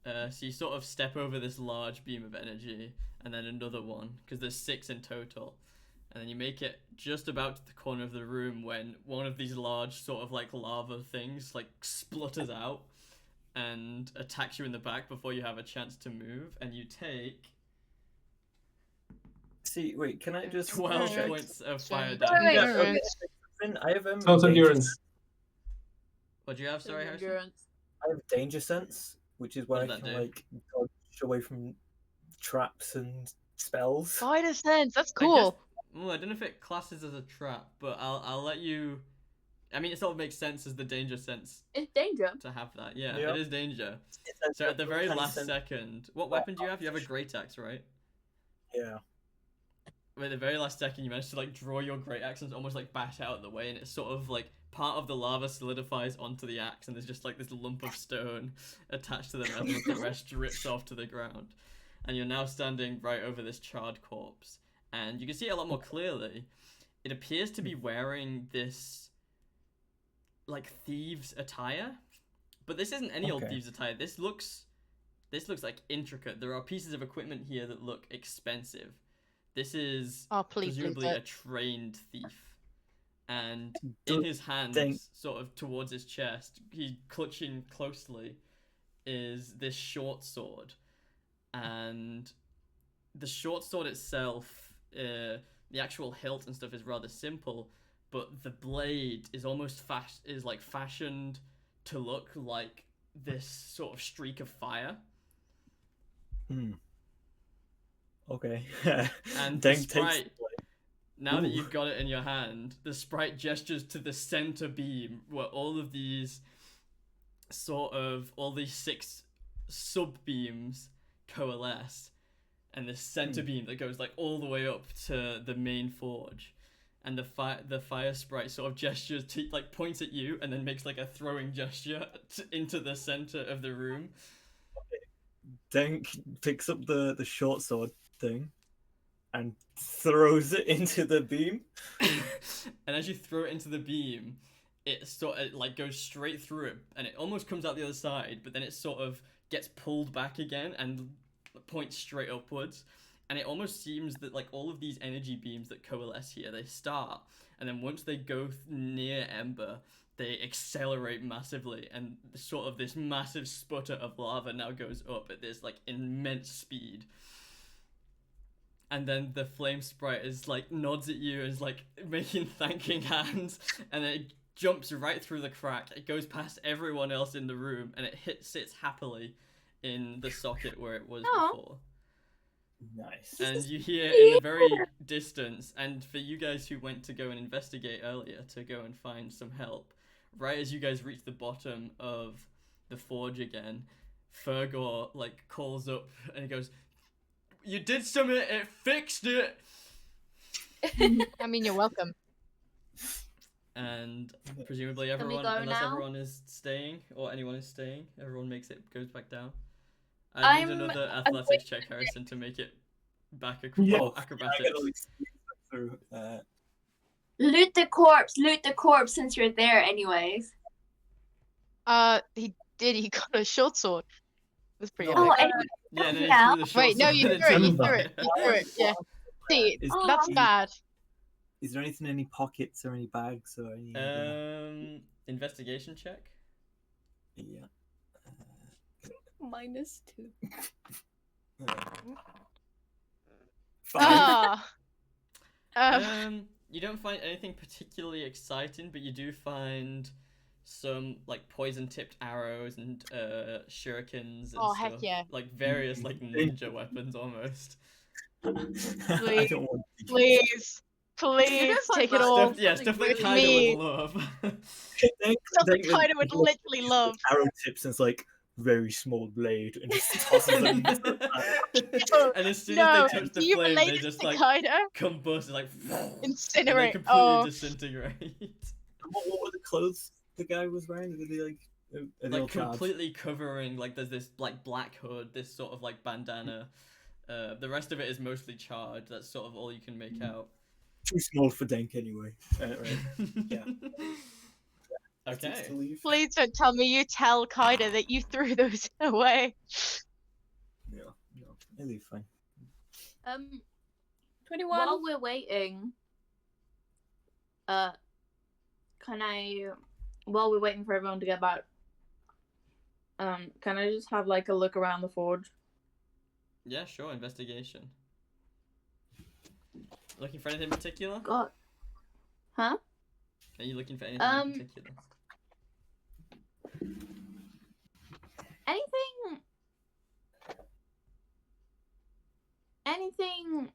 So you sort of step over this large beam of energy, and then another one, because there's 6 in total. And then you make it just about to the corner of the room when one of these large sort of like lava things like splutters out and attacks you in the back before you have a chance to move, and you take
See, wait, can I just
12
check?
points of
Sure.
fire
Wait,
damage.
wait,
Yeah,
wait.
okay. I have
Total
danger-
endurance.
What do you have, sorry, Harrison?
Endurance.
I have danger sense, which is where
What
I
does
can
that do?
like dodge away from traps and spells.
Spider sense. That's
I guess
cool.
well, I don't know if it classes as a trap, but I'll let you. I mean, it sort of makes sense as the danger sense
It's danger.
to have that. Yeah,
Yeah.
it is danger. So at the very last second, what weapon do you have? You have a great axe, right?
Yeah.
At the very last second, you manage to like draw your great axe and almost like bash out of the way, and it's sort of like part of the lava solidifies onto the axe, and there's just like this lump of stone attached to the metal, and the rest drips off to the ground. And you're now standing right over this charred corpse, and you can see it a lot more clearly. It appears to be wearing this like thieves' attire, but this isn't any old
Okay.
thieves' attire. This looks like intricate. There are pieces of equipment here that look expensive. This is
Oh, please,
presumably
please
a trained thief, and
Do-
in his hands,
Dang.
sort of towards his chest, he clutching closely, is this short sword, and the short sword itself, the actual hilt and stuff is rather simple, but the blade is almost fashioned to look like this sort of streak of fire.
Okay.
And
Deng
the
takes
sprite,
the blade.
now that
Ooh.
you've got it in your hand, the sprite gestures to the center beam where all these 6 sub beams coalesce, and the center beam that goes like all the way up to the main forge. And the fire sprite sort of gestures to like points at you and then makes like a throwing gesture into the center of the room.
Deng picks up the short sword thing and throws it into the beam.
And as you throw it into the beam, it sort of like goes straight through it, and it almost comes out the other side, but then it sort of gets pulled back again and points straight upwards. And it almost seems that like all of these energy beams that coalesce here, they start, and then once they go near Ember, they accelerate massively, and sort of this massive sputter of lava now goes up at this like immense speed. And then the flame sprite is like nods at you and is like making thanking hands, and then it jumps right through the crack. It goes past everyone else in the room, and it sits happily in the socket where it was before.
Nice.
And you hear in the very distance, and for you guys who went to go and investigate earlier to go and find some help, right as you guys reach the bottom of the forge again, Fergor like calls up and he goes, "You did something, it fixed it!"
I mean, you're welcome.
And presumably
we
everyone,
go
unless
now?
everyone is staying, or anyone is staying, everyone goes back down. I need
I'm-
another athletics check, Harrison, to make it back acrobatics.
Through,
Loot the corpse since you're there anyways.
He did. He got a short sword. It was pretty
Oh,
epic.
Yeah, and then he
Now?
threw the
Wait, no,
short
you
sword
threw it. You
into the
threw it.
fire.
You threw it. Yeah. See,
Is,
that's bad.
is there anything in any pockets or any bags or any?
Investigation check.
Yeah.
-2.
5.
Ah.
You don't find anything particularly exciting, but you do find some like poison-tipped arrows and shurikens and
Oh,
stuff.
heck yeah.
Like various like ninja weapons almost.
I don't want to
Please, please take it all.
Stuff that
with
Kaido
me.
would love.
Stuff that Kaido would literally love.
Arrow tips and it's like very small blade and just tosses them.
And as soon
No,
as they touch the
do you
flame,
relate
they
it
just
to
like
Kaido?
combust, like and they
Incinerate.
completely
Oh,
disintegrate.
What were the clothes the guy was wearing? Were they like are they all
Like
charged?
completely covering, like there's this like black hood, this sort of like bandana. The rest of it is mostly charred. That's sort of all you can make out.
Too small for Denk anyway. Right. Yeah.
Okay.
To leave.
please don't tell me you tell Kaido that you threw those away.
No, I leave fine.
21.
While we're waiting, while we're waiting for everyone to get back, can I just have like a look around the forge?
Yeah, sure. Investigation. Looking for anything in particular?
God. Huh?
Are you looking for anything in particular?
Anything?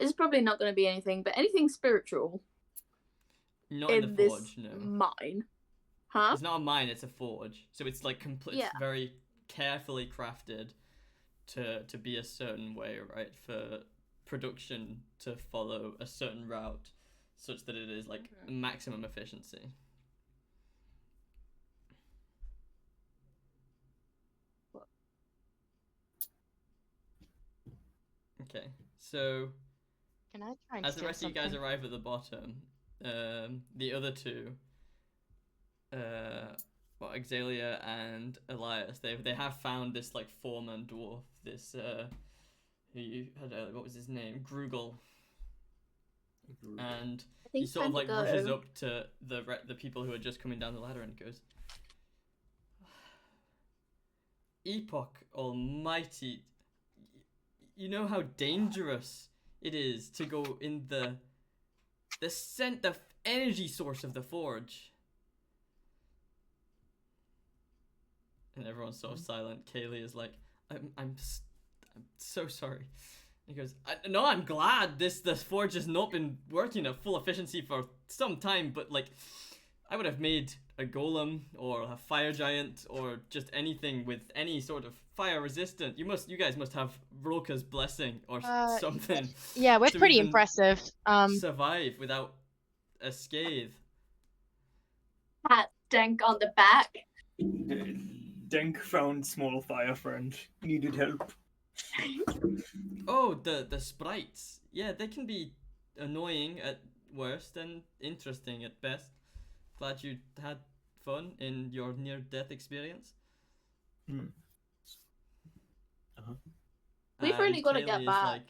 It's probably not going to be anything, but anything spiritual
Not in the
this
forge, no.
mine. Huh?
It's not a mine, it's a forge. So it's like complete,
Yeah.
it's very carefully crafted to be a certain way, right? For production to follow a certain route such that it is like maximum efficiency. Okay, so
Can I try and
as the
steal
rest of you guys
something?
arrive at the bottom, the other two, Exalia and Elias, they have found this like four-man dwarf, this who you had earlier, what was his name? Grugel. And
I think
he sort of
time
like
to
rushes
go.
up to the people who are just coming down the ladder and goes, Epoch Almighty, you know how dangerous it is to go in the energy source of the forge. And everyone's sort of silent. Kaylee is like, I'm so sorry. He goes, no, I'm glad this forge has not been working at full efficiency for some time, but like, I would have made a golem or a fire giant or just anything with any sort of fire resistant. You guys must have Roka's blessing or something.
Yeah, we're
to
pretty
even
impressive.
survive without a scathe.
Pat Denk on the back.
Denk found small fire friend. Needed help.
Oh, the sprites. Yeah, they can be annoying at worst and interesting at best. Glad you had fun in your near-death experience.
We've really got to get back.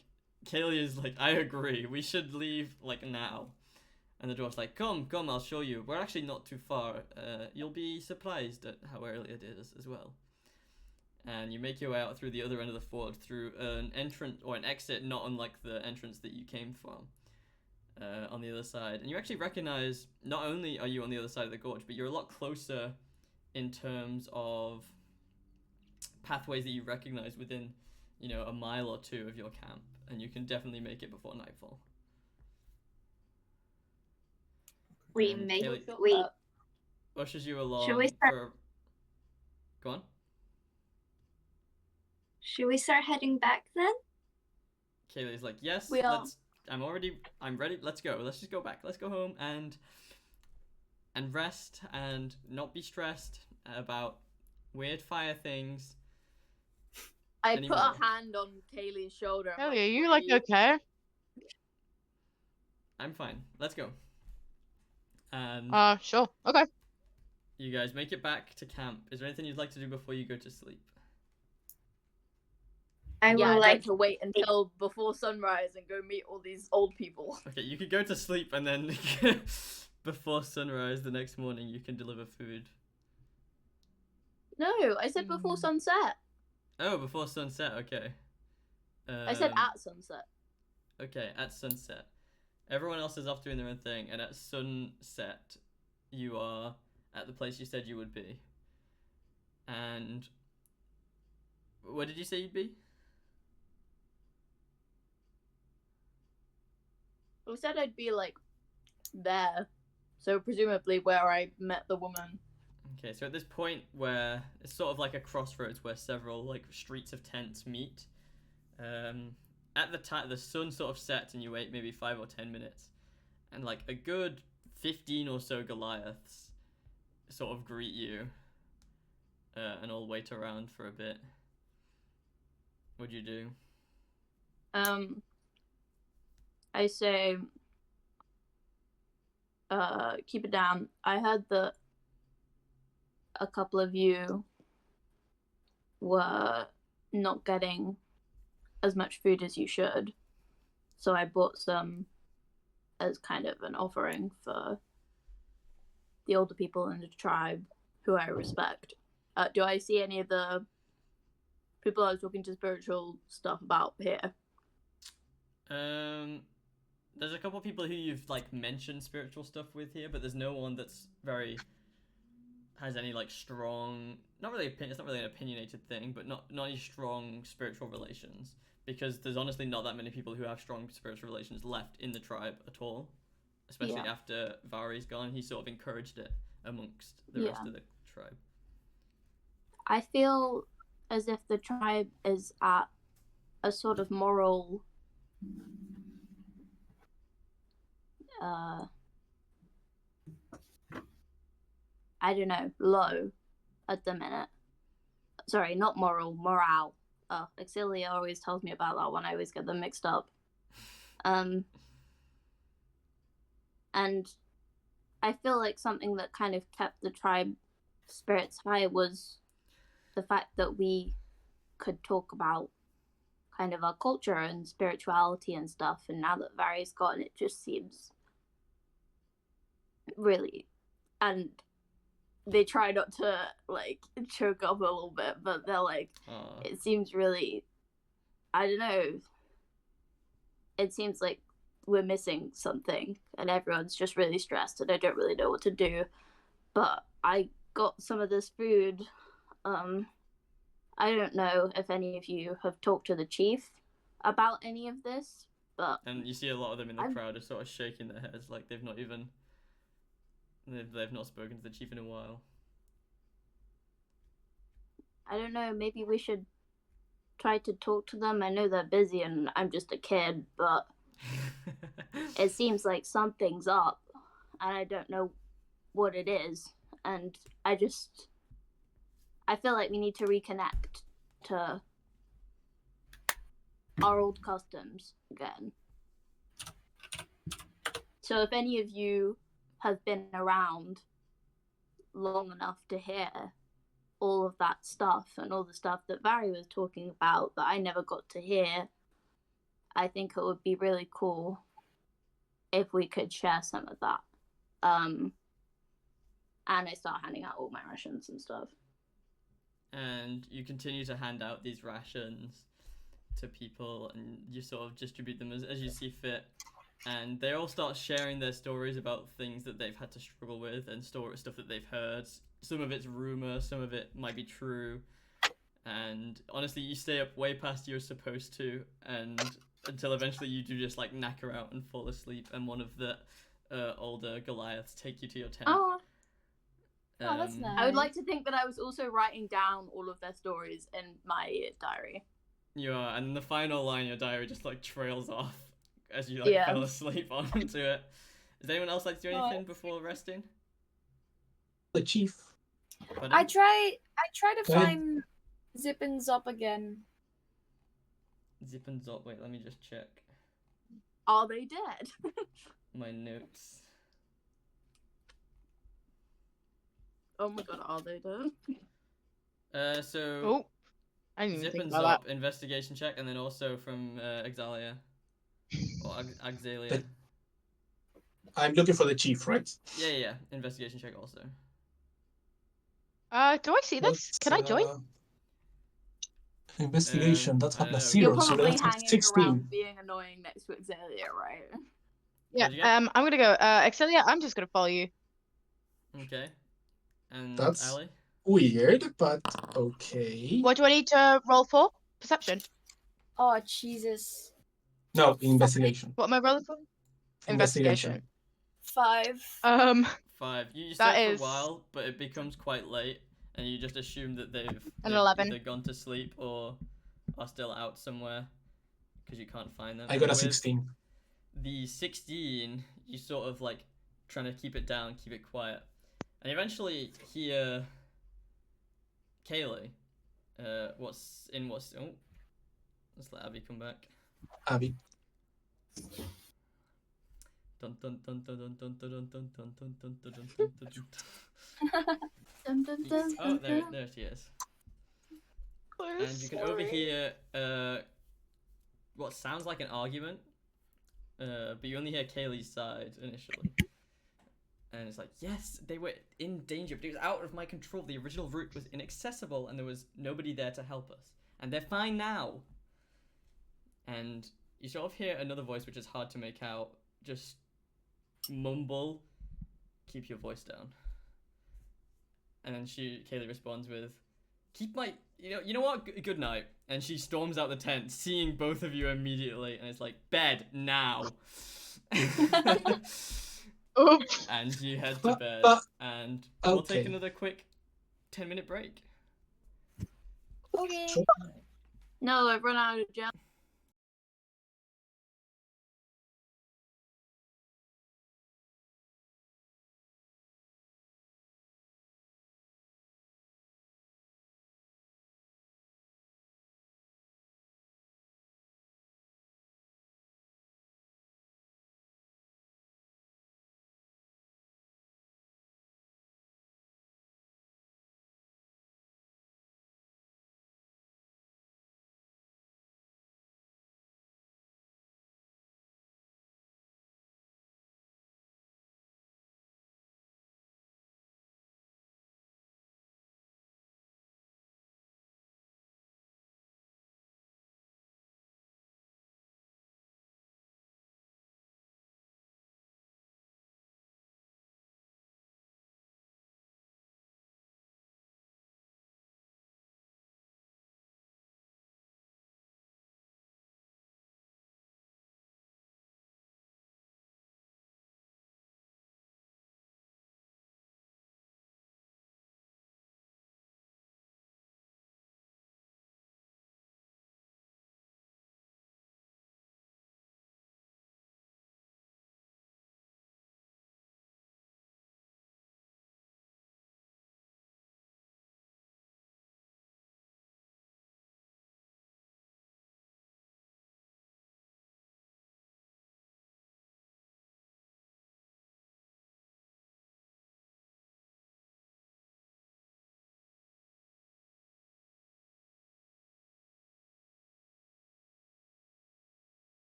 Kaylee is like, I agree. We should leave like now. And the dwarf's like, come, I'll show you. We're actually not too far. You'll be surprised at how early it is as well. And you make your way out through the other end of the fort through an entrance or an exit not unlike the entrance that you came from. On the other side, and you actually recognize not only are you on the other side of the gorge, but you're a lot closer in terms of pathways that you recognize within, a mile or two of your camp, and you can definitely make it before nightfall.
We
And
make
Kaylee
we
ushers you along.
Should we start-
for... Go on.
Should we start heading back then?
Kaylee's like, yes,
We are.
I'm ready, let's go. Let's just go back. Let's go home and rest and not be stressed about weird fire things.
I
anymore.
put a hand on Kaylee's shoulder. I'm
Hell yeah, you like
"Breathe."
okay?
I'm fine. Let's go. And
Sure. Okay.
you guys make it back to camp. Is there anything you'd like to do before you go to sleep?
I
Yeah,
will
I'd like
like
to wait until before sunrise and go meet all these old people.
Okay, you could go to sleep and then before sunrise the next morning you can deliver food.
No, I said before sunset.
Oh, before sunset, okay.
I said at sunset.
Okay, at sunset. Everyone else is off doing their own thing, and at sunset, you are at the place you said you would be. And where did you say you'd be?
I said I'd be like there, so presumably where I met the woman.
Okay, so at this point where it's sort of like a crossroads where several like streets of tents meet, at the time the sun sort of sets and you wait maybe 5 or 10 minutes, and like a good 15 or so Goliaths sort of greet you, and all wait around for a bit. What'd you do?
I say, keep it down. I heard that a couple of you were not getting as much food as you should, so I bought some as kind of an offering for the older people in the tribe who I respect. Do I see any of the people I was talking to spiritual stuff about here?
There's a couple of people who you've like mentioned spiritual stuff with here, but there's no one that's has any like strong, it's not really an opinionated thing, but not any strong spiritual relations. because there's honestly not that many people who have strong spiritual relations left in the tribe at all, especially
Yeah.
after Vari's gone. He sort of encouraged it amongst the rest
Yeah.
of the tribe.
I feel as if the tribe is at a sort of moral I don't know, low at the minute. Sorry, not moral, morale. Oh, Exilia always tells me about that one. I always get them mixed up. And I feel like something that kind of kept the tribe spirits high was the fact that we could talk about kind of our culture and spirituality and stuff. And now that Vari's gone, it just seems really, and they try not to like choke up a little bit, but they're like, it seems really, I don't know, it seems like we're missing something and everyone's just really stressed and I don't really know what to do. But I got some of this food. I don't know if any of you have talked to the chief about any of this, but
And you see a lot of them in the crowd are sort of shaking their heads like they've not spoken to the chief in a while.
I don't know, maybe we should try to talk to them. I know they're busy and I'm just a kid, but it seems like something's up and I don't know what it is. And I feel like we need to reconnect to our old customs again. So if any of you have been around long enough to hear all of that stuff and all the stuff that Vari was talking about that I never got to hear, I think it would be really cool if we could share some of that. And I start handing out all my rations and stuff.
And you continue to hand out these rations to people and you sort of distribute them as you see fit. And they all start sharing their stories about things that they've had to struggle with and stuff that they've heard. Some of it's rumor, some of it might be true. And honestly, you stay up way past you're supposed to, and until eventually you do just like knacker out and fall asleep, and one of the older Goliaths take you to your tent.
Oh,
that's nice.
I would like to think that I was also writing down all of their stories in my diary.
You are, and the final line in your diary just like trails off as you like fell asleep onto it. Does anyone else like to do anything before resting?
The chief.
Pardon?
I try to find Zip and Zop again.
Zip and Zop, wait, let me just check
Are they dead?
my notes.
Oh my god, are they dead?
So
I didn't even
Zip
think
and
about
Zop investigation check, and then also from Exalia or Axalia.
I'm looking for the chief, right?
Yeah. Investigation check also.
Do I see this? Can I join?
Investigation, that's
I don't
at a
know.
zero,
You're
so
probably
that's at
hanging
16.
around being annoying next to Exalia, right?
Yeah.
What'd you get?
I'm gonna go. Excelia, I'm just gonna follow you.
Okay. And
That's
Ali?
weird, but okay.
What do I need to roll for? Perception.
Oh Jesus.
No, investigation.
What am I rolling for? Investigation.
5.
5. You
That
search for
is-
a while, but it becomes quite late, and you just assume that they've
11.
either gone to sleep or are still out somewhere because you can't find them.
I got a
With
16.
The 16, you sort of like trying to keep it down, keep it quiet, and eventually hear Kaylee. What's? Oh, let's let Abby come back.
Abby.
Dun dun dun dun dun dun dun dun dun dun dun dun dun dun dun.
Dun, dun, dun,
Oh,
dun, dun.
there she is. And you can overhear what sounds like an argument, but you only hear Kaylee's side initially. And it's like, yes, they were in danger, but it was out of my control. The original route was inaccessible, and there was nobody there to help us. And they're fine now. And you sort of hear another voice, which is hard to make out, just mumble, keep your voice down. And then Kaylee responds with, keep my, you know what? Good night. And she storms out the tent, seeing both of you immediately, and it's like, bed now.
Oops.
And you head to bed, and we'll take
Okay.
another quick 10-minute break.
Okay.
No, I've run out of gel.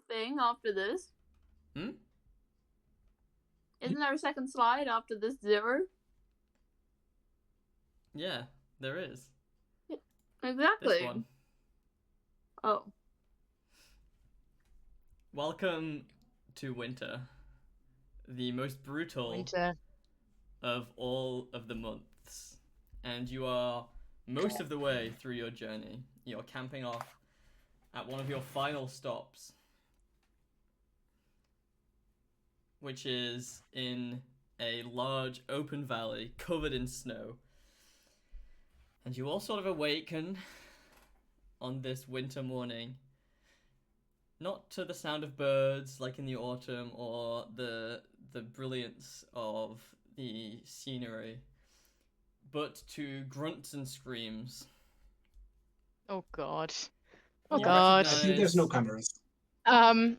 thing after this?
Hmm?
Isn't there a second slide after this 0?
Yeah, there is.
Exactly.
This one.
Oh.
Welcome to winter, the most brutal
Winter.
of all of the months, and you are most of the way through your journey. You're camping off at one of your final stops, which is in a large open valley covered in snow. And you all sort of awaken on this winter morning, not to the sound of birds like in the autumn or the brilliance of the scenery, but to grunts and screams.
Oh god. Oh
You
god.
I think there's no
recognize-
cameras.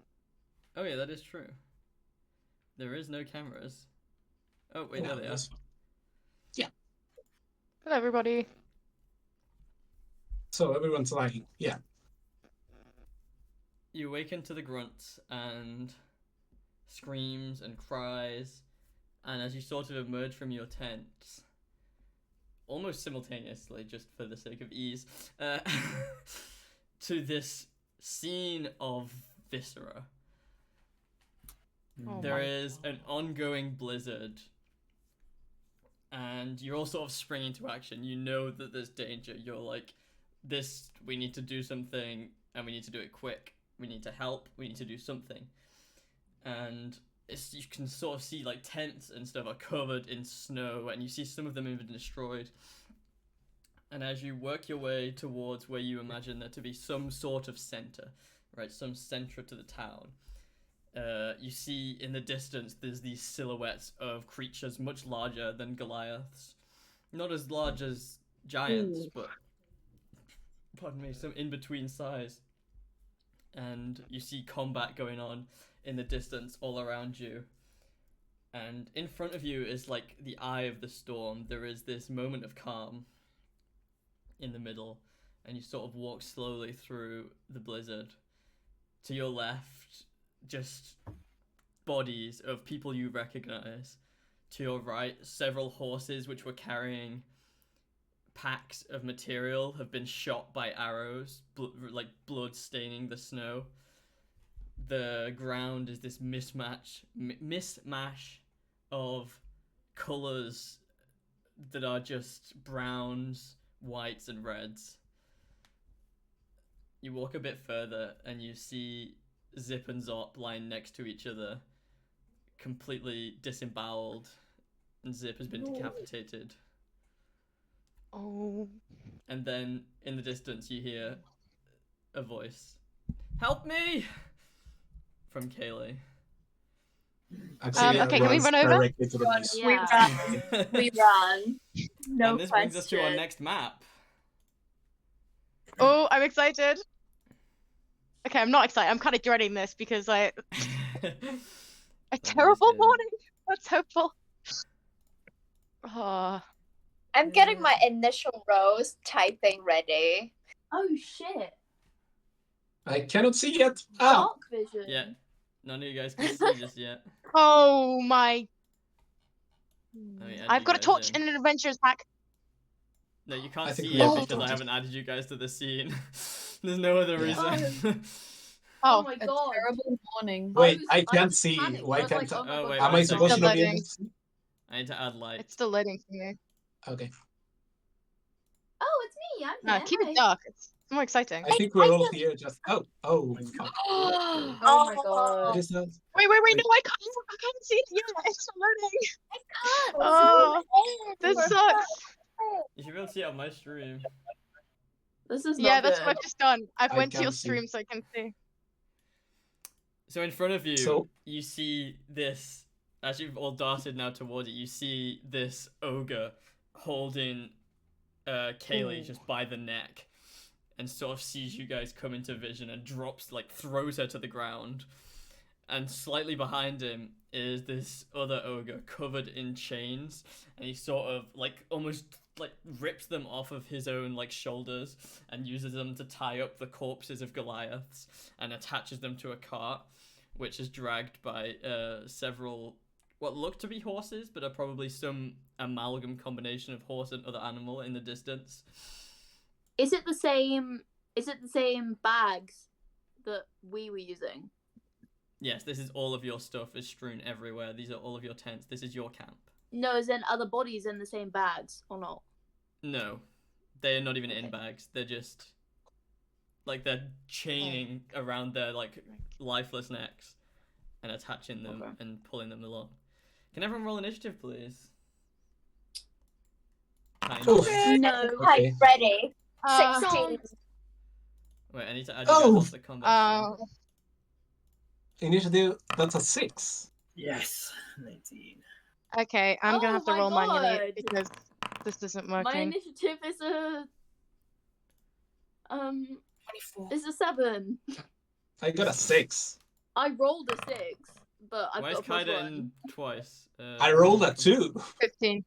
Oh yeah, that is true. There is no cameras. Oh wait,
Yeah,
there they are.
that's- Yeah.
Hello, everybody.
So everyone's lying. Yeah.
You awaken to the grunts and screams and cries, and as you sort of emerge from your tents, almost simultaneously, just for the sake of ease, to this scene of viscera.
Oh
There
my
is an ongoing blizzard, and you're all sort of springing into action. You know that there's danger. You're like, this, we need to do something, and we need to do it quick. We need to help. We need to do something. And you can sort of see like tents and stuff are covered in snow, and you see some of them have been destroyed. And as you work your way towards where you imagine there to be some sort of center, right, some center to the town, you see in the distance there's these silhouettes of creatures much larger than Goliaths. Not as large as giants, but, pardon me, some in-between size. And you see combat going on in the distance all around you. And in front of you is like the eye of the storm. There is this moment of calm in the middle, and you sort of walk slowly through the blizzard. To your left, just bodies of people you recognize. To your right, several horses which were carrying packs of material have been shot by arrows, like blood staining the snow. The ground is this mismatch of colors that are just browns, whites, and reds. You walk a bit further and you see Zip and Zop lying next to each other, completely disemboweled, and Zip has been decapitated.
Oh.
And then in the distance you hear a voice. Help me! From Kaylee.
Actually,
okay, can we
runs
run over?
directly to the
Run,
base.
we
Yeah.
run. We run. No
And this
question.
brings us to our next map.
Oh, I'm excited. Okay, I'm not excited. I'm kind of dreading this because a terrible morning. That's hopeful. Oh.
I'm getting my initial rows typing ready.
Oh shit.
I cannot see yet. Ah!
Dark vision.
Yeah, none of you guys can see just yet.
Oh my.
Let me add
I've
you
got a
guys
torch
in.
and an adventurous pack.
No, you can't
I think
see
we
it
have
because I
torches.
haven't added you guys to the scene. There's no other reason.
Oh
Oh,
my
A
god.
terrible morning.
Wait, I
I
can't
just
see.
panicked.
Why
I was
can't
like,
I?
oh my
Oh,
god,
wait,
Am
one
I
second.
supposed to not be
Loading.
able to see?
I need to add light.
it's still loading for me.
Okay.
Oh, it's me. I'm
No,
here.
keep
Hi.
it dark. It's more exciting.
I think we're all here just. Oh my god.
Oh my god.
What is that?
Wait,
Wait.
no, I can't see it yet. It's still loading.
I can't.
Oh,
zoom in.
this sucks.
You should be able to see it on my stream.
This is not
Yeah, that's
good.
what I've just done. I've
I
went to your
can't see.
stream so I can see.
So in front of you,
So-
you see this, as you've all darted now towards it, you see this ogre holding Kaylee just by the neck and sort of sees you guys come into vision and throws her to the ground. And slightly behind him is this other ogre covered in chains, and he sort of almost like rips them off of his own like shoulders and uses them to tie up the corpses of Goliaths and attaches them to a cart, which is dragged by several what look to be horses, but are probably some amalgam combination of horse and other animal in the distance.
Is it the same? Is it the same bags that we were using?
Yes, this is all of your stuff is strewn everywhere. These are all of your tents. This is your camp.
No, is then other bodies in the same bags or not?
No, they are not even in bags. They're just like they're chaining around their like lifeless necks and attaching them and pulling them along. Can everyone roll initiative, please?
No.
Okay.
Ready. 16.
Wait, I need to add you guys onto the combat.
Initiative, that's a 6.
Yes, 19.
Okay, I'm gonna have to
my
roll manually
God.
because this isn't
My
working.
initiative is a
24.
is a 7.
I got a 6.
I rolled a 6, but I've
Why is
got a plus
Kaida
1.
in twice?
I rolled a 2.
15.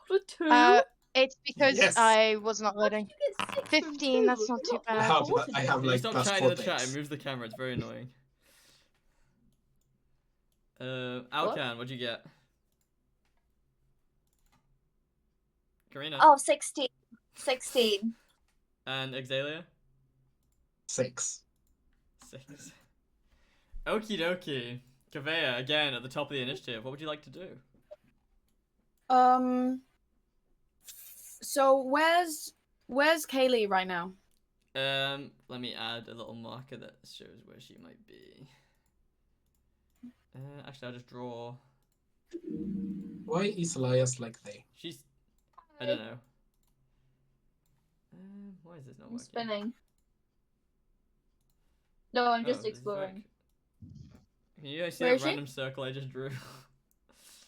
What a 2?
It's because
Yes.
I was not loading.
You get 6 from
15, that's
two.
not too
You're
I
bad.
have
Can you
like
stop
plus
chatting
4
in the chat? It
things.
moves the camera. It's very annoying. Alcan, what'd you get? Karina.
Oh, 16. 16.
And Exalia?
6.
6. Okie dokie. Kavea, again, at the top of the initiative. What would you like to do?
So where's Kaylee right now?
Let me add a little marker that shows where she might be. Actually, I'll just draw.
Why is Elias like they?
She's. I don't know. Why is this not
I'm
working?
spinning. No, I'm
Oh,
just
does this work?
exploring.
Can you guys see
Where
that
is she?
random circle I just drew?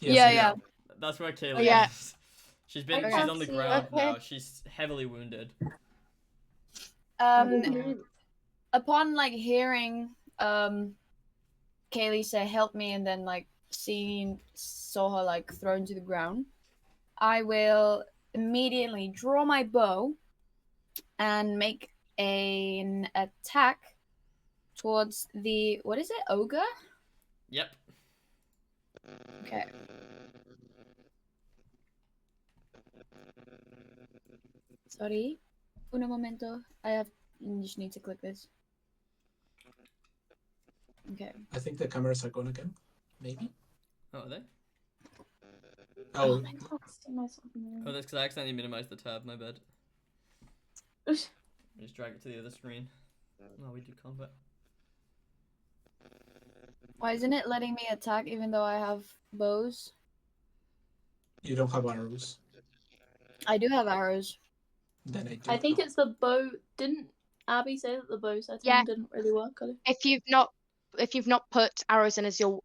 Yes,
Yeah.
That's where Kaylee
Oh, yeah.
is. She's
I
she's
can't
on the
see
ground
it.
now. She's heavily wounded.
Upon like hearing Kaylee say help me and then like saw her like thrown to the ground, I will immediately draw my bow and make an attack towards the what is it, ogre?
Yep.
Okay. Sorry. Un momento. I just need to click this. Okay.
I think the cameras are gone again. Maybe.
Oh, are they?
Oh,
my God, still myself in the
Oh,
room.
that's because I accidentally minimized the tab. My bad. Just drag it to the other screen. Oh, we do combat.
Why isn't it letting me attack even though I have bows?
you don't have arrows.
I do have arrows.
Then I do.
I think it's the bow. Didn't Abby say that the bow setting
Yeah.
didn't really work? Oli?
If you've not put arrows in as your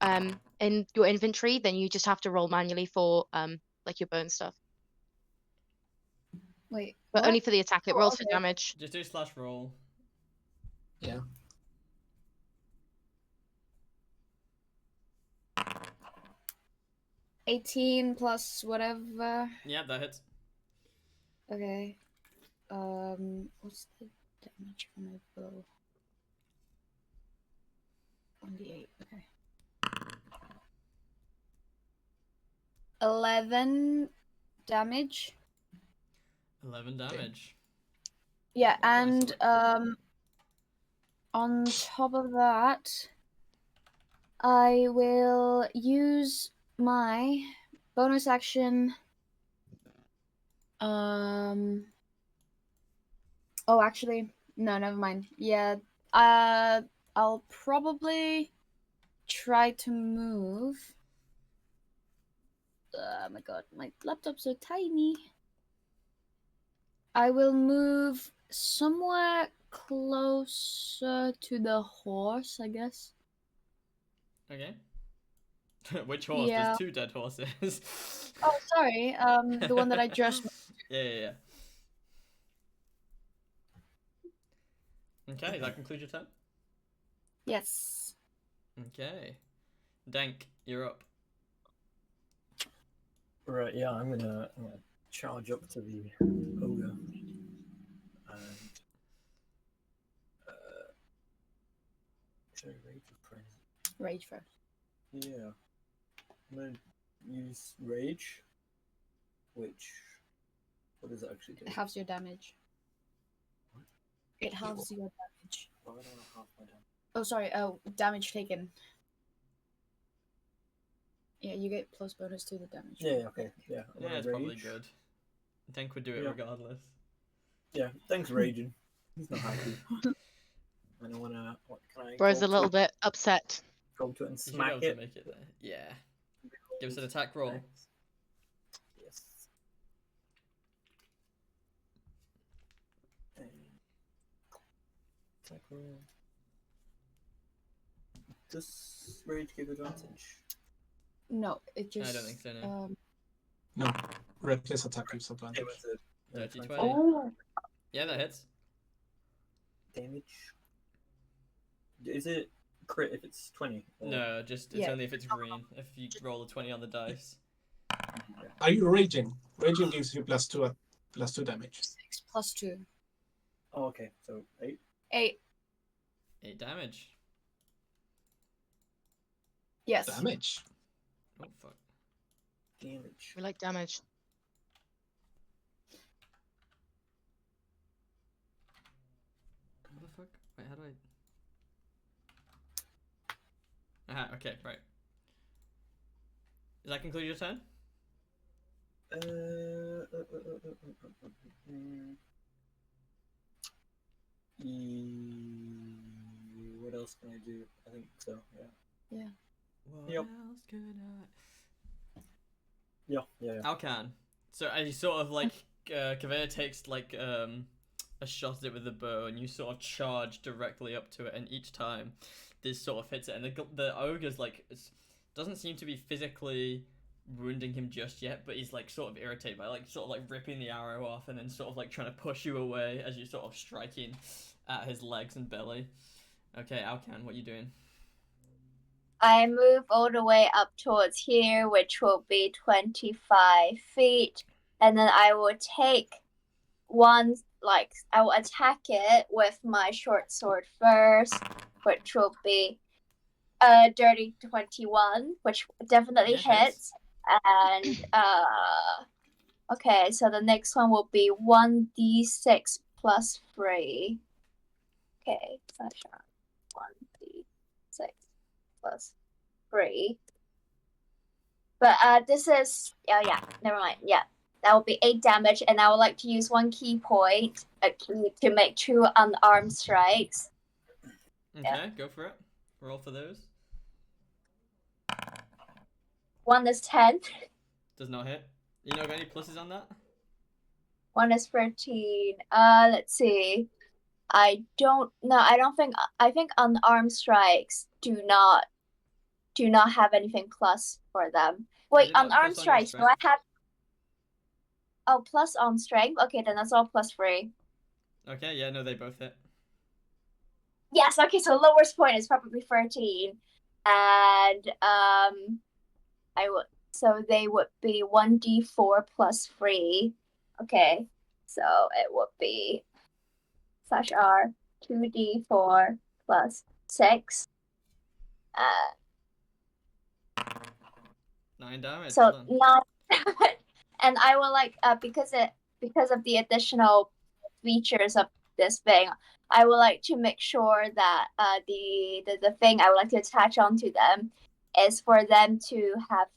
in your inventory, then you just have to roll manually for like your burn stuff.
Wait,
But
what?
only for the attack. It
Oh,
rolls for
okay.
damage.
Just do /roll.
Yeah.
$18 plus whatever.
Yeah, that hits.
Okay. What's the damage for my bow? 1d8. Okay. 11 damage.
11 damage.
Yeah,
Not quite
and
so
on top of that, I will use my bonus action. Oh, actually, no, never mind. Yeah, I'll probably try to move. Oh my God, my laptop's so tiny. I will move somewhere closer to the horse, I guess.
Okay. Which horse?
Yeah.
There's 2 dead horses.
Oh, sorry. The one that I just.
Yeah. Okay, does that conclude your turn?
Yes.
Okay. Dank, you're up.
Right, yeah, I'm gonna charge up to the ogre and should I rage or frenzy?
Rage first.
Yeah, I'm gonna use rage, which what does it actually do?
It halves your damage.
What?
It halves your damage.
Why would I not half my damage?
Oh, sorry. Oh, damage taken. Yeah, you get plus bonus to the damage.
Yeah, okay, yeah. I'm
Yeah,
gonna
it's probably
rage.
good. Denk would do it
Yeah.
regardless.
Yeah, thanks raging. He's not happy. And I wanna. What can I?
Bro's
go
a little
up
bit upset.
to it? Go up to it and
You should be
smack
able to
it.
make it there. Yeah. Give us an attack roll.
Yes. Attack roll. Does rage give advantage?
No, it just.
I don't think so, no.
No, reckless attack gives
Yeah,
advantage.
what's it?
Dirty
20.
20.
Oh.
Yeah, that hits.
Damage. Is it crit if it's 20? Or...
No, just it's
Yeah.
only if it's green. If you roll a 20 on the dice.
Are you raging? Raging gives you +2 damage.
6 plus 2.
Oh, okay. So 8.
8.
8 damage.
Yes.
Damage.
Oh, fuck.
Damage.
We like damage.
What the fuck? Wait, how do I... Aha, okay, right. Does that conclude your turn?
What else can I do? I think so, yeah.
Yeah.
What
Yep.
else could I...
Yeah.
Alcan. So as you sort of like, Kaveh takes like a shot at it with the bow, and you sort of charge directly up to it, and each time this sort of hits it, and the ogre's like doesn't seem to be physically wounding him just yet, but he's like sort of irritated by like sort of like ripping the arrow off, and then sort of like trying to push you away as you sort of striking at his legs and belly. Okay, Alcan, what are you doing?
I move all the way up towards here, which will be 25 feet. And then I will take one, like, I will attack it with my short sword first, which will be dirty 21, which definitely
Yeah,
hits. And, okay, so the next one will be 1d6 plus 3. Okay, that's 1d6 plus 3. But this is never mind. Yeah, that will be 8 damage, and I would like to use 1 key point to make 2 unarmed strikes.
Okay, go for it. Roll for those.
1 is 10.
Does not hit. You know, got any pluses on that?
1 is 13. Let's see. I don't know. I think unarmed strikes do not have anything plus for them. Wait,
Is it not
unarmed
plus on your
strikes. Do I have? Oh, plus on strength. Okay, then that's all plus 3.
Okay, yeah, no, they both hit.
Yes. Okay, so lowest point is probably 13, and so they would be 1d4 plus 3. Okay, so it would be /r 2d4 plus 6.
9 damage.
So
well done.
9. And I will like because of the additional features of this thing, I would like to make sure that the thing I would like to attach onto them is for them to have.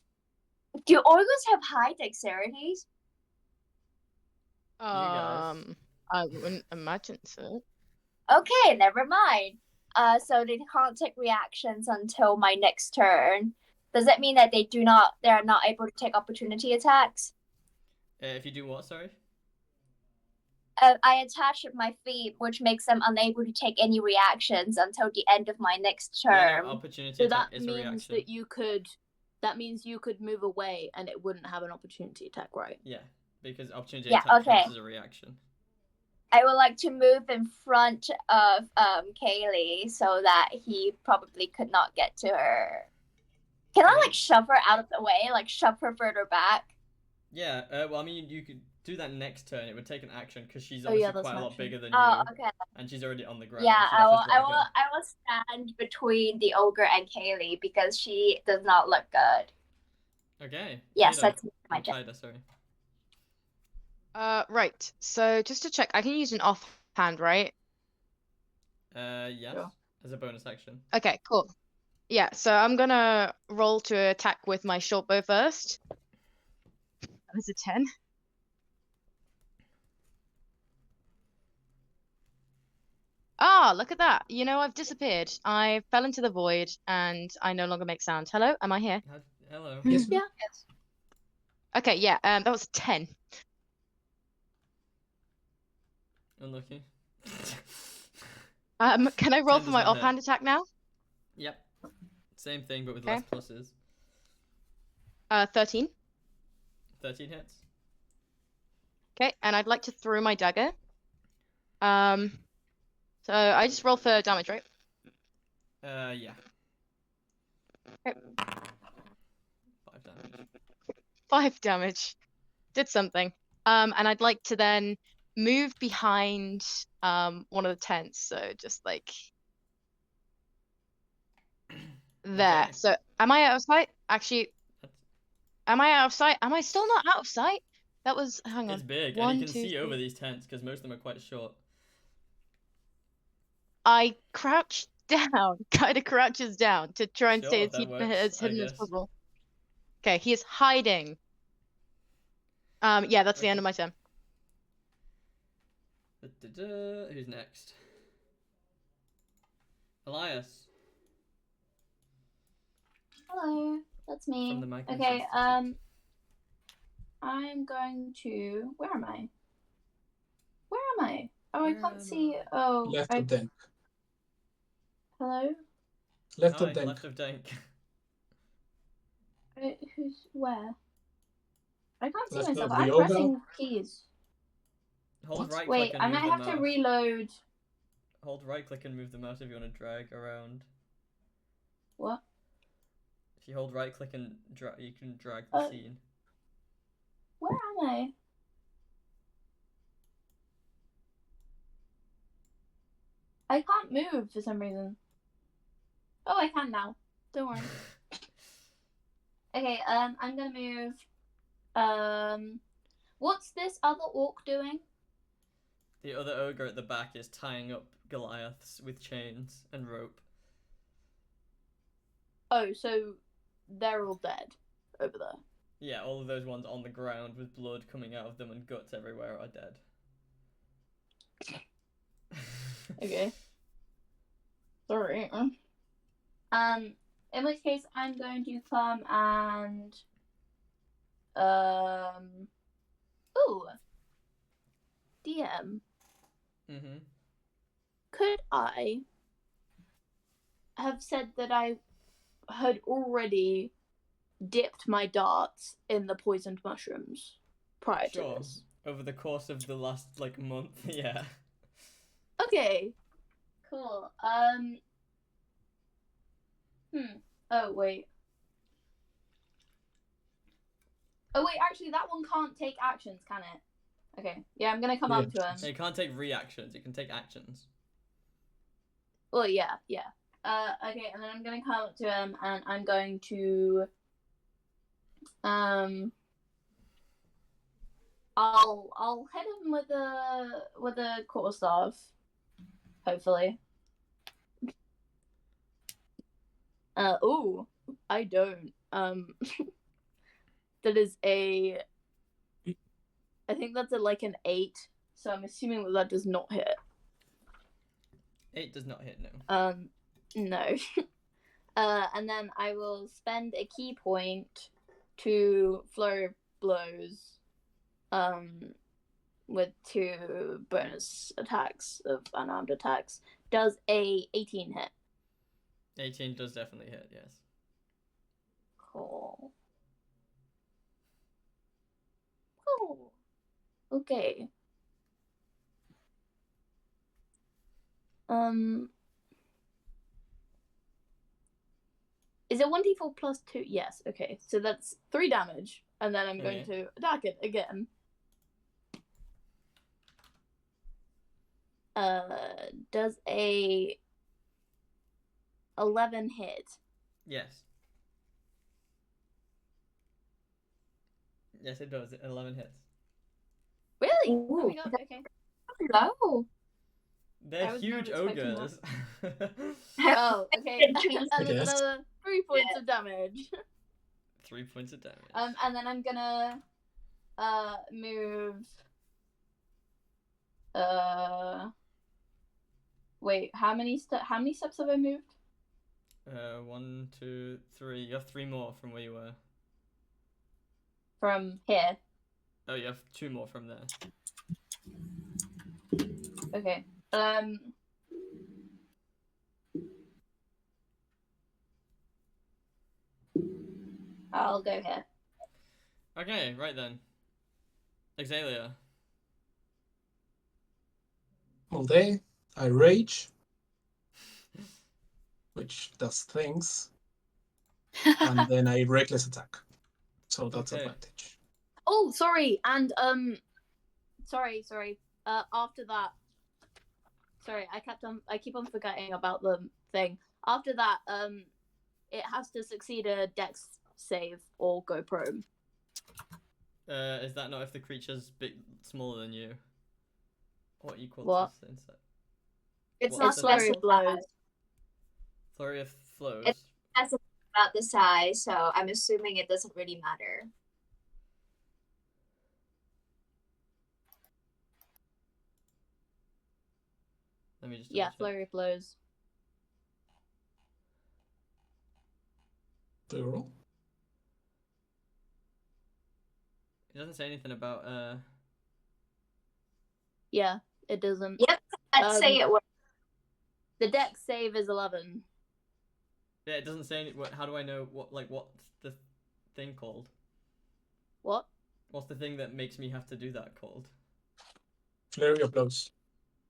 Do ogres have high dexterities?
guys.
I wouldn't imagine so.
Okay, never mind. So they can't take reactions until my next turn. Does that mean that they are not able to take opportunity attacks?
If you do what, sorry?
I attach my feet, which makes them unable to take any reactions until the end of my next
Yeah,
turn.
no, opportunity
So
attack
that
is a
means
reaction.
that you could. That means you could move away, and it wouldn't have an opportunity attack, right?
Yeah, because opportunity
Yeah,
attack
okay.
counts as a reaction.
I would like to move in front of Kaylee so that he probably could not get to her. Can I like shove her out of the way, like shove her further back?
Yeah, well, I mean, you could do that next turn. It would take an action because she's
Oh, yeah,
obviously
that's
quite
an
a lot
action.
bigger than
Oh,
you,
okay.
and she's already on the ground.
Yeah,
She'd have to drag her.
I will stand between the ogre and Kaylee because she does not look good.
Okay.
Yes,
Kayla,
that's my
or
job.
Kaida, sorry.
Right. So just to check, I can use an offhand, right?
Yes,
Sure.
as a bonus action.
Okay, cool. Yeah, so I'm gonna roll to attack with my short bow first. That was a 10. Ah, look at that. You know, I've disappeared. I fell into the void and I no longer make sound. Hello, am I here?
Hello.
Yes.
Yeah.
Okay, yeah, that was a 10.
Unlucky.
Can I roll
10
for
does
my
not hit.
offhand attack now?
Yep. Same thing, but with
Okay.
less pluses.
13.
13 hits.
Okay, and I'd like to throw my dagger. So I just roll for damage, right?
Yeah.
Okay.
5 damage.
5 damage. Did something. And I'd like to then move behind one of the tents. So just like there.
Okay.
So am I out of sight? Actually, am I out of sight? Am I still not out of sight? That was, hang on.
It's big, and
1,
you can
2,
see over
3.
these tents because most of them are quite short.
I crouched down, kind of crouches down to try and stay
Sure, that works,
as
I
hidden as
guess.
possible. Okay, he is hiding. Yeah, that's the end of my turn.
Who's next? Elias.
Hello, that's me.
From the Micro
Okay,
Substitute.
I'm going to. Where am I? Where am I? Oh, I
Where
can't
am
see.
I?
Oh,
Left of Denk.
Hello.
Left
Hi,
of Denk.
left of Dank.
Who's where? I can't see
Left
myself.
of the
I'm
ogre.
pressing keys.
Hold
What?
right
Wait,
click
I
and
might
move the
have to
mouse.
reload.
Hold right click and move the mouse if you want to drag around.
What?
If you hold right click and you can drag the scene.
Where am I? I can't move for some reason. Oh, I can now. Don't worry. Okay, I'm gonna move. What's this other orc doing?
The other ogre at the back is tying up Goliaths with chains and rope.
Oh, so they're all dead over there.
Yeah, all of those ones on the ground with blood coming out of them and guts everywhere are dead.
Okay. Sorry. In which case I'm going to come and ooh. DM.
Mm-hmm.
Could I have said that I had already dipped my darts in the poisoned mushrooms prior to this?
Over the course of the last month, yeah.
Okay. Cool. Oh wait. Oh wait, actually that one can't take actions, can it? Okay. Yeah, I'm gonna come up to him.
You can't take reactions, you can take actions.
Well, yeah. Okay, and then I'm gonna come up to him and I'm going to I'll hit him with a quarterstaff, hopefully. Ooh, I don't. That is I think that's an 8, so I'm assuming that does not hit.
8 does not hit, no.
No. And then I will spend a key point to flurry of blows, with 2 bonus attacks of unarmed attacks. Does a 18 hit?
18 does definitely hit, yes.
Cool. Oh. Okay. Is it 1d4 plus 2? Yes, okay. So that's 3 damage.
and then I'm going to attack it again. Does a 11 hit?
Yes. Yes, it does. 11 hits.
Really? Oh
Ooh,
my god, okay.
low.
They're
I was
huge
not expecting
ogres.
Oh, okay.
I
And then
guess.
another 3 points of damage.
3 points of damage.
And then I'm gonna move wait, how many steps have I moved?
1, 2, 3. You have 3 more from where you were.
From here.
Oh, you have 2 more from there.
Okay. I'll go here.
Okay, right then. Exalia.
All day, I rage, which does things, and then I reckless attack. So that's
Okay.
advantage.
Oh, sorry, and sorry. After that, sorry, I keep on forgetting about the thing. After that, it has to succeed a Dex save or go prone.
Is that not if the creature's smaller than you? Or equal
What?
to inside?
It's
What
not
is the
flurry
thing?
of blows.
Flurry of flows.
It's about the size, so I'm assuming it doesn't really matter.
Let me just
Yeah,
double check.
flurry of blows.
Do you roll?
It doesn't say anything about
Yeah, it doesn't.
Yep, let's say it works.
The Dex save is 11.
Yeah, it doesn't say any. How do I know what's the thing called?
What?
What's the thing that makes me have to do that called?
Flurry of blows.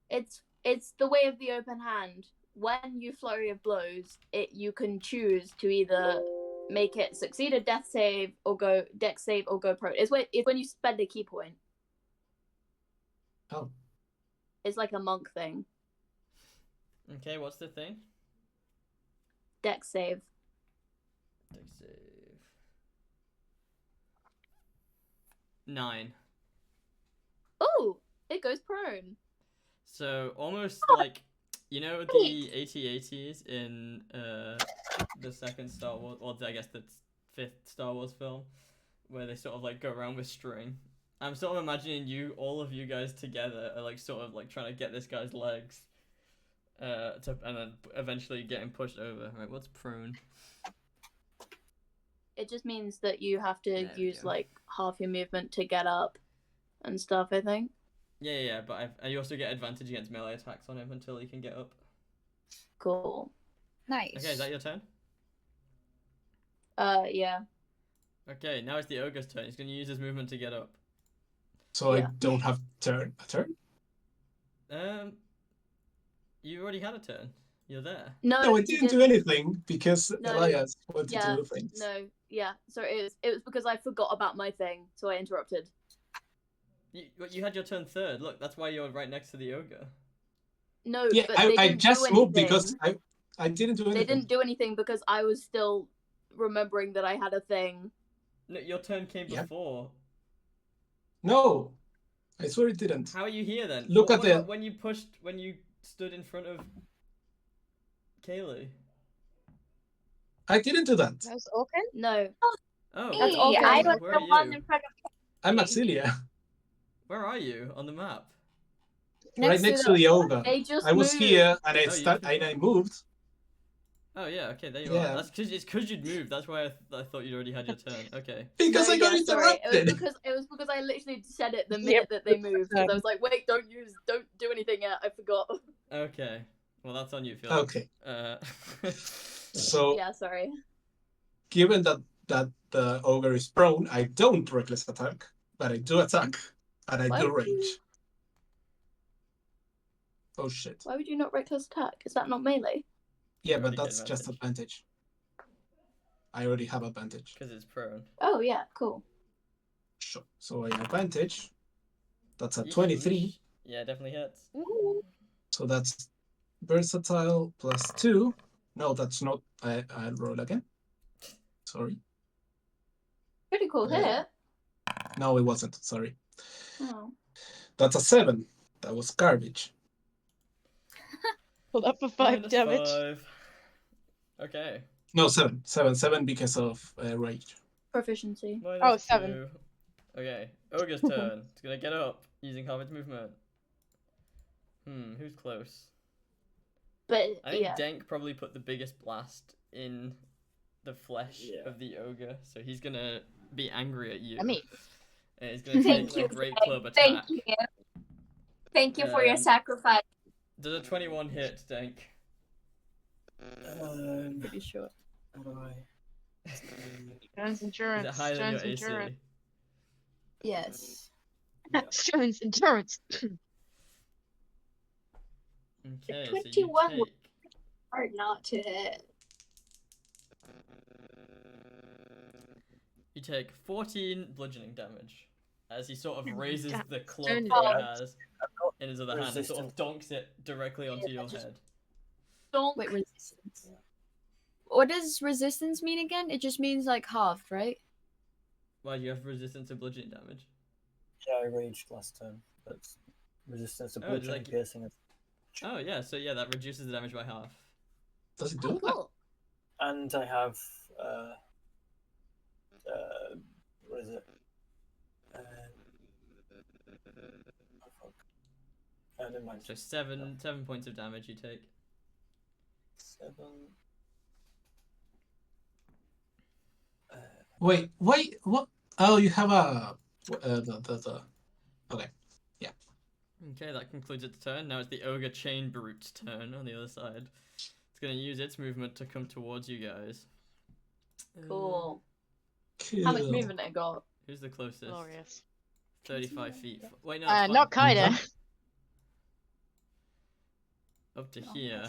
It's the way of the open hand. When you flurry of blows, you can choose to either make it succeed a death save or go Dex save or go prone. It's when you spend a key point.
Oh.
It's like a monk thing.
Okay, what's the thing?
Dex save.
Dex save. 9.
Oh, it goes prone.
So almost like the AT-ATs in the second Star Wars, or I guess the 5th Star Wars film, where they sort of like go around with string. I'm sort of imagining all of you guys together are like sort of like trying to get this guy's legs, and then eventually getting pushed over. Right, what's prone?
It just means that you have to
There we
use
go.
like half your movement to get up and stuff, I think.
Yeah, but you also get advantage against melee attacks on him until he can get up.
Cool.
Nice.
Okay, is that your turn?
Yeah.
Okay, now it's the ogre's turn. He's going to use his movement to get up.
So
Yeah.
I don't have a turn?
You already had a turn. You're there.
No, I
you
didn't do anything because
No,
Elias wanted
yeah,
to do things.
No, yeah. So it was because I forgot about my thing, so I interrupted.
You had your turn third. Look, that's why you're right next to the ogre.
No,
Yeah,
but they
I
didn't
just
do
moved
anything.
because I didn't do anything.
They didn't do anything because I was still remembering that I had a thing.
No, your turn came
Yep.
before.
No, I swear it didn't.
How are you here then?
Look at
what
the-
about when you stood in front of Kaylee?
I didn't do that.
That was Orkin?
No.
Oh,
That's
okay,
okay. I
where
was
are
the one
you?
in front of
I'm Maxilia,
Where are you on the map?
right next to the ogre.
They just
I was
moved.
here and
Oh, you just
I moved.
Oh yeah, okay, there you
Yeah.
are. It's because you'd moved. That's why I thought you'd already had your turn. Okay.
Because
No,
I got
yeah, sorry.
interrupted.
It was because I literally said it the minute that they moved. Because I was like, wait, don't do anything yet. I forgot.
Okay. Well, that's on you, Phil.
Okay. So
Yeah, sorry.
given that the ogre is prone, I don't reckless attack, but I do attack and I
Why
do
would you-
range. Oh shit.
Why would you not reckless attack? Is that not melee?
Yeah,
You
but
already get
that's just advantage. I already have advantage.
Because it's prone.
Oh yeah, cool.
shot. So an advantage. That's a
Yeesh.
23.
Yeah, definitely hits.
So that's versatile plus 2. No, that's not. I'll roll again. Sorry.
Pretty cool hit.
No, it wasn't. Sorry.
Oh.
That's a 7. That was garbage.
Pull up for 5
Minus
damage.
5. Okay.
No, 7. 7 because of rage.
Proficiency.
Minus
7.
2. Okay. Ogre's turn. It's gonna get up using half its movement. Who's close?
But
I think
yeah.
Denk probably put the biggest blast in the flesh of the ogre, so he's gonna be angry at you.
I mean,
and he's gonna
Thank
take
you.
a great club attack.
Thank you. Thank you for your
Um,
sacrifice.
Does a 21 hit, Denk?
Pretty sure.
How do I?
Jones endurance.
Is it higher than your
Jones
AC?
endurance.
Yes.
Jones endurance.
Okay, so
21
you
would-
take...
Hard not to hit.
You take 14 bludgeoning damage as he sort of raises the club
Don't
that
do
he has in his other hand and sort of donks it directly onto your head.
Don't wait, resistance. What does resistance mean again? It just means like halved, right?
Why do you have resistance to bludgeoning damage?
Yeah, I raged last turn. That's resistance to
Oh, it's
bludgeoning,
like-
piercing.
Oh yeah, so yeah, that reduces the damage by half.
Does it do that?
Cool.
And I have what is it? Oh, fuck. Never mind.
So seven points of damage you take.
7.
Wait, what? Oh, you have a the. Okay.
Okay, that concludes its turn. Now it's the Ogre Chain Brute's turn on the other side. It's going to use its movement to come towards you guys.
Cool.
Cool.
How much movement it got?
Who's the closest?
Glorious.
35 feet. Wait, no, it's fine.
Not Kaida.
Okay.
Up to here.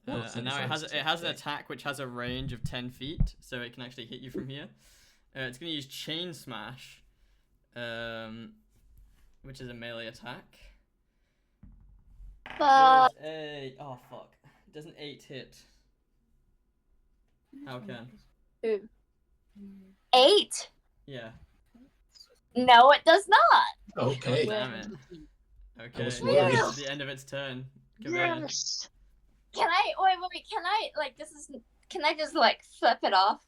Oh,
And now
35
it has an attack which has a range of 10 feet, so it can actually hit you from here. It's going to use Chain Smash, which is a melee attack. Does oh fuck! Does an 8 hit? How can?
8?
Yeah.
No, it does not.
Okay.
Damn it. Okay.
was
worried.
That's the end of its turn. Kaveh.
Yes.
Can I wait? Can I like this is? Can I just like flip it off?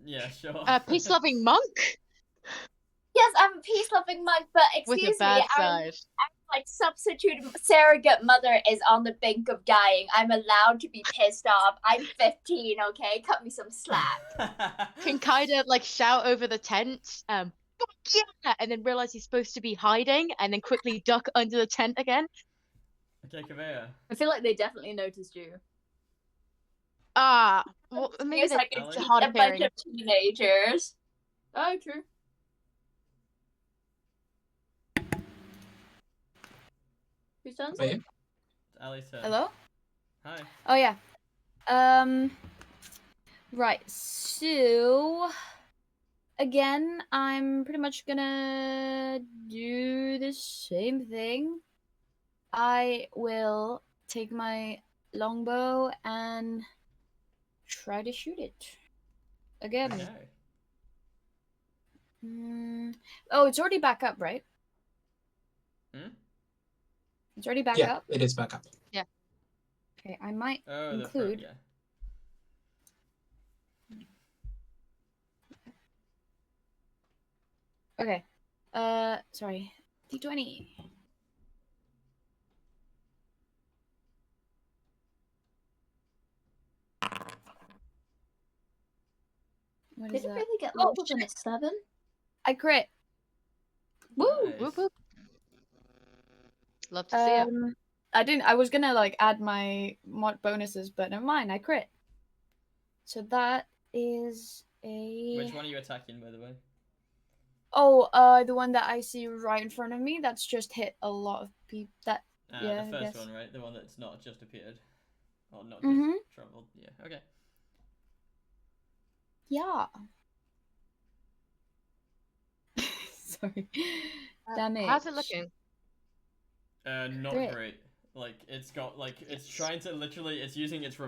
Yeah, sure.
Peace loving monk
Yes, I'm a peace-loving monk, but
with
excuse
a
me,
bad
I'm
side.
like substitute surrogate mother is on the brink of dying. I'm allowed to be pissed off. I'm 15, okay? Cut me some slack.
Can Kaida like shout over the tent, fuck yeah, and then realize he's supposed to be hiding, and then quickly duck under the tent again?
Okay, Kaveh.
I feel like they definitely noticed you.
Well, maybe
It's
they're
like
Alex?
a
hard of
bunch
hearing.
of teenagers.
Oh, true. Whose turn?
Wait.
Ali's turn.
Hello?
Hi.
Oh yeah. Right. So again, I'm pretty much gonna do the same thing. I will take my longbow and try to shoot it again.
Okay.
Oh, it's already back up, right?
Hmm?
It's already back
Yeah,
up.
it is back up.
Okay, I might
Oh, the
include.
front, yeah.
Okay. Sorry. D20. What is Did it that? really get
Oh,
lower than a 7? I crit.
Nice.
Whoop, whoop. Love to see it.
I didn't. I was gonna like add my mod bonuses, but never mind. I crit. So that is a.
Which one are you attacking, by the way?
Oh, the one that I see right in front of me. That's just hit a lot of people. That. Yeah,
The
I
first
guess.
one, right? The one that's not just appeared. Or not
Mhm.
just traveled. Yeah, okay.
Yeah.
Sorry. Damage.
How's it looking?
Not
Great.
great. Like it's got like it's trying to literally it's using its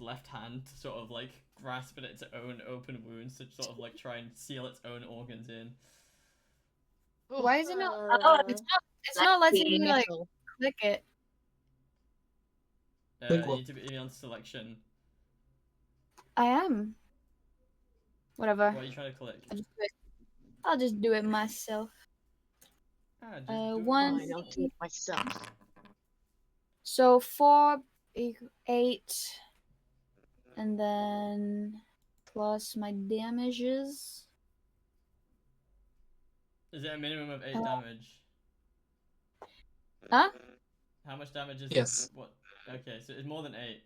left hand to sort of like grasp at its own open wounds to sort of like try and seal its own organs in.
Why is it not?
Oh,
It's not letting me like
Metal.
click it.
You
what?
need to be on selection.
I am. Whatever.
What are you trying to click?
I'll just do it myself.
Just do it
one-
Fine, I'll do it myself.
So 4, 8, and then plus my damages.
Is it a minimum of 8 damage?
Huh?
How much damage is
Yes.
What? Okay, so it's more than 8.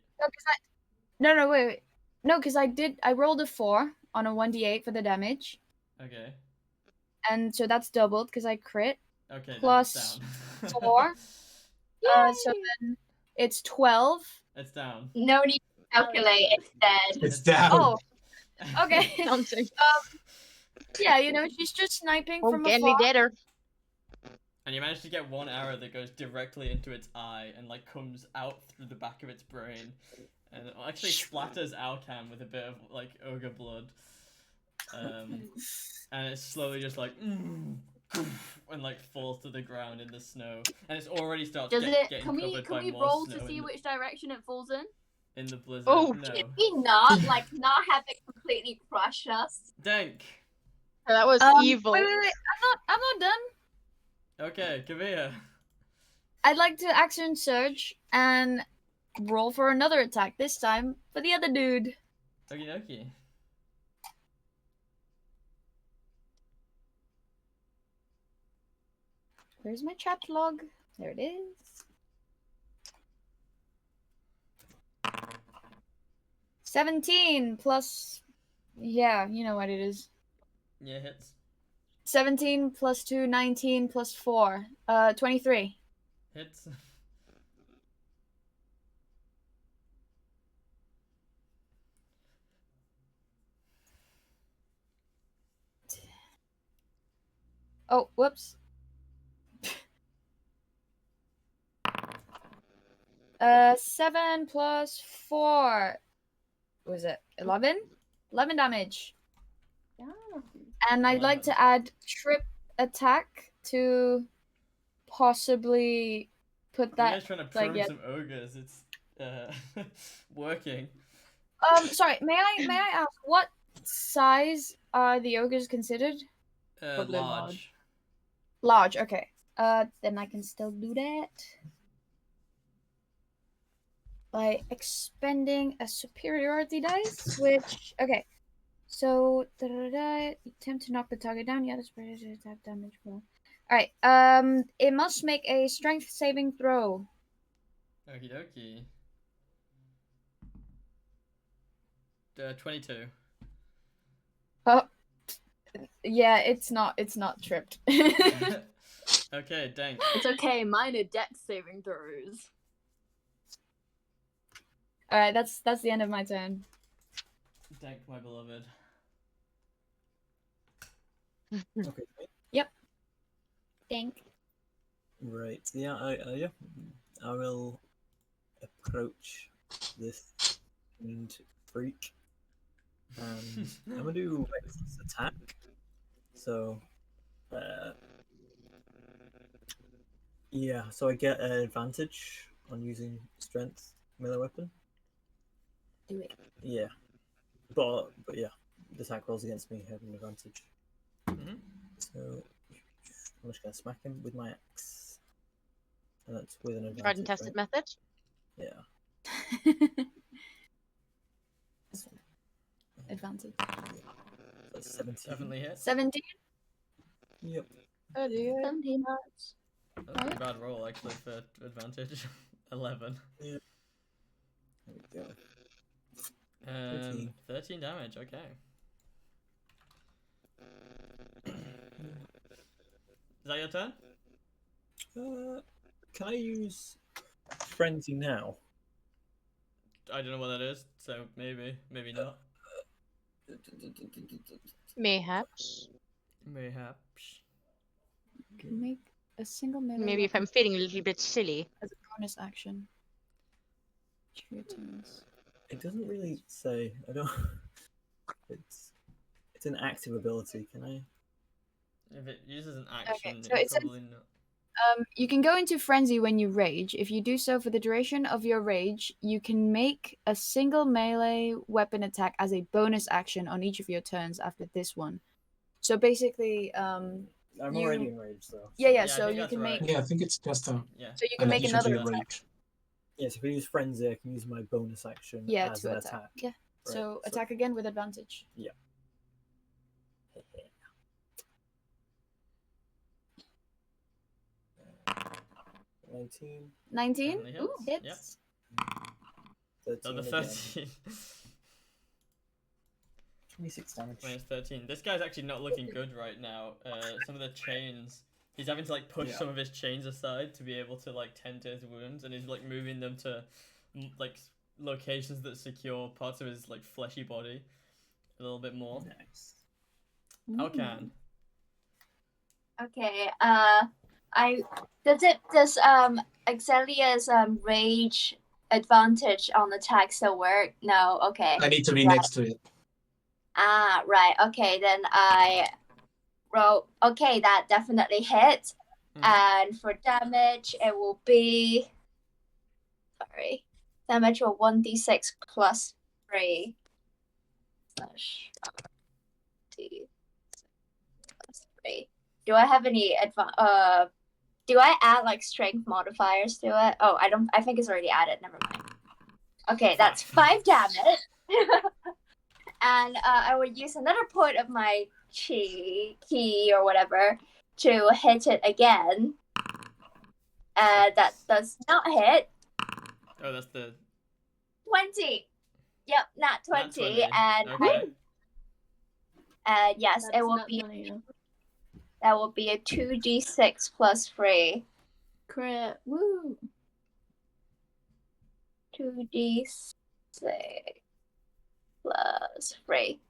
No, wait. No, because I rolled a 4 on a 1d8 for the damage,
Okay.
and so that's doubled because I crit.
Okay.
Plus
then it's
4.
down.
So then it's 12.
It's down.
no need to calculate. It's dead.
It's down.
Oh, okay.
Something.
Yeah, she's just sniping
Oh,
from
get me
afar.
deader.
And you manage to get one arrow that goes directly into its eye and like comes out through the back of its brain, and it actually splatters Alcam with a bit of like ogre blood. And it's slowly just like and like falls to the ground in the snow, and it's already starts
Does
getting
it? Can we
covered by more
roll
snow
to see
in,
which direction it falls in?
in the blizzard.
Oh,
No.
Can we not have it completely crush us?
Dank.
That was evil.
Wait. I'm not done.
Okay, come here.
I'd like to action surge and roll for another attack. This time for the other dude.
Okie dokie.
Where's my chat log? There it is. 17 plus. Yeah, you know what it is.
Yeah, hits.
17 plus 2, 19 plus 4. 23.
Hits.
Oh, whoops. 7 plus 4. What was it? 11? 11 damage.
Yeah.
And I'd like to add trip attack to possibly put
That,
that.
trying to
like,
prune
yeah.
some ogres. It's working.
Sorry. May I ask what size are the ogres considered?
Probably
Large.
Large. Okay. Then I can still do that by expending a superiority dice, which So attempt to knock the target down. Yeah, that's pretty attack damage roll. Alright, it must make a strength saving throw.
Okie dokie. 22.
Oh, yeah, it's not tripped.
Okay, Dank.
It's okay. Mine are dex saving throws.
Alright, that's the end of my turn.
Dank, my beloved.
Okay.
Thank.
Right. Yeah. I will approach this fiend freak, and I'm gonna do resist attack. So, yeah. So I get an advantage on using strength melee weapon.
Do it.
Yeah. But yeah, the attack rolls against me have an advantage.
Mhm.
So I'm just gonna smack him with my axe, and that's with an advantage.
Tried and tested method.
Yeah.
Advantage.
That's 17.
Definitely hit.
17?
Yep.
Oh dear.
17 hearts.
That's a pretty bad roll actually for advantage. 11.
There we go.
13 damage. Okay. Is that your turn?
Can I use frenzy now?
I don't know what that is, so maybe not.
Mayhaps.
Mayhaps.
Can make a single melee
Maybe if
weapon
I'm feeling a little bit silly.
as a bonus action. Each of your turns.
It doesn't really say. I don't. It's an active ability. Can I?
If it uses an action,
so
it's
it says-
probably not.
You can go into frenzy when you rage. If you do so for the duration of your rage, you can make a single melee weapon attack as a bonus action on each of your turns after this one. So basically,
I'm
You-
already enraged though.
yeah,
Yeah, I
so
think
you
that's
can
right.
make
Yeah, I think it's just a
Yeah.
so you can
an
make
addition to
another
your
attack.
rage.
Yes, if I use frenzy, I can use my bonus action
Yeah,
as
to
an
attack.
attack.
Yeah.
Right,
So attack again with advantage.
Yeah. 19,
19.
Definitely
Ooh,
hits.
hits.
13
Oh, the
again.
13.
26 damage.
Minus 13. This guy's actually not looking good right now. Some of the chains. He's having to like push
Yeah.
some of his chains aside to be able to like tend to his wounds, and he's like moving them to like locations that secure parts of his like fleshy body a little bit more.
Nice.
Alcan.
Okay. Does Exelia's rage advantage on attack still work? No. Okay.
I need to be
Right.
next to it.
Ah, right. Okay, then I roll. Okay, that definitely hits. And for damage, it will be. Sorry. Damage will 1d6 plus 3. Slash d6 plus 3. Do I have any do I add like strength modifiers to it? Oh, I don't. I think it's already added. Never mind. Okay, that's 5 damage. And I would use another point of my key or whatever to hit it again. That does not hit.
Oh, that's the
20. Yep, not 20.
Nat 20.
And
Okay.
yes,
That's
it will
not
be
funny, yeah.
that will be a 2d6 plus 3.
Crit. Woo.
2d6 plus 3.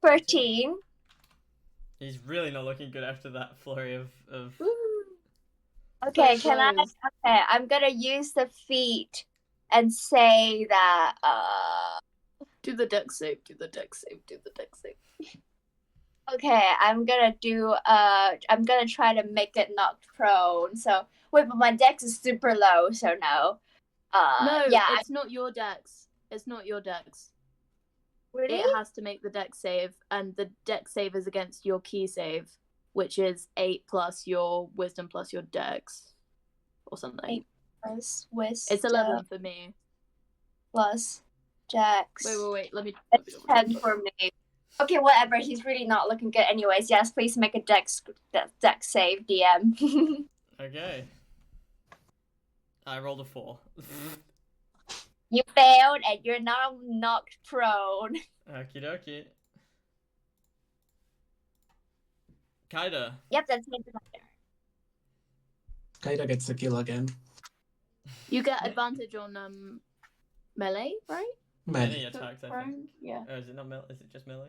13.
He's really not looking good after that flurry of
Woo.
Okay,
Flurry
can I?
blows.
Okay, I'm gonna use the feat and say that.
Do the deck save. Do the deck save. Do the deck save.
Okay, I'm gonna do. I'm gonna try to make it knocked prone. So wait, but my dex is super low, so no.
No,
Yeah.
it's not your dex. It's not your dex.
Really?
It has to make the deck save, and the deck save is against your key save, which is 8 plus your wisdom plus your dex, or something.
8 plus wisdom.
It's 11 for me.
Plus dex.
Wait. Let me.
It's 10 for me. Okay, whatever. He's really not looking good, anyways. Yes, please make a dex save, DM.
Okay. I rolled a 4.
You failed, and you're now knocked prone.
Okie dokie. Kaida.
Yep, that's the end of my turn.
Kaida gets the kill again.
You get advantage on melee, right?
Any
Melee.
attacks, I think.
Prone? Yeah.
Oh, is it not melee? Is it just melee?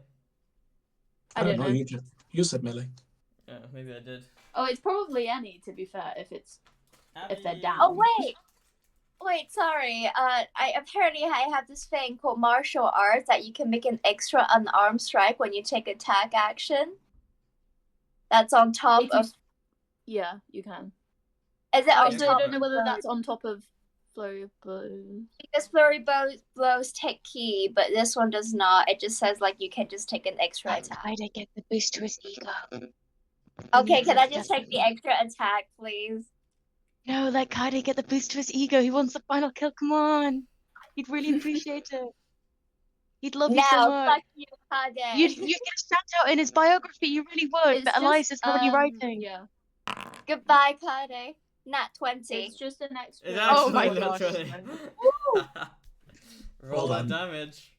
I don't know.
You said melee.
Yeah, maybe I did.
Oh, it's probably any. To be fair, if they're
Abby.
down.
Oh wait, sorry. I have this thing called martial arts that you can make an extra unarmed strike when you take attack action. That's on top
If you-
of.
Yeah, you can.
Is it on
So
top?
I don't know
of
whether
the-
that's on top of flurry of blows.
Because flurry blows take key, but this one does not. It just says like you can just take an extra
Let
attack.
Kaida get the boost to his ego.
Okay,
He
can I
needs
just
that.
take the extra attack, please?
No, let Kaida get the boost to his ego. He wants the final kill. Come on. He'd really appreciate it. He'd love you so
No,
much.
fuck you, Kage.
You'd get a shout out in his biography. You really would.
It's
But
just,
Elias is already writing.
Yeah,
Goodbye, Kage. Nat 20.
it's just an extra.
It's
Oh my
actually
gosh.
literally- Roll
Well
that
done.
damage.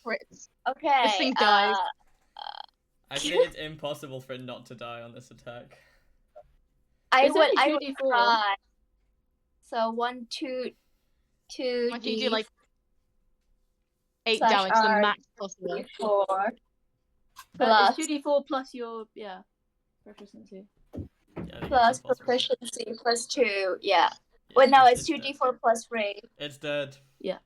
Crits.
Okay.
This thing dies.
I think it's impossible for it not to die on this attack.
I
It's
would
only 2d4.
try. So 1, 2, 2.
Why don't you do like 8
slash
damage, the
R
max possible?
4. Plus.
It's 2d4 plus your proficiency.
Yeah, I think
Plus
it's impossible.
proficiency plus 2. Yeah.
Yeah,
Wait, no, it's
dead.
2d4 plus 3.
It's dead.
Yeah.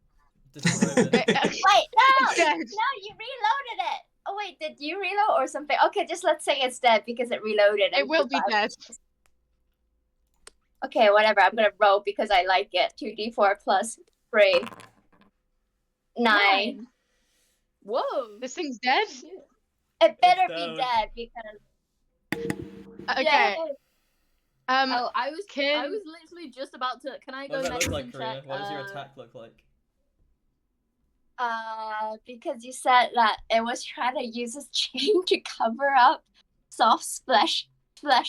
Describe it.
Wait, no!
Dead.
No, you reloaded it! Oh, wait, did you reload or something? Okay, just let's say it's dead because it reloaded.
It will be dead.
Okay, whatever. I'm gonna roll because I like it. 2d4 plus 3. 9.
Whoa.
This thing's dead?
It better
It's
be
down.
dead because.
Okay.
Yay.
Oh, I was
Can-
literally just about to. Can I
What
go
does that
next
look like,
and
Karina?
check?
What does your attack look like?
Because you said that it was trying to use this chain to cover up soft flesh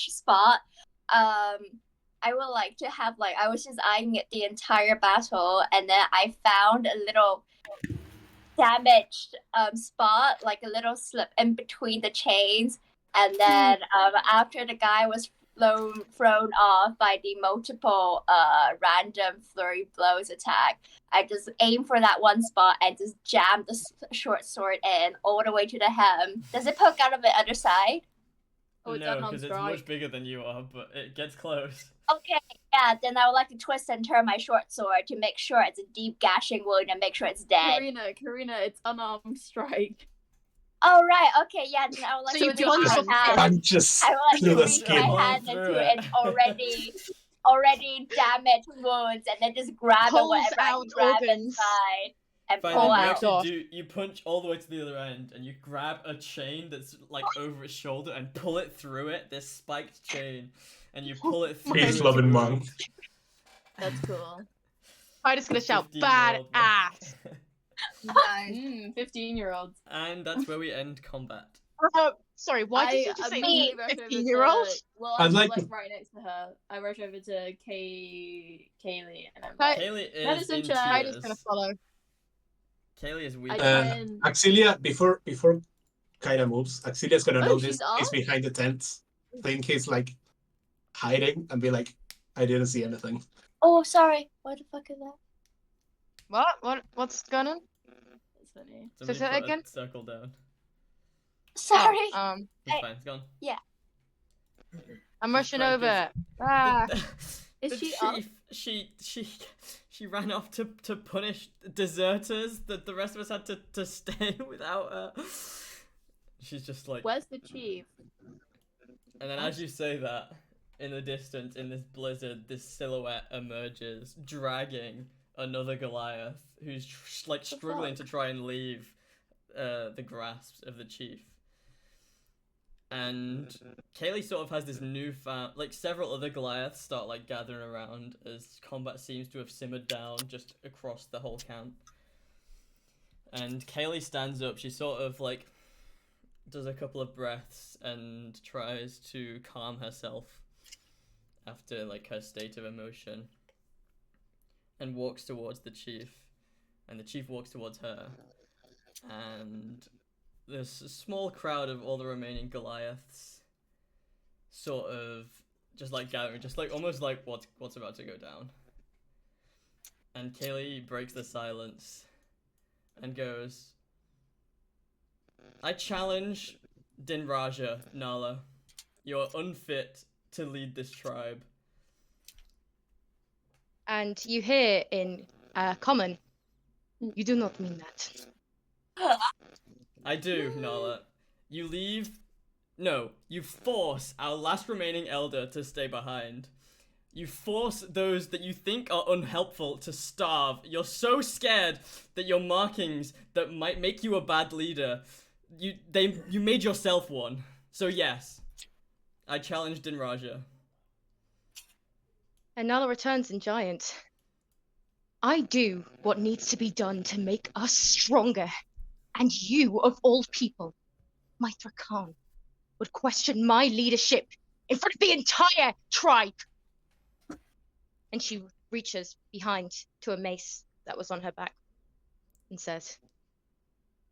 spot. I would like to have I was just eyeing it the entire battle, and then I found a little damaged spot, like a little slip in between the chains, and then after the guy was thrown off by the multiple random flurry blows attack, I just aim for that one spot and just jam the short sword in all the way to the hem. Does it poke out of the other side?
Oh, it's
No,
unarmed
because it's
strike.
much bigger than you are, but it gets close.
Okay, yeah, then I would like to twist and turn my short sword to make sure it's a deep gashing wound and make sure it's dead.
Karina, it's unarmed strike.
Oh, right, okay, yeah, then I would like
So
to
you
reach
punch
my
off the
hand.
Punches
I would like
through
to
the
reach
skin.
my hand
Through
into
it.
an already damaged wounds and then just grab it
Pulls
whatever I
out
can grab
organs.
inside and
Fine,
pull
then you
out.
actually you punch all the way to the other end, and you grab a chain that's over its shoulder and pull it through it, this spiked chain, and you pull it through
Peace
its
loving monk.
wound.
That's cool.
I'm just gonna shout
15-year-old monk.
badass.
Nice.
15-year-olds.
And that's where we end combat.
Sorry, why did you just say
immediately rushed over
15-year-old?
Well,
I'd
I'm
like
like
to-
right next to her. I rush over to Kaylee and I'm
Right.
like,
Kaylee is
Medicine
in
check.
I'm just gonna
tears.
follow.
Kaylee is weak.
I try and
Axilia, before Kaida moves, Axilia's gonna
Oh,
notice
she's
he's
up?
behind the tent, think he's hiding, and be like, I didn't see anything.
Oh, sorry. What the fuck is that?
What's going on?
That's funny.
Somebody
say that
put a
again?
circle down.
Sorry.
It's fine, it's gone.
I'm rushing
Frank
over. Ah.
Is
The
she up?
chief, she ran off to punish deserters that the rest of us had to stay without her. She's just like.
Where's the chief?
And then as you say that, in the distance, in this blizzard, this silhouette emerges, dragging another Goliath who's struggling to try and leave the grasp of the chief. And Kaylee sort of has this newfound, several other Goliaths start gathering around as combat seems to have simmered down just across the whole camp. And Kaylee stands up. She sort of does a couple of breaths and tries to calm herself after her state of emotion, and walks towards the chief, and the chief walks towards her, and there's a small crowd of all the remaining Goliaths sort of just gathering, just almost what's about to go down. And Kaylee breaks the silence and goes, I challenge Dinraja, Nala. You're unfit to lead this tribe.
And you hear in common, you do not mean that.
I do, Nala. You force our last remaining elder to stay behind. You force those that you think are unhelpful to starve. You're so scared that your markings that might make you a bad leader, you made yourself one. So yes, I challenge Dinraja.
And Nala returns in giant. I do what needs to be done to make us stronger. And you, of all people, Mithra Khan, would question my leadership in front of the entire tribe. And she reaches behind to a mace that was on her back and says,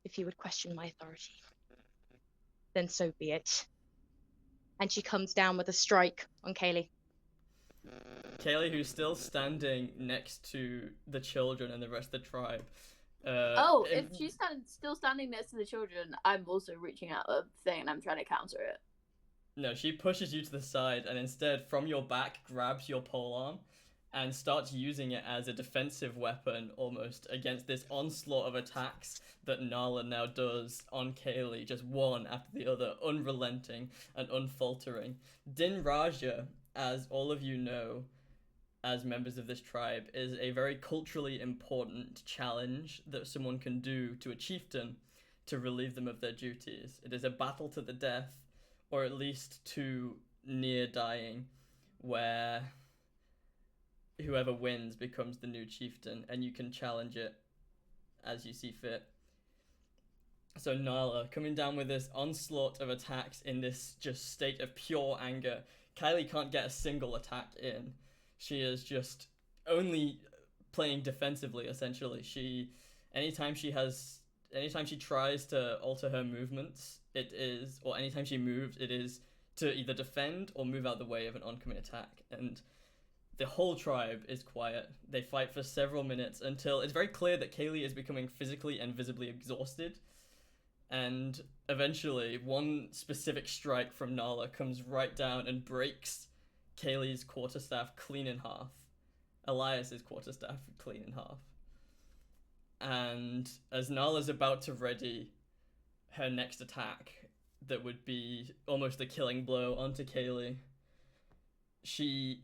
if you would question my authority, then so be it. And she comes down with a strike on Kaylee.
Kaylee, who's still standing next to the children and the rest of the tribe,
If she's still standing next to the children, I'm also reaching out a thing and I'm trying to counter it.
No, she pushes you to the side and instead, from your back, grabs your polearm and starts using it as a defensive weapon almost against this onslaught of attacks that Nala now does on Kaylee, just one after the other, unrelenting and unfaltering. Din Raja, as all of you know, as members of this tribe, is a very culturally important challenge that someone can do to a chieftain to relieve them of their duties. It is a battle to the death, or at least to near dying, where whoever wins becomes the new chieftain, and you can challenge it as you see fit. So Nala, coming down with this onslaught of attacks in this just state of pure anger. Kylie can't get a single attack in. She is just only playing defensively, essentially. Anytime she tries to alter her movements, or anytime she moves, it is to either defend or move out the way of an oncoming attack. And the whole tribe is quiet. They fight for several minutes until it's very clear that Kaylee is becoming physically and visibly exhausted. And eventually, one specific strike from Nala comes right down and breaks Kaylee's quarterstaff clean in half. Elias's quarterstaff clean in half. And as Nala's about to ready her next attack, that would be almost a killing blow onto Kaylee, she's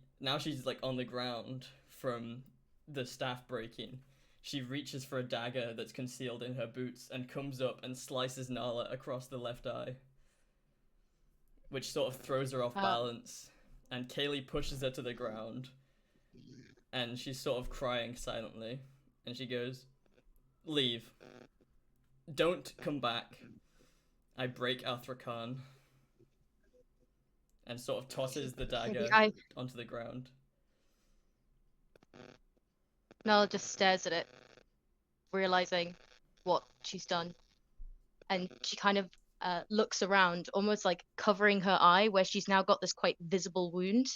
like on the ground from the staff breaking. She reaches for a dagger that's concealed in her boots and comes up and slices Nala across the left eye, which sort of throws her off balance. And Kaylee pushes her to the ground, and she's sort of crying silently. And she goes, "Leave. Don't come back. I break Athrakan." And sort of tosses the dagger onto the ground.
Nala just stares at it, realizing what she's done. And she kind of looks around, almost like covering her eye, where she's now got this quite visible wound.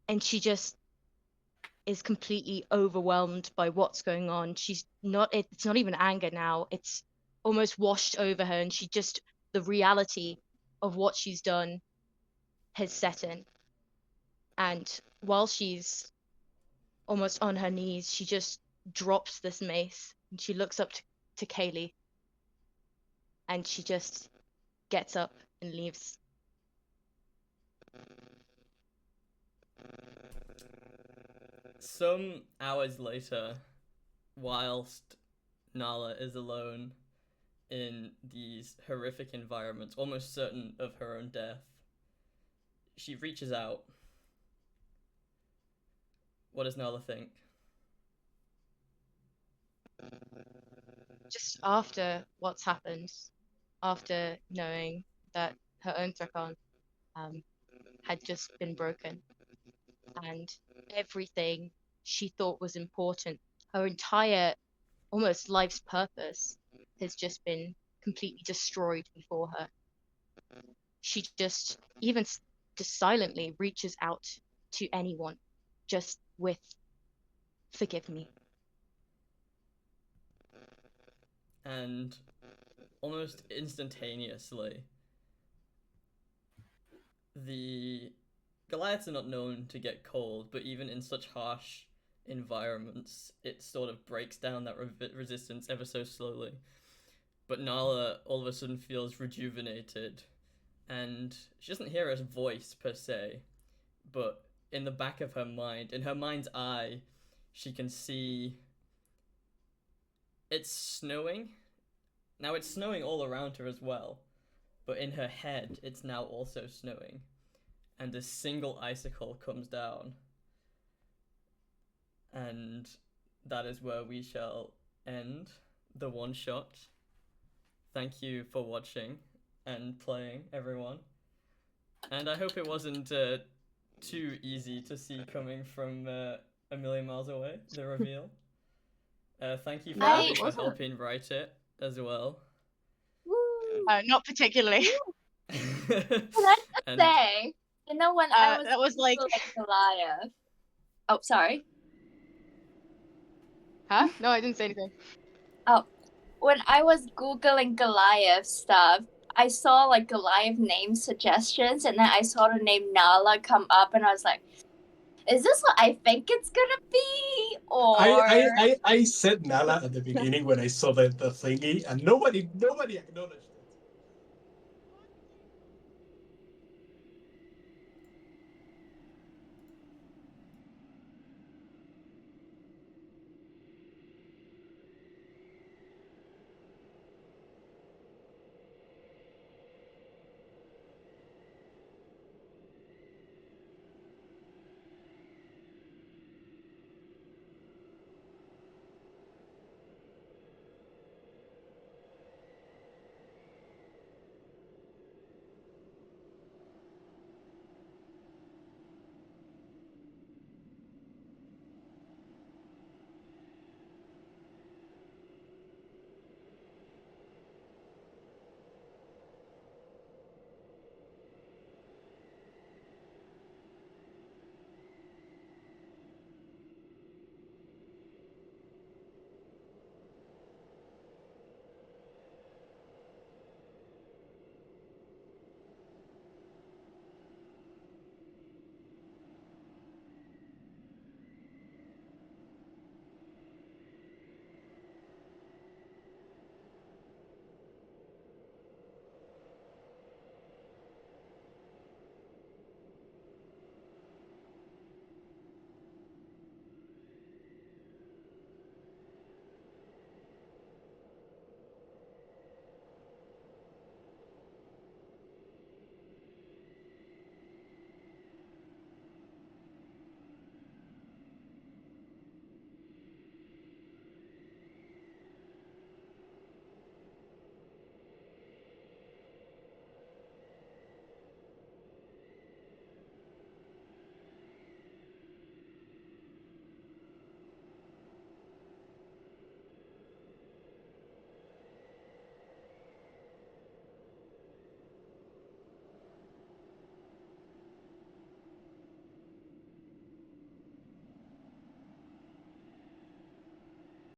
And she just is completely overwhelmed by what's going on. It's not even anger now. It's almost washed over her, and the reality of what she's done has set in. And while she's almost on her knees, she just drops this mace and she looks up to Kaylee, and she just gets up and leaves.
Some hours later, whilst Nala is alone in these horrific environments, almost certain of her own death, she reaches out. What does Nala think?
Just after what's happened, after knowing that her own Thrakan had just been broken, and everything she thought was important, her entire almost life's purpose has just been completely destroyed before her. She just silently reaches out to anyone, just with "forgive me."
And almost instantaneously, the Goliaths are not known to get cold, but even in such harsh environments, it sort of breaks down that resistance ever so slowly. But Nala all of a sudden feels rejuvenated, and she doesn't hear a voice per se, but in the back of her mind, in her mind's eye, she can see it's snowing. Now it's snowing all around her as well, but in her head, it's now also snowing. And a single icicle comes down. And that is where we shall end the one shot. Thank you for watching and playing, everyone. And I hope it wasn't too easy to see coming from a million miles away, the reveal. Thank you for helping write it as well.
Not particularly.
Can I just say, when I was
that was like
Goliath. Oh, sorry.
Huh? No, I didn't say anything.
When I was Googling Goliath stuff, I saw like Goliath name suggestions, and then I saw the name Nala come up, and I was like, is this what I think it's gonna be? Or
I said Nala at the beginning when I saw the thingy, and nobody acknowledged.